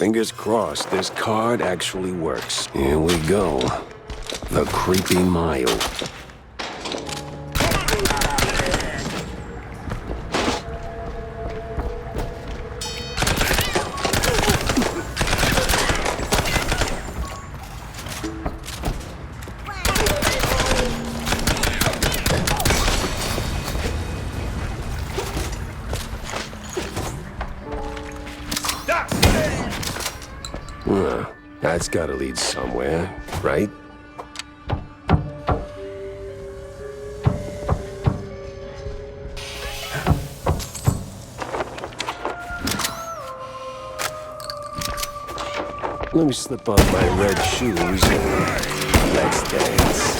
Fingers crossed this card actually works. Here we go. The creepy mile. That's gotta lead somewhere, right? Let me slip on my red shoes and let's dance.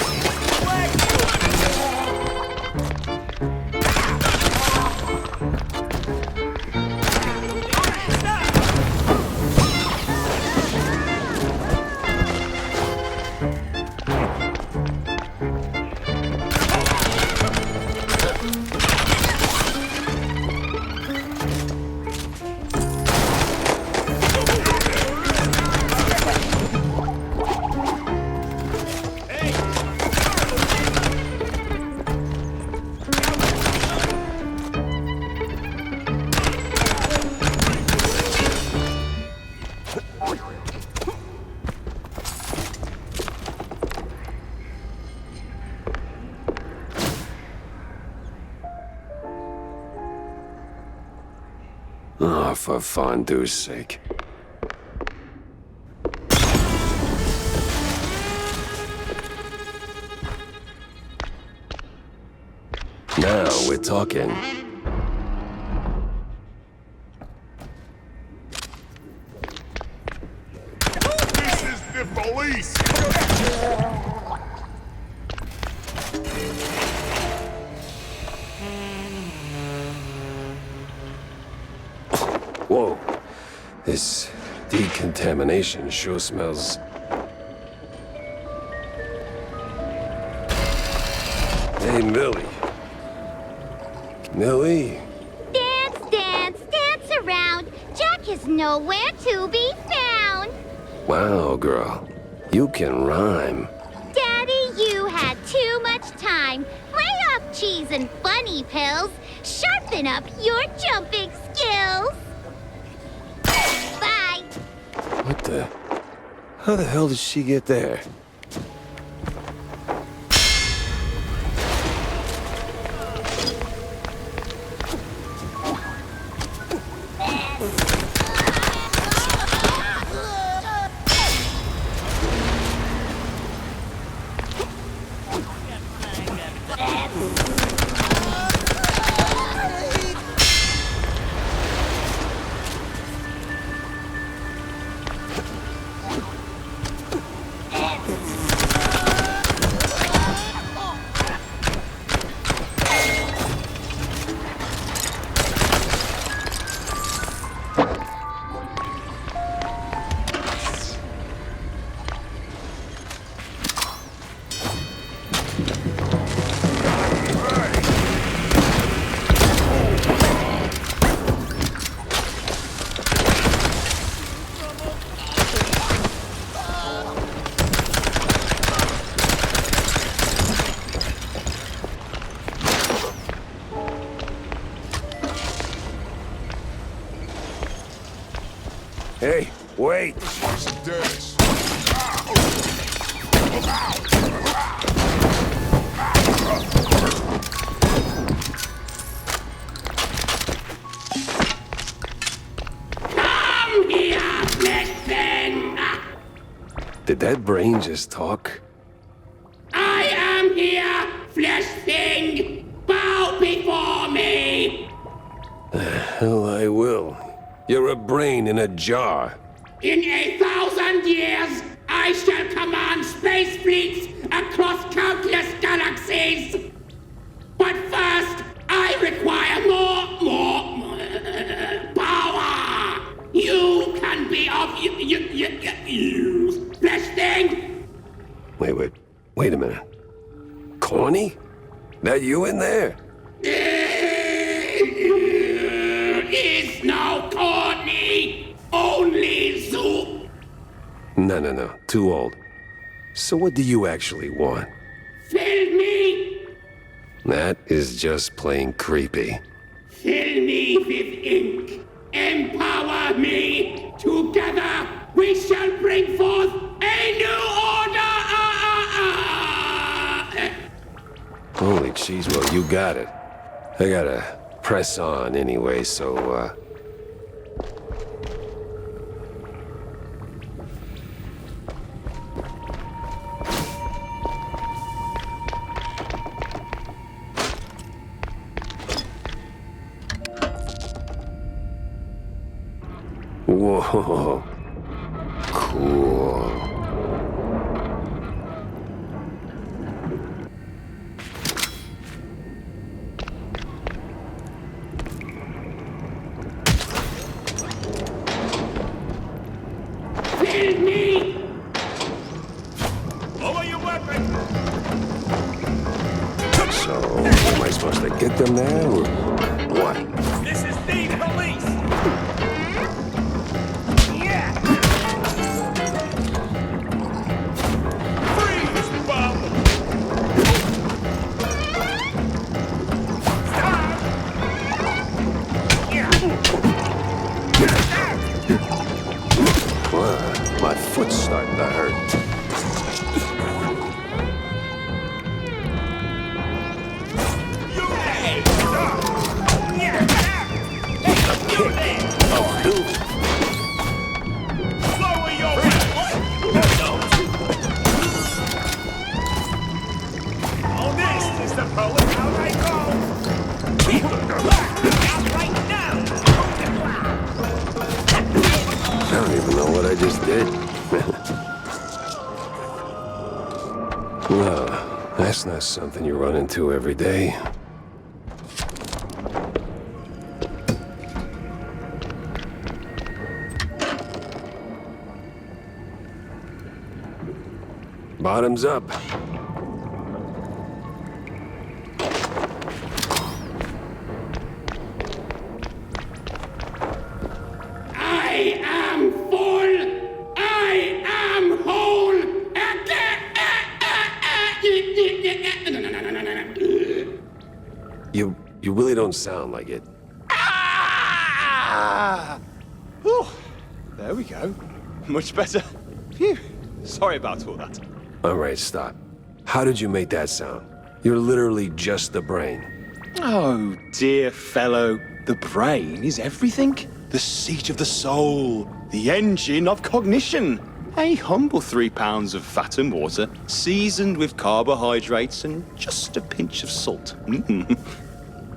Oh, for fondue's sake. Now we're talking. This is the police! Whoa. This decontamination sure smells... Hey, Millie. Millie? Dance, dance, dance around. Jack is nowhere to be found. Wow, girl. You can rhyme. Daddy, you had too much time. Lay off cheese and bunny pills. Sharpen up your jumping skills. Bye. What the... How the hell did she get there? Hey, wait! Come here, flesh thing! Did that brain just talk? I am here, flesh thing! Bow before me! The hell I will. You're a brain in a jar. In 1,000 years, I shall command space fleets across countless galaxies. But first, I require more power. You can be of use, flesh thing. Wait a minute. Corny? That you in there? Is no corny, only zoo. No. Too old. So what do you actually want? Fill me! That is just plain creepy. Fill me with ink. Empower me. Together we shall bring forth a new order! Holy cheese, well, you got it. I gotta press on anyway, so, Whoa. Cool. Fill me! Lower your weapon! So, am I supposed to get them there, or what? This is the police! Yeah! Freeze, bum! Stop! Wow, my foot's starting to hurt. I don't even know what I just did. No, that's not something you run into every day. Bottoms up. I am full! I am whole! You really don't sound like it. Ah! Oh, there we go. Much better. Phew. Sorry about all that. All right, stop. How did you make that sound? You're literally just the brain. Oh, dear fellow, the brain is everything. The seat of the soul, the engine of cognition. A humble 3 pounds of fat and water, seasoned with carbohydrates and just a pinch of salt.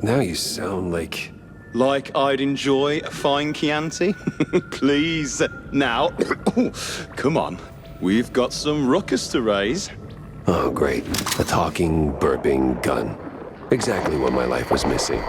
Now you sound like... Like I'd enjoy a fine Chianti? Please, now, come on. We've got some ruckus to raise. Oh, great. A talking, burping gun. Exactly what my life was missing.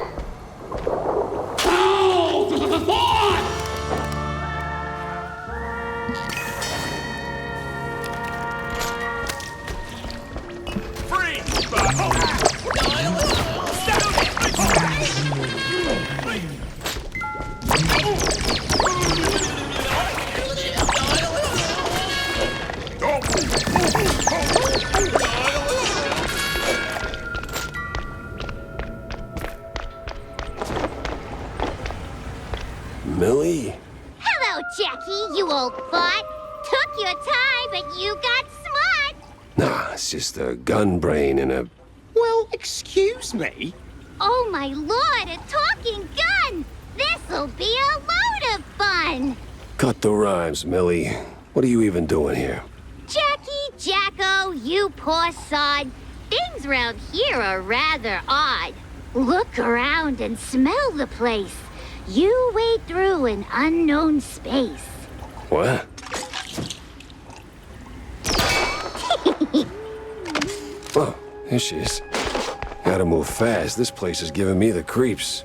Millie? Hello, Jackie, you old fart. Took your time, but you got smart. Nah, it's just a gun brain and a... Well, excuse me? Oh, my lord, a talking gun! This'll be a load of fun! Cut the rhymes, Millie. What are you even doing here? Jackie, Jacko, you poor sod. Things around here are rather odd. Look around and smell the place. You wade through an unknown space. What? Oh, here she is. Gotta move fast. This place is giving me the creeps.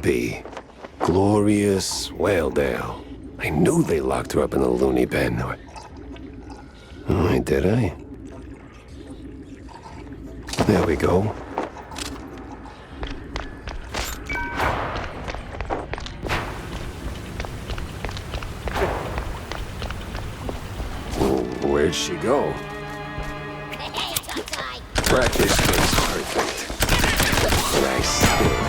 be? Glorious Whaledale. I knew they locked her up in the loony bin. Did I? There we go. Where'd she go? Practice makes perfect. Nice stealing.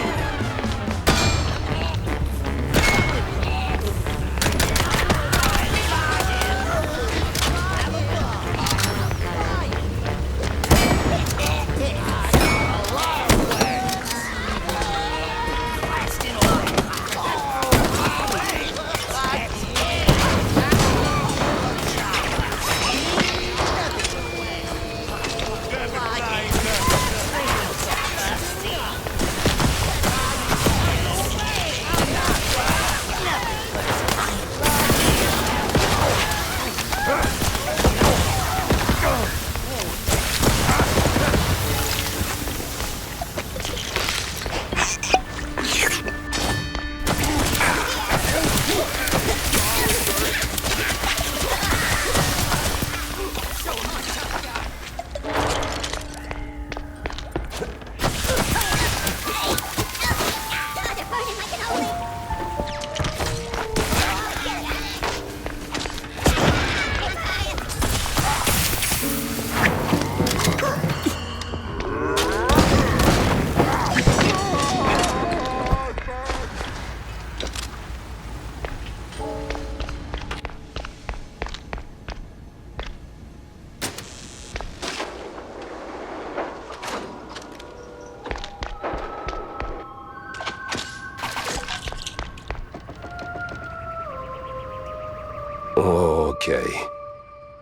Okay.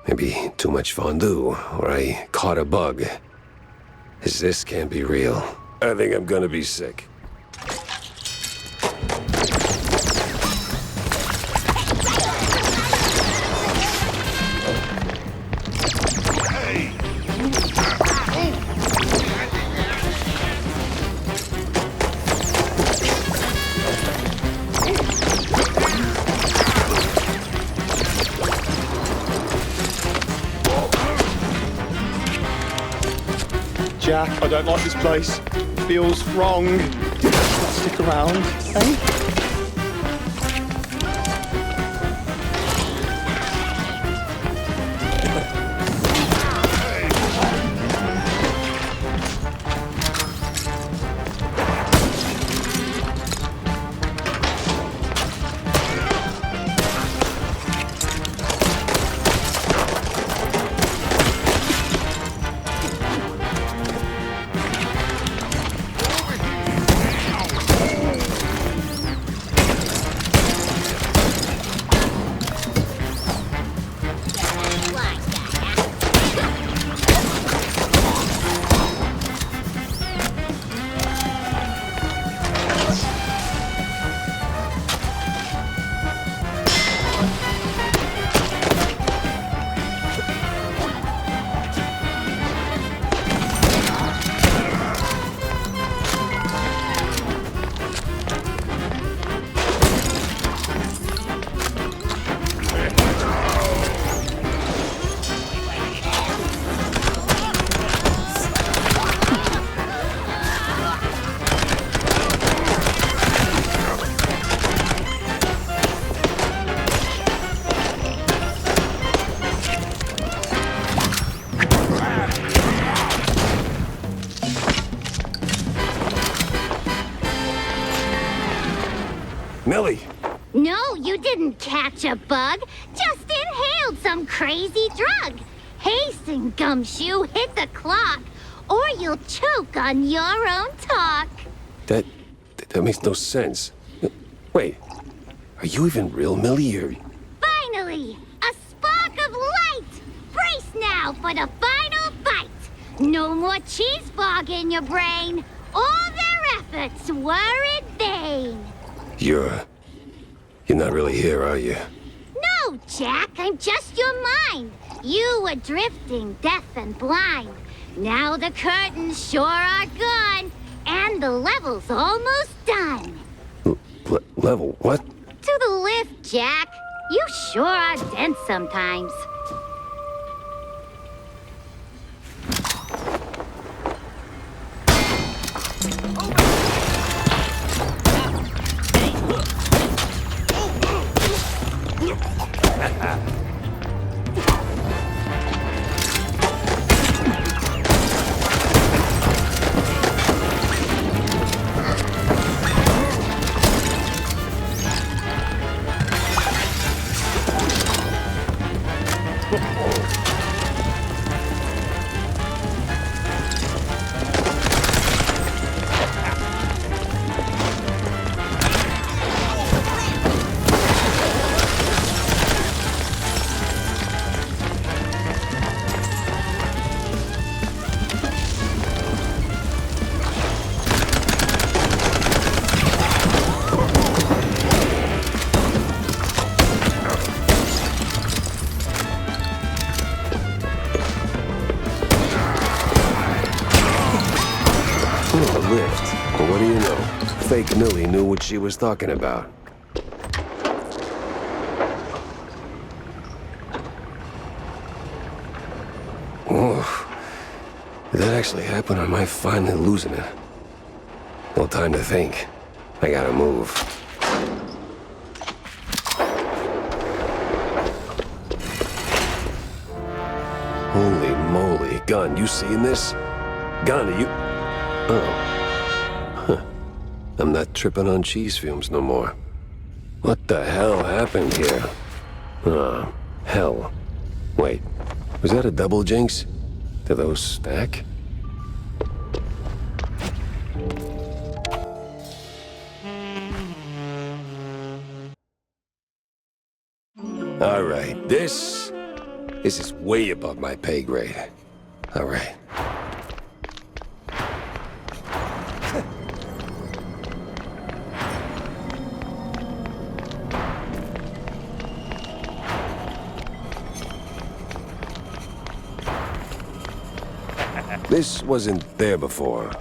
Maybe too much fondue, or I caught a bug. This can't be real. I think I'm gonna be sick. Jack, I don't like this place. Feels wrong. Stick around, eh? Millie! No, you didn't catch a bug. Just inhaled some crazy drug. Hasten, Gumshoe, hit the clock, or you'll choke on your own talk. That makes no sense. Wait, are you even real, Millie, or... Finally, a spark of light. Brace now for the final fight. No more cheese fog in your brain. All their efforts were in vain. You're not really here, are you? No, Jack, I'm just your mind. You were drifting, deaf and blind. Now the curtains sure are gone, and the level's almost done. Level what? To the lift, Jack. You sure are dense sometimes. What do you know? Fake Millie knew what she was talking about. Oh, did that actually happen, or am I finally losing it? No time to think. I gotta move. Holy moly. Gun, you seeing this? Gun, are you... Oh. Huh. I'm not tripping on cheese fumes no more. What the hell happened here? Oh, hell. Wait, was that a double jinx? Do those stack? All right, this is way above my pay grade. All right. This wasn't there before,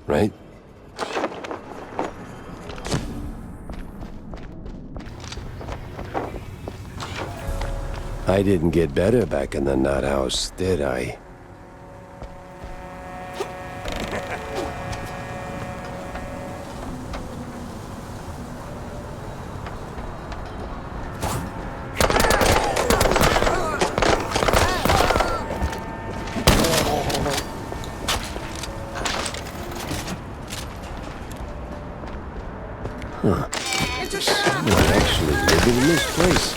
right? I didn't get better back in the nut house, did I? Huh. Someone actually living in this place.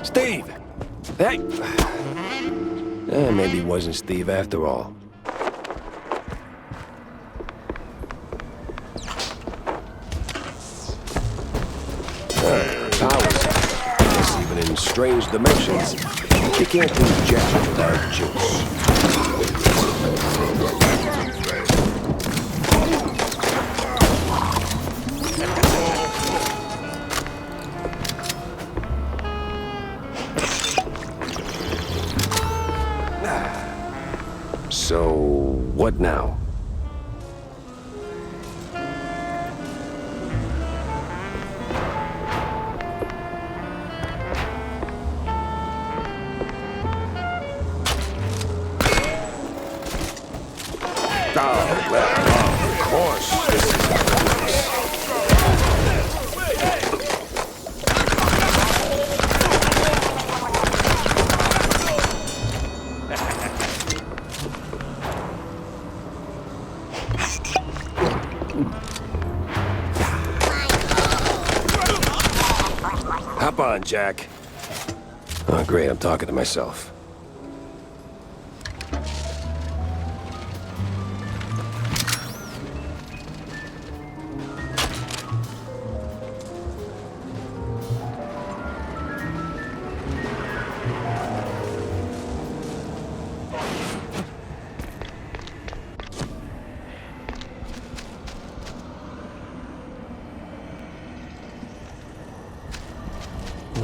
Steve! Hey! Maybe it wasn't Steve after all. Powers. Guess even in strange dimensions, you can't do jack without juice. So, what now? Oh, well, of course. This is Hop on, Jack. Oh, great, I'm talking to myself.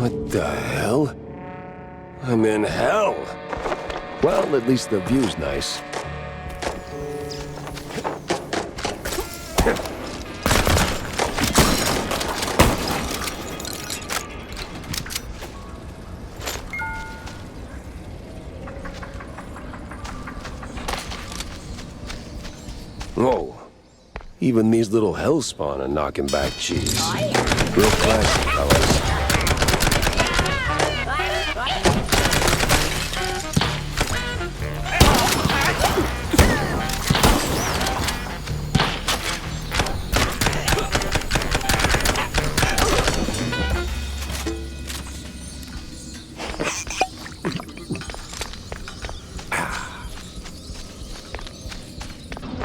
What the hell? I'm in hell. Well, at least the view's nice. Whoa. Even these little hellspawn are knocking back cheese. Real classic, fellas.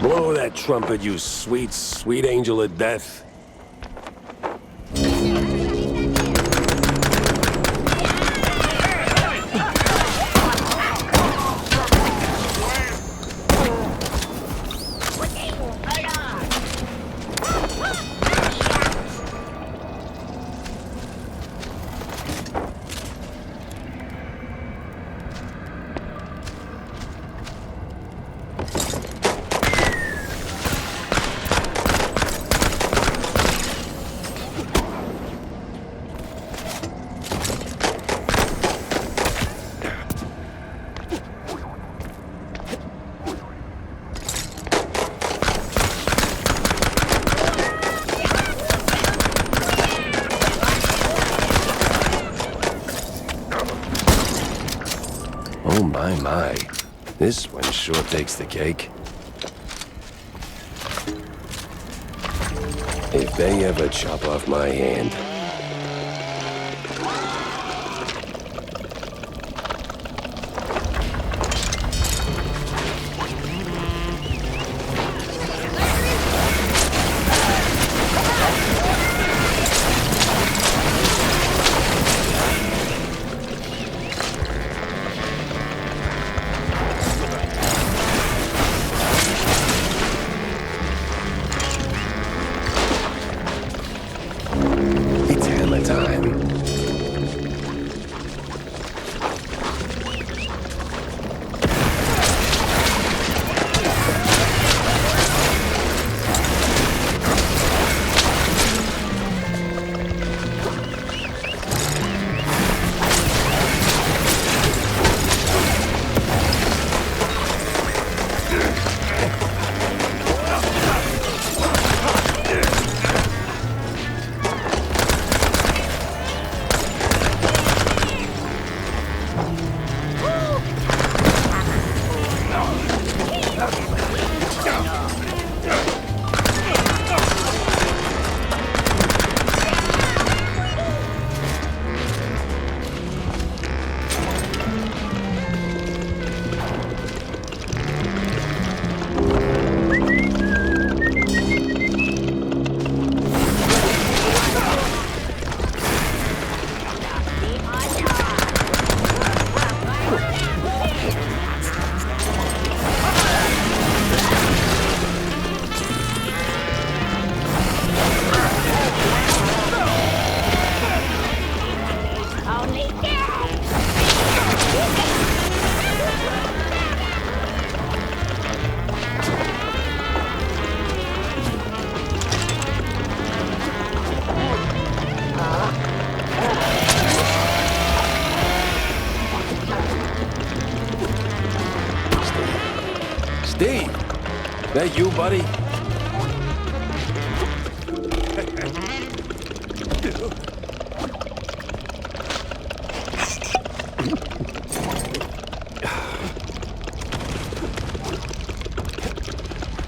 Blow that trumpet, you sweet, sweet angel of death. Oh my. This one sure takes the cake. If they ever chop off my hand. Steve! That you, buddy?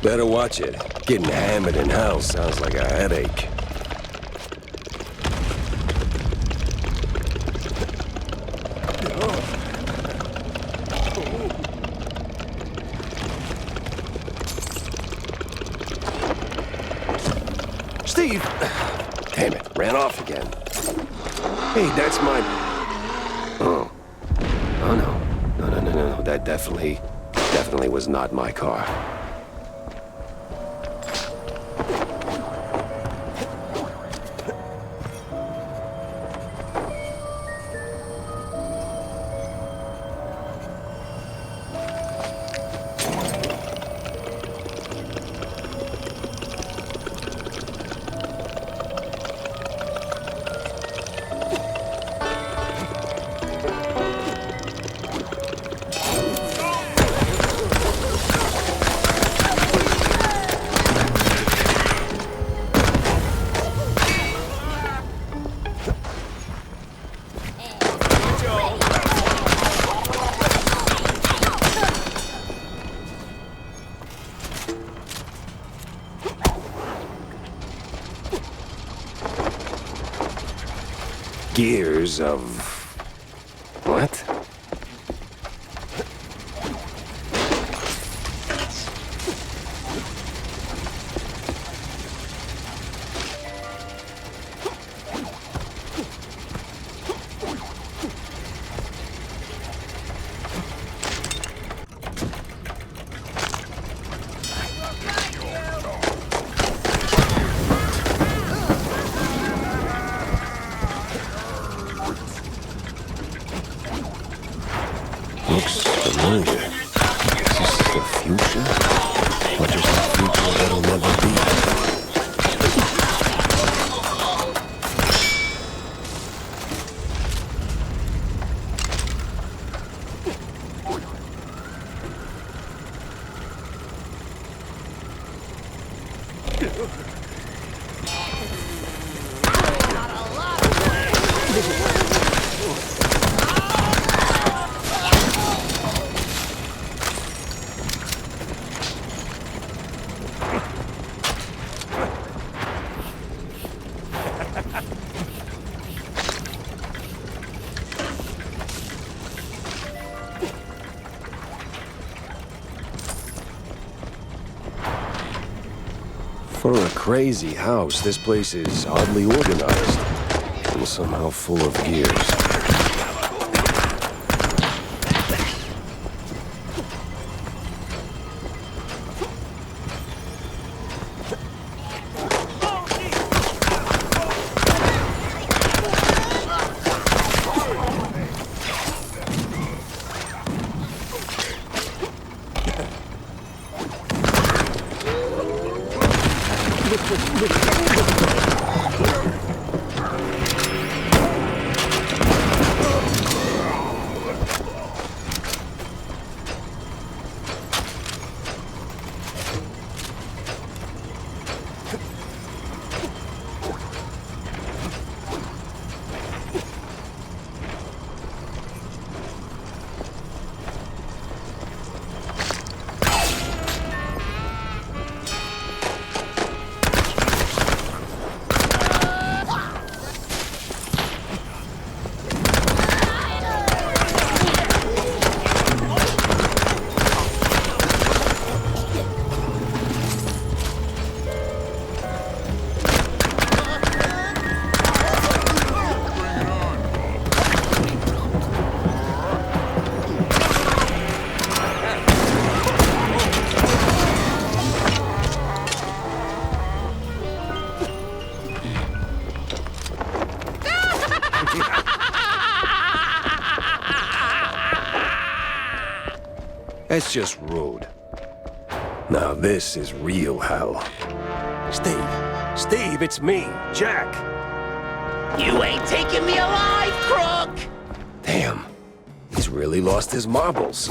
Better watch it. Getting hammered in hell sounds like a headache. Steve! Damn it, ran off again. Hey, that's my... Oh. Oh, no. That definitely was not my car. gears of... what? Looks familiar. Is this the future? Or just the future that'll never be? For a crazy house, this place is oddly organized and somehow full of gears. That's just rude. Now this is real hell. Steve, it's me, Jack. You ain't taking me alive, crook! Damn, he's really lost his marbles.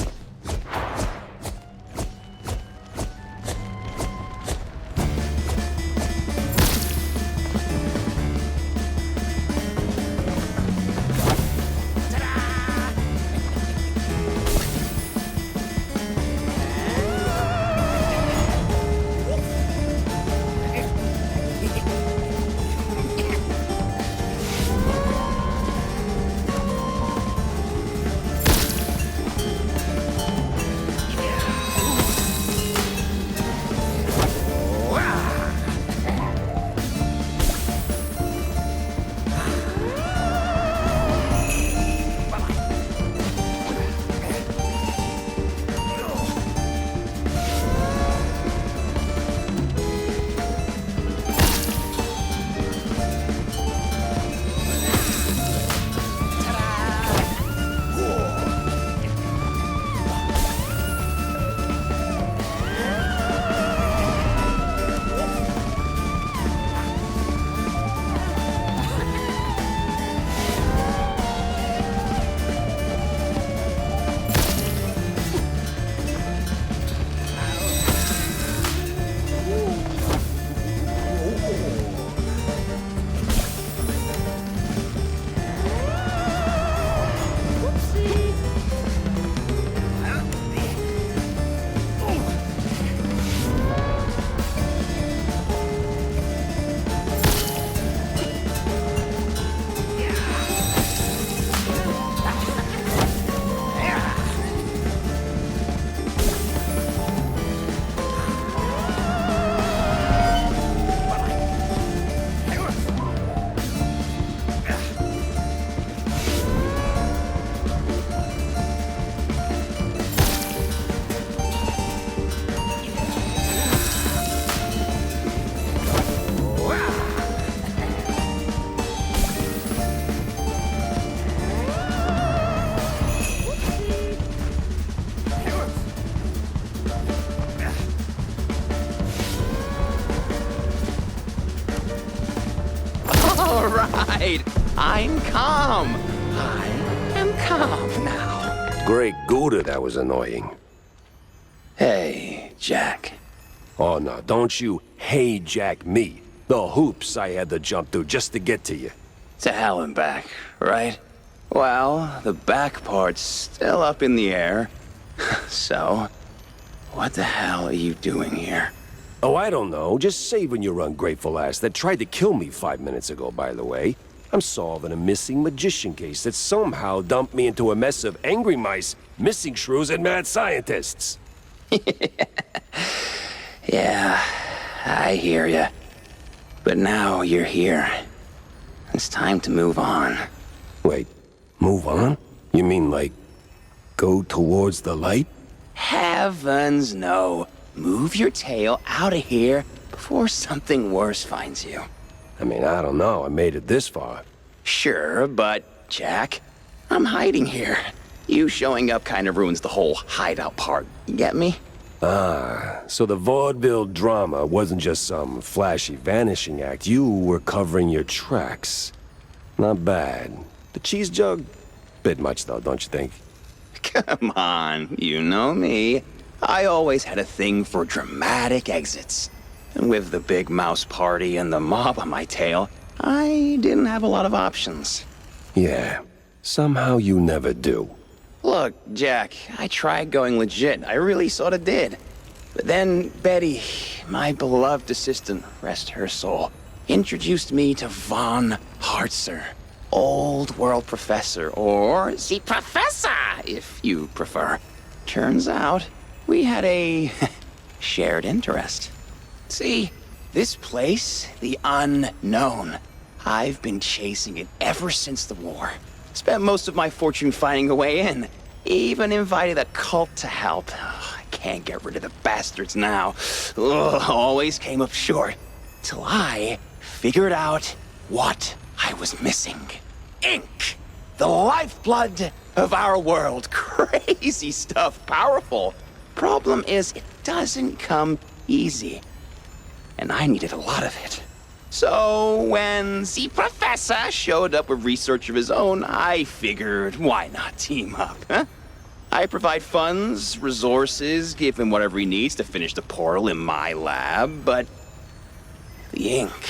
right. I'm calm. I am calm now. Great Gouda, that was annoying. Hey, Jack. Oh, no, don't you hey Jack me. The hoops I had to jump through just to get to you. To hell and back, right? Well, the back part's still up in the air. So, what the hell are you doing here? Oh, I don't know. Just saving your ungrateful ass that tried to kill me 5 minutes ago, by the way. I'm solving a missing magician case that somehow dumped me into a mess of angry mice, missing shrews, and mad scientists. Yeah, I hear ya. But now you're here. It's time to move on. Wait, move on? You mean like, go towards the light? Heavens no. Move your tail out of here before something worse finds you. I mean, I don't know. I made it this far. Sure, but, Jack, I'm hiding here. You showing up kind of ruins the whole hideout part. You get me? Ah, so the vaudeville drama wasn't just some flashy vanishing act. You were covering your tracks. Not bad. The cheese jug? Bit much, though, don't you think? Come on, you know me. I always had a thing for dramatic exits. And with the big mouse party and the mob on my tail, I didn't have a lot of options. Yeah, somehow you never do. Look, Jack, I tried going legit. I really sort of did. But then Betty, my beloved assistant, rest her soul, introduced me to Von Hartzer, old world professor, or the professor, if you prefer. Turns out, we had a shared interest. See, this place, the unknown, I've been chasing it ever since the war. Spent most of my fortune finding a way in. Even invited a cult to help. I can't get rid of the bastards now. Always came up short. Till I figured out what I was missing. Ink! The lifeblood of our world. Crazy stuff, powerful. Problem is, it doesn't come easy. And I needed a lot of it. So when the professor showed up with research of his own, I figured, why not team up, huh? I provide funds, resources, give him whatever he needs to finish the portal in my lab, but the ink,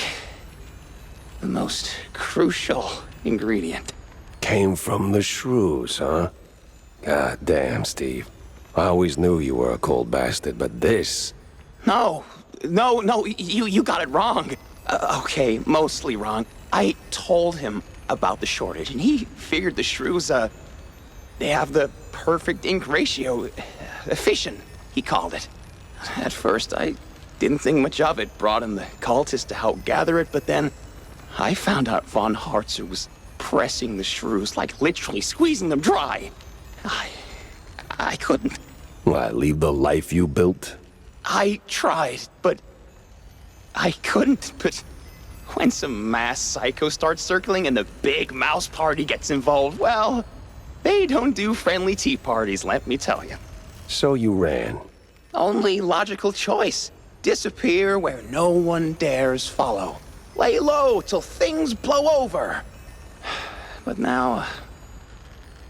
the most crucial ingredient. Came from the shrews, huh? God damn, Steve. I always knew you were a cold bastard, but this... No, you got it wrong. Okay, mostly wrong. I told him about the shortage, and he figured the shrews, they have the perfect ink ratio. Efficient, he called it. At first, I didn't think much of it. Brought in the cultists to help gather it, but then I found out Von Hartzer was pressing the shrews, like literally squeezing them dry. I couldn't. What, leave the life you built? I tried, but I couldn't. But when some mass psycho starts circling and the big mouse party gets involved, well, they don't do friendly tea parties, let me tell you. So you ran. Only logical choice. Disappear where no one dares follow. Lay low till things blow over. But now,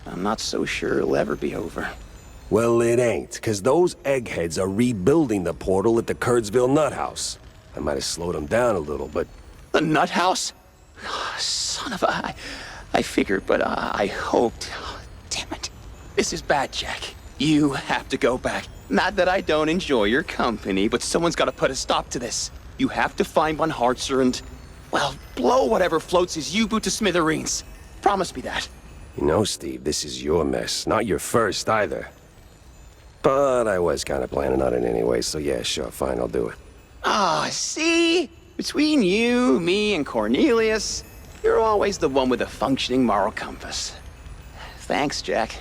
I'm not so sure it'll ever be over. Well, it ain't, 'cause those eggheads are rebuilding the portal at the Kurtzville Nut House. I might have slowed them down a little, but... The Nut House? Oh, son of a... I figured, but I hoped... Oh, damn it. This is bad, Jack. You have to go back. Not that I don't enjoy your company, but someone's got to put a stop to this. You have to find Von Hartzer and... well, blow whatever floats his U-boot to smithereens. Promise me that. You know, Steve, this is your mess, not your first either. But I was kind of planning on it anyway, so yeah, sure, fine, I'll do it. Ah, see? Between you, me, and Cornelius, you're always the one with a functioning moral compass. Thanks, Jack.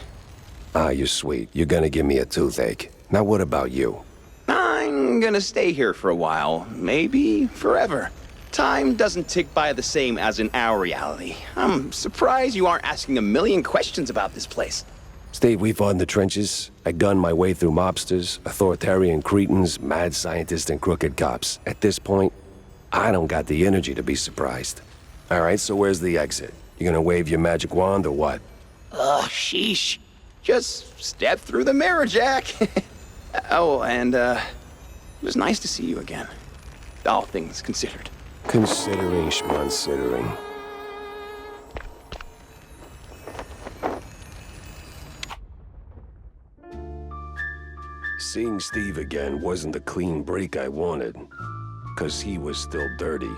Ah, you're sweet. You're gonna give me a toothache. Now what about you? I'm gonna stay here for a while, maybe forever. Time doesn't tick by the same as in our reality. I'm surprised you aren't asking a million questions about this place. Steve, we fought in the trenches. I gunned my way through mobsters, authoritarian cretins, mad scientists, and crooked cops. At this point, I don't got the energy to be surprised. All right, so where's the exit? You gonna wave your magic wand or what? Sheesh. Just step through the mirror, Jack. Oh, and, it was nice to see you again. All things considered. Considering schmonsidering. Seeing Steve again wasn't the clean break I wanted. 'Cause he was still dirty.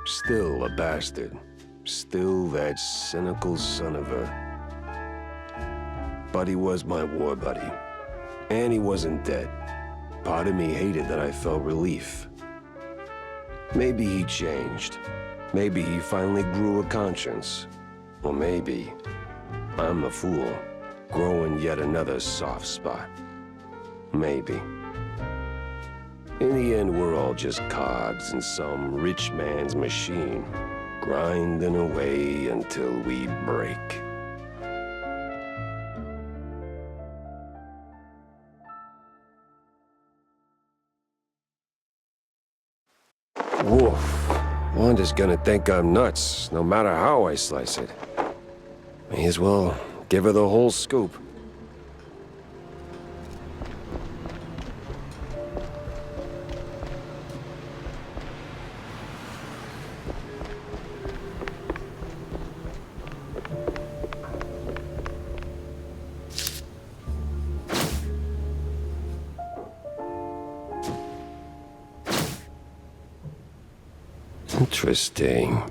Still a bastard. Still that cynical son of a... But he was my war buddy. And he wasn't dead. Part of me hated that I felt relief. Maybe he changed. Maybe he finally grew a conscience. Or maybe I'm a fool, growing yet another soft spot. Maybe. In the end, we're all just cogs in some rich man's machine, grinding away until we break. Woof. Wanda's gonna think I'm nuts, no matter how I slice it. May as well give her the whole scoop. Interesting.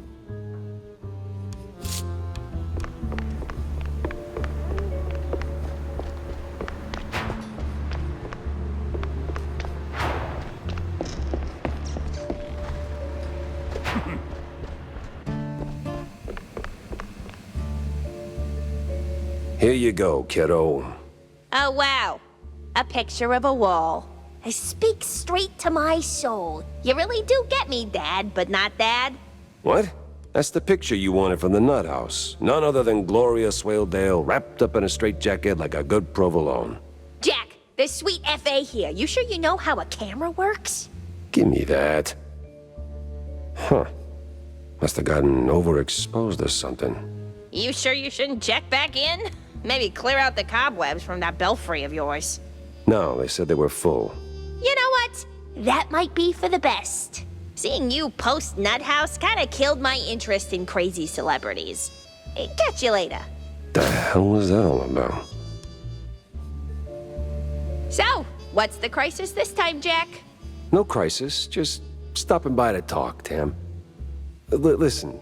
Here you go, kiddo. Oh, wow. A picture of a wall. I speak straight to my soul. You really do get me, Dad, but not Dad. What? That's the picture you wanted from the nut house. None other than Gloria Swaledale wrapped up in a straitjacket like a good provolone. Jack, there's sweet F.A. here. You sure you know how a camera works? Give me that. Huh. Must have gotten overexposed or something. You sure you shouldn't check back in? Maybe clear out the cobwebs from that belfry of yours. No, they said they were full. You know what? That might be for the best. Seeing you post Nut House kinda killed my interest in crazy celebrities. Catch you later. The hell was that all about? So, what's the crisis this time, Jack? No crisis, just stopping by to talk, Tam. Listen.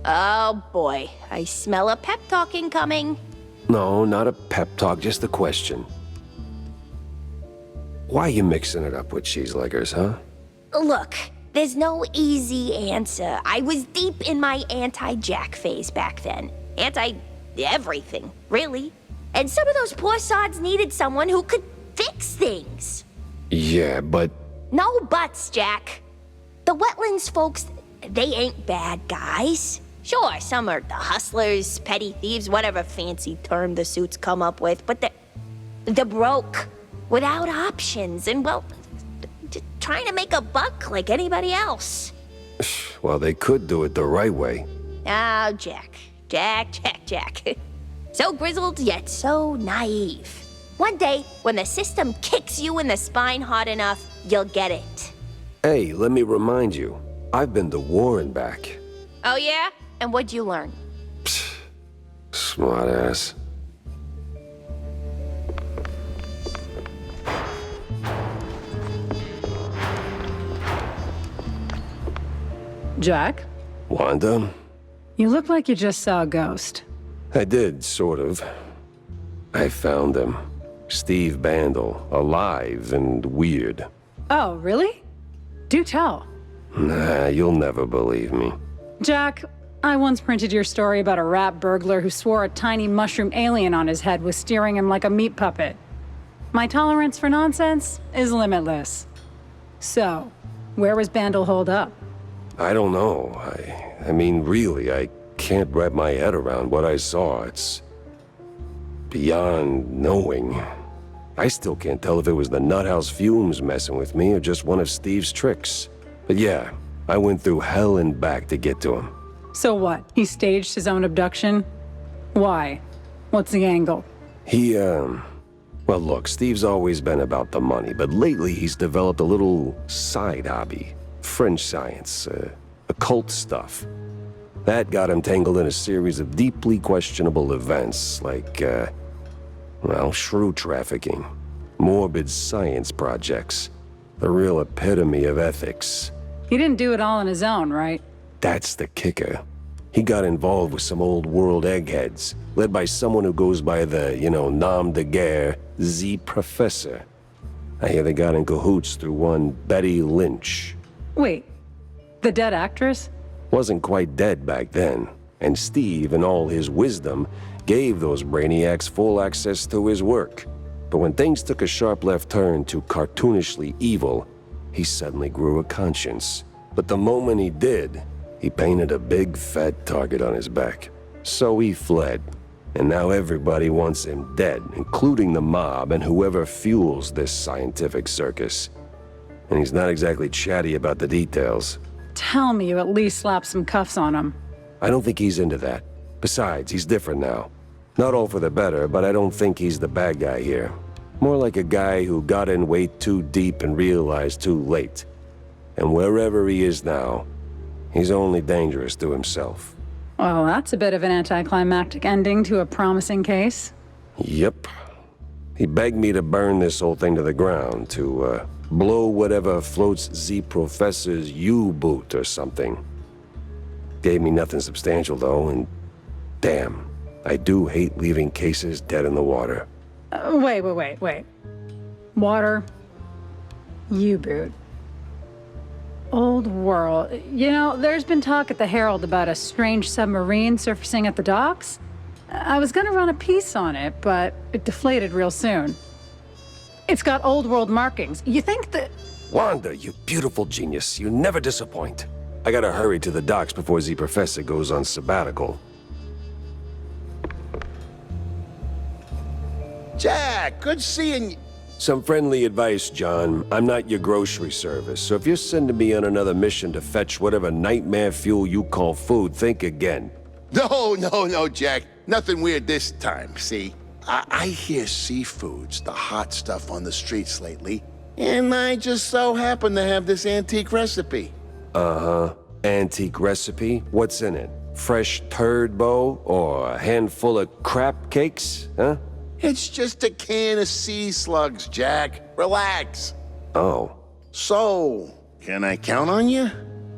Oh boy, I smell a pep talk incoming. No, not a pep talk, just a question. Why you mixing it up with cheeseleggers, huh? Look, there's no easy answer. I was deep in my anti-Jack phase back then. Anti-everything, really. And some of those poor sods needed someone who could fix things. Yeah, but... No buts, Jack. The Wetlands folks, they ain't bad guys. Sure, some are the hustlers, petty thieves, whatever fancy term the suits come up with, but they're broke, without options, and, well, just trying to make a buck like anybody else. Well, they could do it the right way. Oh, Jack. So grizzled, yet so naive. One day, when the system kicks you in the spine hard enough, you'll get it. Hey, let me remind you, I've been to war and back. Oh, yeah? And what'd you learn? Smart ass. Jack? Wanda? You look like you just saw a ghost. I did, sort of. I found him. Steve Bandel, alive and weird. Oh, really? Do tell. Nah, you'll never believe me. Jack, I once printed your story about a rat burglar who swore a tiny mushroom alien on his head was steering him like a meat puppet. My tolerance for nonsense is limitless. So, where was Bandel holed up? I don't know. I mean, really, I can't wrap my head around what I saw. It's beyond knowing. I still can't tell if it was the nuthouse fumes messing with me or just one of Steve's tricks. But yeah, I went through hell and back to get to him. So what? He staged his own abduction? Why? What's the angle? Well, look, Steve's always been about the money, but lately he's developed a little side hobby. French science, occult stuff. That got him tangled in a series of deeply questionable events, like, well, shrew trafficking, morbid science projects, the real epitome of ethics. He didn't do it all on his own, right? That's the kicker. He got involved with some old world eggheads, led by someone who goes by the, nom de guerre, Z Professor. I hear they got in cahoots through one Betty Lynch. Wait, the dead actress? Wasn't quite dead back then, and Steve, in all his wisdom, gave those brainiacs full access to his work. But when things took a sharp left turn to cartoonishly evil, he suddenly grew a conscience. But the moment he did, he painted a big fat target on his back. So he fled, and now everybody wants him dead, including the mob and whoever fuels this scientific circus. And he's not exactly chatty about the details. Tell me you at least slapped some cuffs on him. I don't think he's into that. Besides, he's different now. Not all for the better, but I don't think he's the bad guy here. More like a guy who got in way too deep and realized too late. And wherever he is now, he's only dangerous to himself. Well, that's a bit of an anticlimactic ending to a promising case. Yep. He begged me to burn this whole thing to the ground, to, blow whatever floats Z Professor's U-boot or something. Gave me nothing substantial, though, and damn, I do hate leaving cases dead in the water. Wait. Water. U-boot. Old world. There's been talk at the Herald about a strange submarine surfacing at the docks. I was gonna run a piece on it, but it deflated real soon. It's got old world markings. You think that... Wanda, you beautiful genius. You never disappoint. I gotta hurry to the docks before Z Professor goes on sabbatical. Jack, good seeing you. Some friendly advice, John. I'm not your grocery service, so if you're sending me on another mission to fetch whatever nightmare fuel you call food, think again. No, Jack. Nothing weird this time, see? I hear seafood's the hot stuff on the streets lately, and I just so happen to have this antique recipe. Uh-huh. Antique recipe? What's in it? Fresh turd bow? Or a handful of crap cakes? Huh? It's just a can of sea slugs, Jack. Relax. Oh. So, can I count on you?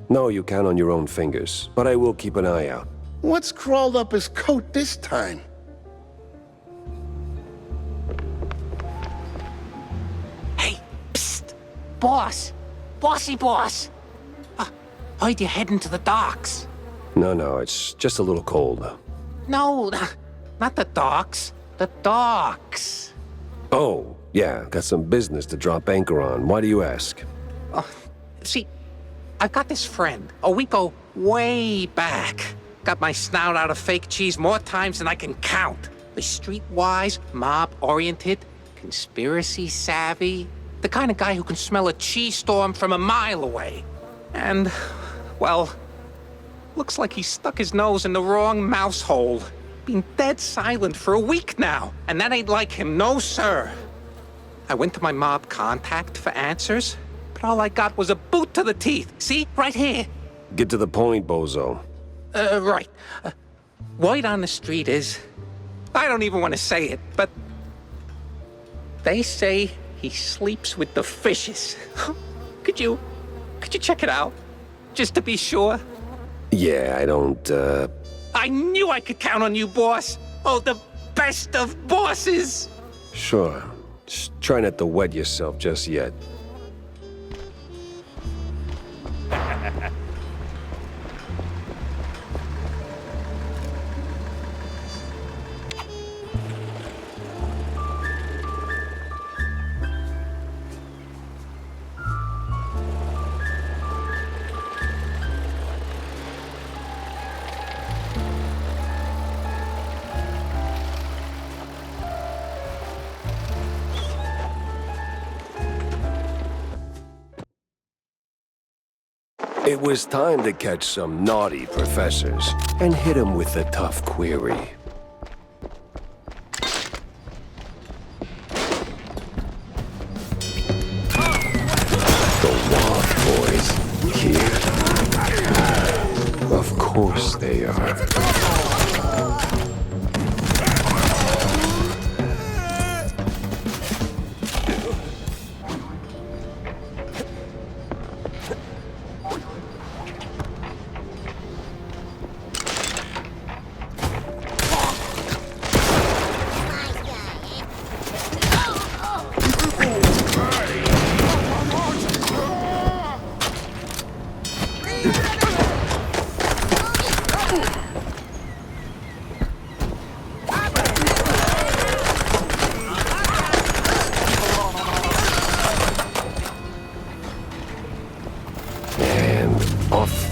No, you count on your own fingers, but I will keep an eye out. What's crawled up his coat this time? Hey, psst! Boss! Bossy boss! Heard you're heading to the docks. No, it's just a little cold. No, not the docks. The docks. Oh, yeah, got some business to drop anchor on. Why do you ask? See, I've got this friend. Oh, we go way back. Got my snout out of fake cheese more times than I can count. The streetwise, mob-oriented, conspiracy savvy. The kind of guy who can smell a cheese storm from a mile away. And, well, looks like he stuck his nose in the wrong mouse hole. Been dead silent for a week now, and that ain't like him, no sir. I went to my mob contact for answers, but all I got was a boot to the teeth. See, right here. Get to the point, bozo. Right. Word on the street is, I don't even want to say it, but they say he sleeps with the fishes. Could you check it out, just to be sure? Yeah, I don't, I knew I could count on you, boss. Oh, the best of bosses. Sure. Just try not to wet yourself just yet. It was time to catch some naughty professors and hit them with a tough query. The Loft Boys here. Of course they are.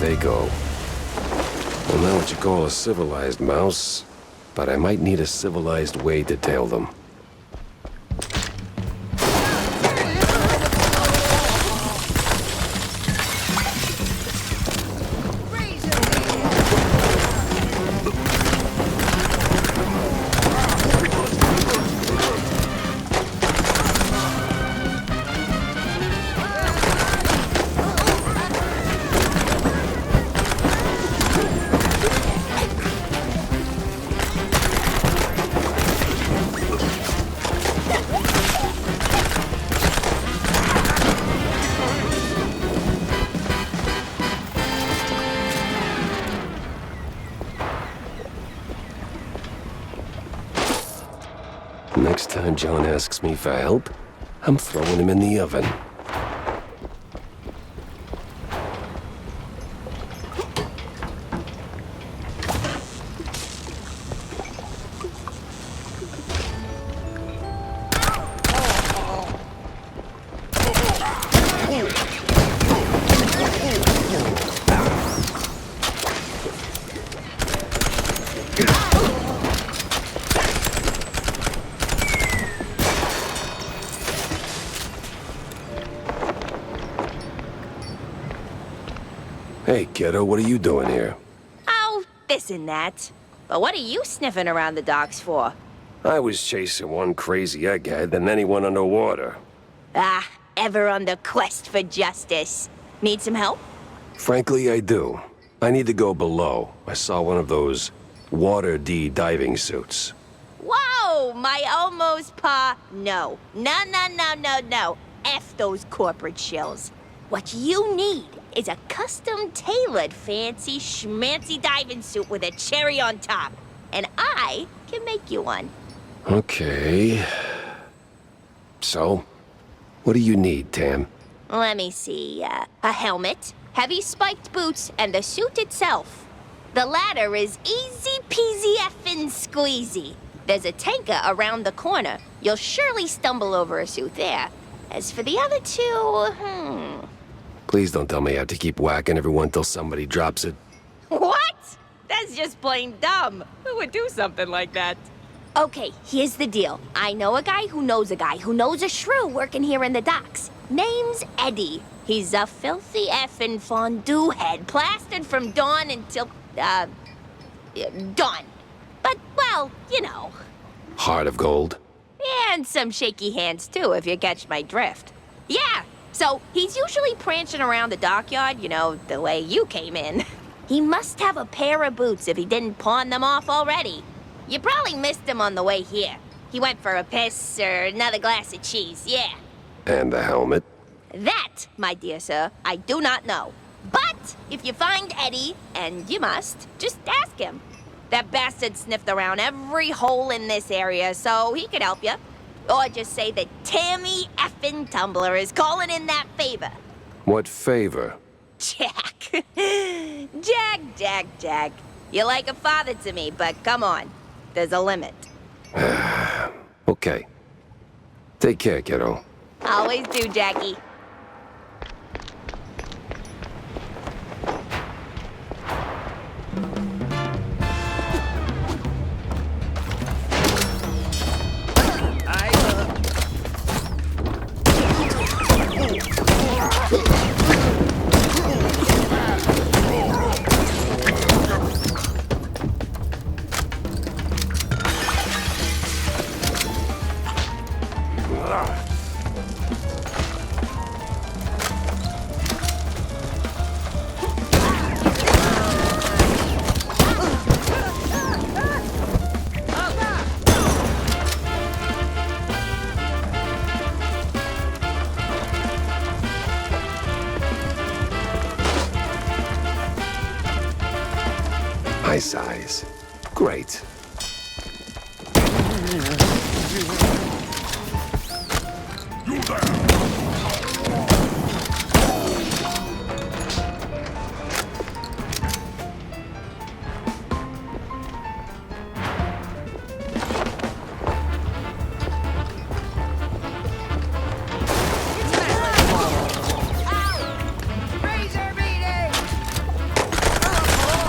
They go. Well, not what you call a civilized mouse, but I might need a civilized way to tail them. Next time John asks me for help, I'm throwing him in the oven. Hey, kiddo, what are you doing here? Oh, this and that. But what are you sniffing around the docks for? I was chasing one crazy egghead, and then he went underwater. Ah, ever on the quest for justice. Need some help? Frankly, I do. I need to go below. I saw one of those Water D diving suits. Whoa, my almost pa. No. No. F those corporate shills. What you need is a custom-tailored fancy schmancy diving suit with a cherry on top. And I can make you one. Okay. So, what do you need, Tam? Let me see. A helmet, heavy spiked boots, and the suit itself. The latter is easy peasy effing squeezy. There's a tanker around the corner. You'll surely stumble over a suit there. As for the other two, Please don't tell me I have to keep whacking everyone till somebody drops it. What? That's just plain dumb. Who would do something like that? Okay, here's the deal. I know a guy who knows a shrew working here in the docks. Name's Eddie. He's a filthy effing fondue head, plastered from dawn until, dawn. But, well, you know. Heart of gold? And some shaky hands, too, if you catch my drift. Yeah, so he's usually prancing around the dockyard, you know, the way you came in. He must have a pair of boots if he didn't pawn them off already. You probably missed him on the way here. He went for a piss or another glass of cheese, yeah. And the helmet? That, my dear sir, I do not know. But if you find Eddie, and you must, just ask him. That bastard sniffed around every hole in this area, so he could help you. Or just say that Tammy effing Tumbler is calling in that favor. What favor? Jack. Jack. You're like a father to me, but come on. There's a limit. Okay. Take care, kiddo. Always do, Jackie. my size. Great.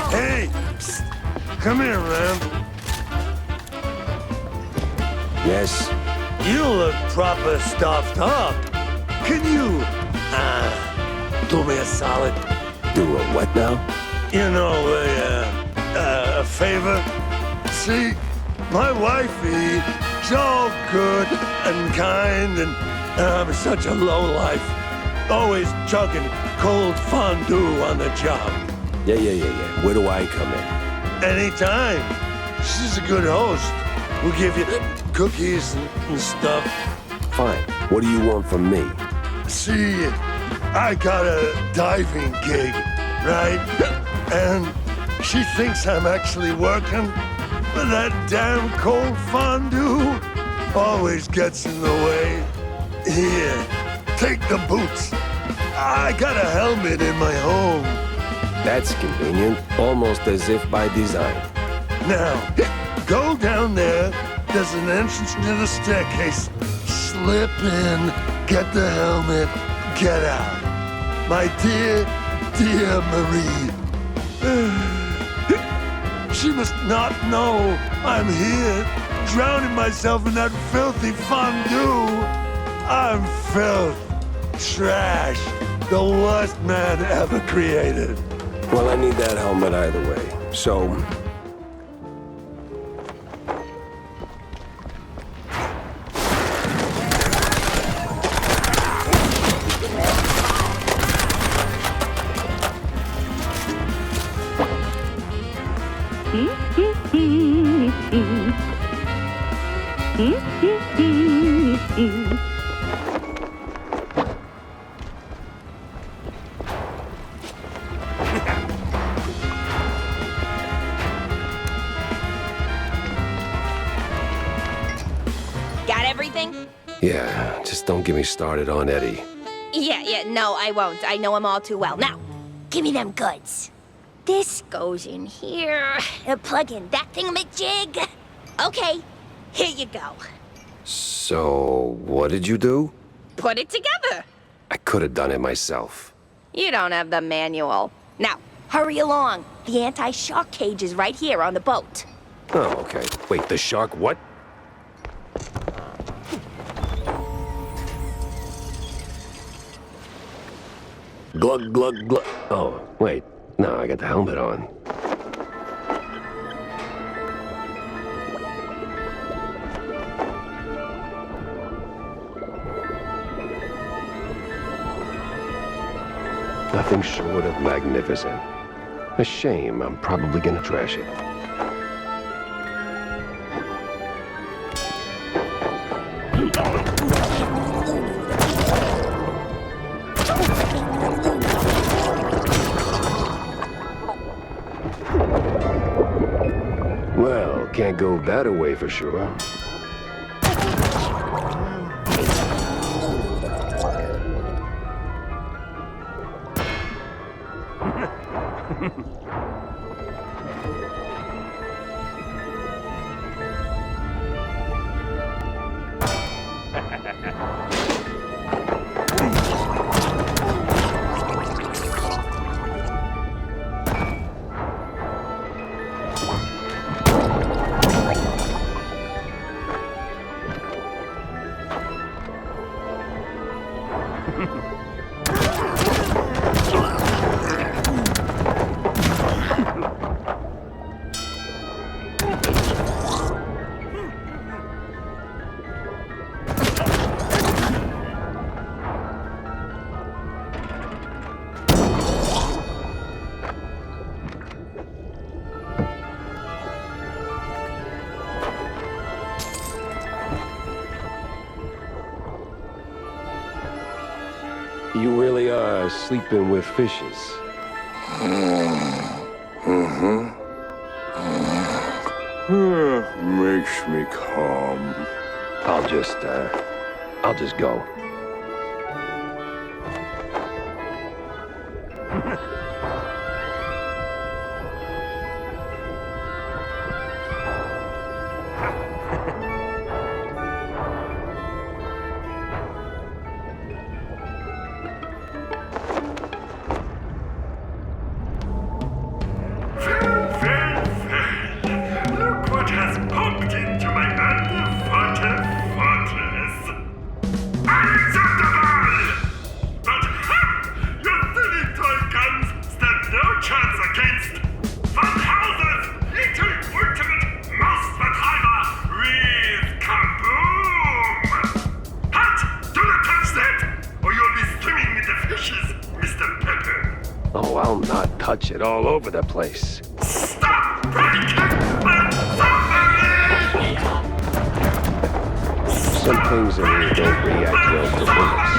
Hey! Psst. Come here, man. Yes? You look proper stuffed up. Can you, do me a solid? Do a what now? You know, a favor? See, my wifey, she's all good and kind, and I'm such a lowlife. Always chugging cold fondue on the job. Yeah. Where do I come in? Anytime. She's a good host. We'll give you cookies and stuff. Fine. What do you want from me? See, I got a diving gig, right? And she thinks I'm actually working, but that damn cold fondue always gets in the way. Here, take the boots. I got a helmet in my home. That's convenient, almost as if by design. Now, go down there. There's an entrance near the staircase. Slip in, get the helmet, get out. My dear, dear Marie. She must not know I'm here, drowning myself in that filthy fondue. I'm filth, trash, the worst man ever created. Well, I need that helmet either way, so... Got everything? Yeah, just don't get me started on Eddie. Yeah, no, I won't. I know him all too well. Now, give me them goods. This goes in here. Plug in that thingamajig. Okay, here you go. So, what did you do? Put it together. I could have done it myself. You don't have the manual. Now, hurry along. The anti-shark cage is right here on the boat. Oh, okay. Wait, the shark what? Glug, glug, glug. Oh, wait. No, I got the helmet on. Nothing short of magnificent. A shame. I'm probably gonna trash it. Well, can't go that away for sure. You really are sleeping with fishes. Mm-hmm. Makes me calm. I'll just go. Oh, I'll not touch it all over the place. Stop breaking my submarine! Some things in here don't react well to bullets.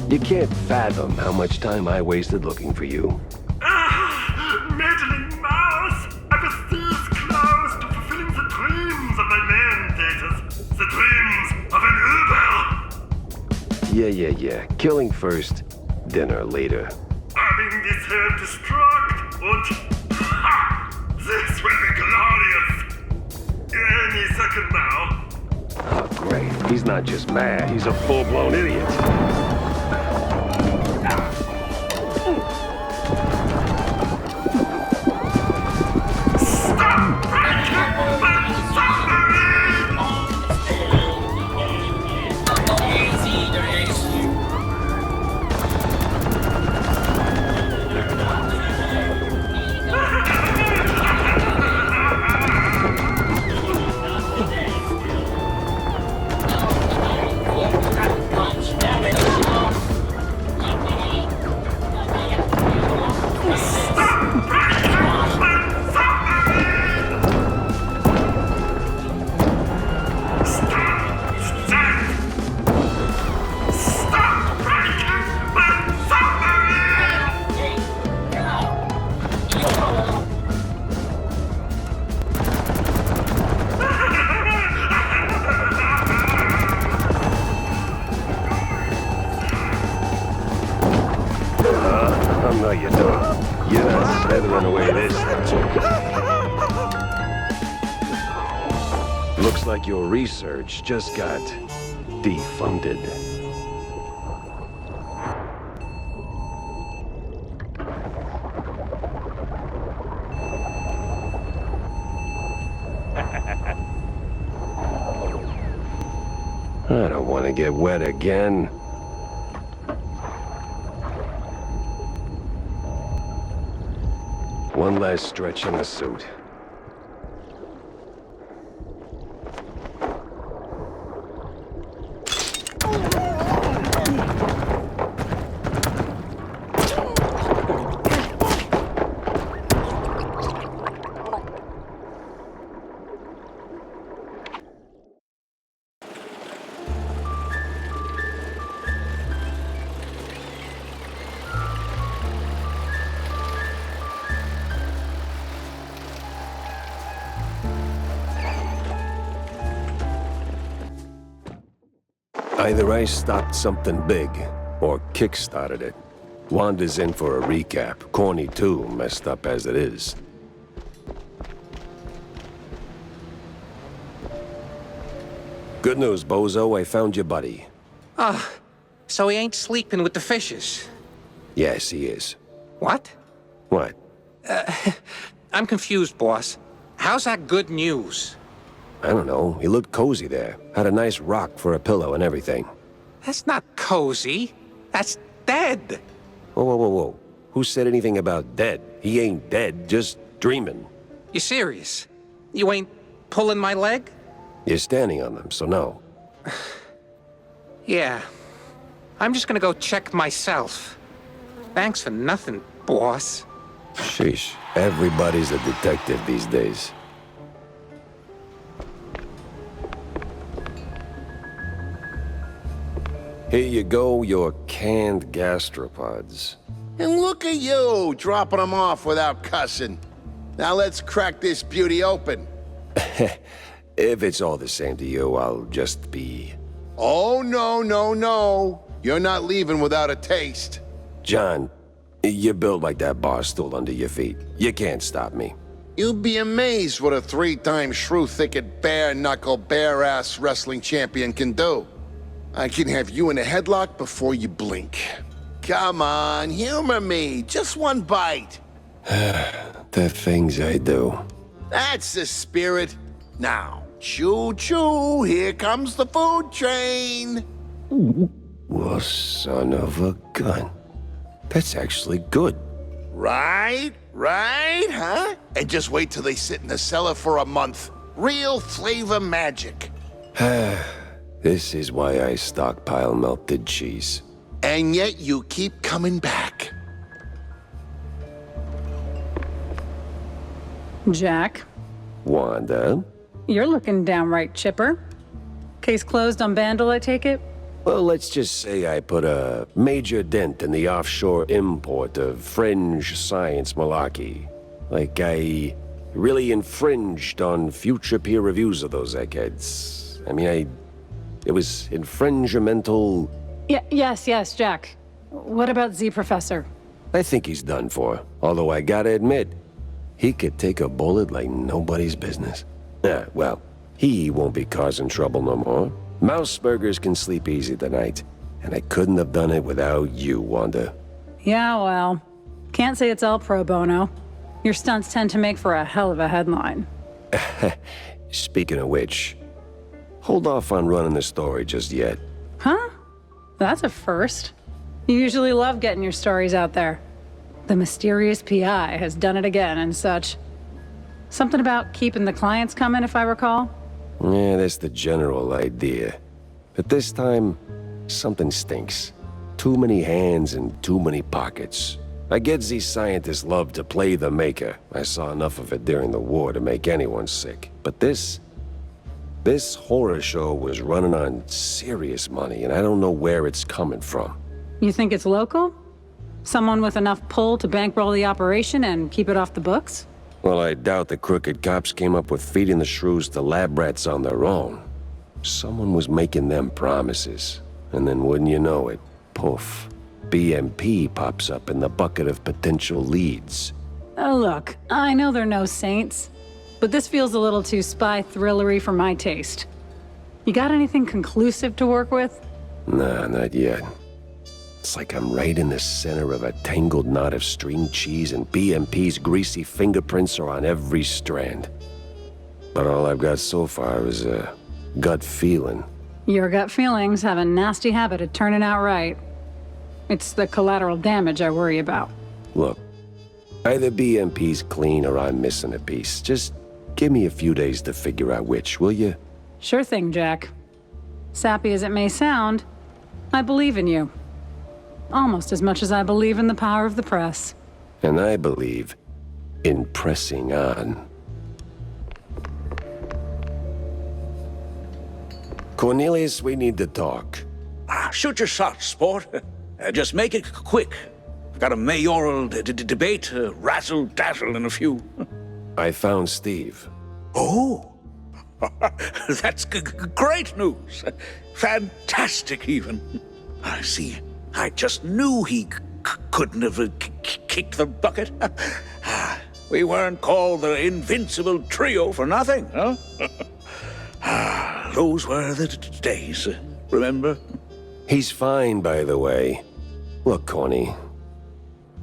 You can't fathom how much time I wasted looking for you. Meddling mouse! I was this close to fulfilling the dreams of my mandators. The dreams of an Uber! Yeah. Killing first, dinner later. Having this self-destruct und... Ha! This will be glorious! Any second now. Oh, great. He's not just mad, he's a full-blown idiot. No, you don't. You're not slithering away this time. Looks like your research just got defunded. I don't want to get wet again. One last stretch on the suit. Either I stopped something big, or kick-started it. Wanda's in for a recap. Corny too, messed up as it is. Good news, bozo. I found your buddy. Ah, so he ain't sleeping with the fishes? Yes, he is. What? What? I'm confused, boss. How's that good news? I don't know. He looked cozy there. Had a nice rock for a pillow and everything. That's not cozy. That's dead. Whoa, whoa, whoa, whoa. Who said anything about dead? He ain't dead, just dreaming. You serious? You ain't pulling my leg? You're standing on them, so no. Yeah. I'm just gonna go check myself. Thanks for nothing, boss. Sheesh. Everybody's a detective these days. Here you go, your canned gastropods. And look at you, dropping them off without cussing. Now let's crack this beauty open. If it's all the same to you, I'll just be... Oh, no, no, no. You're not leaving without a taste. John, you're built like that bar stool under your feet. You can't stop me. You'd be amazed what a 3-time shrew-thicket, bare-knuckle, bare-ass wrestling champion can do. I can have you in a headlock before you blink. Come on, humor me. Just one bite. The things I do. That's the spirit. Now, choo-choo, here comes the food train. Well, son of a gun. That's actually good. Right, huh? And just wait till they sit in the cellar for a month. Real flavor magic. This is why I stockpile melted cheese. And yet you keep coming back. Jack. Wanda? You're looking downright chipper. Case closed on Vandal, I take it? Well, let's just say I put a major dent in the offshore import of fringe science malarkey. Like I really infringed on future peer reviews of those eggheads. I mean, it was infringimental... Yes, Jack. What about Z Professor? I think he's done for. Although I gotta admit, he could take a bullet like nobody's business. Well, he won't be causing trouble no more. Mouse burgers can sleep easy tonight. And I couldn't have done it without you, Wanda. Yeah, well, can't say it's all pro bono. Your stunts tend to make for a hell of a headline. Speaking of which, hold off on running the story just yet. Huh? That's a first. You usually love getting your stories out there. The mysterious P.I. has done it again and such. Something about keeping the clients coming, if I recall? Yeah, that's the general idea. But this time, something stinks. Too many hands and too many pockets. I get these scientists love to play the maker. I saw enough of it during the war to make anyone sick. But this horror show was running on serious money, and I don't know where it's coming from. You think it's local? Someone with enough pull to bankroll the operation and keep it off the books? Well, I doubt the crooked cops came up with feeding the shrews to lab rats on their own. Someone was making them promises. And then wouldn't you know it, poof, BMP pops up in the bucket of potential leads. Oh, look, I know they're no saints, but this feels a little too spy thrillery for my taste. You got anything conclusive to work with? Nah, not yet. It's like I'm right in the center of a tangled knot of string cheese and BMP's greasy fingerprints are on every strand. But all I've got so far is a gut feeling. Your gut feelings have a nasty habit of turning out right. It's the collateral damage I worry about. Look, Either BMP's clean or I'm missing a piece. Just give me a few days to figure out which, will you? Sure thing, Jack. Sappy as it may sound, I believe in you. Almost as much as I believe in the power of the press. And I believe in pressing on. Cornelius, we need to talk. Shoot your shot, sport. Just make it quick. I've got a mayoral debate, razzle-dazzle in a few. I found Steve. Oh, that's great news. Fantastic, even. I see. I just knew he couldn't have kicked the bucket. We weren't called the Invincible Trio for nothing, huh? Those were the days, remember? He's fine, by the way. Look, Corny.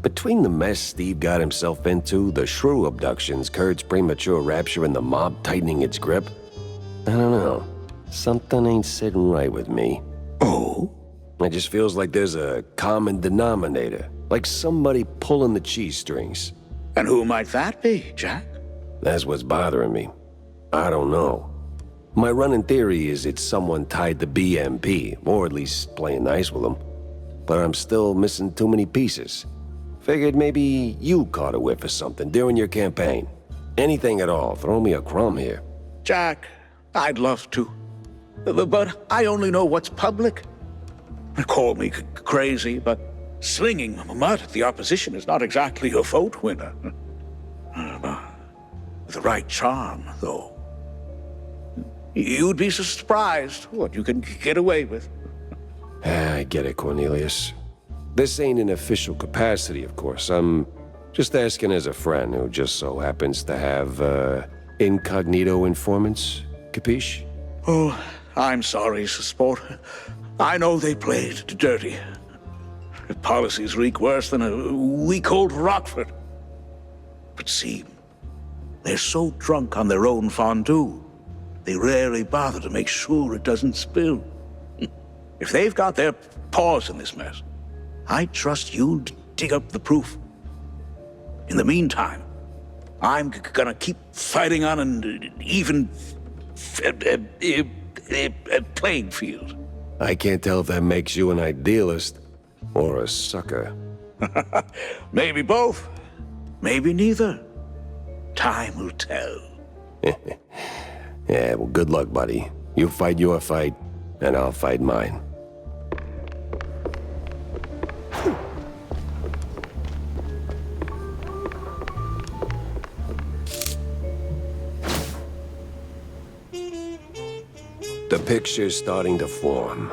Between the mess Steve got himself into, the shrew abductions, Kurt's premature rapture, and the mob tightening its grip, I don't know. Something ain't sitting right with me. Oh? It just feels like there's a common denominator. Like somebody pulling the cheese strings. And who might that be, Jack? That's what's bothering me. I don't know. My running theory is it's someone tied to BMP, or at least playing nice with them. But I'm still missing too many pieces. Figured maybe you caught a whiff of something during your campaign. Anything at all, throw me a crumb here. Jack, I'd love to. But I only know what's public. Call me crazy, but slinging mud at the opposition is not exactly a vote winner. With the right charm, though. You'd be surprised what you can get away with. I get it, Cornelius. This ain't an official capacity, of course. I'm just asking as a friend who just so happens to have, incognito informants. Capiche? Oh, I'm sorry, sport. I know they played dirty. Policies reek worse than a week-old Rockford. But see, they're so drunk on their own fondue, they rarely bother to make sure it doesn't spill. If they've got their paws in this mess, I trust you'll dig up the proof. In the meantime, I'm gonna keep fighting on an even playing field. I can't tell if that makes you an idealist or a sucker. Maybe both. Maybe neither. Time will tell. Yeah, well, good luck, buddy. You fight your fight, and I'll fight mine. The picture's starting to form.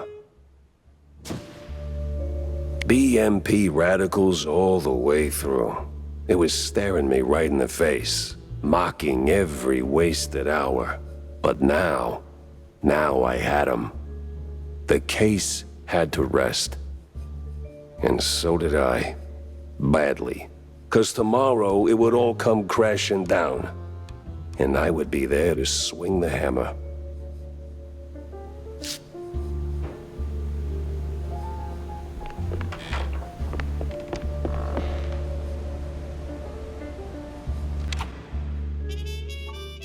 BMP radicals all the way through. It was staring me right in the face, mocking every wasted hour. But now I had him. The case had to rest. And so did I. Badly. 'Cause tomorrow it would all come crashing down. And I would be there to swing the hammer.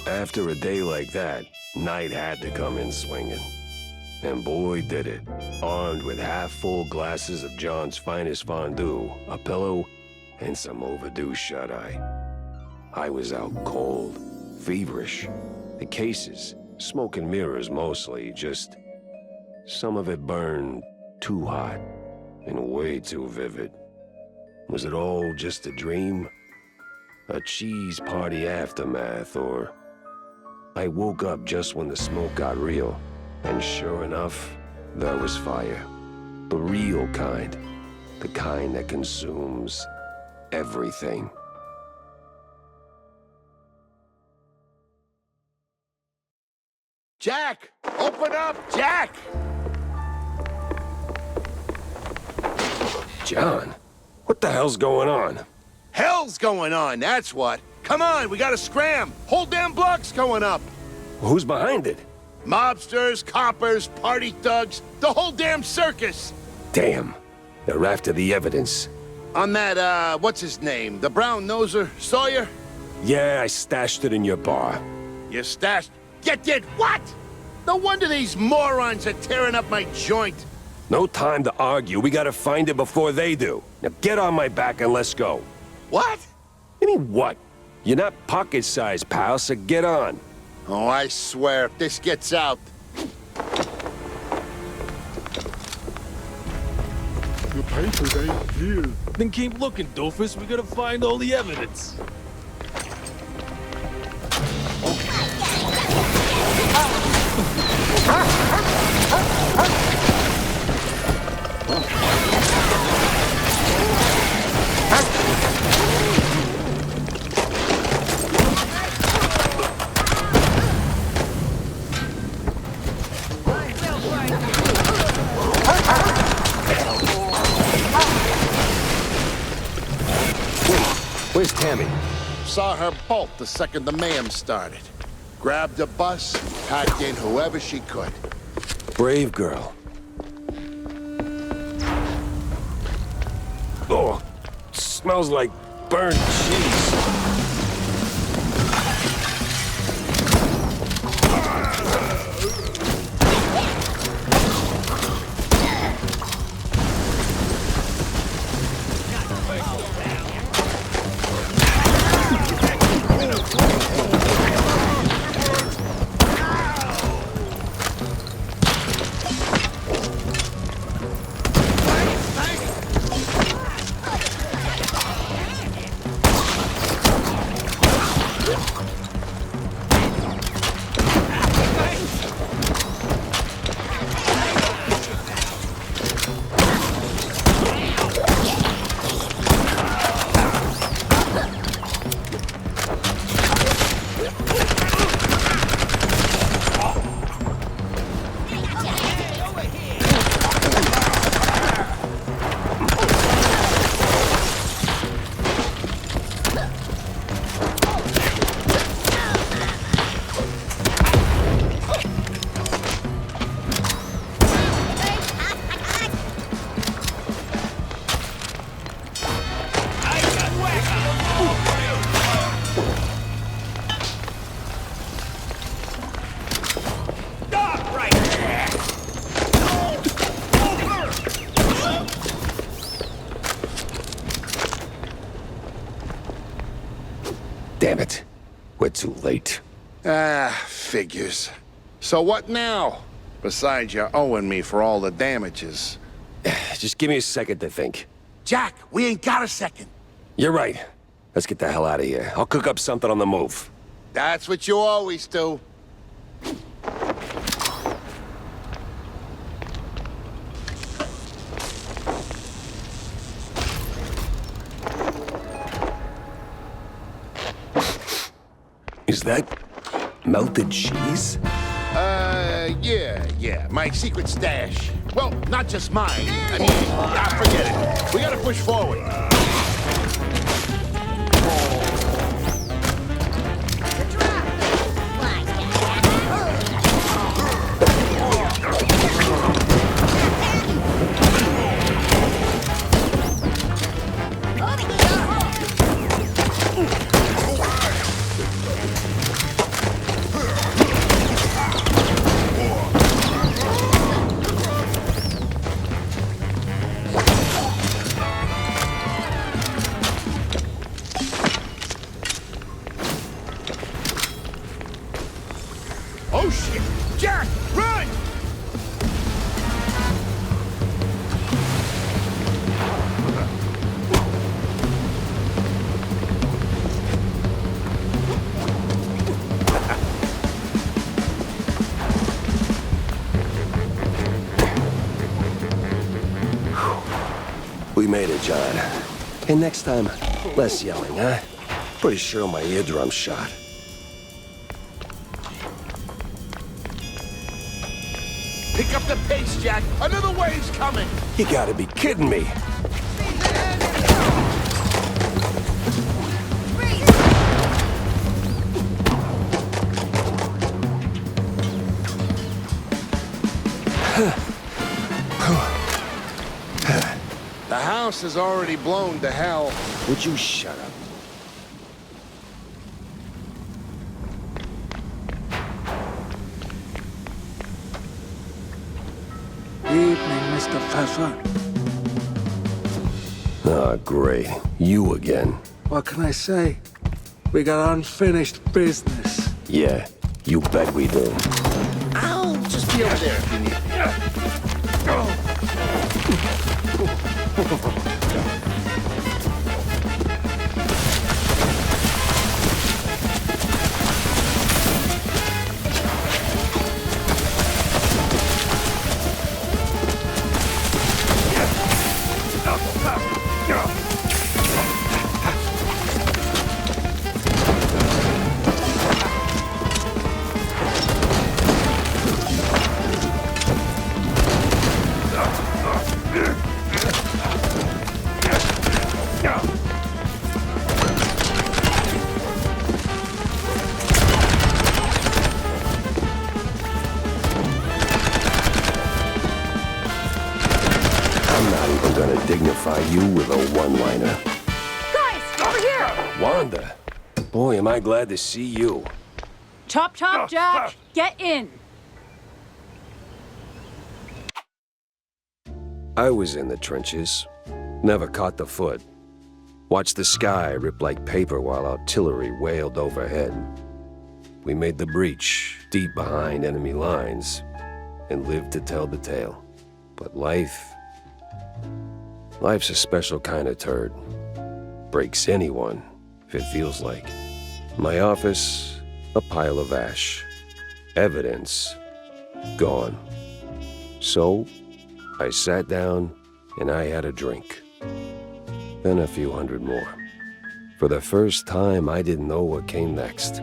After a day like that, night had to come in swinging. And boy did it. Armed with half-full glasses of John's finest fondue, a pillow, and some overdue shut-eye. I was out cold, feverish. The cases, smoke and mirrors mostly, just... some of it burned too hot and way too vivid. Was it all just a dream? A cheese party aftermath, or... I woke up just when the smoke got real, and sure enough, there was fire. The real kind. The kind that consumes everything. Jack! Open up, Jack! John, what the hell's going on? Hell's going on, that's what. Come on, we gotta scram. Whole damn block's going up. Who's behind it? Mobsters, coppers, party thugs, the whole damn circus. Damn, they're after the evidence. On that, what's his name? The brown noser, Sawyer? Yeah, I stashed it in your bar. You stashed... You did what? No wonder these morons are tearing up my joint. No time to argue. We gotta find it before they do. Now get on my back and let's go. What? I mean, what? You're not pocket-sized, pal, so get on. Oh, I swear, if this gets out... The papers ain't here. Then keep looking, doofus. We gotta find all the evidence. Where's Tammy? Saw her bolt the second the mayhem started. Grabbed a bus, packed in whoever she could. Brave girl. Oh, smells like burnt cheese. Damn it. We're too late. Ah, figures. So what now? Besides, you're owing me for all the damages. Just give me a second to think. Jack, we ain't got a second. You're right. Let's get the hell out of here. I'll cook up something on the move. That's what you always do. Is that melted cheese? Yeah. My secret stash. Well, not just mine. I mean, forget it. We gotta push forward. Oh, shit! Jack, run! We made it, John. And next time, less yelling, huh? Pretty sure my eardrum's shot. Pick up the pace, Jack. Another wave's coming. You gotta be kidding me. The house is already blown to hell. Would you shut up? Evening, Mr. Pfeffer. Ah, great. You again. What can I say? We got unfinished business. Yeah, you bet we do. I'll just be over there if you need me. Dignify you with a one-liner. Guys, over here! Wanda, boy, am I glad to see you. Chop, chop, Jack, get in. I was in the trenches. Never caught the foot. Watched the sky rip like paper while artillery wailed overhead. We made the breach deep behind enemy lines and lived to tell the tale. But life's a special kind of turd. Breaks anyone, if it feels like. My office, a pile of ash. Evidence, gone. So, I sat down and I had a drink. Then a few hundred more. For the first time, I didn't know what came next.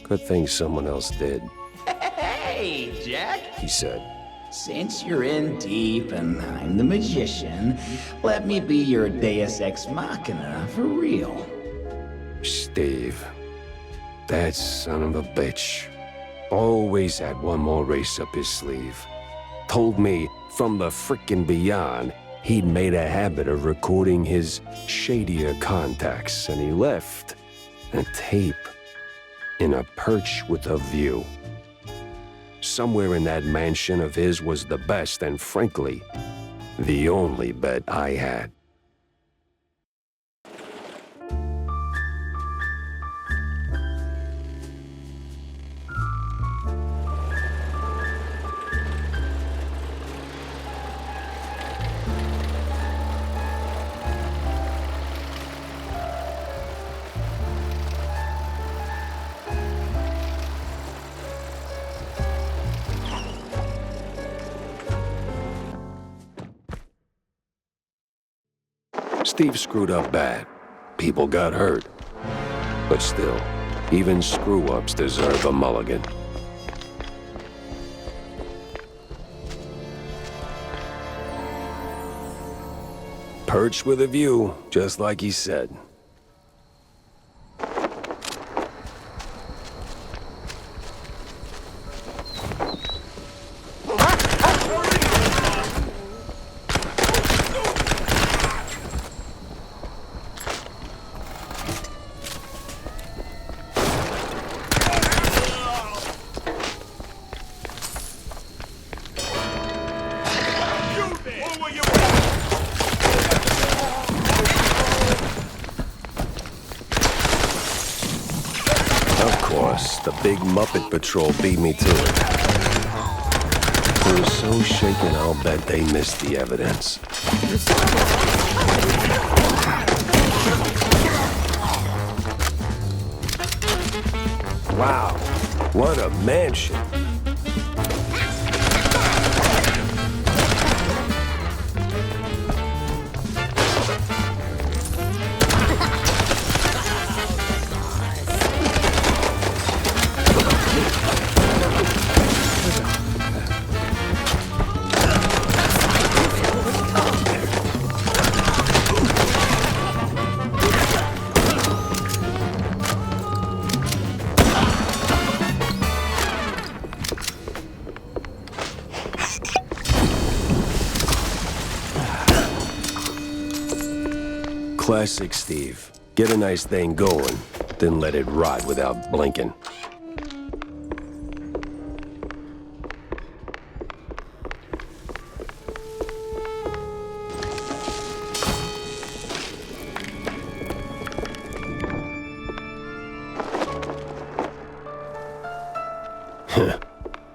Good thing someone else did. Hey, Jack. He said. Since you're in deep and I'm the magician, let me be your deus ex machina for real. Steve, that son of a bitch, always had one more race up his sleeve. Told me from the frickin' beyond, he'd made a habit of recording his shadier contacts, and he left a tape in a perch with a view. Somewhere in that mansion of his was the best and, frankly, the only bet I had. Steve screwed up bad. People got hurt. But still, even screw-ups deserve a mulligan. Perched with a view, just like he said. The big Muppet Patrol beat me to it. They were so shaken, I'll bet they missed the evidence. Wow, what a mansion. Classic Steve. Get a nice thing going, then let it rot without blinking.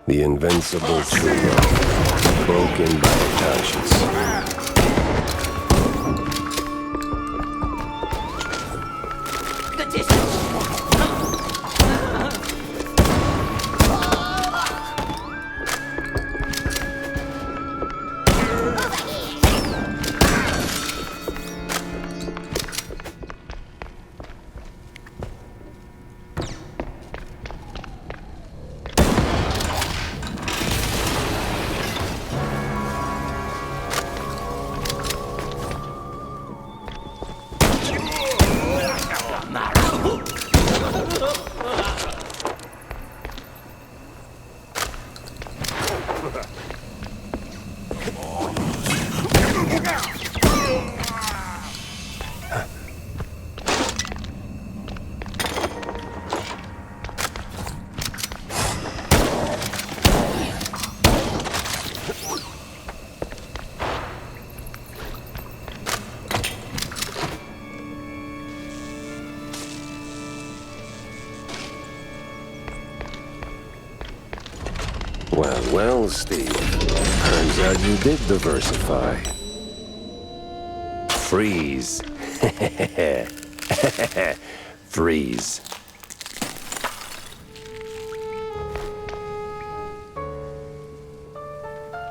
The invincible true love, broken by a conscience. Well, Steve. Turns out you did diversify. Freeze. Freeze.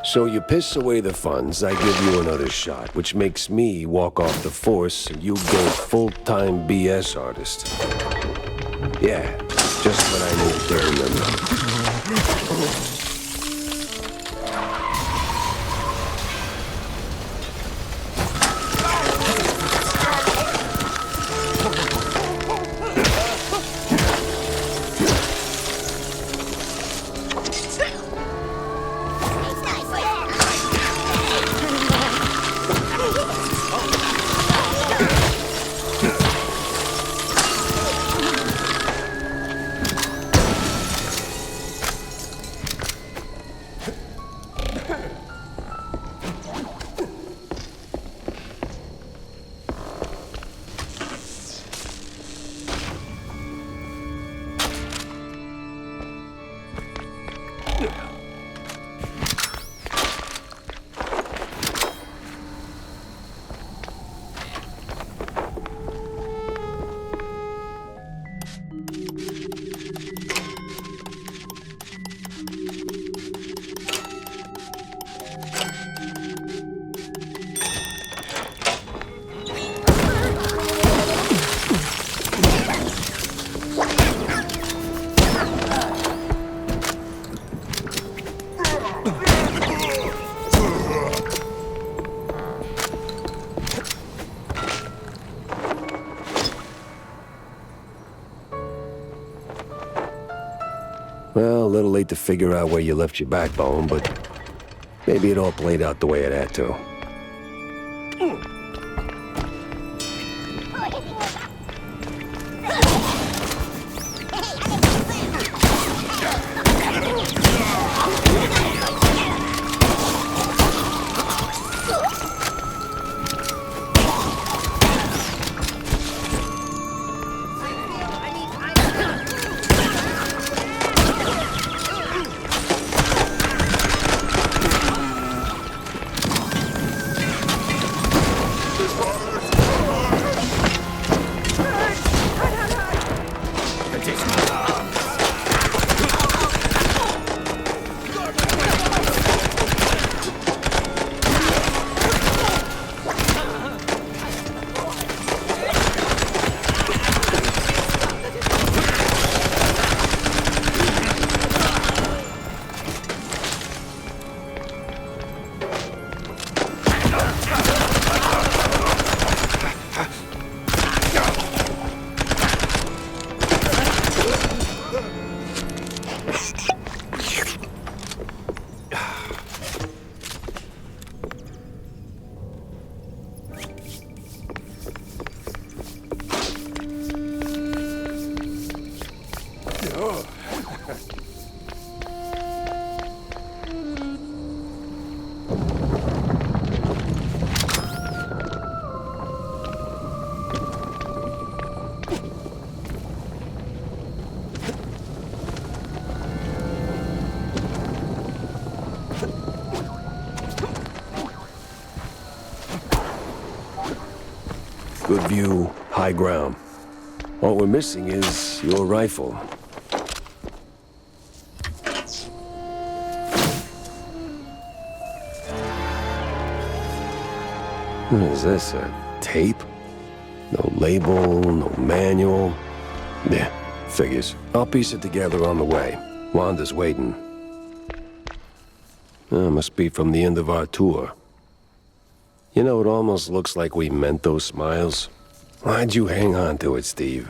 So you piss away the funds, I give you another shot, which makes me walk off the force and you go full-time BS artist. Yeah, just what I need to remember. Well, a little late to figure out where you left your backbone, but maybe it all played out the way it had to. Good view, high ground. All we're missing is your rifle. What is this, a tape? No label, no manual. Yeah, figures. I'll piece it together on the way. Wanda's waiting. Must be from the end of our tour. You know, it almost looks like we meant those smiles. Why'd you hang on to it, Steve?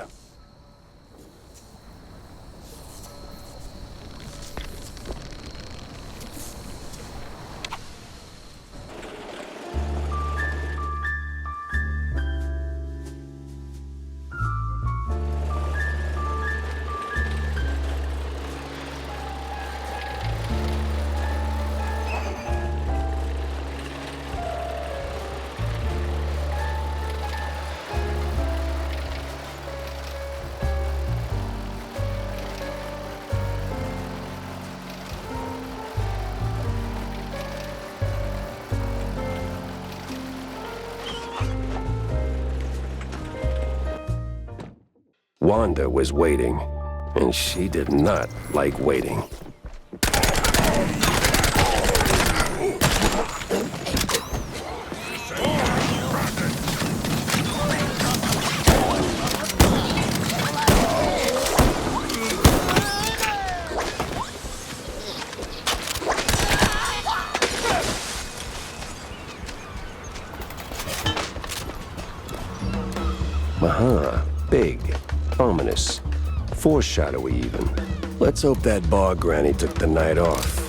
Wanda was waiting, and she did not like waiting. Big. Ominous. Foreshadowy, even. Let's hope that bar granny took the night off.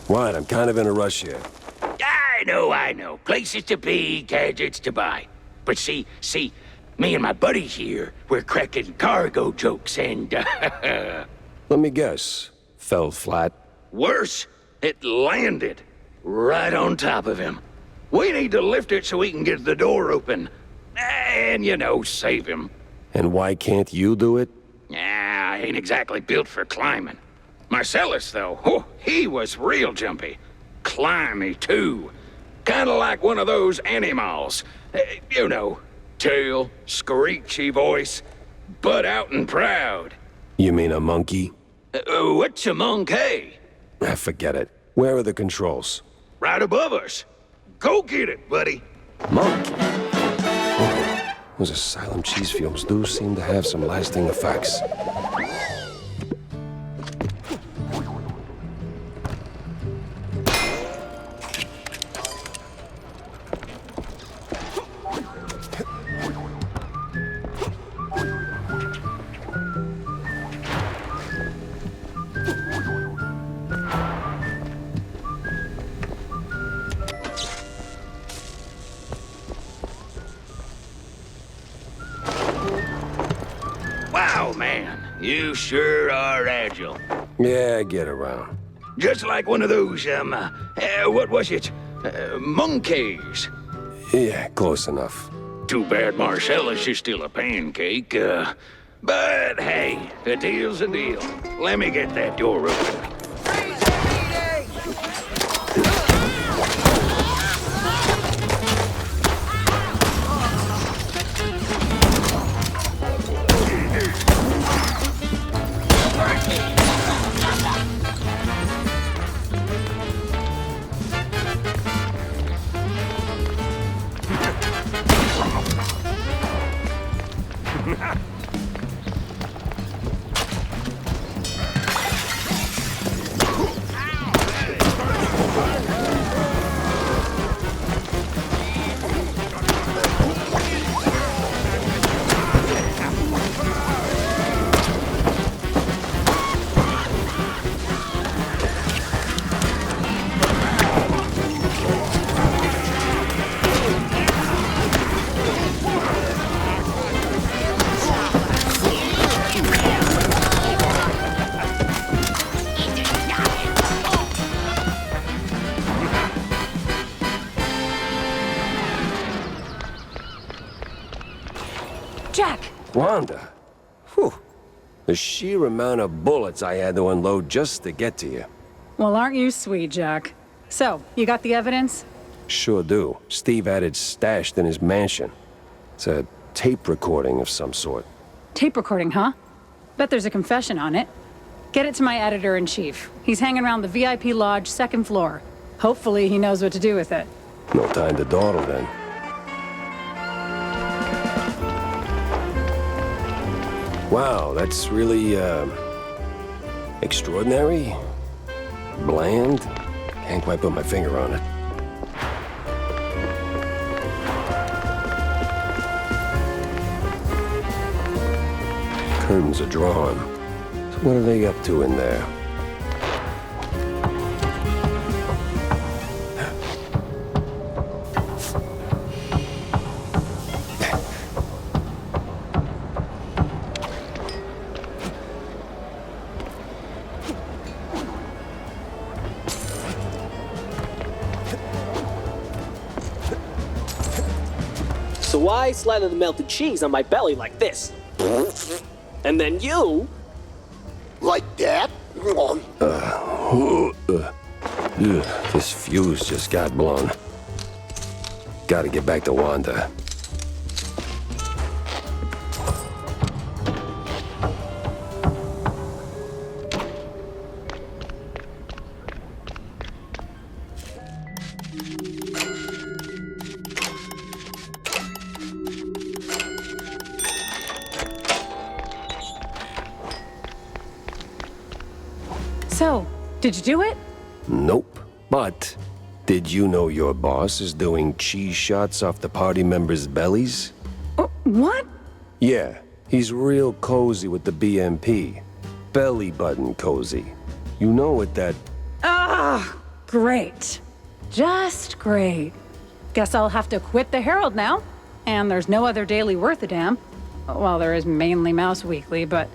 What? I'm kind of in a rush here. I know. Places to be, gadgets to buy. But see, me and my buddies here, we're cracking cargo jokes and, Let me guess. Fell flat? Worse, it landed right on top of him. We need to lift it so we can get the door open. And, save him. And why can't you do it? I ain't exactly built for climbing. Marcellus, though, he was real jumpy. Climby, too. Kinda like one of those animals. Tail, screechy voice, butt out and proud. You mean a monkey? What's a monkey? Forget it. Where are the controls? Right above us. Go get it, buddy. Monkey? Those asylum cheese fumes do seem to have some lasting effects. Wow, man, you sure are agile. Yeah, I get around. Just like one of those, what was it? Monkeys. Yeah, close enough. Too bad Marcellus is still a pancake, but hey, a deal's a deal. Let me get that door open. Jack! Wanda. Whew. The sheer amount of bullets I had to unload just to get to you. Well, aren't you sweet, Jack? So, you got the evidence? Sure do. Steve had it stashed in his mansion. It's a tape recording of some sort. Tape recording, huh? Bet there's a confession on it. Get it to my editor-in-chief. He's hanging around the VIP lodge, second floor. Hopefully he knows what to do with it. No time to dawdle then. Wow, that's really, extraordinary? Bland? Can't quite put my finger on it. Curtains are drawn. So what are they up to in there? So why slather the melted cheese on my belly like this? And then you... Like that? This fuse just got blown. Gotta get back to Wanda. So, did you do it? Nope. But, did you know your boss is doing cheese shots off the party members' bellies? What? Yeah, he's real cozy with the BMP. Belly button cozy. You know what that... Ah, great. Just great. Guess I'll have to quit the Herald now. And there's no other daily worth a damn. Well, there is mainly Mouse Weekly, but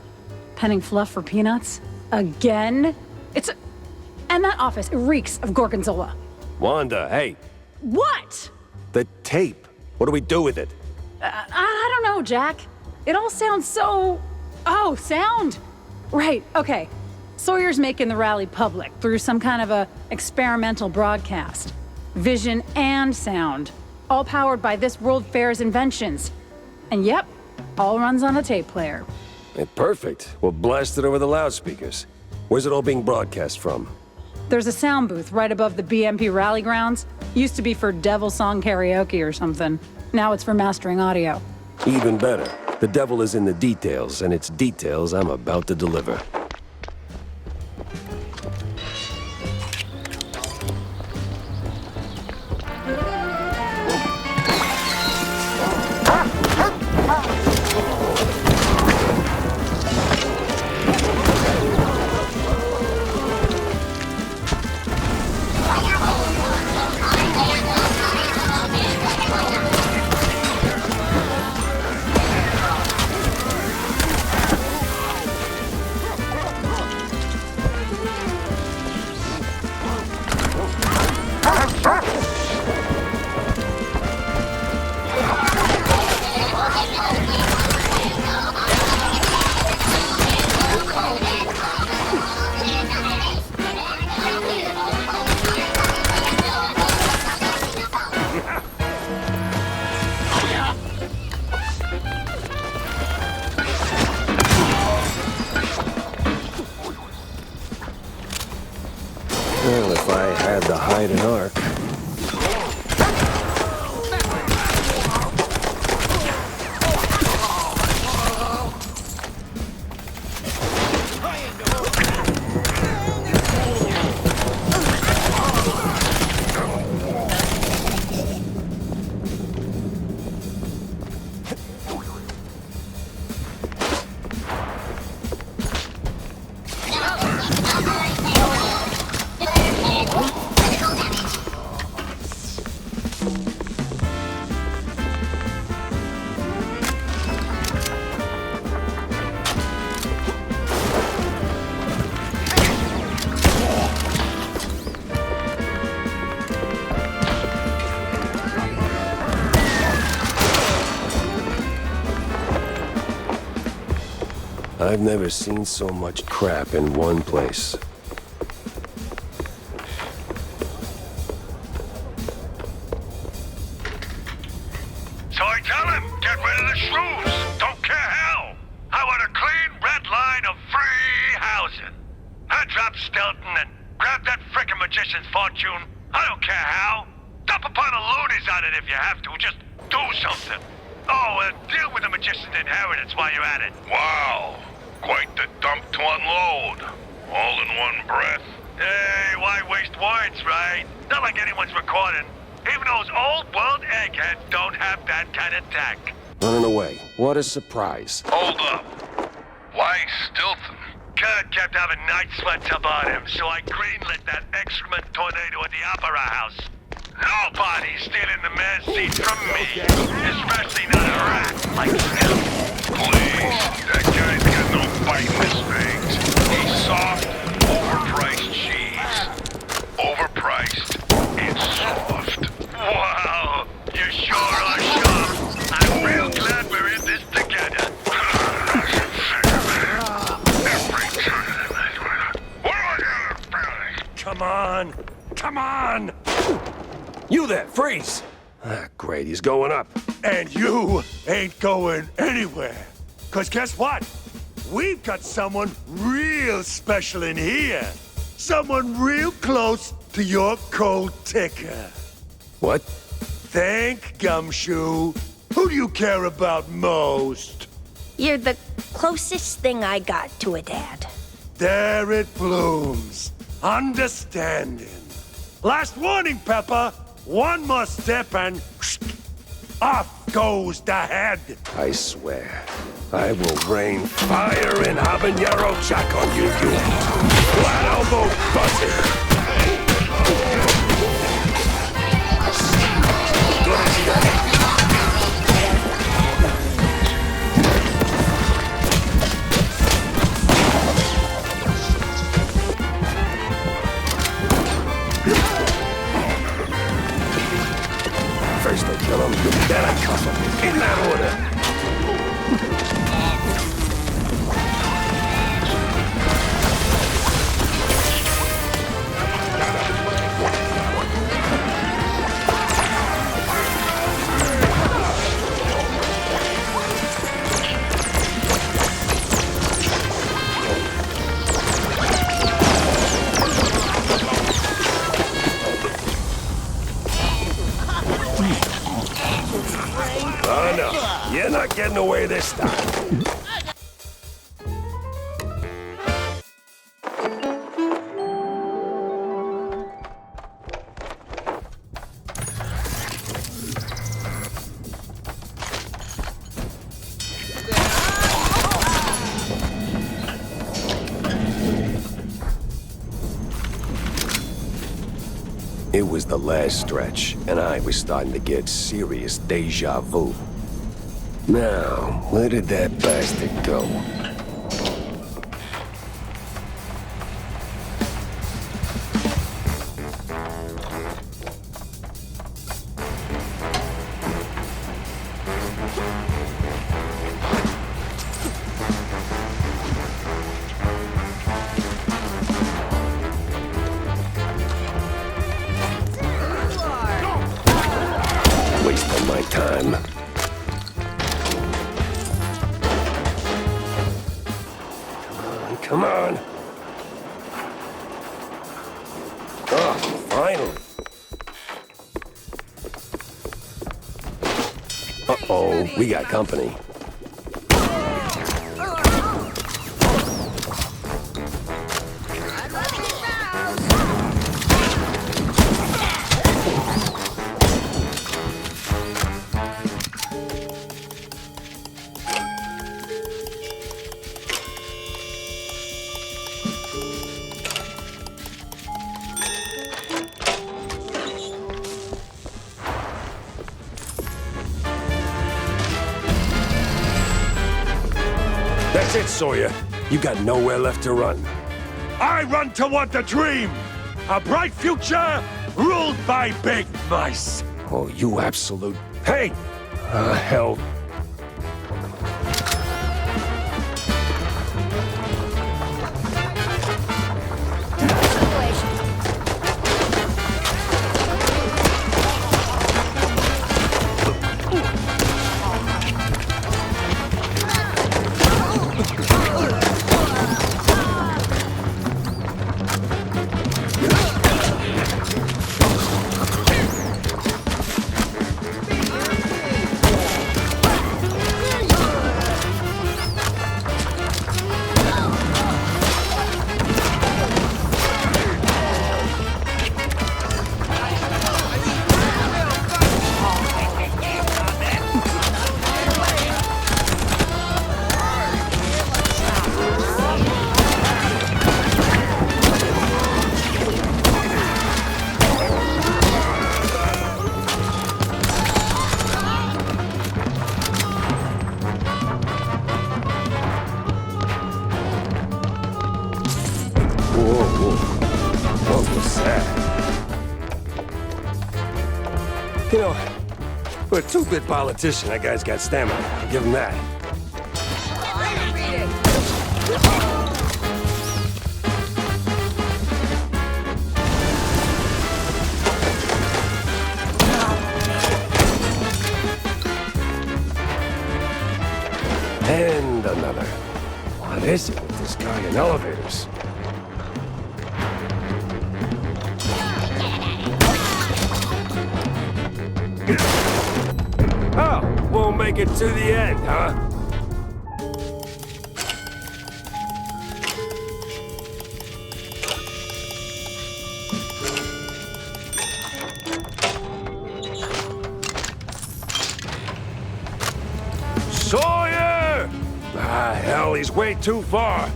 penning fluff for peanuts? Again? And that office, it reeks of gorgonzola. Wanda, hey. What? The tape. What do we do with it? I don't know, Jack. It all sounds so... Oh, sound? Right, okay. Sawyer's making the rally public through some kind of a experimental broadcast. Vision and sound. All powered by this World Fair's inventions. And yep, all runs on a tape player. Perfect. We'll blast it over the loudspeakers. Where's it all being broadcast from? There's a sound booth right above the BMP rally grounds. Used to be for Devil Song Karaoke or something. Now it's for mastering audio. Even better, the devil is in the details, and it's details I'm about to deliver. Well, if I had to hide an arc. I've never seen so much crap in one place. So I tell him, get rid of the shrews. Don't care how. I want a clean red line of free housing. I drop Stelton and grab that frickin' magician's fortune. I don't care how. Dump upon the loonies on it if you have to. Just do something. Oh, and deal with the magician's inheritance while you're at it. Wow. Quite the dump to unload. All in one breath. Hey, why waste words, right? Not like anyone's recording. Even those old world eggheads don't have that kind of tact. Running away. What a surprise. Hold up. Why Stilton? Kurt kept having night sweats about him, so I greenlit that excrement tornado at the Opera House. Nobody's stealing the mayor's seat from me, especially not a rat like him. Please, that guy's got no bite in his veins. He's soft, overpriced cheese. Overpriced and soft. Wow, you sure are sharp. I'm real glad we're in this together. Come on! Come on! You there, freeze! Ah, great, he's going up. And you ain't going anywhere. 'Cause guess what? We've got someone real special in here. Someone real close to your cold ticker. What? Think, Gumshoe. Who do you care about most? You're the closest thing I got to a dad. There it blooms. Understanding. Last warning, Pepper. One more step and off goes the head. I swear, I will rain fire and habanero jack on you, you flat elbow buzzard. First I kill him, then I cuff him. In that order. not getting away this time. It was the last stretch, and I was starting to get serious deja vu. Now, where did that bastard go? Wasting my time. Come on. Oh, finally. Uh-oh, we got company. That's it, Sawyer. You got nowhere left to run. I run toward the dream! A bright future ruled by big mice! Oh, you absolute... Hey! Hell. What was that? You know, for a two-bit politician, that guy's got stamina. I'll give him that. And another. What is it with this guy in elevators? Oh, won't make it to the end, huh? Sawyer! Ah, hell, he's way too far.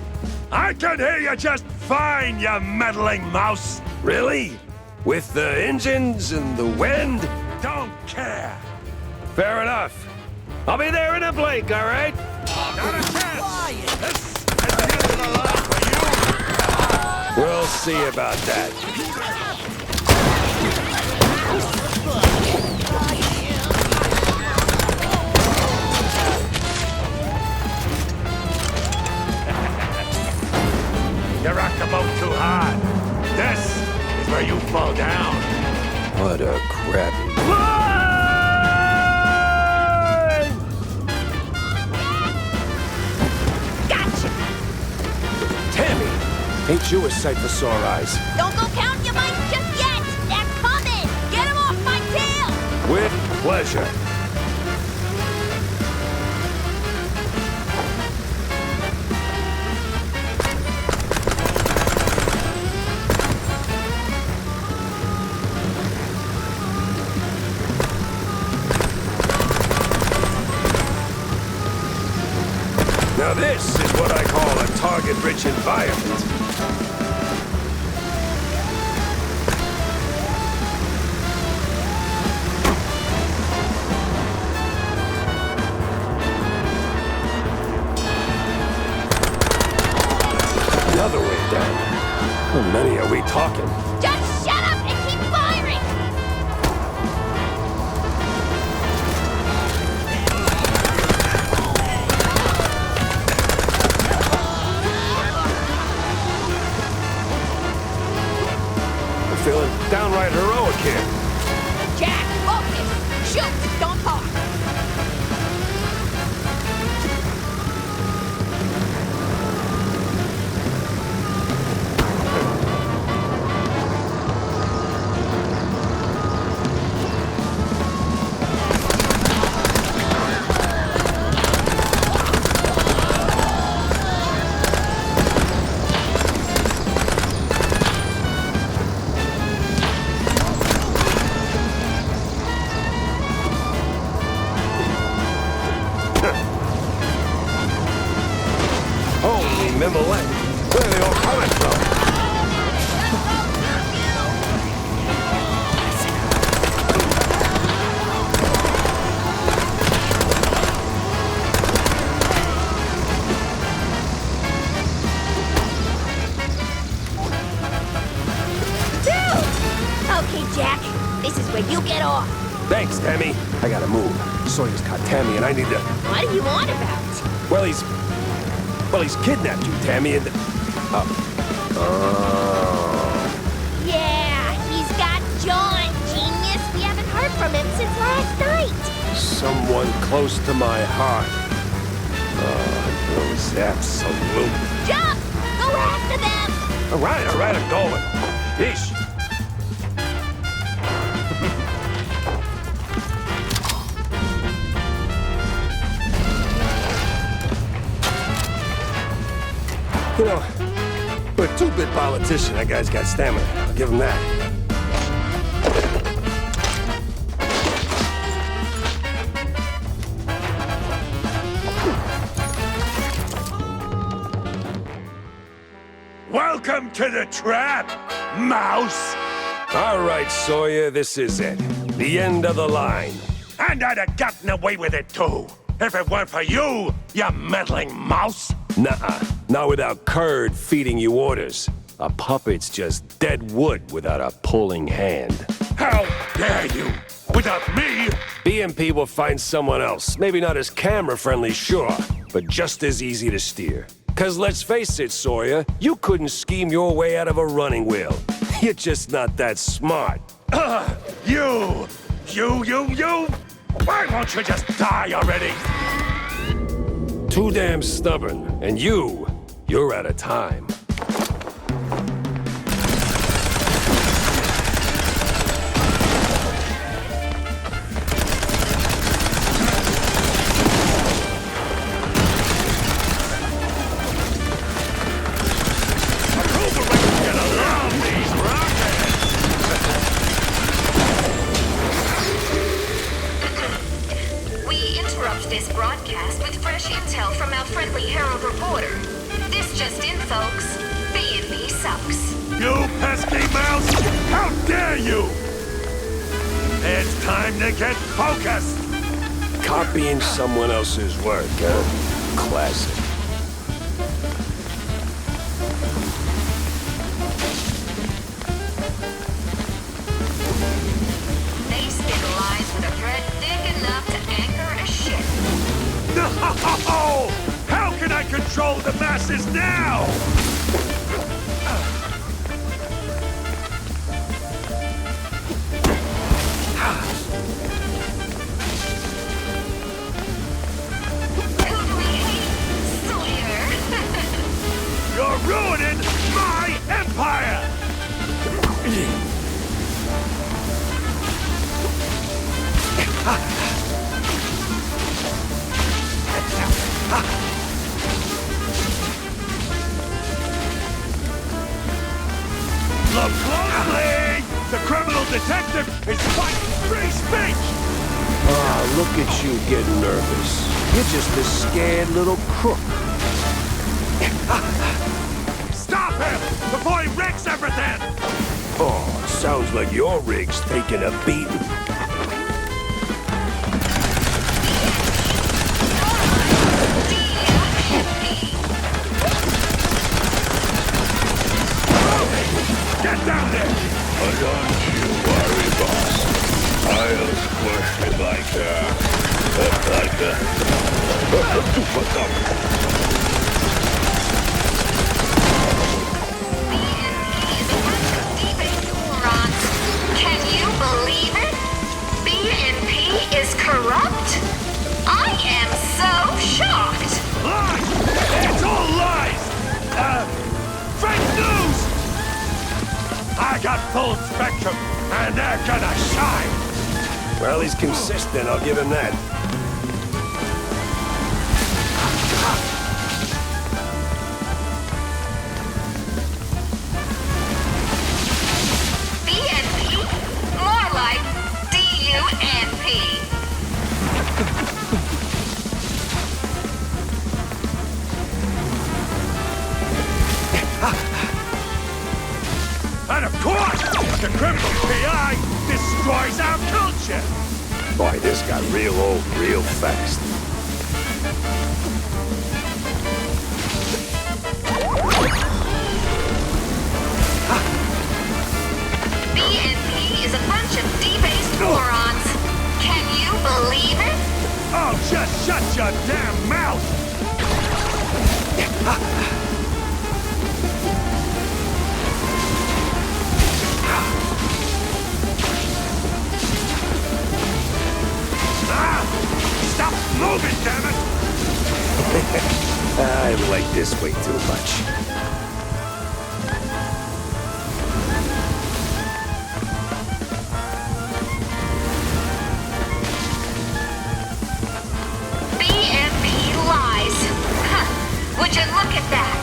I can hear you just fine, you meddling mouse! Really? With the engines and the wind? Don't care! Fair enough. I'll be there in a blink, all right? Not a chance! This is the end of the line for you! We'll see about that. You rock the boat too hard. This is where you fall down. What a crappy... Tammy! Ain't you a sight for sore eyes? Don't go counting your mice just yet! They're coming! Get them off my tail! With pleasure. This is what I call a target-rich environment. Another way down. How many are we talking? Just shut up and keep firing! I'm feeling downright heroic here. Jack, focus! Shoot! Don't talk! Holy Mimolette! Where are they all coming from? Okay, Jack. This is where you get off. Thanks, Tammy. I gotta move. Sawyer's caught Tammy, and I need to... What are you on about? Well, he's kidnapped you, Tammy, and... Yeah, he's got John, genius. We haven't heard from him since last night. Someone close to my heart. Those absolute... Jump! Go after them! All right, I'm going. Yeesh. You know, for a two-bit politician, that guy's got stamina. I'll give him that. Welcome to the trap, Mouse! All right, Sawyer, this is it. The end of the line. And I'd have gotten away with it, too. If it weren't for you, you meddling mouse. Nuh-uh. Not without Curd feeding you orders. A puppet's just dead wood without a pulling hand. How dare you? Without me? BMP will find someone else. Maybe not as camera-friendly, sure, but just as easy to steer. 'Cause let's face it, Sawyer, you couldn't scheme your way out of a running wheel. You're just not that smart. You! Why won't you just die already? Too damn stubborn. And you're out of time. This broadcast with fresh intel from our friendly Herald reporter. This just in, folks. B&B sucks. You pesky mouse! How dare you! It's time to get focused! Copying someone else's work, huh? Classic. They spin lies with a thread thick enough to anchor a ship. No! How can I control the masses now? You're ruining my empire! Look closely! The criminal detective is fighting free speech! Ah, look at you getting nervous. You're just a scared little crook. Stop him before he wrecks everything! Oh, sounds like your rig's taking a beating. Get down there! Don't you worry, boss. I'll squash it like Can you believe it? BNP is corrupt? I am so shocked! Lies! It's all lies! Fake news! I got full spectrum, and they're gonna shine! Well, he's consistent, I'll give him that. BNP? More like DUNP. And of course, the criminal P.I. destroys our culture! Boy, this got real old real fast. BNP is a bunch of debased morons. Can you believe it? Oh, just shut your damn mouth! Stop moving, damn it! I like this way too much. BNP lies. Huh. Would you look at that?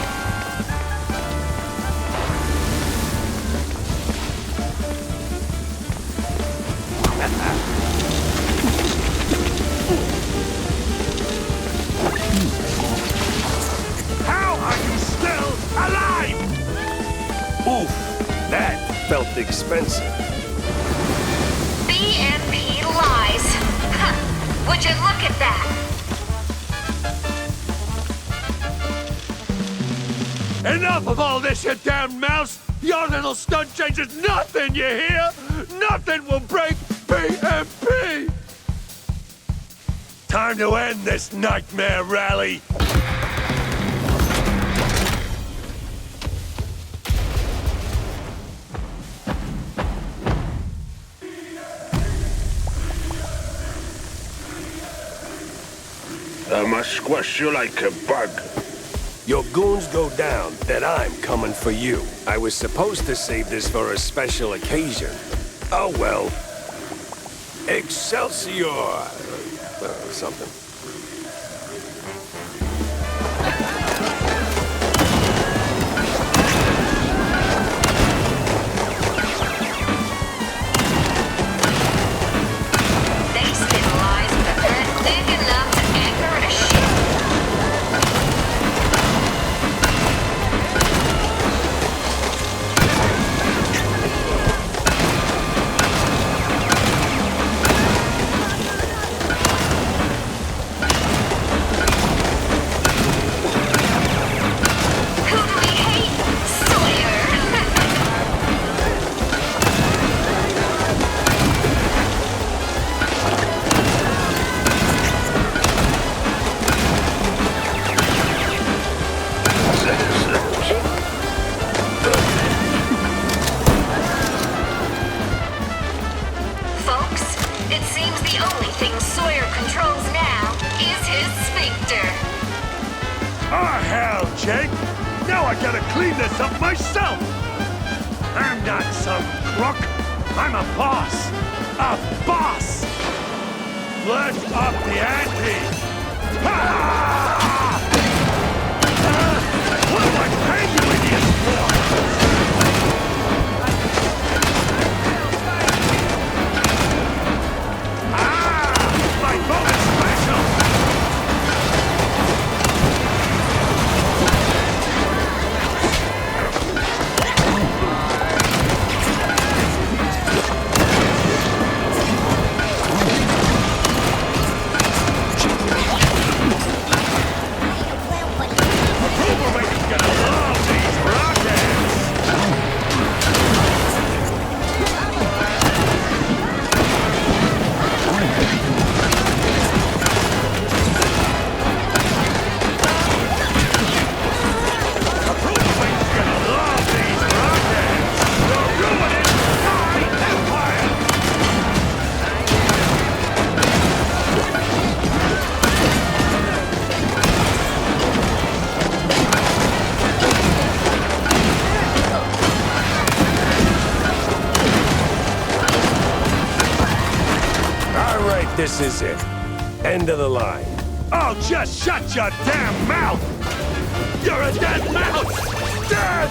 How are you still alive? Oof, that felt expensive. BNP lies. Huh. Would you look at that? Enough of all this, you damn mouse! Your little stunt changes nothing, you hear? Nothing will break BNP! Time to end this nightmare rally! I must squash you like a bug. Your goons go down, then I'm coming for you. I was supposed to save this for a special occasion. Oh well. Excelsior! Something. They spin lies with a pen big enough to anchor a ship. Who do we hate? Sawyer! Folks, it seems the only thing Sawyer controls now is his sphincter. Oh, hell, Jake! Now I gotta clean this up myself! I'm not some crook! I'm a boss! A boss! Let's up the ante! Ha! What do I pay you idiots for? My bonus special! This is it. End of the line. Oh, just shut your damn mouth! You're a dead mouse! Dead!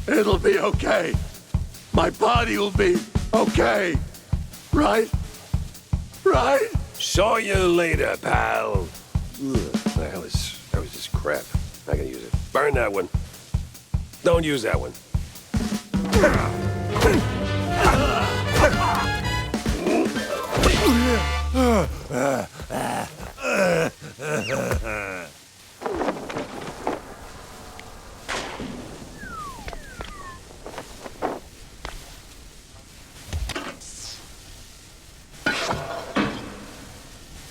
It'll be okay. My body will be okay. Right? Right? Saw you later, pal. Ugh, that was just crap. I can use it. Burn that one. Don't use that one.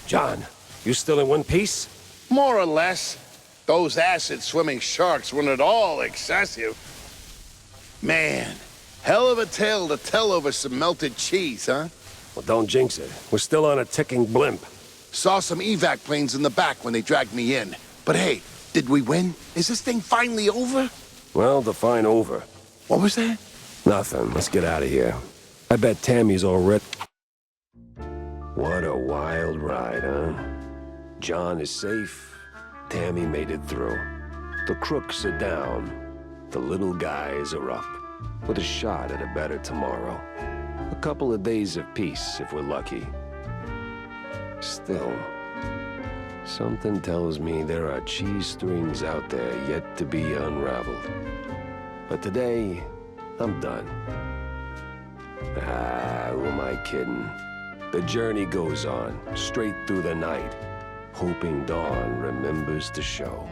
John, you still in one piece? More or less. Those acid-swimming sharks weren't at all excessive. Man, hell of a tale to tell over some melted cheese, huh? Well, don't jinx it. We're still on a ticking blimp. Saw some evac planes in the back when they dragged me in. But hey, did we win? Is this thing finally over? Well, define over. What was that? Nothing. Let's get out of here. I bet Tammy's already... What a wild ride, huh? John is safe. Tammy made it through. The crooks are down. The little guys are up. With a shot at a better tomorrow. A couple of days of peace, if we're lucky. Still, something tells me there are cheese strings out there yet to be unraveled. But today, I'm done. Ah, who am I kidding? The journey goes on, straight through the night, hoping dawn remembers to show.